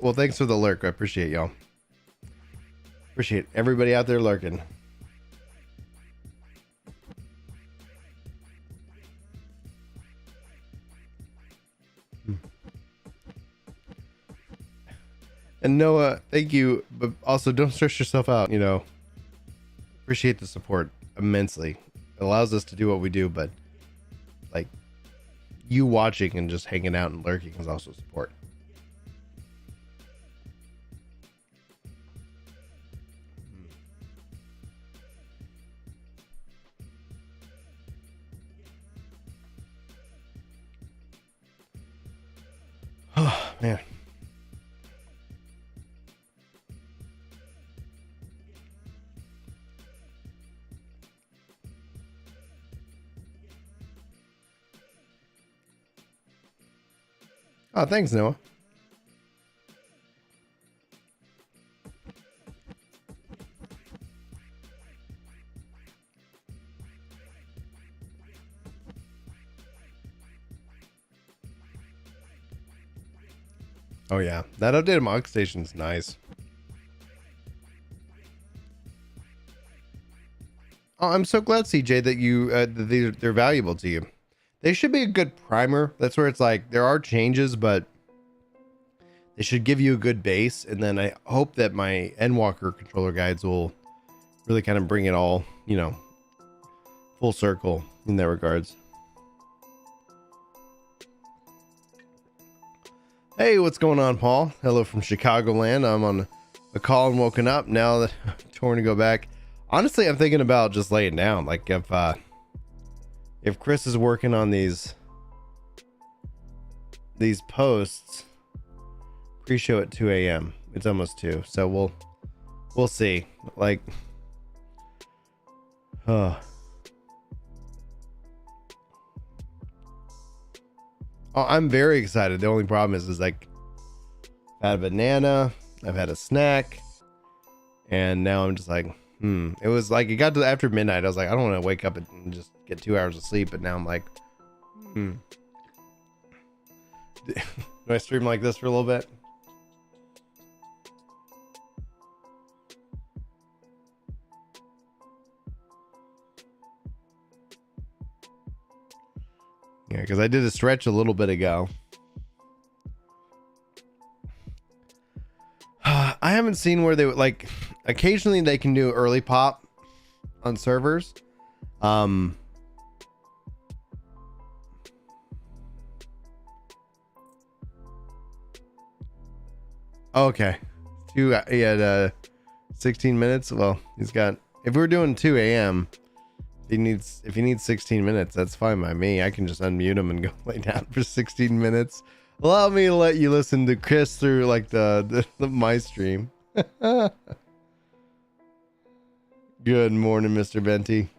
Well, thanks for the lurk. I appreciate y'all. Appreciate everybody out there lurking. And Noah, thank you, but also don't stress yourself out, you know. Appreciate the support immensely. It allows us to do what we do, but like you watching and just hanging out and lurking is also support. Oh, man. Oh, thanks, Noah. Oh yeah, that updated mod station's nice. Oh, I'm so glad, CJ, that you they're valuable to you. They should be a good primer. That's where it's like there are changes, but they should give you a good base. And then I hope that my Endwalker controller guides will really kind of bring it all, you know, full circle in that regards. Hey, what's going on, Paul? Hello from Chicagoland. I'm on a call and woken up now that I'm torn to go back. Honestly, I'm thinking about just laying down. Like if Chris is working on these posts, pre-show at 2 a.m. It's almost 2, so we'll see. Like, oh, I'm very excited. The only problem is like I've had a banana, I've had a snack, and now I'm just like, It was like it got to after midnight. I was like, I don't want to wake up and just get 2 hours of sleep. But now I'm like, Do I stream like this for a little bit? Yeah, because I did a stretch a little bit ago. I haven't seen where they would like. Occasionally they can do early pop on servers. Okay. He had 16 minutes. Well, he's got. If we're doing 2 a.m. If he needs 16 minutes, that's fine by me. I can just unmute him and go lay down for 16 minutes. Allow me to let you listen to Chris through like the my stream. Good morning, Mr. Venti.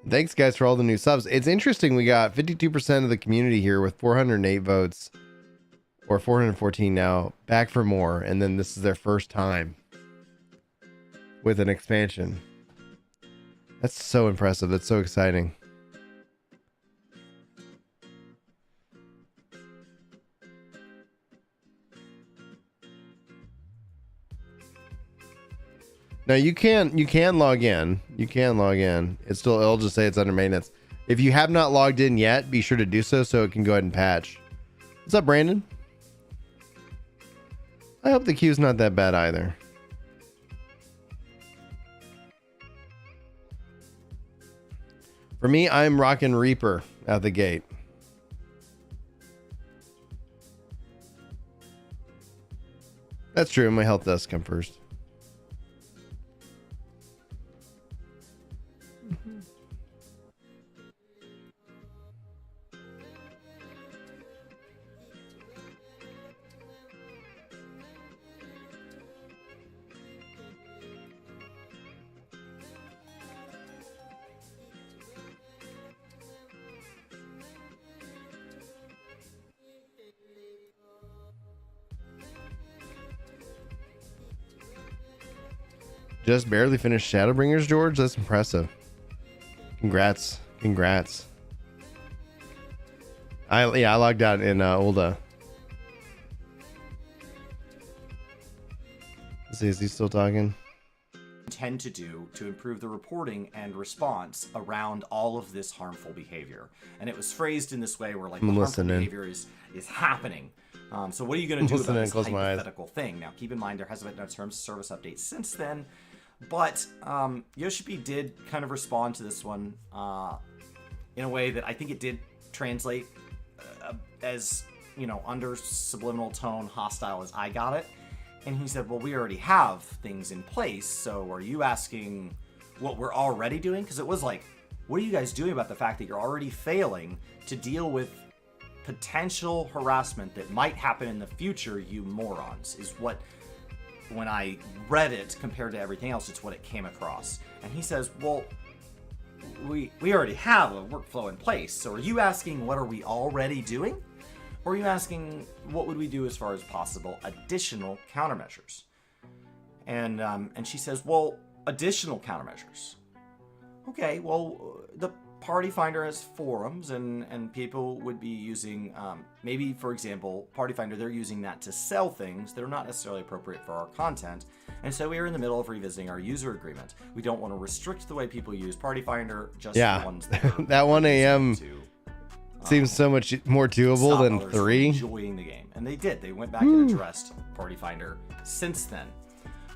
Thanks, guys, for all the new subs. It's interesting. We got 52% of the community here with 408 votes. Or 414 now, back for more, and then this is their first time with an expansion. That's so impressive. That's so exciting. Now you can log in. You can log in. It'll just say it's under maintenance. If you have not logged in yet, be sure to do so it can go ahead and patch. What's up, Brandon? I hope the queue's not that bad either. For me, I'm rocking Reaper out the gate. That's true. My health does come first. just barely finished Shadowbringers, George. That's impressive. Congrats. I logged out in Olda. Let's see, is he still talking? Intend to do to improve the reporting and response around all of this harmful behavior. And it was phrased in this way where like the harmful behavior is happening. So what are you going to do about this hypothetical thing? Now, keep in mind there hasn't been a terms of service update since then, but Yoshipi did kind of respond to this one in a way that I think it did translate as, you know, under subliminal tone hostile as I got it. And he said, well, we already have things in place, so are you asking what we're already doing? Because it was like, what are you guys doing about the fact that you're already failing to deal with potential harassment that might happen in the future, you morons, is what, when I read it compared to everything else, it's what it came across. And he says, well, we already have a workflow in place, so are you asking what are we already doing? Or are you asking what would we do as far as possible additional countermeasures? And she says, well, additional countermeasures. Okay, well, the Party Finder has forums, and people would be using, maybe, for example, Party Finder, they're using that to sell things that are not necessarily appropriate for our content. And so we are in the middle of revisiting our user agreement. We don't want to restrict the way people use Party Finder, just the ones that are that 1 a.m. seems so much more doable than 3. Enjoying the game, and they did. They went back and addressed Party Finder since then,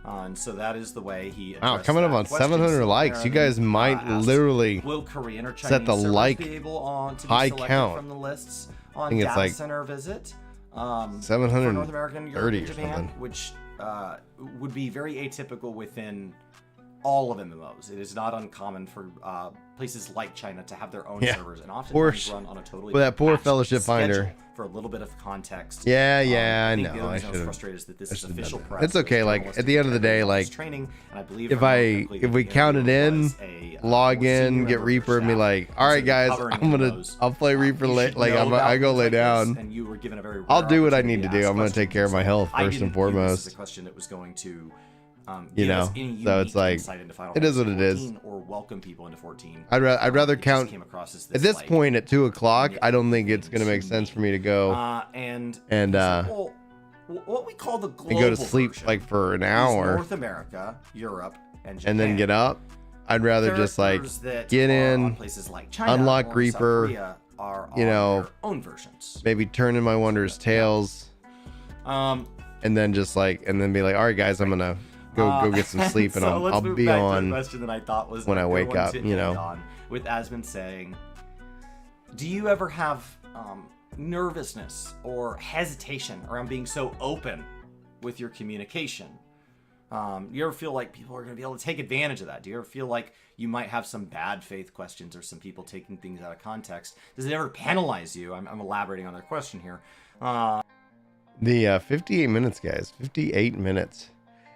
and so that is the way he. Wow, coming up on 700 likes. You guys might literally will Korean or Chinese set the like be able on to high be count from the lists on I think it's data like center visit. 730 for North America and Europe and Japan, something. which would be very atypical within all of MMOs. It is not uncommon for places like China to have their own servers, and often run on a totally that poor Fellowship schedule. Finder. For a little bit of context. I think know. The I only should frustrated is that this is official press. It's okay. Like at the end of the day, like training, and I believe if we count it in, log in, get Reaper, and be like, all right, guys, I'll play Reaper late. Like I go lay down. And you were given a very I'll do what I need to do. I'm gonna take care of my health first and foremost. This is a question that was going to. You know, so it's like it is what it is. Or welcome people into 14. I'd rather count at this like, point at 2 o'clock. I don't think it's gonna make sense for me to go and well, what we call the global and go to sleep version like for an hour, North America, Europe, and Japan. and then get up. I'd rather just like get in, places like China unlock or Reaper, South Korea are you know, their own versions. maybe turn in my Wondrous Tales, and then just like, and then be like, all right, guys, I'm gonna go get some sleep, and so I'll be on question that I thought was when I wake one up, to you know. end on, with Asmund saying, do you ever have nervousness or hesitation around being so open with your communication? You ever feel like people are going to be able to take advantage of that? Do you ever feel like you might have some bad faith questions or some people taking things out of context? Does it ever penalize you? I'm elaborating on their question here. The 58 minutes, guys. 58 minutes.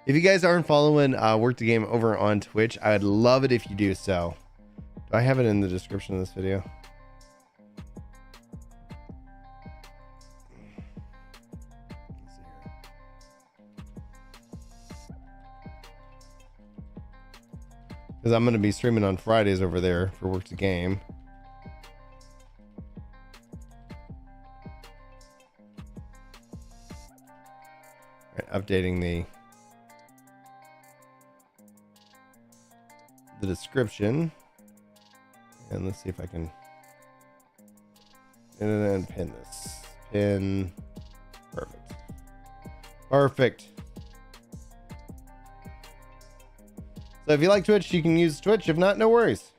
If you guys aren't following Work the Game over on Twitch, I'd love it if you do so. Do I have it in the description of this video? Because I'm going to be streaming on Fridays over there for Work the Game. All right, updating the description, and let's see if I can and pin this. Perfect. So if you like Twitch, you can use Twitch. If not, no worries.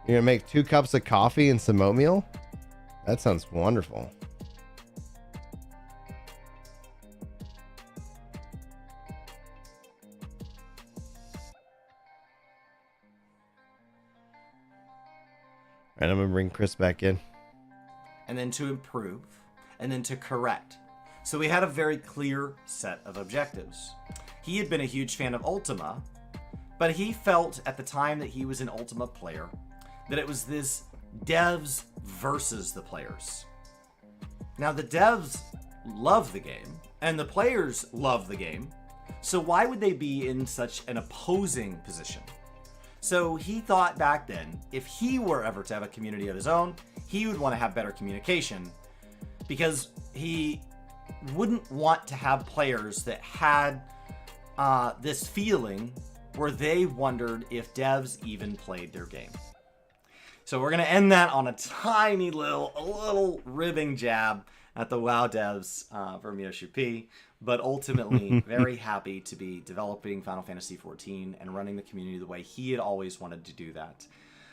You're gonna make 2 cups of coffee and some oatmeal? That sounds wonderful. And I'm gonna bring Chris back in. And then to improve, and then to correct. So we had a very clear set of objectives. He had been a huge fan of Ultima, but he felt at the time that he was an Ultima player that it was this devs versus the players. Now the devs love the game, and the players love the game, So why would they be in such an opposing position? So he thought back then, if he were ever to have a community of his own, he would want to have better communication, because he wouldn't want to have players that had this feeling where they wondered if devs even played their game. So we're going to end that on a tiny little ribbing jab at the WoW devs from Yoshi P. But ultimately, very happy to be developing Final Fantasy XIV and running the community the way he had always wanted to do that.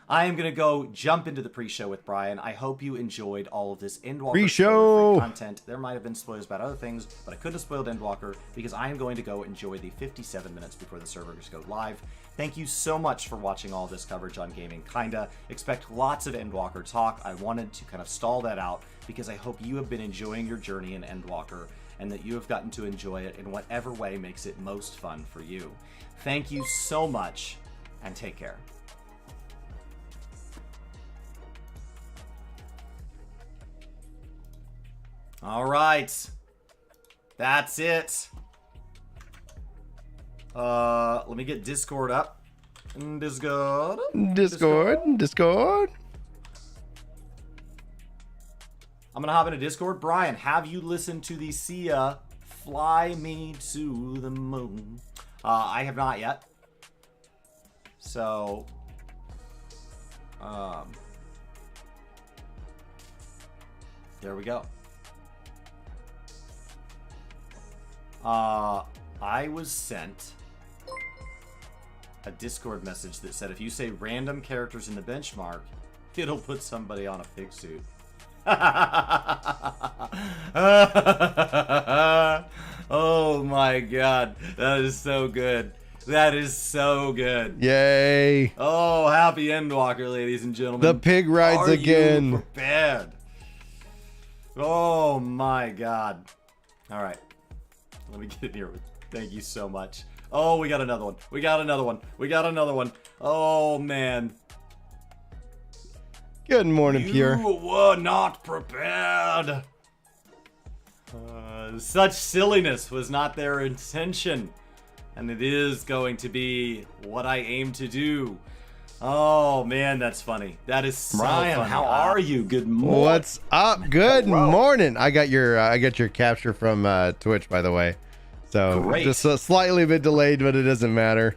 I am going to go jump into the pre-show with Brian. I hope you enjoyed all of this Endwalker pre-show content. There might have been spoilers about other things, but I couldn't have spoiled Endwalker because I am going to go enjoy the 57 minutes before the servers go live. Thank you so much for watching all this coverage on Gaming Kinda. Expect lots of Endwalker talk. I wanted to kind of stall that out because I hope you have been enjoying your journey in Endwalker and that you have gotten to enjoy it in whatever way makes it most fun for you. Thank you so much, and take care. All right. That's it. Let me get Discord up. Discord. I'm gonna hop into Discord. Brian, have you listened to the Sia Fly Me to the Moon? I have not yet. So, there we go. I was sent a Discord message that said if you say random characters in the benchmark, it'll put somebody on a pig suit. Oh my god, that is so good. That is so good. Yay. Oh, happy Endwalker, ladies and gentlemen. The pig rides Are again. You prepared? Oh my god. All right. Let me get in here. Thank you so much. Oh, we got another one. We got another one. We got another one. Oh, man. Good morning, Pierre. You were not prepared. Such silliness was not their intention. And it is going to be what I aim to do. Oh, man, that's funny. That is so Ryan, funny. how are you? Good morning. What's up? Good morning. I got your capture from Twitch, by the way. So Great. just a slightly bit delayed, but it doesn't matter.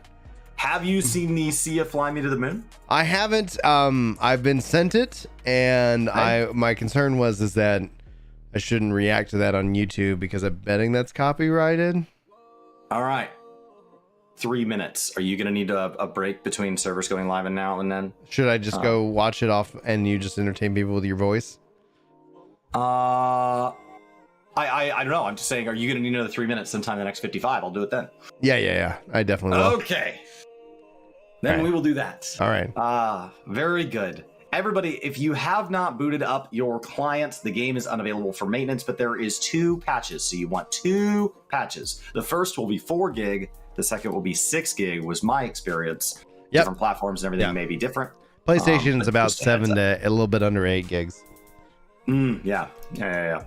Have you seen the Sia Fly Me to the Moon? I haven't. I've been sent it, and my concern was that I shouldn't react to that on YouTube because I'm betting that's copyrighted. All right. 3 minutes. Are you going to need a break between servers going live and now and then? Should I just go watch it off and you just entertain people with your voice? I don't know. I'm just saying, are you going to need another 3 minutes sometime in the next 55? I'll do it then. Yeah. I definitely will. Okay. Then Okay. we will do that. All right. Very good. Everybody, if you have not booted up your client, the game is unavailable for maintenance, but there is 2 patches. So you want 2 patches. The first will be 4 gig. The second will be 6 gig, was my experience. Yep. Different platforms and everything may be different. PlayStation's but about just a heads 7 to a little bit under 8 gigs. Yeah.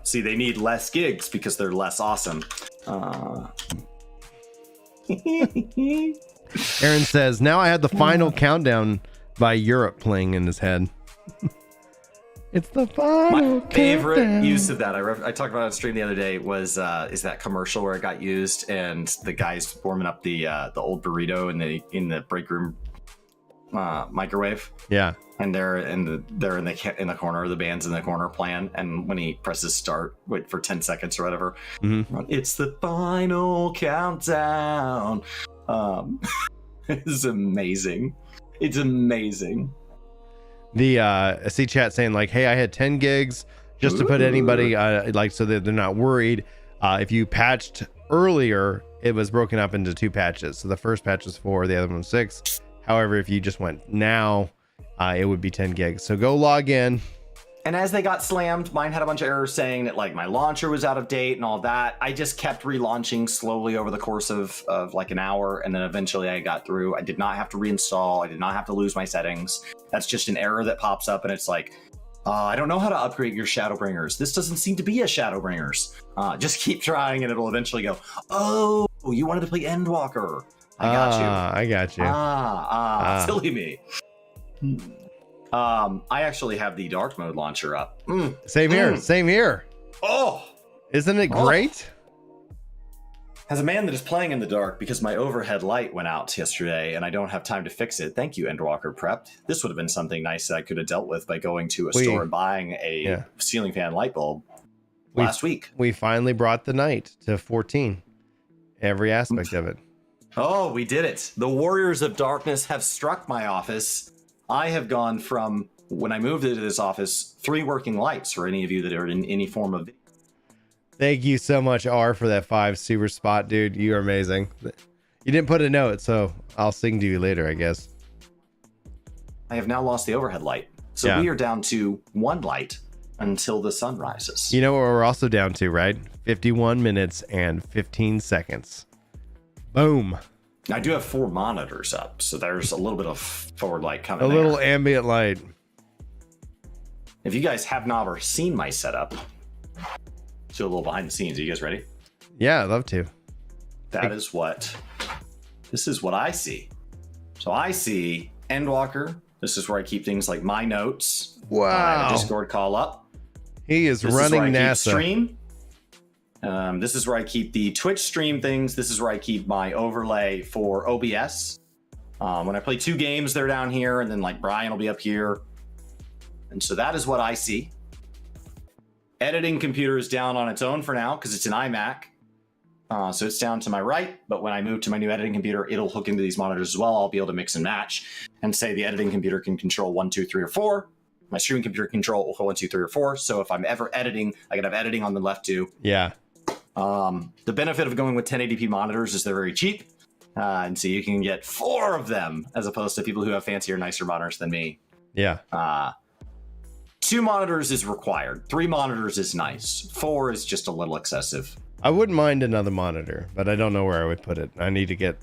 See, they need less gigs because they're less awesome. Aaron says, now I had the final countdown by Europe playing in his head. It's the final My favorite countdown. use of that, I talked about it on stream the other day, was is that commercial where it got used and the guys warming up the old burrito in the break room microwave. Yeah. And they're in the corner, the band's in the corner playing, and when he presses start, wait for 10 seconds or whatever, it's the final countdown. It's amazing. It's amazing. I see chat saying like, hey, I had 10 gigs just to put anybody like so that they're not worried. If you patched earlier, it was broken up into 2 patches. So the first patch was 4, the other one was 6. However, if you just went now, it would be 10 gigs. So go log in. And as they got slammed, mine had a bunch of errors saying that like my launcher was out of date and all that. I just kept relaunching slowly over the course of like an hour, and then eventually I got through. I did not have to reinstall. I did not have to lose my settings. That's just an error that pops up, and it's like, I don't know how to upgrade your Shadowbringers. This doesn't seem to be a Shadowbringers. Just keep trying, and it'll eventually go, oh, you wanted to play Endwalker. I got you. I got you. Silly me. I actually have the dark mode launcher up. Same here. Same here. Oh, isn't it great? As a man that is playing in the dark because my overhead light went out yesterday and I don't have time to fix it, thank you, Endwalker Prepped. This would have been something nice that I could have dealt with by going to a store and buying a ceiling fan light bulb last week. We finally brought the night to 14. Every aspect of it. Oh, we did it. The Warriors of Darkness have struck my office. I have gone from, when I moved into this office, 3 working lights for any of you that are in any form of... Thank you so much, R, for that 5 super spot, dude. You are amazing. You didn't put a note, so I'll sing to you later, I guess. I have now lost the overhead light. So we are down to 1 light until the sun rises. You know what we're also down to, right? 51 minutes and 15 seconds. Boom. I do have 4 monitors up, so there's a little bit of forward light coming. A little ambient light. If you guys have not ever seen my setup, do a little behind the scenes. Are you guys ready? Yeah, I'd love to. This is what I see. So I see Endwalker. This is where I keep things like my notes. Wow. I have a Discord call up. He is This running is where I NASA. keep stream. This is where I keep the Twitch stream things. This is where I keep my overlay for OBS. When I play 2 games, they're down here, and then like Brian will be up here. And so that is what I see. Editing computer is down on its own for now because it's an iMac. So it's down to my right, but when I move to my new editing computer, it'll hook into these monitors as well. I'll be able to mix and match and say the editing computer can control 1, 2, 3, or 4. My streaming computer can control 1, 2, 3, or 4. So if I'm ever editing, I can have editing on the left too. Yeah. The benefit of going with 1080p monitors is they're very cheap. And so you can get 4 of them as opposed to people who have fancier, nicer monitors than me. Yeah. 2 monitors is required. 3 monitors is nice. 4 is just a little excessive. I wouldn't mind another monitor, but I don't know where I would put it. I need to get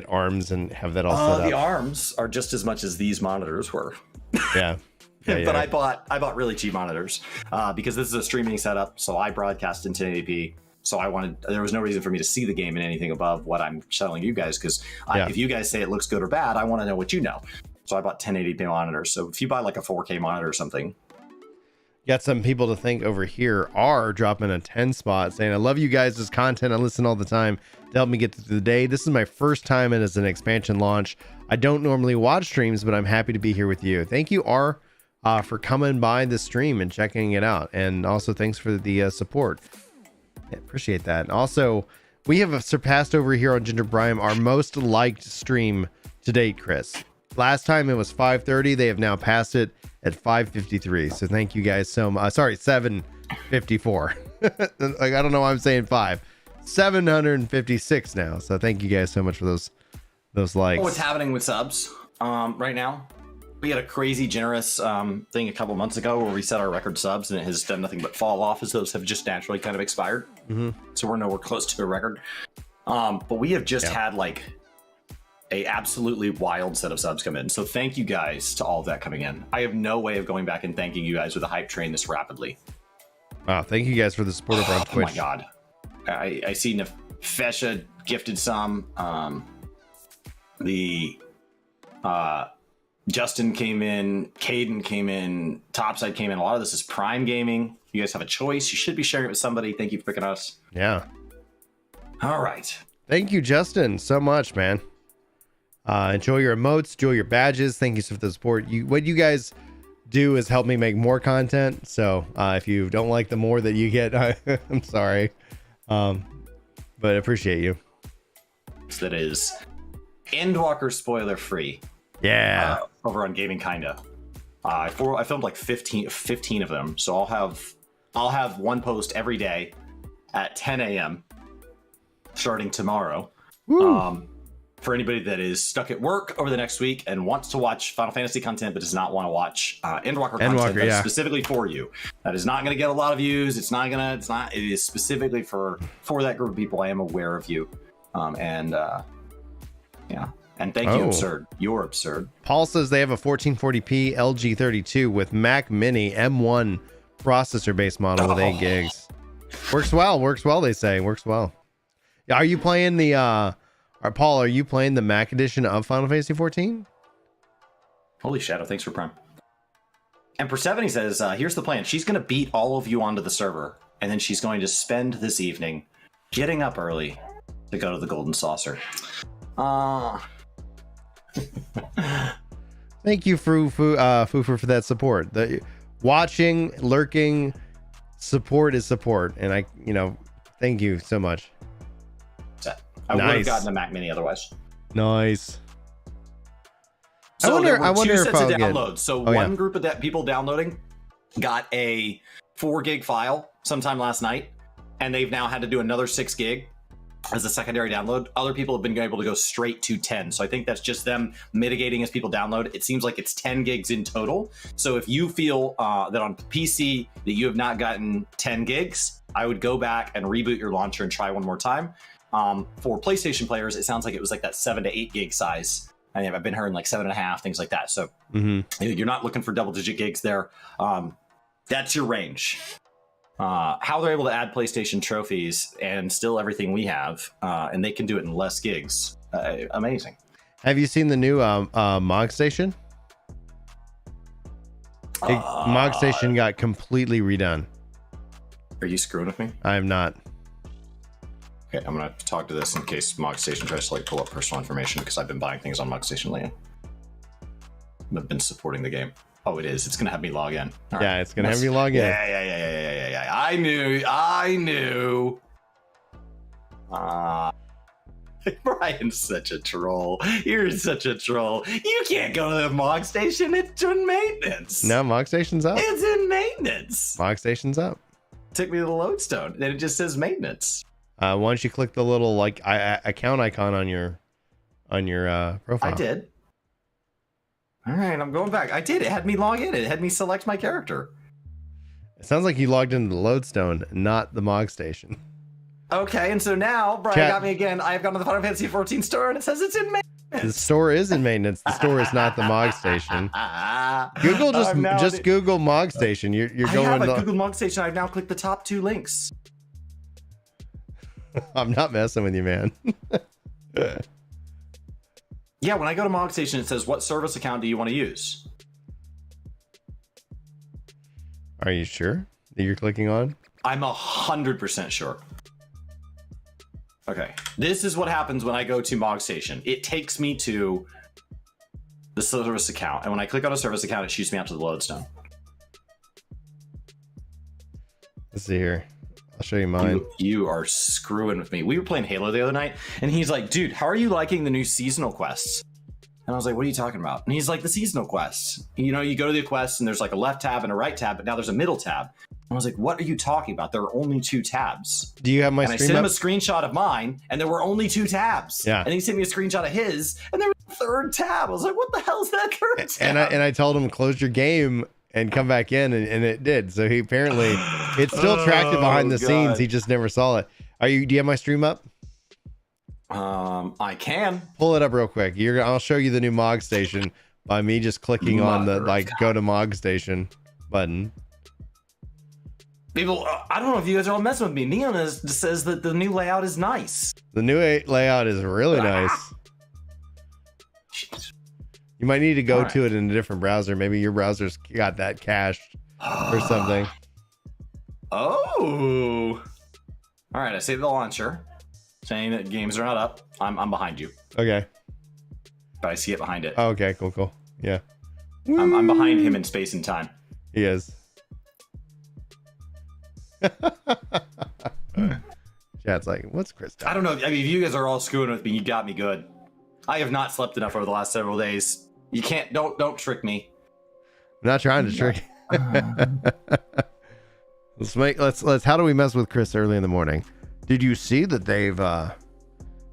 arms and have that all set up. The arms are just as much as these monitors were. Yeah. But I bought really cheap monitors because this is a streaming setup. So I broadcast in 1080p. So there was no reason for me to see the game in anything above what I'm telling you guys. Because if you guys say it looks good or bad, I want to know what you know. So I bought 1080p monitors. So if you buy like a 4K monitor or something. Got some people to thank over here. Are dropping a 10 spot saying, I love you guys' content. I listen all the time to help me get through the day. This is my first time as an expansion launch. I don't normally watch streams, but I'm happy to be here with you. Thank you, R, for coming by the stream and checking it out. And also thanks for the support. Yeah, appreciate that. And also, we have surpassed over here on Ginger Brime our most liked stream to date, Chris. Last time it was 5:30. They have now passed it at 5:53. So thank you guys so much. Sorry, 7:54. Like, I don't know why I'm saying 5. 756 now. So thank you guys so much for those likes. What's happening with subs right now? We had a crazy generous thing a couple months ago where we set our record subs and it has done nothing but fall off as those have just naturally kind of expired. Mm-hmm. So we're nowhere close to a record. But we have just had like a absolutely wild set of subs come in. So thank you guys to all of that coming in. I have no way of going back and thanking you guys with a hype train this rapidly. Wow, thank you guys for the support over on Twitch. Oh my god. I see Nefesha gifted some. Justin came in, Caden came in, Topside came in. A lot of this is Prime Gaming. You guys have a choice. You should be sharing it with somebody. Thank you for picking us. Yeah. All right. Thank you, Justin, so much, man. Enjoy your emotes, enjoy your badges. Thank you for the support. What you guys do is help me make more content. So if you don't like the more that you get, I'm sorry. But I appreciate you. That is Endwalker spoiler free. Yeah. Over on Gaming Kinda. I filmed like 15 of them. So I'll have one post every day at 10 a.m. starting tomorrow. For anybody that is stuck at work over the next week and wants to watch Final Fantasy content but does not want to watch Endwalker content, that's specifically for you. That is not going to get a lot of views. It is specifically for that group of people. I am aware of you. And thank you, Absurd. You're absurd. Paul says they have a 1440p LG 32 with Mac Mini M1 processor based model with 8 gigs. Works well, they say. Works well. Are you playing the Paul, are you playing the Mac edition of Final Fantasy 14? Holy Shadow, thanks for Prime. And Persephone says, here's the plan. She's going to beat all of you onto the server, and then she's going to spend this evening getting up early to go to the Golden Saucer. Thank you, Fufu, for that support. The watching, lurking, support is support, and I, thank you so much. I would have gotten a Mac Mini otherwise. Nice. So I wonder two if sets I'll of downloads. So one group of people downloading got a 4 gig file sometime last night, and they've now had to do another 6 gig as a secondary download. Other people have been able to go straight to 10. So I think that's just them mitigating as people download. It seems like it's 10 gigs in total. So if you feel that on PC that you have not gotten 10 gigs, I would go back and reboot your launcher and try one more time. For PlayStation players, it sounds like it was like that 7 to 8 gig size. I've been hearing like 7.5, things like that. So you're not looking for double-digit gigs there. That's your range. How they're able to add PlayStation trophies and still everything we have, and they can do it in less gigs. Amazing. Have you seen the new Mog Station? Mog Station got completely redone. Are you screwing with me? I am not. Okay, I'm gonna talk to this in case Mog Station tries to pull up personal information, because I've been buying things on Mog Station lately. I've been supporting the game. Oh, it is. It's gonna have me log in. All yeah, right. It's gonna have me log in. Yeah. I knew. Brian's such a troll. You're such a troll. You can't go to the Mog Station. It's in maintenance. No, Mog Station's up. It's in maintenance. Mog Station's up. Took me to the lodestone. Then it just says maintenance. Once you click the little account icon on your profile. I did. All right, I'm going back. I did. It had me log in. It had me select my character. It sounds like you logged into the lodestone, not the Mog Station. Okay, and so now Brian got me again. I have gone to the Final Fantasy 14 store, and it says it's in maintenance. The store is in maintenance. The store is not the Mog Station. Google just Google Mog Station. You're going. I have Google Mog Station. I've now clicked the top 2 links. I'm not messing with you, man. Yeah, when I go to Mog Station, it says, what service account do you want to use? Are you sure that you're clicking on? I'm 100% sure. Okay, this is what happens when I go to Mog Station. It takes me to the service account, and when I click on a service account, it shoots me out to the lodestone. Let's see here. I'll show you mine. You are screwing with me. We were playing Halo the other night, and he's like, dude, how are you liking the new seasonal quests? And I was like, what are you talking about? And he's like, the seasonal quests. You go to the quests, and there's like a left tab and a right tab, but now there's a middle tab. And I was like, what are you talking about? There are only 2 tabs. Do you have my stream? stream And I sent him a screenshot of mine, and there were only 2 tabs. Yeah. And he sent me a screenshot of his, and there was a 3rd tab. I was like, what the hell is that 3rd tab? And I told him, close your game and come back in, and it did. So he apparently, it's still tracked it behind the scenes. He just never saw it. Do you have my stream up? I can pull it up real quick. I'll show you the new Mog Station by me just clicking on the go to Mog Station button. People, I don't know if you guys are all messing with me. Neon says that the new layout is nice. The new layout is really nice. Jeez. You might need to go to it in a different browser. Maybe your browser's got that cached or something. Oh. All right, I saved the launcher, saying that games are not up. I'm behind you. Okay. But I see it behind it. Oh, okay, cool. Yeah. I'm behind him in space and time. He is. Chat's like, what's Chris doing? I don't know. I mean, if you guys are all screwing with me, you got me good. I have not slept enough over the last several days. You can't, don't trick me. I'm not trying to trick let's how do we mess with Chris early in the morning? Did you see that they've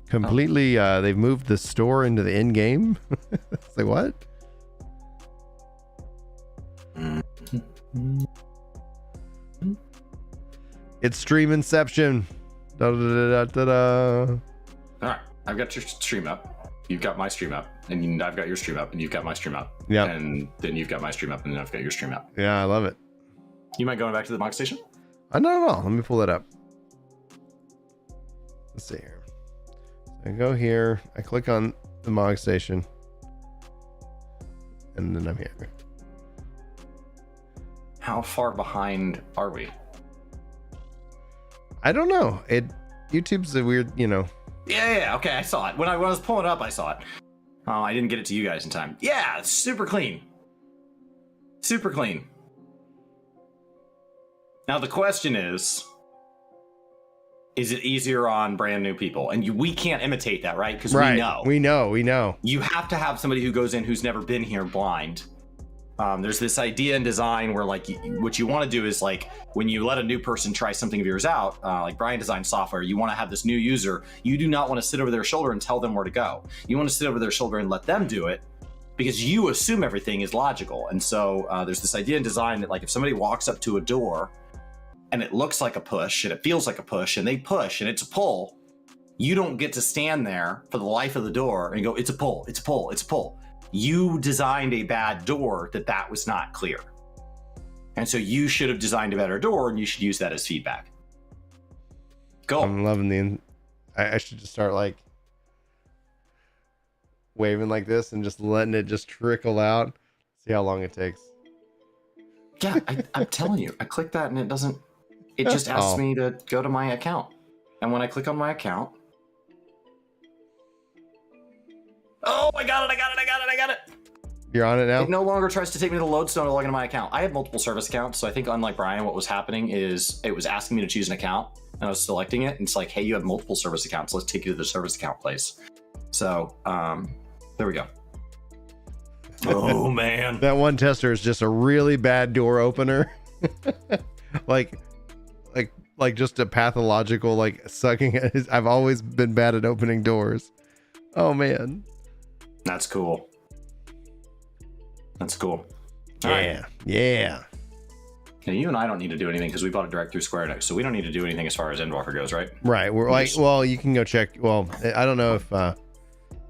completely they've moved the store into the end game? Say what? It's stream inception. Da, da, da, da, da. All right, I've got your stream up. You've got my stream up, and I've got your stream up, and you've got my stream up. Yeah. And then you've got my stream up, and then I've got your stream up. Yeah, I love it. You mind going back to the Mog Station? No. Let me pull that up. Let's see here. I go here, I click on the Mog Station, and then I'm here. How far behind are we? I don't know. YouTube's a weird, Yeah, okay, I saw it. When I was pulling it up, I saw it. I didn't get it to you guys in time. Yeah, it's super clean. Super clean. Now the question is it easier on brand new people? And we can't imitate that, right? Because we know. You have to have somebody who goes in who's never been here blind. There's this idea in design where like what you want to do is like when you let a new person try something of yours out, like Brian designed software, you want to have this new user. You do not want to sit over their shoulder and tell them where to go. You want to sit over their shoulder and let them do it because you assume everything is logical. And so there's this idea in design that like if somebody walks up to a door and it looks like a push and it feels like a push and they push and it's a pull, you don't get to stand there for the life of the door and go, it's a pull, it's a pull, it's a pull. You designed a bad door that was not clear. And so you should have designed a better door and you should use that as feedback. Go. I'm loving I should just start like waving like this and just letting it just trickle out. See how long it takes. Yeah, I'm telling you, I click that and it just asks me to go to my account. And when I click on my account, oh, I got it. You're on it now? It no longer tries to take me to the lodestone to log into my account. I have multiple service accounts, so I think unlike Brian, what was happening is it was asking me to choose an account, and I was selecting it, and it's like, hey, you have multiple service accounts. Let's take you to the service account place. So, there we go. Oh, man. That one tester is just a really bad door opener. like just a pathological, like sucking at his... I've always been bad at opening doors. Oh, man. That's cool. That's cool. All right. Yeah. Now, you and I don't need to do anything because we bought it direct through Square Enix, so we don't need to do anything as far as Endwalker goes, right? Right. We're like, well, you can go check. Well, I don't know if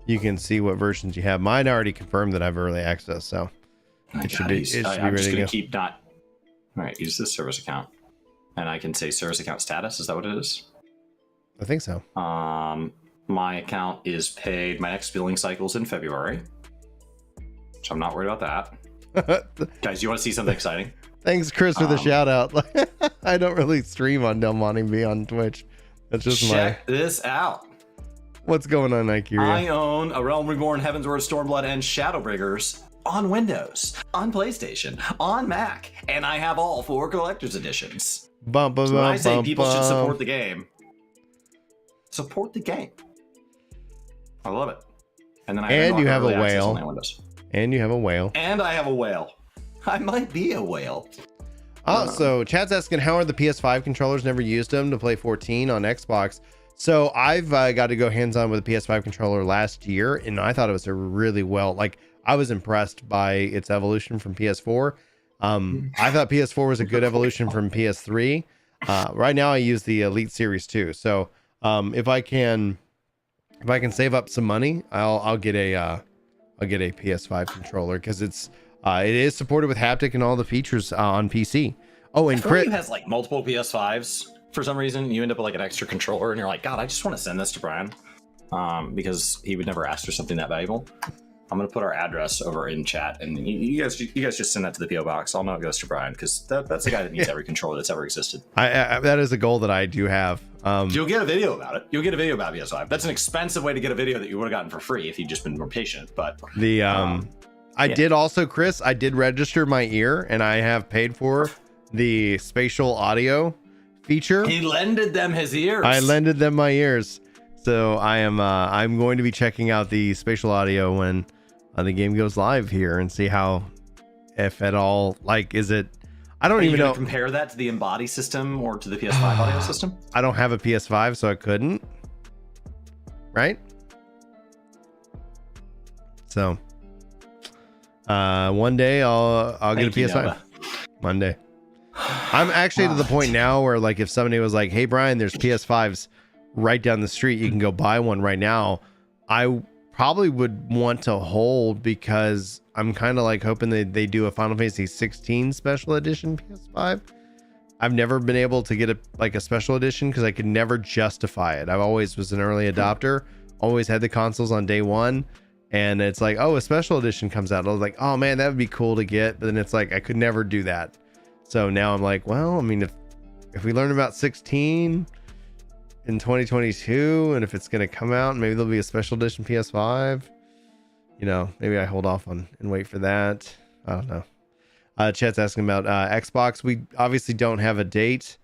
you can see what versions you have. Mine already confirmed that I've early access, so it should be I'm just ready going to to keep not. All right, use this service account, and I can say service account status. Is that what it is? I think so. My account is paid. My next billing cycle is in February, so I'm not worried about that. Guys, you want to see something exciting? Thanks, Chris, for the shout out. I don't really stream on Del Monte B on Twitch. That's just check this out. What's going on, Ikeria? I own A Realm Reborn, Heavensward, Stormblood, and Shadowbringers on Windows, on PlayStation, on Mac, and I have all 4 collector's editions. When I say people should support the game, support the game. I love it. And then you have a whale. And you have a whale. And I have a whale. I might be a whale. So Chad's asking, how are the PS5 controllers? Never used them to play 14 on Xbox. So I've got to go hands-on with a PS5 controller last year, and I thought it was a really I was impressed by its evolution from PS4. I thought PS4 was a good evolution from PS3. Right now I use the Elite Series 2. So if I can save up some money, I'll get a PS5 controller because it is supported with haptic and all the features on PC. Oh, and Crit has like multiple PS5s for some reason. You end up with like an extra controller, and you're like, God, I just want to send this to Brian because he would never ask for something that valuable. I'm gonna put our address over in chat, and you guys just send that to the PO box. I'll know it goes to Brian because that's the guy that needs every controller that's ever existed. That is a goal that I do have. You'll get a video about it. You'll get a video about PS5. That's an expensive way to get a video that you would have gotten for free if you'd just been more patient. But I did also, Chris, I did register my ear, and I have paid for the spatial audio feature. He lended them his ears. I lended them my ears. So I'm going to be checking out the spatial audio when the game goes live here and see how, if at all, is it, I don't even know. Compare that to the Embody system or to the PS5 audio system? I don't have a PS5, so I couldn't. Right? So one day I'll get a PS5. One day. I'm actually to the point now where if somebody was like, hey Brian, there's PS5s right down the street, you can go buy one right now, I probably would want to hold because I'm kind of hoping they do a Final Fantasy 16 special edition PS5. I've never been able to get a special edition because I could never justify it. I've always was an early adopter, always had the consoles on day one, and it's like, oh, a special edition comes out. I was like, oh man, that would be cool to get. But then it's like, I could never do that. So now I'm like, well, I mean, if we learn about 16 in 2022, and if it's going to come out, maybe there'll be a special edition PS5, you know, maybe I hold off on and wait for that. I don't know. Chat's asking about Xbox. We obviously don't have a date.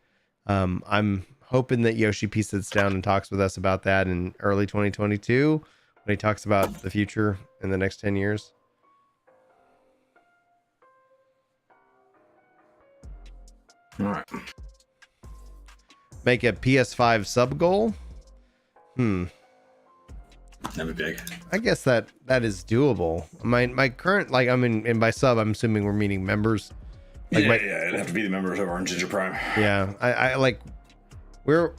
I'm hoping that Yoshi P sits down and talks with us about that in early 2022 when he talks about the future in the next 10 years. All right. Make a PS5 sub goal. That'd be big. I guess that is doable. My current, like, I mean, and by sub, I'm assuming we're meaning members. Like yeah, it'd have to be the members of Orange Ginger Prime. Yeah, I like, we're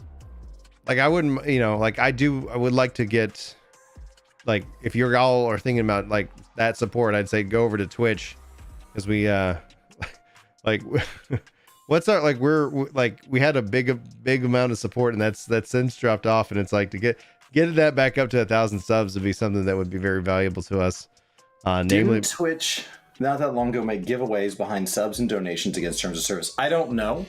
like, I wouldn't, you know, like I would like to get, like, if you're all are thinking about like that support, I'd say go over to Twitch, because we like what's our, like, we're like, we had a big amount of support, and that's since dropped off, and it's like to get that back up to 1,000 subs would be something that would be very valuable to us. Namely, Twitch not that long ago make giveaways behind subs and donations against terms of service. I don't know,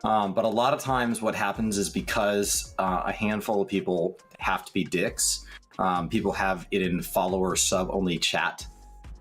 but a lot of times what happens is because a handful of people have to be dicks. People have it in follower sub only chat,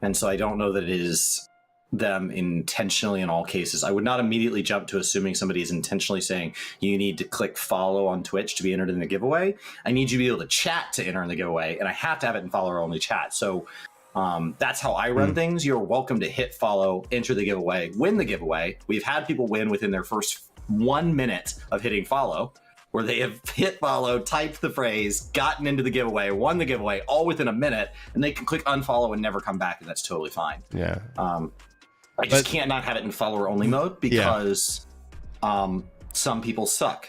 and so I don't know that it is them intentionally in all cases. I would not immediately jump to assuming somebody is intentionally saying you need to click follow on Twitch to be entered in the giveaway. I need you to be able to chat to enter in the giveaway, and I have to have it in follower only chat. So that's how I run things. You're welcome to hit follow, enter the giveaway, win the giveaway. We've had people win within their first 1 minute of hitting follow, where they have hit follow, typed the phrase, gotten into the giveaway, won the giveaway, all within a minute, and they can click unfollow and never come back, and that's totally fine. Yeah. I just can't not have it in follower only mode because some people suck.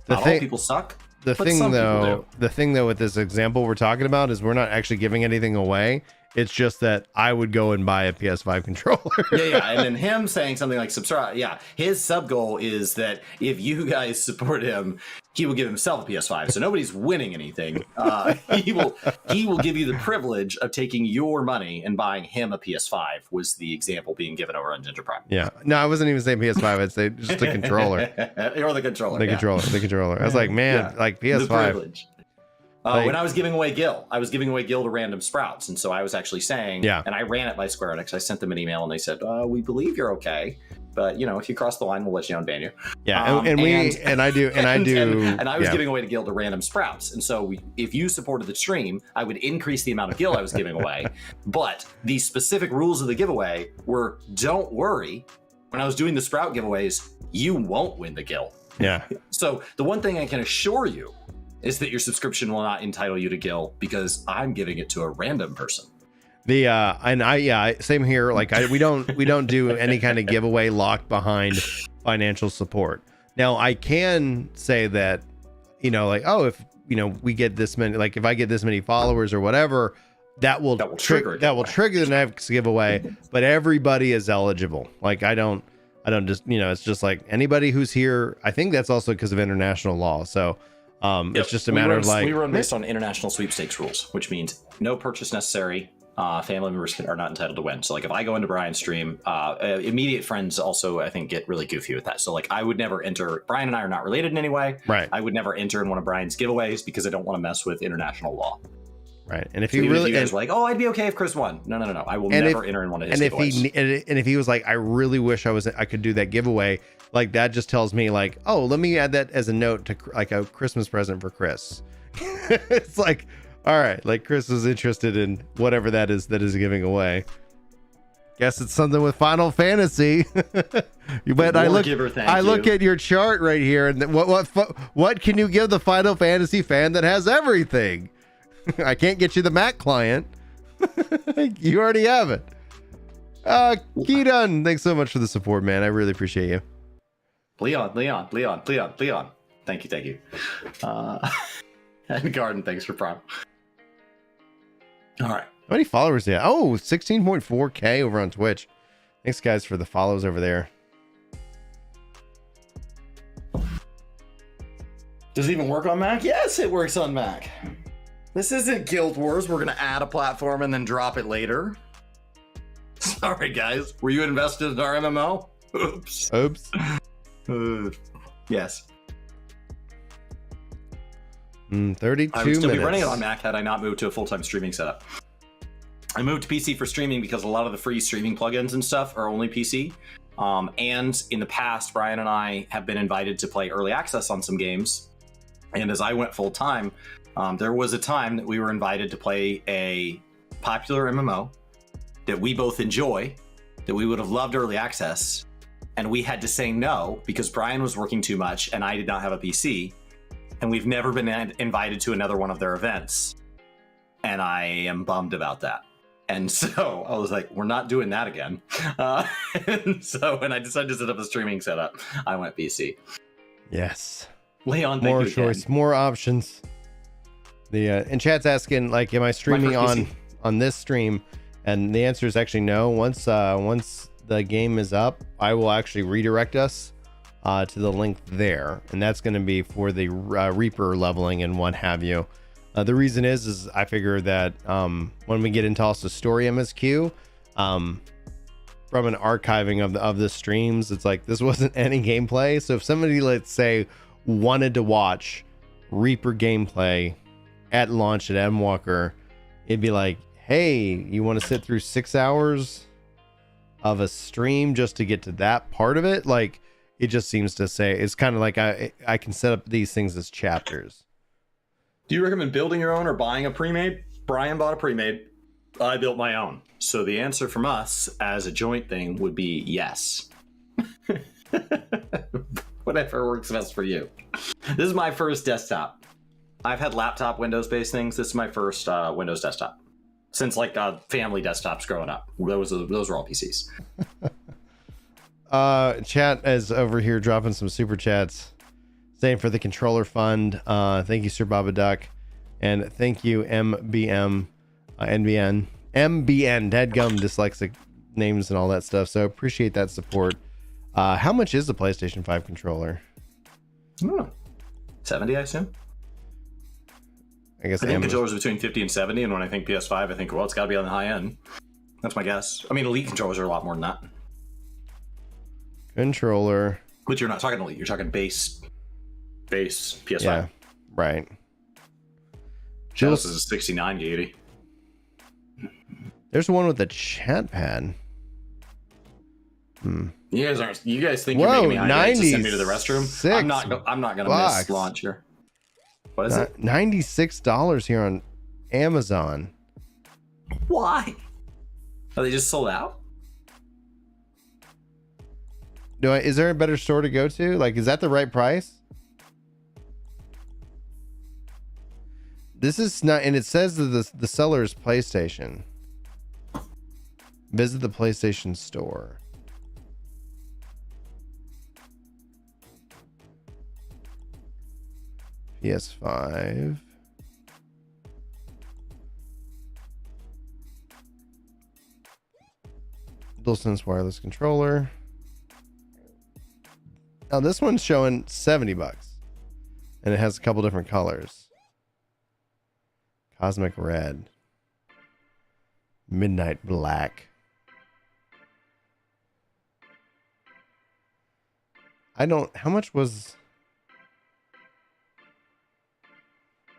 Not all people suck. The thing though with this example we're talking about is we're not actually giving anything away. It's just that I would go and buy a PS5 controller. yeah. And then him saying something like subscribe. Yeah. His sub goal is that if you guys support him, he will give himself a PS5. So nobody's winning anything. He will give you the privilege of taking your money and buying him a PS5 was the example being given over on Ginger Prime. Yeah. No, I wasn't even saying PS5. I'd say just the controller. Or the controller. The controller. I was like, man, like PS5. The privilege. When I was giving away Gil, to random sprouts. And so I was actually saying, and I ran it by Square Enix. I sent them an email and they said, we believe you're okay. But, you know, if you cross the line, we'll let you know and ban you. Yeah. And I was giving away to Gil to random sprouts. And so if you supported the stream, I would increase the amount of Gil I was giving away. But the specific rules of the giveaway were, don't worry, when I was doing the sprout giveaways, you won't win the Gil. Yeah. So the one thing I can assure you is that your subscription will not entitle you to Gil because I'm giving it to a random person. Same here. Like we don't do any kind of giveaway locked behind financial support. Now I can say that, you know, like, oh, if, you know, we get this many, like if I get this many followers or whatever, that will trigger the next giveaway, but everybody is eligible. Like I don't just, you know, it's just like anybody who's here. I think that's also because of international law. So it's just a matter of like, we run based on international sweepstakes rules, which means no purchase necessary. Family members are not entitled to win. So like if I go into Brian's stream, immediate friends also, I think, get really goofy with that. So like I would never enter, Brian and I are not related in any way. Right. I would never enter in one of Brian's giveaways because I don't want to mess with international law. Right. And if so you really, you guys were like, oh, I'd be okay if Chris won. No. I will never enter in one of his giveaways. And if he was like, I really wish I could do that giveaway, like that just tells me like, oh, let me add that as a note to like a Christmas present for Chris. It's like, all right, like Chris is interested in whatever that is giving away. Guess it's something with Final Fantasy. But I look at your chart right here, and what can you give the Final Fantasy fan that has everything? I can't get you the Mac client. You already have it. Keaton, thanks so much for the support, man. I really appreciate you. Leon. Thank you. And Garden, thanks for Prime. All right. How many followers do you have? Oh, 16.4K over on Twitch. Thanks, guys, for the follows over there. Does it even work on Mac? Yes, it works on Mac. This isn't Guild Wars. We're gonna add a platform and then drop it later. Sorry, guys. Were you invested in our MMO? Oops. Oops. Yes. 32 I would still minutes. be running it on Mac had I not moved to a full-time streaming setup. I moved to PC for streaming because a lot of the free streaming plugins and stuff are only PC. And in the past, Brian and I have been invited to play early access on some games. And as I went full-time, there was a time that we were invited to play a popular MMO that we both enjoy, that we would have loved early access, and we had to say no because Brian was working too much and I did not have a PC, and we've never been invited to another one of their events, and I am bummed about that. And so I was like, we're not doing that again. And so when I decided to set up a streaming setup, I went PC. Yes. Leon, More thank you choice, again. more options. The and chat's asking, like, am I streaming first PC. on this stream? And the answer is actually no. Once the game is up, I will actually redirect us to the link there, and that's going to be for the Reaper leveling and what have you. The reason is I figure that when we get into also story MSQ, from an archiving of the streams, it's like this wasn't any gameplay. So if somebody, let's say, wanted to watch Reaper gameplay at launch at Endwalker, it'd be like, hey, you want to sit through 6 hours of a stream just to get to that part of it? Like, it just seems to say it's kind of like I can set up these things as chapters. Do you recommend building your own or buying a pre-made? Brian bought a pre-made. I built my own. So the answer from us as a joint thing would be yes. Whatever works best for you. This is my first desktop. I've had laptop Windows-based things. This is my first Windows desktop. Since like family desktops growing up. Those were all PCs. Chat is over here dropping some super chats. Saying for the controller fund. Thank you, Sir Baba Duck. And thank you, MBM, NBN, MBN, Dadgum, dyslexic names and all that stuff. So appreciate that support. How much is the PlayStation 5 controller? I don't know. 70, I assume. I guess I think Amazon. controllers between 50 and 70. And when I think PS5, I think, well, it's got to be on the high end. That's my guess. I mean, Elite controllers are a lot more than that. Controller. But you're not talking Elite. You're talking base PS5. Yeah, right. This is a 6980. There's one with a chat pad. You guys think Whoa, you're making me high to send me to the restroom? I'm not gonna bucks. miss launch here. What is it? $96 here on Amazon. Why? Are they just sold out? Is there a better store to go to? Like, is that the right price? This is not, and it says that the seller is PlayStation. Visit the PlayStation store. PS5. DualSense wireless controller. Now this one's showing $70, and it has a couple different colors. Cosmic red, midnight black. How much was?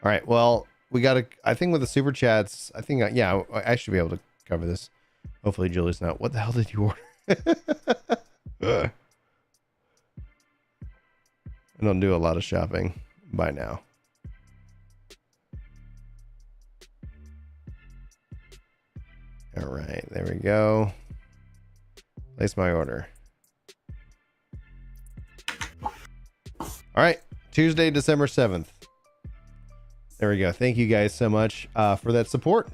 All right, well, I think with the super chats, I think, yeah, I should be able to cover this. Hopefully Julie's not. What the hell did you order? I don't do a lot of shopping by now. All right, there we go. Place my order. All right, Tuesday, December 7th. There we go. Thank you guys so much for that support.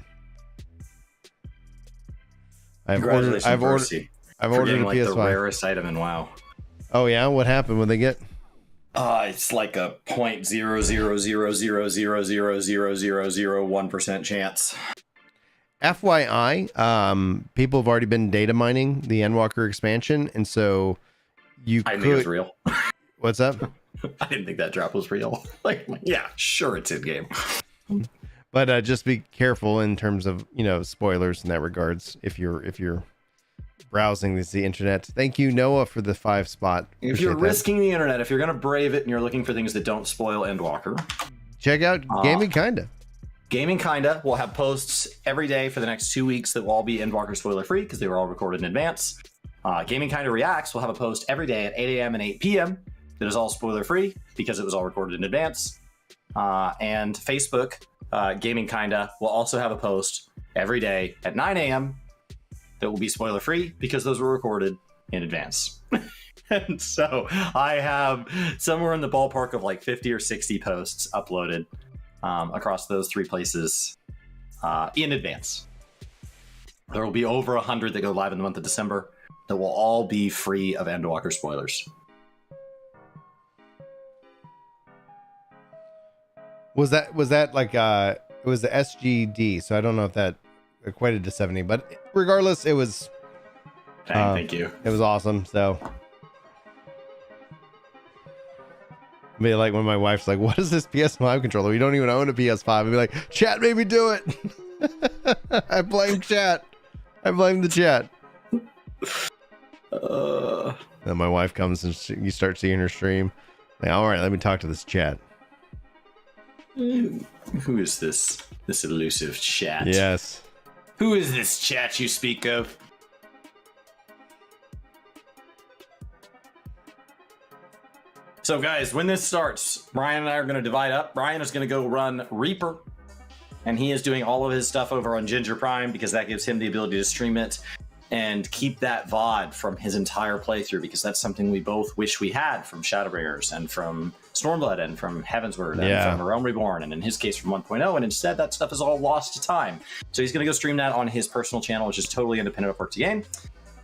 I've ordered a like PS5. the rarest item in WoW. Oh yeah, what happened when they get? It's like a 0.00000000001% chance. FYI, people have already been data mining the Endwalker expansion, and so I think it was real. What's up? I didn't think that drop was real. Like, yeah, sure, it's in game. But just be careful in terms of, spoilers in that regards if you're browsing the internet. Thank you, Noah, for the 5 spot. If you're risking the internet, if you're going to brave it and you're looking for things that don't spoil Endwalker, check out Gaming Kinda. Gaming Kinda will have posts every day for the next 2 weeks that will all be Endwalker spoiler free because they were all recorded in advance. Gaming Kinda Reacts will have a post every day at 8 a.m. and 8 p.m. that is all spoiler free because it was all recorded in advance. And Facebook, Gaming Kinda, will also have a post every day at 9 a.m. that will be spoiler free because those were recorded in advance. And so I have somewhere in the ballpark of like 50 or 60 posts uploaded across those 3 places in advance. There will be over 100 that go live in the month of December that will all be free of Endwalker spoilers. Was that like it was the SGD, so I don't know if that equated to 70, but regardless, it was Thank you. It was awesome. So be like when my wife's like, what is this PS5 controller? We don't even own a PS5. I'd be like, chat made me do it. I blame chat. I blame the chat. Then my wife comes and you start seeing her stream. Like, all right, let me talk to this chat. Who is this elusive chat? Yes. Who is this chat you speak of? So guys, when this starts, Brian and I are going to divide up. Brian is going to go run Reaper, and he is doing all of his stuff over on Ginger Prime because that gives him the ability to stream it and keep that VOD from his entire playthrough, because that's something we both wish we had from Shadowbringers and from Stormblood and from Heavensward and from A Realm Reborn, and in his case from 1.0, and instead that stuff is all lost to time. So he's going to go stream that on his personal channel, which is totally independent of Work to Game.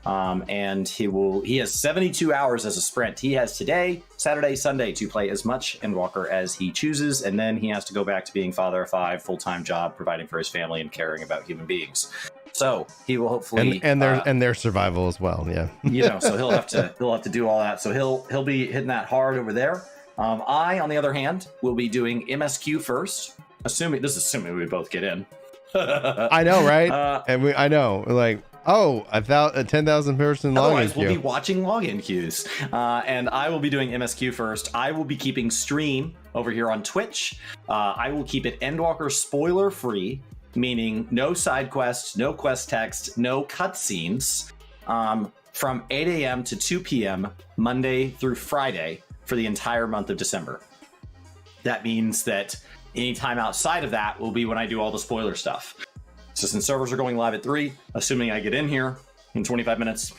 And he has 72 hours as a sprint. He has today, Saturday, Sunday to play as much Endwalker as he chooses, and then he has to go back to being father of 5, full-time job, providing for his family and caring about human beings. So he will hopefully and their survival as well. Yeah. So he'll have to do all that. So he'll be hitting that hard over there. I, on the other hand, will be doing MSQ first, assuming we both get in. I know, right? I know, like, a 10,000 person login otherwise queue. We'll be watching login queues, and I will be doing MSQ first. I will be keeping stream over here on Twitch. I will keep it Endwalker spoiler free, meaning no side quests, no quest text, no cutscenes, from 8 a.m. to 2 p.m. Monday through Friday for the entire month of December. That means that any time outside of that will be when I do all the spoiler stuff. So since servers are going live at 3, assuming I get in here in 25 minutes,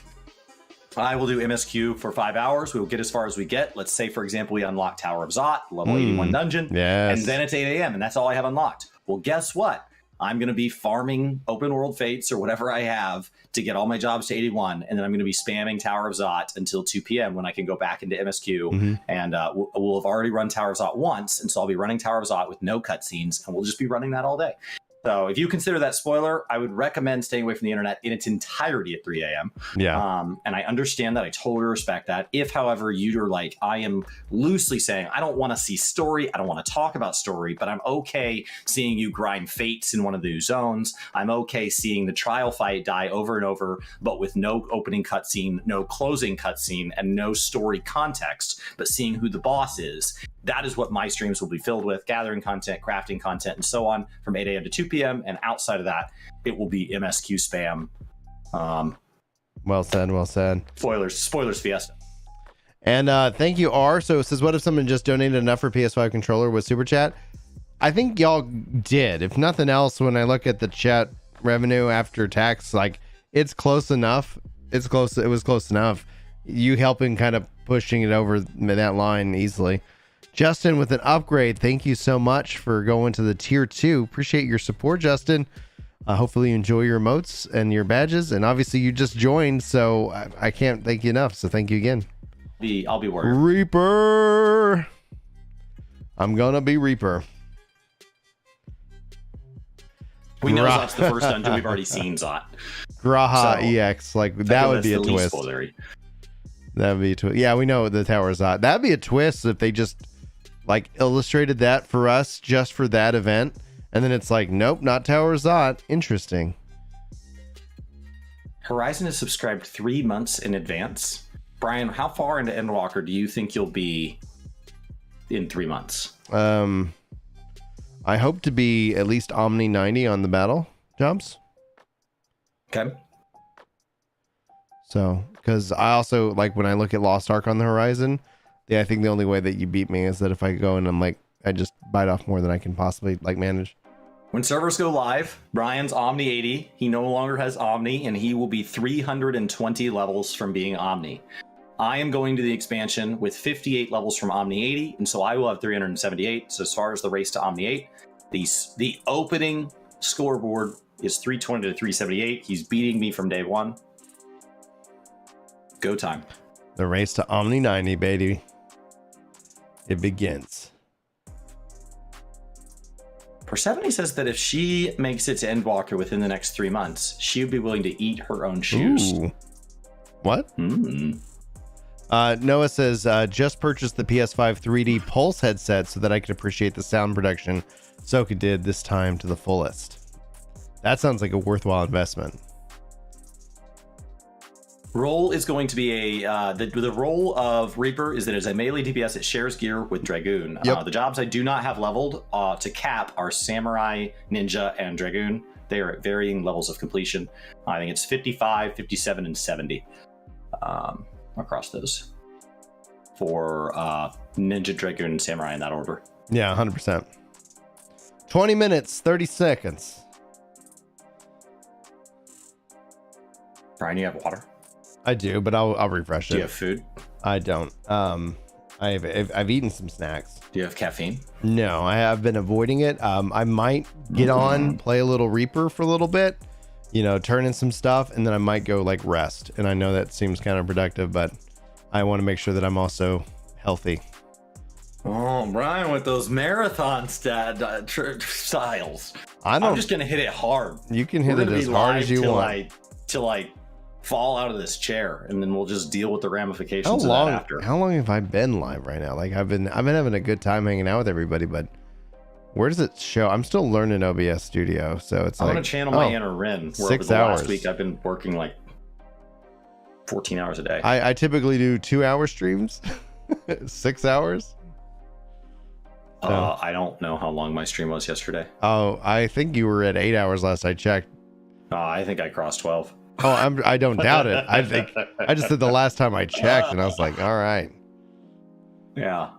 I will do MSQ for 5 hours. We will get as far as we get. Let's say, for example, we unlock Tower of Zot, level 81 dungeon, yes. And then it's 8 a.m. and that's all I have unlocked. Well, guess what? I'm going to be farming open world fates or whatever I have to get all my jobs to 81, and then I'm going to be spamming Tower of Zot until 2 p.m. when I can go back into MSQ, and we'll have already run Tower of Zot once, and so I'll be running Tower of Zot with no cutscenes, and we'll just be running that all day. So if you consider that spoiler, I would recommend staying away from the internet in its entirety at 3 a.m. Yeah. And I understand that. I totally respect that. If, however, you're like, I am loosely saying, I don't want to see story. I don't want to talk about story, but I'm okay seeing you grind fates in one of those zones. I'm okay seeing the trial fight die over and over, but with no opening cutscene, no closing cutscene, and no story context, but seeing who the boss is. That is what my streams will be filled with, gathering content, crafting content, and so on from 8 a.m. to 2 p.m. And outside of that, it will be MSQ spam. Well said. Spoilers fiesta. And thank you, R. So it says, what if someone just donated enough for PS5 controller with Super Chat? I think y'all did. If nothing else, when I look at the chat revenue after tax, like, it's close enough. It was close enough. You helping kind of pushing it over that line easily. Justin with an upgrade. Thank you so much for going to the tier 2. Appreciate your support, Justin. Hopefully you enjoy your emotes and your badges. And obviously you just joined, so I can't thank you enough. So thank you again. I'll be warrior. Reaper. I'm gonna be Reaper. We know Zot's the first dungeon. We've already seen Zot. Graha so, EX. Like, that would be a twist. That would be a twist. Yeah, we know the Tower of Zot. That'd be a twist if they just like illustrated that for us just for that event, And then it's like, nope, not Tower Zot. Interesting. Horizon is subscribed 3 months in advance. Brian, how far into Endwalker do you think you'll be in 3 months? I hope to be at least Omni 90 on the battle jobs. Okay. So, because I also, like, when I look at Lost Ark on the horizon, I think the only way that you beat me is that if I go and I'm like, I just bite off more than I can possibly, like, manage. When servers go live, Brian's Omni 80. He no longer has Omni, and he will be 320 levels from being Omni. I am going to the expansion with 58 levels from Omni 80, and so I will have 378. So as far as the race to Omni 8, the opening scoreboard is 320 to 378. He's beating me from day one. Go time. The race to Omni 90, baby. It begins. Persephone says that if she makes it to Endwalker within the next 3 months, she would be willing to eat her own shoes. Ooh. What? Mm. Noah says, just purchased the PS5 3D Pulse headset so that I could appreciate the sound production Soka did this time to the fullest. That sounds like a worthwhile investment. Role is going to be the role of Reaper is that as a melee DPS, it shares gear with Dragoon. Yep. The jobs I do not have leveled to cap are Samurai, Ninja, and Dragoon. They are at varying levels of completion. I think it's 55, 57, and 70 across those for Ninja, Dragoon, and Samurai in that order. Yeah, 100%. 20 minutes, 30 seconds. Brian, you have water? I do, but I'll refresh it. Do you have food? I don't. I've eaten some snacks. Do you have caffeine? No, I have been avoiding it. I might get on, play a little Reaper for a little bit, turn in some stuff, and then I might go like rest. And I know that seems counterproductive, but I want to make sure that I'm also healthy. Oh, Brian, with those marathon styles, I'm just gonna hit it hard. You can hit it as hard as you want. Till I fall out of this chair, and then we'll just deal with the ramifications of that after. How long have I been live right now? Like I've been having a good time hanging out with everybody, but where does it show? I'm still learning OBS Studio, so it's I'm gonna channel my inner Ren. Where 6 over the hours. last week I've been working like 14 hours a day. I typically do 2-hour streams. 6 hours. So. I don't know how long my stream was yesterday. Oh, I think you were at 8 hours last I checked. I think I crossed 12. Oh, I don't doubt it. I just said the last time I checked, and I was like, all right. Yeah.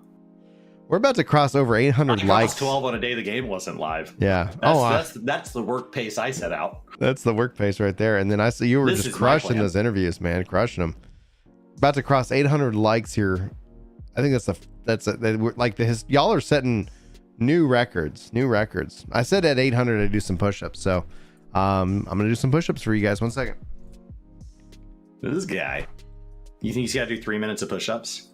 We're about to cross over 800 likes. 12 on a day the game wasn't live. Yeah. That's the work pace I set out. That's the work pace right there. And then I see you were just crushing those interviews, man, crushing them. About to cross 800 likes here. I think y'all are setting new records. I said at 800 I do some push-ups, so I'm gonna do some push-ups for you guys. 1 second. This guy, you think he's got to do 3 minutes of push-ups?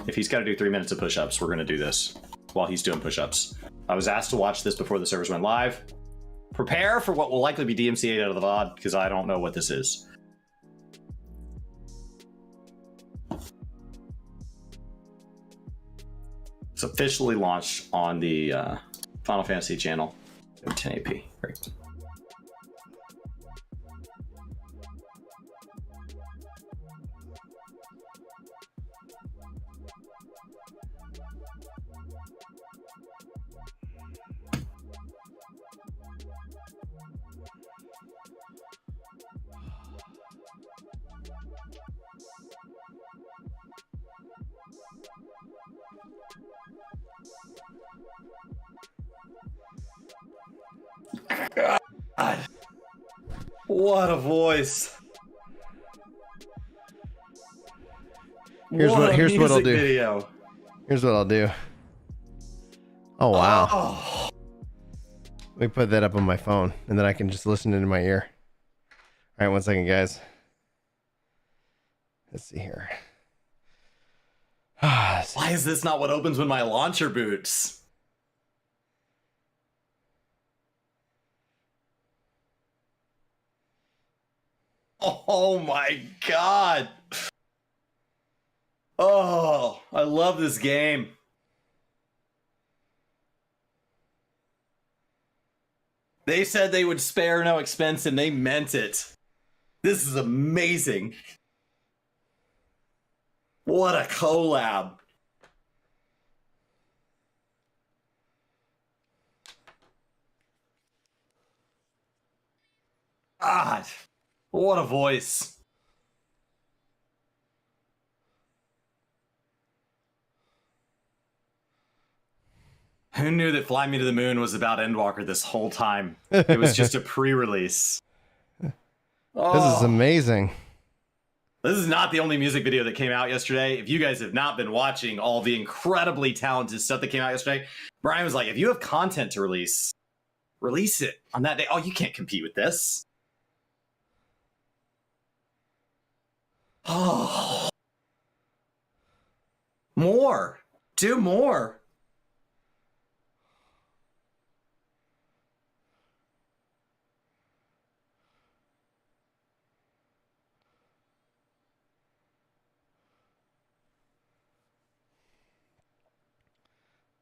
If he's got to do 3 minutes of push-ups, we're gonna do this while he's doing push-ups. I was asked to watch this before the servers went live. Prepare for what will likely be DMCA'd out of the VOD, because I don't know what this is. It's officially launched on the Final Fantasy channel. 1080p. Great. God. What a voice. Here's what I'll do. Video. Here's what I'll do. Oh wow. Oh. Let me put that up on my phone, and then I can just listen into my ear. All right, 1 second, guys. Let's see here. Why is this not what opens when my launcher boots? Oh my god. Oh, I love this game. They said they would spare no expense, and they meant it. This is amazing. What a collab. God, what a voice. Who knew that Fly Me to the Moon was about Endwalker this whole time? It was just a pre-release. This is amazing. This is not the only music video that came out yesterday. If you guys have not been watching all the incredibly talented stuff that came out yesterday, Brian was like, if you have content to release it on that day. Oh, you can't compete with this. Oh. More. Do more.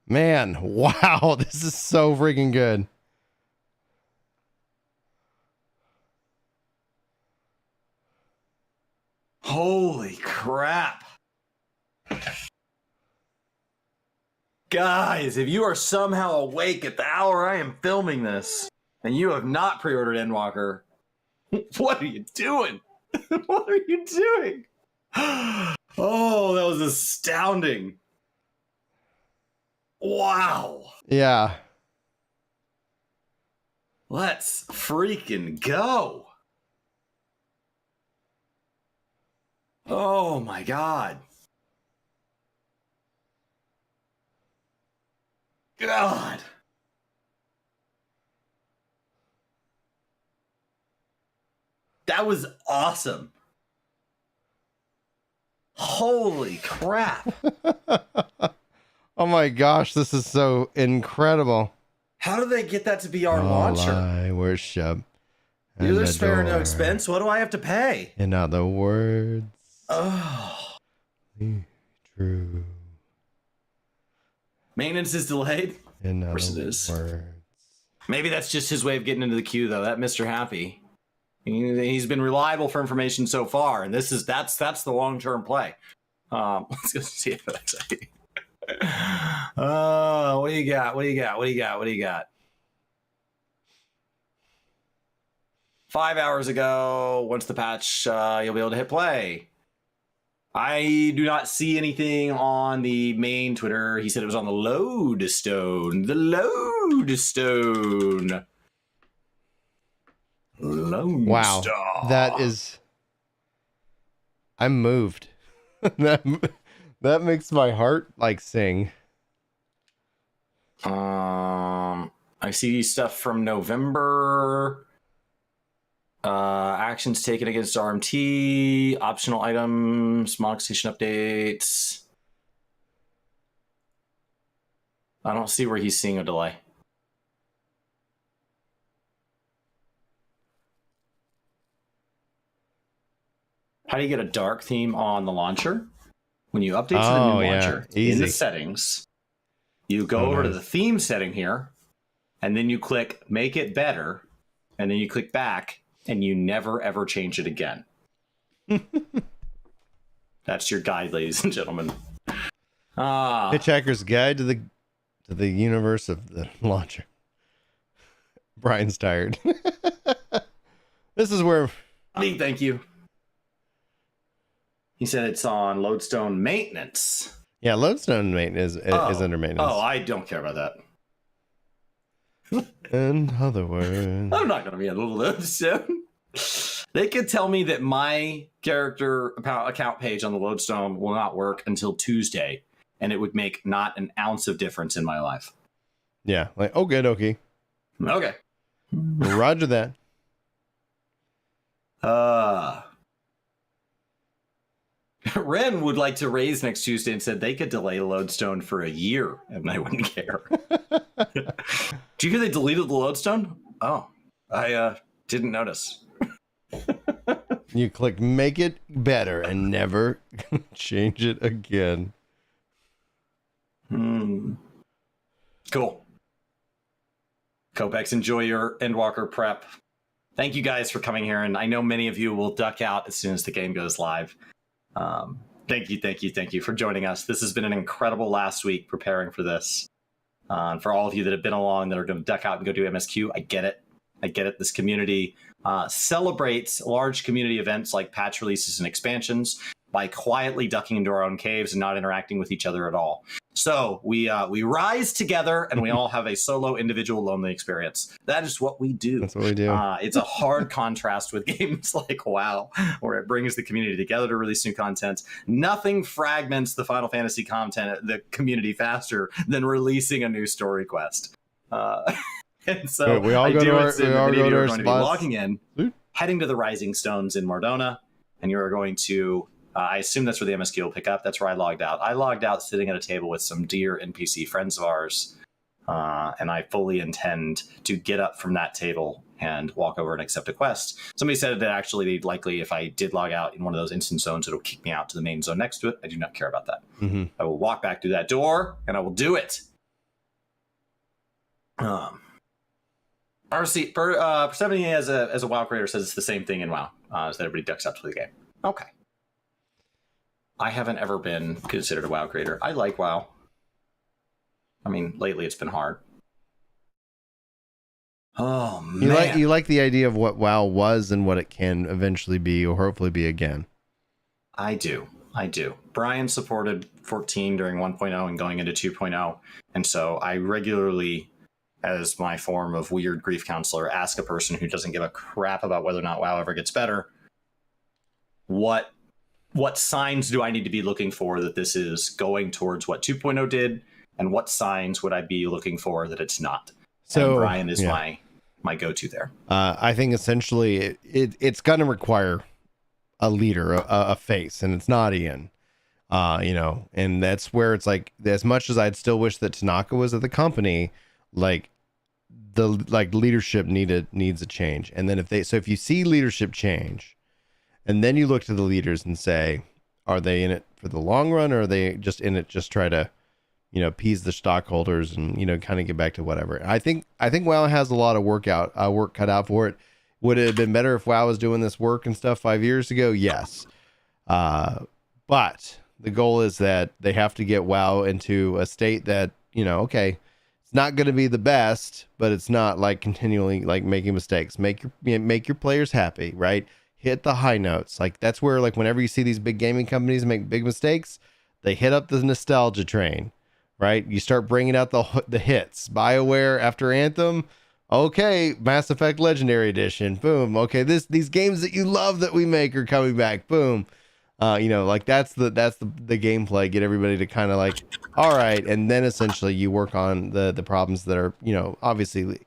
Man, wow, this is so freaking good. Holy crap. Guys, if you are somehow awake at the hour I am filming this, and you have not pre-ordered Endwalker, what are you doing? What are you doing? Oh, that was astounding. Wow. Yeah. Let's freaking go. Oh my God. God. That was awesome. Holy crap. Oh my gosh, this is so incredible. How do they get that to be our launcher? I worship. Dealer spare no expense. What do I have to pay? In other words. Oh. True. Maintenance is delayed. In other Of course it is. words. Maybe that's just his way of getting into the queue, though. That Mr. Happy. He's been reliable for information so far, and that's the long-term play. Let's go see if that's what do you got? What do you got? What do you got? What do you got? 5 hours ago, once the patch, you'll be able to hit play. I do not see anything on the main Twitter. He said it was on the Lodestone. The Lodestone. Lone Wow. Star. That is. I'm moved. that makes my heart like sing. I see stuff from November. Actions taken against RMT, optional items, Monarch Station updates. I don't see where he's seeing a delay. How do you get a dark theme on the launcher? When you update to the new launcher, in the settings, you go over to the theme setting here, and then you click Make It Better, and then you click back, and you never ever change it again. That's your guide, ladies and gentlemen. Hitchhiker's Guide to the universe of the launcher. Brian's tired. This is where. Thank you. He said it's on Lodestone maintenance. Yeah, Lodestone maintenance is under maintenance. Oh, I don't care about that. In other words, I'm not going to be on Lodestone. They could tell me that my character account page on the Lodestone will not work until Tuesday, and it would make not an ounce of difference in my life. Yeah, like okay. Roger that. Ren would like to raise next Tuesday and said they could delay Lodestone for a year, and I wouldn't care. Do you hear they deleted the Lodestone? Oh, I didn't notice. You click Make It Better and never change it again. Cool. Kopex, enjoy your Endwalker prep. Thank you guys for coming here, and I know many of you will duck out as soon as the game goes live. Thank you for joining us. This has been an incredible last week preparing for this. For all of you that have been along that are going to duck out and go do MSQ, I get it. This community celebrates large community events like patch releases and expansions by quietly ducking into our own caves and not interacting with each other at all. So we rise together, and we all have a solo, individual, lonely experience. That is what we do. That's what we do. It's a hard contrast with games like WoW, where it brings the community together to release new content. Nothing fragments the Final Fantasy content, the community, faster than releasing a new story quest. And so we all go to our going to be spots. logging in, heading to the Rising Stones in Mardona, and you're going to. I assume that's where the MSQ will pick up. That's where I logged out. I logged out sitting at a table with some dear NPC friends of ours, and I fully intend to get up from that table and walk over and accept a quest. Somebody said that actually, likely, if I did log out in one of those instant zones, it'll kick me out to the main zone next to it. I do not care about that. Mm-hmm. I will walk back through that door, and I will do it. Persephone as a WoW creator says it's the same thing in WoW, as that everybody ducks up to the game. Okay. I haven't ever been considered a WoW creator. I like WoW. I mean, lately it's been hard. Oh, man. You like the idea of what WoW was and what it can eventually be, or hopefully be again. I do. Brian supported 14 during 1.0 and going into 2.0. And so I regularly, as my form of weird grief counselor, ask a person who doesn't give a crap about whether or not WoW ever gets better, what signs do I need to be looking for that this is going towards what 2.0 did, and what signs would I be looking for that it's not? So and Brian is my go-to there. I think essentially it's going to require a leader, a face, and it's not Ian. And that's where it's like, as much as I'd still wish that Tanaka was at the company, the leadership needs a change. And then if you see leadership change, and then you look to the leaders and say, are they in it for the long run, or are they just in it just try to, appease the stockholders and, kind of get back to whatever? I think WoW has a lot of work cut out for it. Would it have been better if WoW was doing this work and stuff 5 years ago? Yes. But the goal is that they have to get WoW into a state that, okay, it's not going to be the best, but it's not like continually like making mistakes. Make your players happy, right? Hit the high notes. Like that's where, like, whenever you see these big gaming companies make big mistakes, they hit up the nostalgia train, right? You start bringing out the hits. BioWare after Anthem, okay, Mass Effect Legendary Edition, boom. Okay, these games that you love that we make are coming back, boom. Like that's the gameplay. Get everybody to kind of like, all right, and then essentially you work on the problems that are, obviously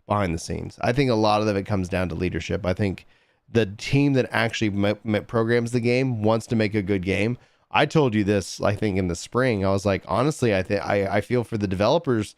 behind the scenes. I think a lot of it comes down to leadership. I think the team that actually programs the game wants to make a good game. I told you this, I think, in the spring. I was like, honestly, I feel for the developers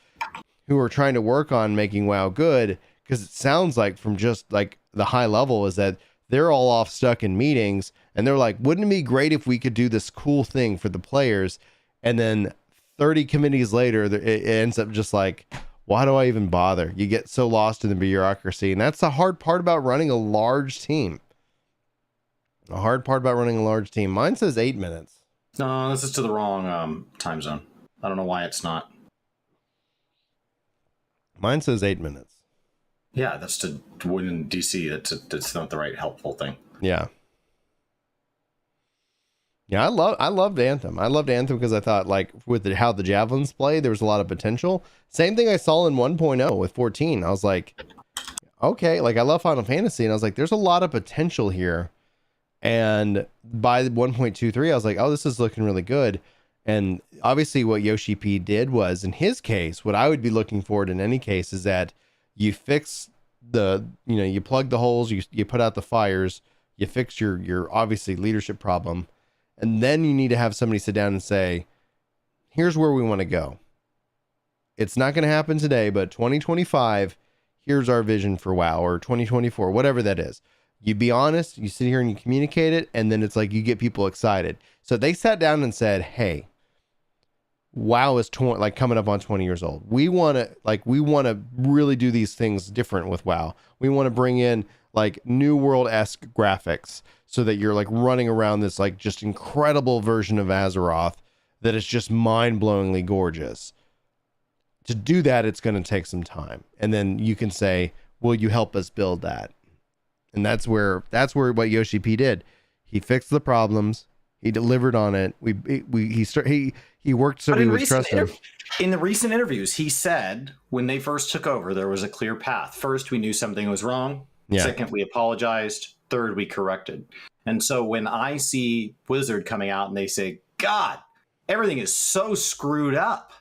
who are trying to work on making WoW good, because it sounds like from just like the high level is that they're all off stuck in meetings, and they're like, wouldn't it be great if we could do this cool thing for the players? And then 30 committees later, it ends up just like, why do I even bother? You get so lost in the bureaucracy. And that's the hard part about running a large team. Mine says 8 minutes. No, this is to the wrong time zone. I don't know why it's not. Mine says 8 minutes. Yeah, that's to win in DC. That's not the right helpful thing. Yeah. Yeah, I loved Anthem. I loved Anthem because I thought, like, with how the javelins play, there was a lot of potential. Same thing I saw in 1.0 with 14. I was like, okay, like, I love Final Fantasy, and I was like, there's a lot of potential here. And by 1.23, I was like, oh, this is looking really good. And obviously what Yoshi P did was, in his case, what I would be looking for in any case is that you fix you plug the holes, you put out the fires, you fix your obviously leadership problem. And then you need to have somebody sit down and say, here's where we want to go. It's not going to happen today, but 2025, here's our vision for WoW, or 2024, whatever that is. You be honest, you sit here and you communicate it, and then it's like you get people excited. So they sat down and said, hey, WoW is like coming up on 20 years old. We want to really do these things different with WoW. We want to bring in like New World-esque graphics so that you're like running around this like just incredible version of Azeroth that is just mind-blowingly gorgeous. To do that, it's going to take some time. And then you can say, will you help us build that? And that's where what Yoshi P did. He fixed the problems. He delivered on it. He worked so we would trust him. In the recent interviews, he said when they first took over, there was a clear path. First, we knew something was wrong. Yeah. Second, we apologized. Third, we corrected. And so when I see Blizzard coming out and they say, God, everything is so screwed up.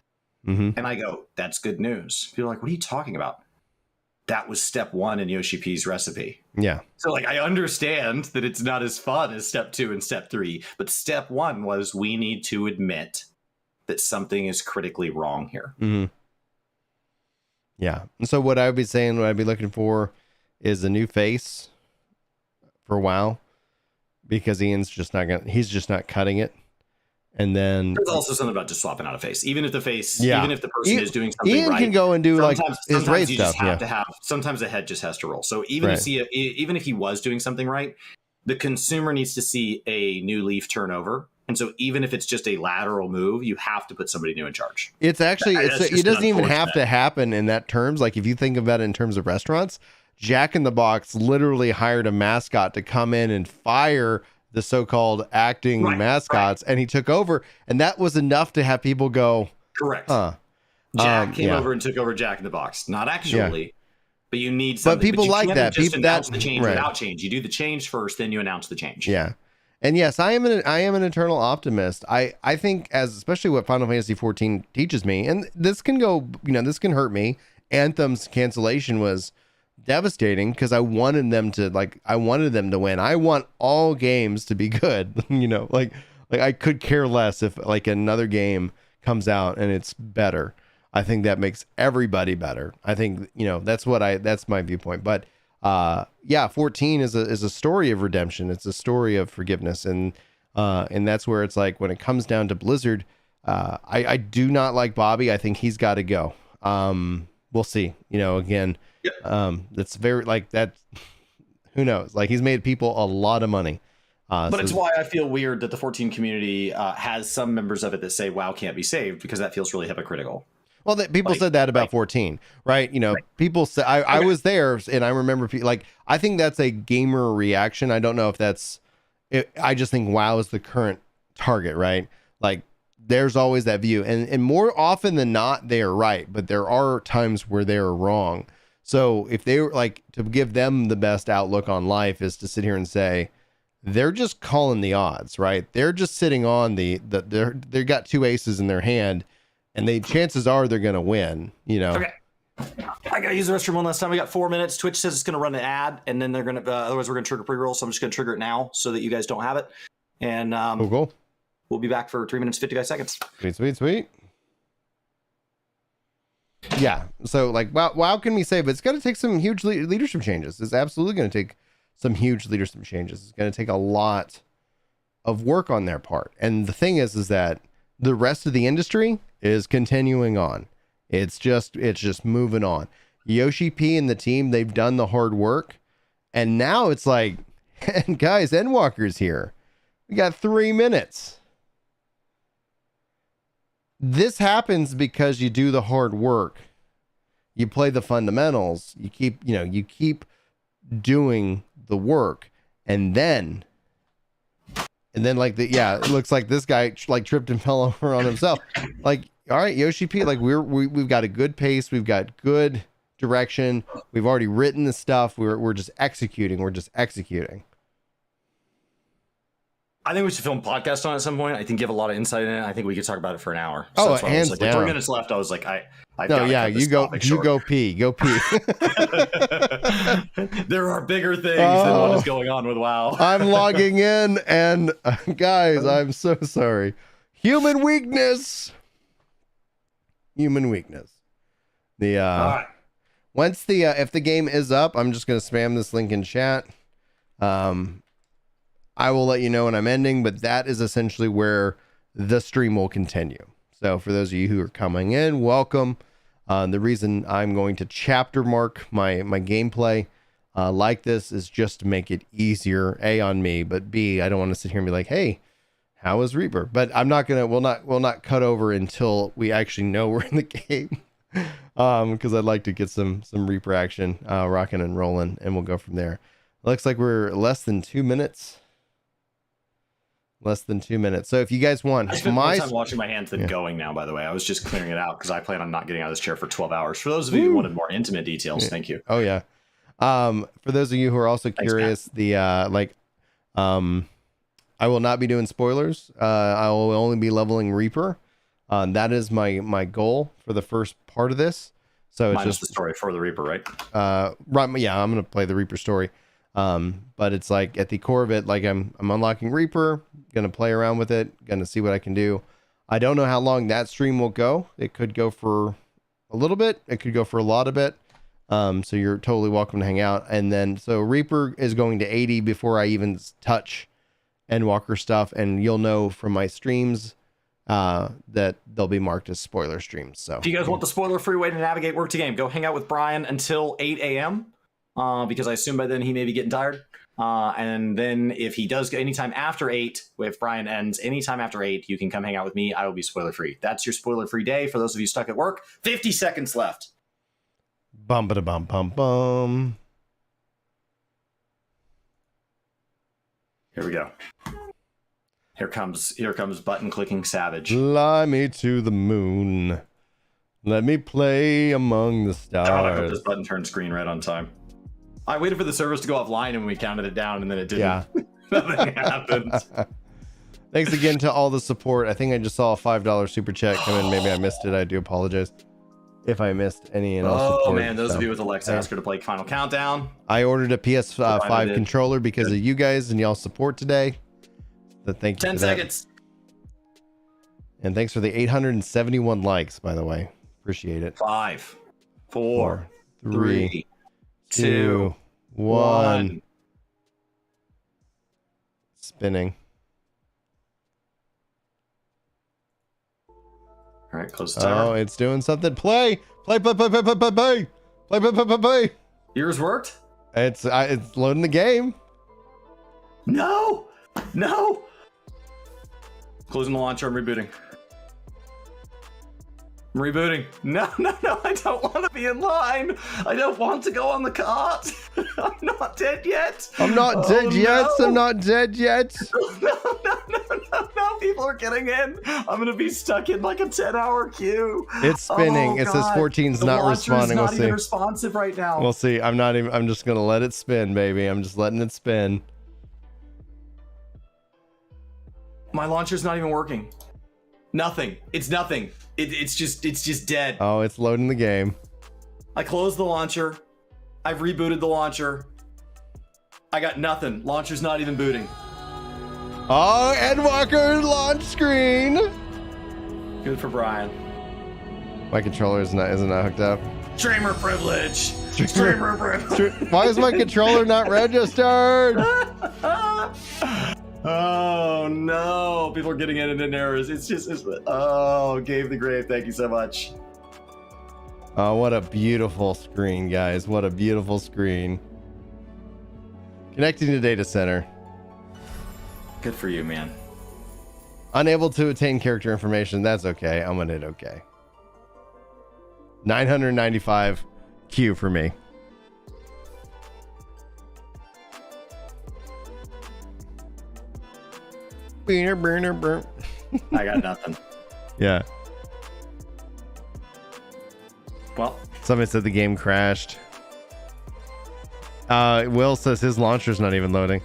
Mm-hmm. And I go, that's good news. People are like, what are you talking about? That was step one in Yoshi P's recipe. Yeah. So like, I understand that it's not as fun as step 2 and step 3, but step 1 was we need to admit that something is critically wrong here. Mm-hmm. Yeah. And so what I would be saying, what I'd be looking for is a new face for WoW, because he's just not cutting it. And then there's also something about just swapping out a face, even if the face, even if the person is doing something Ian right. can go and do like his raid stuff. Sometimes the head just has to roll. So even if he was doing something right, the consumer needs to see a new leaf turnover. And so even if it's just a lateral move, you have to put somebody new in charge. It's actually, it doesn't even have to happen in that terms. Like if you think about it in terms of restaurants, Jack in the Box literally hired a mascot to come in and fire the so-called acting mascots, and he took over, and that was enough to have people go, correct. Jack came over and took over Jack in the Box. Not actually, but you need something. But people like that. Just announce the change without change. You do the change first, then you announce the change. Yeah. And yes, I am an eternal optimist. I think, as especially what Final Fantasy XIV teaches me, and this can go, this can hurt me. Anthem's cancellation was devastating because I wanted them to win. I want all games to be good. Like I could care less if like another game comes out and it's better. I think that makes everybody better. I think, that's my viewpoint. But 14 is a story of redemption. It's a story of forgiveness. And that's where it's like, when it comes down to Blizzard, I do not like Bobby. I think he's got to go. We'll see, again, that's very like that. Who knows? Like he's made people a lot of money. But it's why I feel weird that the 14 community has some members of it that say WoW can't be saved, because that feels really hypocritical. Well, people said that about 14, right? People say, I was there and I remember I think that's a gamer reaction. I don't know if that's it. I just think WoW is the current target, right? Like there's always that view, and more often than not, they are right, but there are times where they are wrong. So if they were like, to give them the best outlook on life is to sit here and say, they're just calling the odds, right? They're just sitting on they got two aces in their hand, and chances are they're going to win, Okay. I got to use the restroom one last time. We got 4 minutes. Twitch says it's going to run an ad, and then they're going to, otherwise we're going to trigger pre-roll. So I'm just going to trigger it now so that you guys don't have it. And cool. We'll be back for 3 minutes, 55 seconds. Sweet. Yeah. So like, WoW can we say, but it's going to take some huge leadership changes. It's absolutely going to take some huge leadership changes. It's going to take a lot of work on their part. And the thing is that the rest of the industry is continuing on. It's just moving on. Yoshi P and the team, they've done the hard work. And now it's like, guys, Endwalker's here. We got 3 minutes. This happens because you do the hard work. You play the fundamentals. You keep doing the work. And then it looks like this guy like tripped and fell over on himself. Like, all right, Yoshi P, like we've got a good pace. We've got good direction. We've already written the stuff. We're just executing. I think we should film a podcast on it at some point. I think you have a lot of insight in it. I think we could talk about it for an hour. So hands down. With 3 minutes left, I was like, you go pee. There are bigger things than what is going on with WoW. I'm logging in, and guys, I'm so sorry. Human weakness. The all right. Once if the game is up, I'm just gonna spam this link in chat. I will let you know when I'm ending, but that is essentially where the stream will continue. So for those of you who are coming in, welcome. The reason I'm going to chapter mark my gameplay like this is just to make it easier, A, on me, but B, I don't want to sit here and be like, hey, how is Reaper? But I'm not gonna, we'll not cut over until we actually know we're in the game. Because I'd like to get some Reaper action rocking and rolling, and we'll go from there. Looks like we're less than 2 minutes. Less than 2 minutes. So if you guys want, I spent more time washing my hands than going now, by the way. I was just clearing it out because I plan on not getting out of this chair for 12 hours. For those of you who wanted more intimate details, thank you. Oh yeah. For those of you who are also curious, Matt. I will not be doing spoilers. I will only be leveling Reaper. That is my goal for the first part of this. So it's just the story for the Reaper, right? Right. Yeah, I'm gonna play the Reaper story. But it's like at the core of it, like I'm unlocking Reaper, gonna play around with it, gonna see what I can do. I don't know how long that stream will go. It could go for a little bit. It could go for a lot of it. So you're totally welcome to hang out. And then so Reaper is going to 80 before I even touch Endwalker stuff, and you'll know from my streams that they'll be marked as spoiler streams. So if you guys want the spoiler-free way to navigate work to game, go hang out with Brian until 8 a.m. Because I assume by then he may be getting tired. And then if he does anytime after 8, if Brian ends anytime after 8, you can come hang out with me. I will be spoiler-free. That's your spoiler-free day. For those of you stuck at work, 50 seconds left. Bum ba bum bum bum. Here we go. Here comes button clicking savage. Fly me to the moon. Let me play among the stars. I hope this button turns green right on time. I waited for the service to go offline and we counted it down, and then it didn't. Yeah. Nothing happened. Thanks again to all the support. I think I just saw a $5 super chat come in. Maybe I missed it. I do apologize if I missed any and all support. Oh man, those of you with Alexa asked her to play Final Countdown. I ordered a PS5 controller because of you guys and y'all support today. So thank you. 10 seconds. And thanks for the 871 likes, by the way. Appreciate it. 5, 4, 3, 2, 1. Spinning. All right, close the timer. Oh, it's doing something. Play. Yours worked? It's loading the game. No. Closing the launcher. I'm rebooting. No, I don't want to be in line. I don't want to go on the cart. I'm not dead yet. I'm not dead yet. No, people are getting in. I'm gonna be stuck in like a 10-hour queue. It's spinning. It says 14's not responding. We'll see. Not even responsive right now. We'll see. I'm just gonna let it spin, baby. I'm just letting it spin. My launcher's not even working. Nothing. It's nothing. It's just dead. Oh, it's loading the game. I closed the launcher. I've rebooted the launcher. I got nothing. Launcher's not even booting. Oh, Endwalker launch screen. Good for Brian. My controller isn't hooked up. Streamer privilege. Streamer privilege. Why is my controller not registered? Oh no! People are getting in and errors. It's Gabe the Grave. Thank you so much. Oh, what a beautiful screen, guys! What a beautiful screen. Connecting to data center. Good for you, man. Unable to attain character information. That's okay. I'm gonna hit okay. 995 Q for me. Burner. I got nothing. Yeah. Well, somebody said the game crashed. Will says his launcher's not even loading.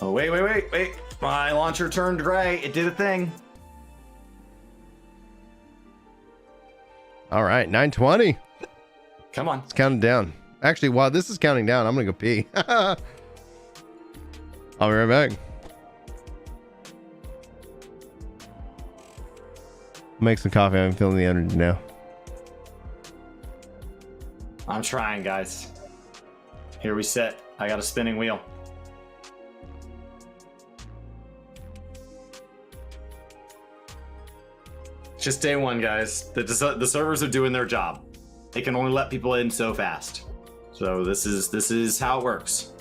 Oh, wait. My launcher turned gray. It did a thing. All right, 920. Come on. It's counting down. Actually, while this is counting down, I'm going to go pee. I'll be right back. Make some coffee. I'm feeling the energy now. I'm trying, guys. Here we sit. I got a spinning wheel. just day one, guys. The servers are doing their job. They can only let people in so fast. So this is how it works.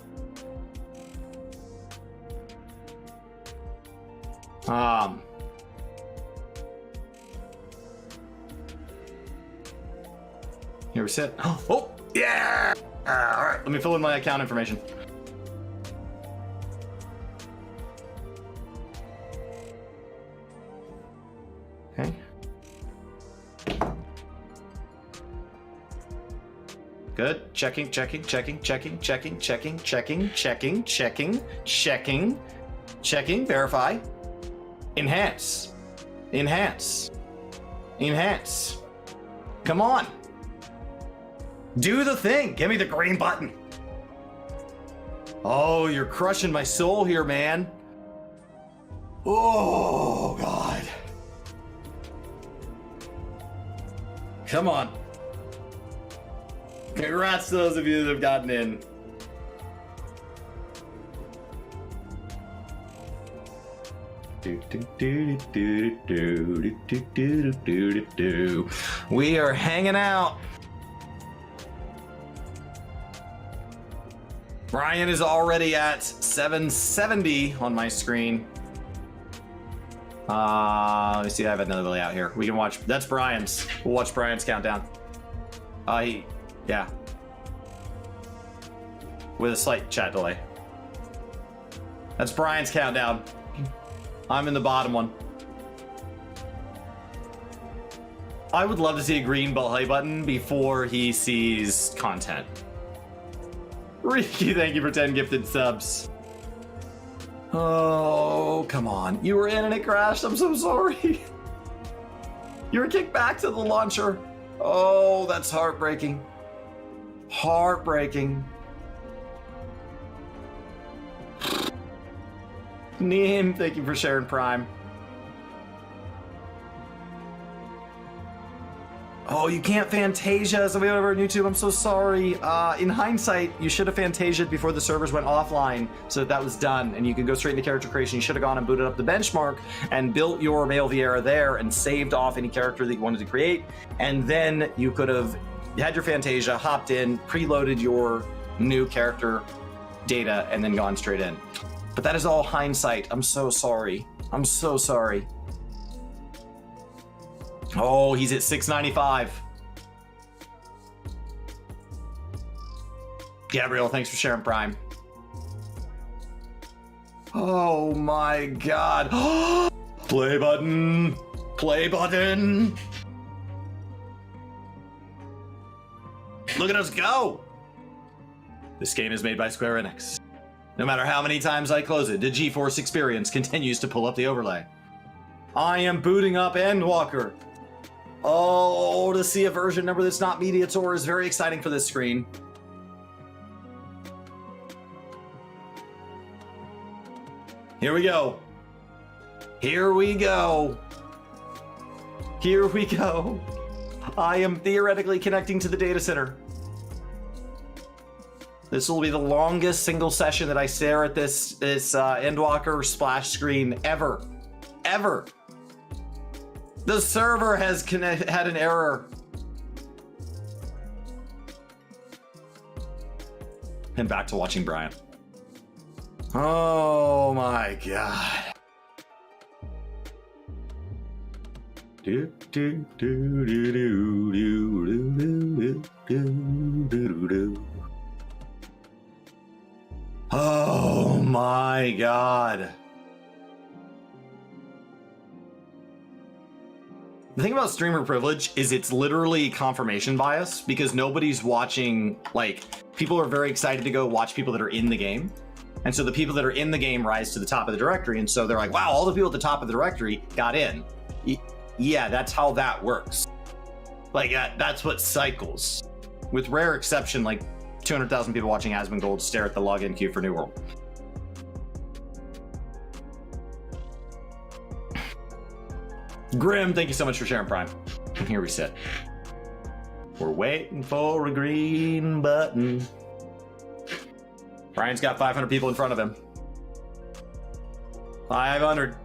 Here we sit. Oh, yeah! All right, let me fill in my account information. Okay. Good. Checking. Verify. Enhance. Come on. Do the thing. Give me the green button. Oh, you're crushing my soul here, man. Oh, God. Come on. Congrats to those of you that have gotten in. We are hanging out. Brian is already at 770 on my screen. Let me see. I have another layout here. We can watch. That's Brian's. We'll watch Brian's countdown. Yeah. With a slight chat delay. That's Brian's countdown. I'm in the bottom one. I would love to see a green play button before he sees content. Ricky, thank you for 10 gifted subs. Oh, come on. You were in and it crashed. I'm so sorry. You were kicked back to the launcher. Oh, that's heartbreaking. Heartbreaking. Neem, thank you for sharing Prime. Oh, you can't Fantasia. Somebody over on YouTube, I'm so sorry. In hindsight, you should have Fantasia'd before the servers went offline so that was done and you could go straight into character creation. You should have gone and booted up the benchmark and built your Male Vieira there and saved off any character that you wanted to create. And then you could have had your Fantasia, hopped in, preloaded your new character data, and then gone straight in. But that is all hindsight. I'm so sorry. I'm so sorry. Oh, he's at 695. Gabriel, thanks for sharing Prime. Oh my God. Play button. Play button. Look at us go. This game is made by Square Enix. No matter how many times I close it, the GeForce experience continues to pull up the overlay. I am booting up Endwalker. Oh, to see a version number that's not Mediator is very exciting for this screen. Here we go. Here we go. Here we go. I am theoretically connecting to the data center. This will be the longest single session that I stare at this Endwalker splash screen ever. The server has had an error. And back to watching Brian. Oh my God. Oh my God. The thing about streamer privilege is it's literally confirmation bias because nobody's watching, like, people are very excited to go watch people that are in the game. And so the people that are in the game rise to the top of the directory. And so they're like, wow, all the people at the top of the directory got in. Yeah, that's how that works. Like, that's what cycles. With rare exception, like 200,000 people watching Asmongold stare at the login queue for New World. Grim, thank you so much for sharing Prime. And here we sit. We're waiting for a green button. Brian's got 500 people in front of him. 500.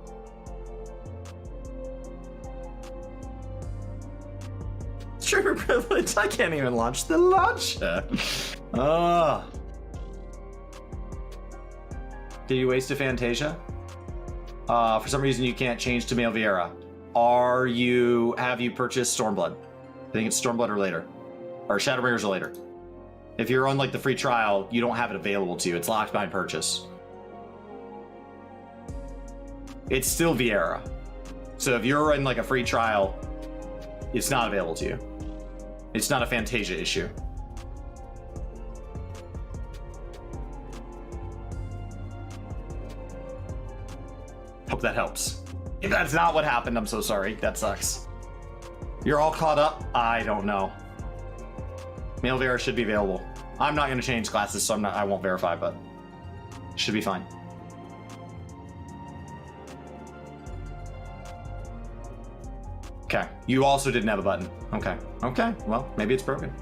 streamer privilege. I can't even launch the launcher. Did you waste a Fantasia? For some reason you can't change to male Vieira. Have you purchased Stormblood? I think it's Stormblood or later. Or Shadowbringers or later. If you're on like the free trial, you don't have it available to you. It's locked behind purchase. It's still Vieira. So if you're in like a free trial, it's not available to you. It's not a Fantasia issue. Hope that helps. If that's not what happened, I'm so sorry. That sucks. You're all caught up? I don't know. Male Vera should be available. I'm not going to change classes, so I won't verify, but should be fine. Okay. You also didn't have a button. Okay. Okay. Well, maybe it's broken.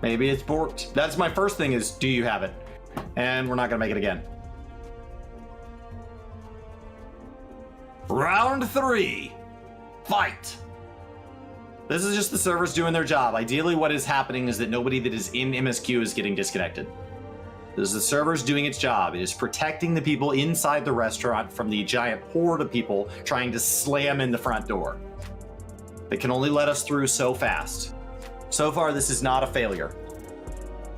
Maybe it's borked. That's my first thing is, do you have it? And we're not going to make it again. Round 3. Fight. This is just the servers doing their job. Ideally, what is happening is that nobody that is in MSQ is getting disconnected. This is the servers doing its job. It is protecting the people inside the restaurant from the giant horde of people trying to slam in the front door. They can only let us through so fast. So far, this is not a failure.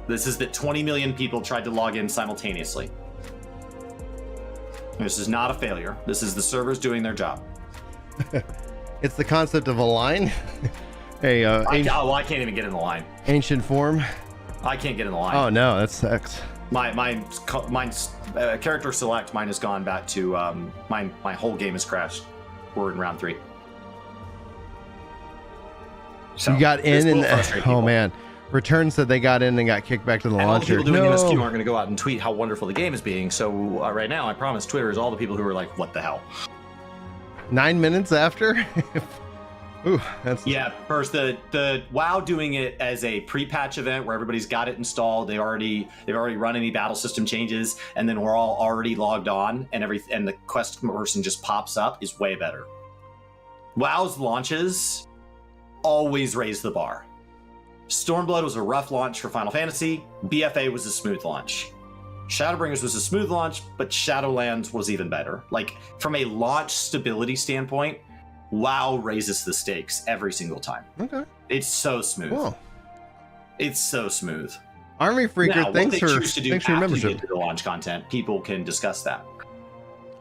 This is that 20 million people tried to log in simultaneously. This is not a failure. This is the servers doing their job. It's the concept of a line. Hey, I can't even get in the line. Ancient form. I can't get in the line. Oh no, that sucks. Mine's character select. Mine has gone back to my whole game has crashed. We're in round 3. So you got in and oh man, Return said they got in and got kicked back to the launcher. All the people doing MSQ aren't going to go out and tweet how wonderful the game is being. So right now, I promise Twitter is all the people who are like, "What the hell?" 9 minutes after. Ooh, that's yeah. First, the WoW doing it as a pre-patch event where everybody's got it installed. They've already run any battle system changes, and then we're all already logged on, and the quest person just pops up is way better. WoW's launches always raise the bar. Stormblood was a rough launch for Final Fantasy. BFA was a smooth launch. Shadowbringers was a smooth launch, but Shadowlands was even better. Like, from a launch stability standpoint, WoW raises the stakes every single time. Okay. It's so smooth. Cool. It's so smooth. Army Freaker, now, thanks for your membership. The launch content, people can discuss that.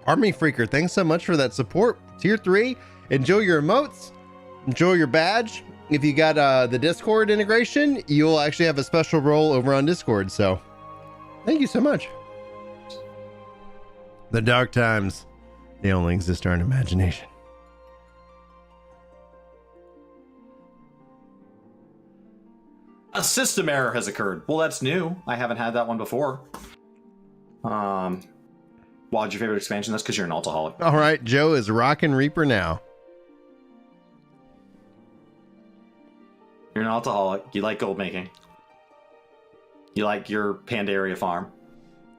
Army Freaker, thanks so much for that support. Tier 3, enjoy your emotes, enjoy your badge. If you got the Discord integration, you'll actually have a special role over on Discord. So thank you so much. The dark times, they only exist in our imagination. A system error has occurred. Well, that's new. I haven't had that one before. What's your favorite expansion? That's because you're an altaholic. All right, Joe is rocking Reaper now. You're an altaholic. You like gold making. You like your Pandaria farm.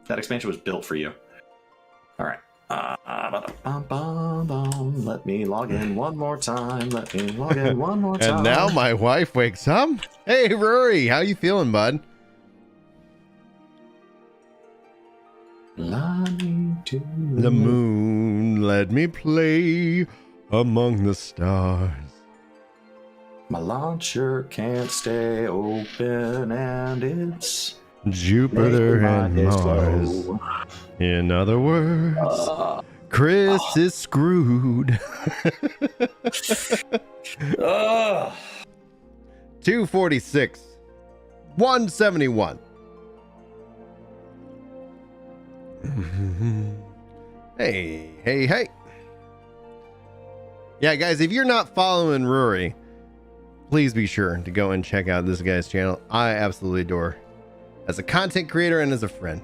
That expansion was built for you. All right. Let me log in one more time. Let me log in one more time. And now my wife wakes up. Hey, Rory, how you feeling, bud? Flying to The moon, let me play among the stars. My launcher can't stay open and it's Jupiter and Mars. In other words, Chris is screwed. 246. 171. Hey. Yeah, guys, if you're not following Rory, please be sure to go and check out this guy's channel. I absolutely adore as a content creator and as a friend.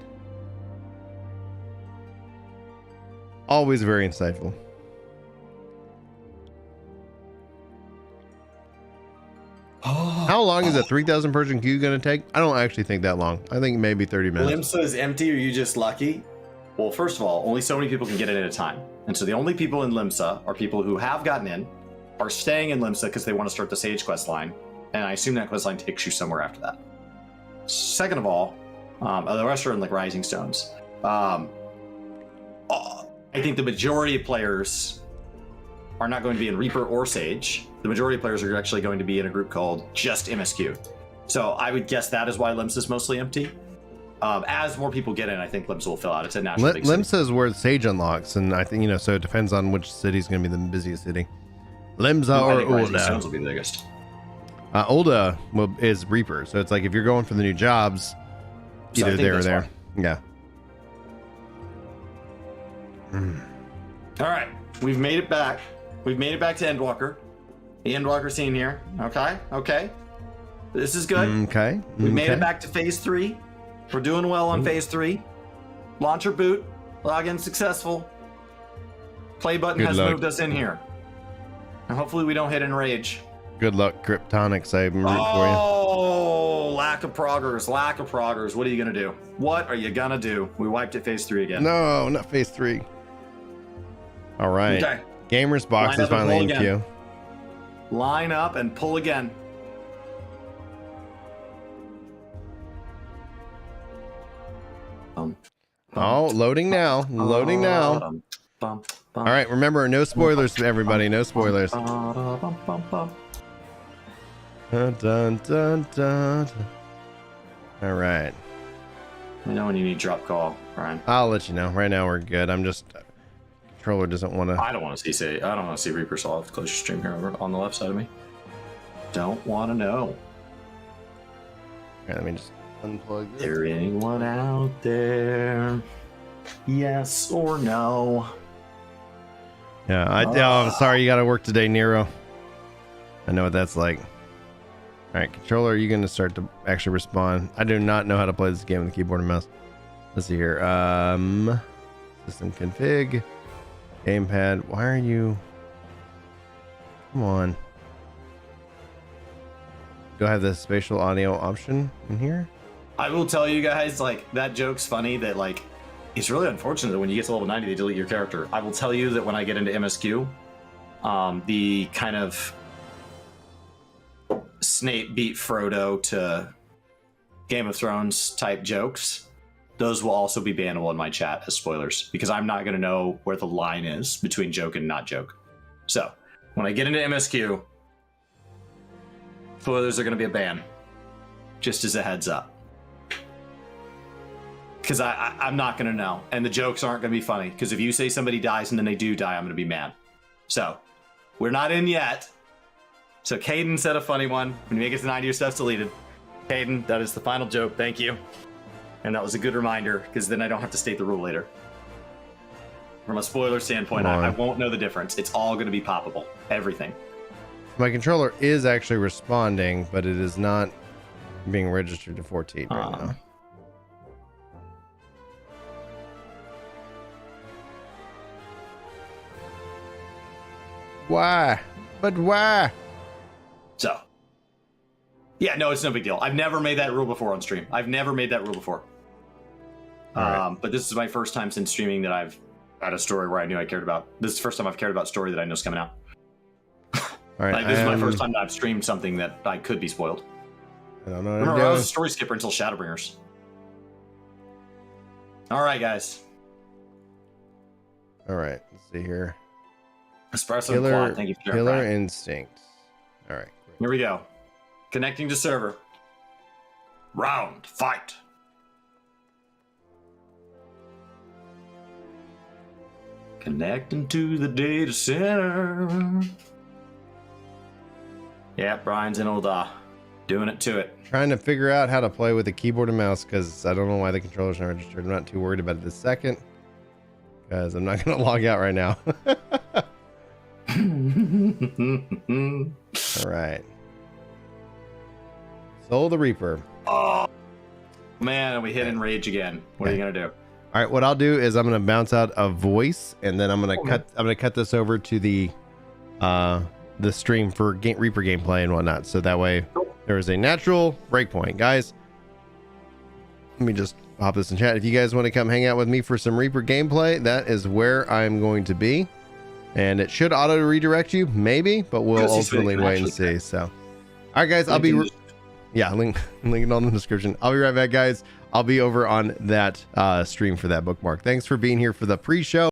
Always very insightful. How long is a 3,000 person queue going to take? I don't actually think that long. I think maybe 30 minutes. Limsa is empty. Are you just lucky? Well, first of all, only so many people can get in at a time. And so the only people in Limsa are people who have gotten in, are staying in Limsa because they want to start the Sage Quest line, and I assume that quest line takes you somewhere after that. Second of all, the rest are in like Rising Stones. I think the majority of players are not going to be in Reaper or Sage. The majority of players are actually going to be in a group called just MSQ. So I would guess that is why Limbs is mostly empty. As more people get in, I think Limbs will fill out. It's a natural big city. Limbs is where Sage unlocks, and I think, so it depends on which city is going to be the busiest city. Limbs or Rising Stones Ulda. will be the biggest. Ulda is Reaper, so it's like if you're going for the new jobs, So I either think there or that's there. Yeah. All right, we've made it back. We've made it back to Endwalker. The Endwalker scene here. Okay. This is good. Okay. We made it back to phase 3. We're doing well on phase 3. Launcher boot. Login successful. Play button Good has luck. moved us in here. And hopefully we don't hit enrage. Good luck, Kryptonics. I'm rooting for Oh, lack of proggers. What are you going to do? What are you going to do? We wiped it phase 3 again. you. No, not phase 3. All right. Okay. Gamers box Line is up and finally roll in again. queue. Line up and pull again. Oh, loading now. Loading now. All right. Remember, no spoilers, everybody. No spoilers. Dun, dun, dun, dun. All right. I know when you need drop call, Brian. I'll let you know. Right now, we're good. I'm just. Controller doesn't want to. I don't want to see Reaper Solve. Close your stream here over on the left side of me. Don't want to know. Here, let me just unplug this. There anyone out there? Yes or no? Yeah, I'm sorry you got to work today, Nero. I know what that's like. All right, controller, are you going to start to actually respond? I do not know how to play this game with the keyboard and mouse. Let's see here. System config, gamepad. Why are you? Come on. Do I have the spatial audio option in here? I will tell you guys, like, that joke's funny that, like, it's really unfortunate that when you get to level 90, they delete your character. I will tell you that when I get into MSQ, the kind of Snape beat Frodo to Game of Thrones type jokes, those will also be bannable in my chat as spoilers, because I'm not going to know where the line is between joke and not joke. So, when I get into MSQ, spoilers are going to be a ban, just as a heads up. Because I'm not going to know. And the jokes aren't going to be funny. Because if you say somebody dies and then they do die, I'm going to be mad. So, we're not in yet. So, Caden said a funny one. When you make it to 90, your stuff's deleted. Caden, that is the final joke. Thank you. And that was a good reminder, because then I don't have to state the rule later. From a spoiler standpoint, I won't know the difference. It's all going to be poppable. Everything. My controller is actually responding, but it is not being registered to 14 right now. Why? But why? So, yeah, no, it's no big deal. I've never made that rule before on stream. But this is my first time since streaming that I've had a story where I knew I cared about. This is the first time I've cared about story that I know is coming out. All right, like, this is my first time that I've streamed something that I could be spoiled. I don't know. Remember, I was a story skipper until Shadowbringers. All right, guys. All right, let's see here. Espresso and Quad, thank you for sharing. Killer Instinct. All right. Great. Here we go. Connecting to server. Round, fight. Connecting to the data center. Yeah, Brian's in Ulda. Doing it to it. Trying to figure out how to play with a keyboard and mouse because I don't know why the controller's not registered. I'm not too worried about it this second because I'm not going to log out right now. All right. Soul the Reaper. Oh, man, we hit enrage again. What are you going to do? All right, what I'll do is I'm going to bounce out a voice and then I'm going to cut this over to the stream for Reaper gameplay and whatnot. So that way there is a natural breakpoint. Guys, let me just pop this in chat. If you guys want to come hang out with me for some Reaper gameplay, that is where I'm going to be. And it should auto redirect you, maybe, but we'll ultimately wait and see. So All right, guys. I'll be link it on the description. I'll be right back, guys. I'll be over on that stream for that bookmark. Thanks for being here for the pre-show.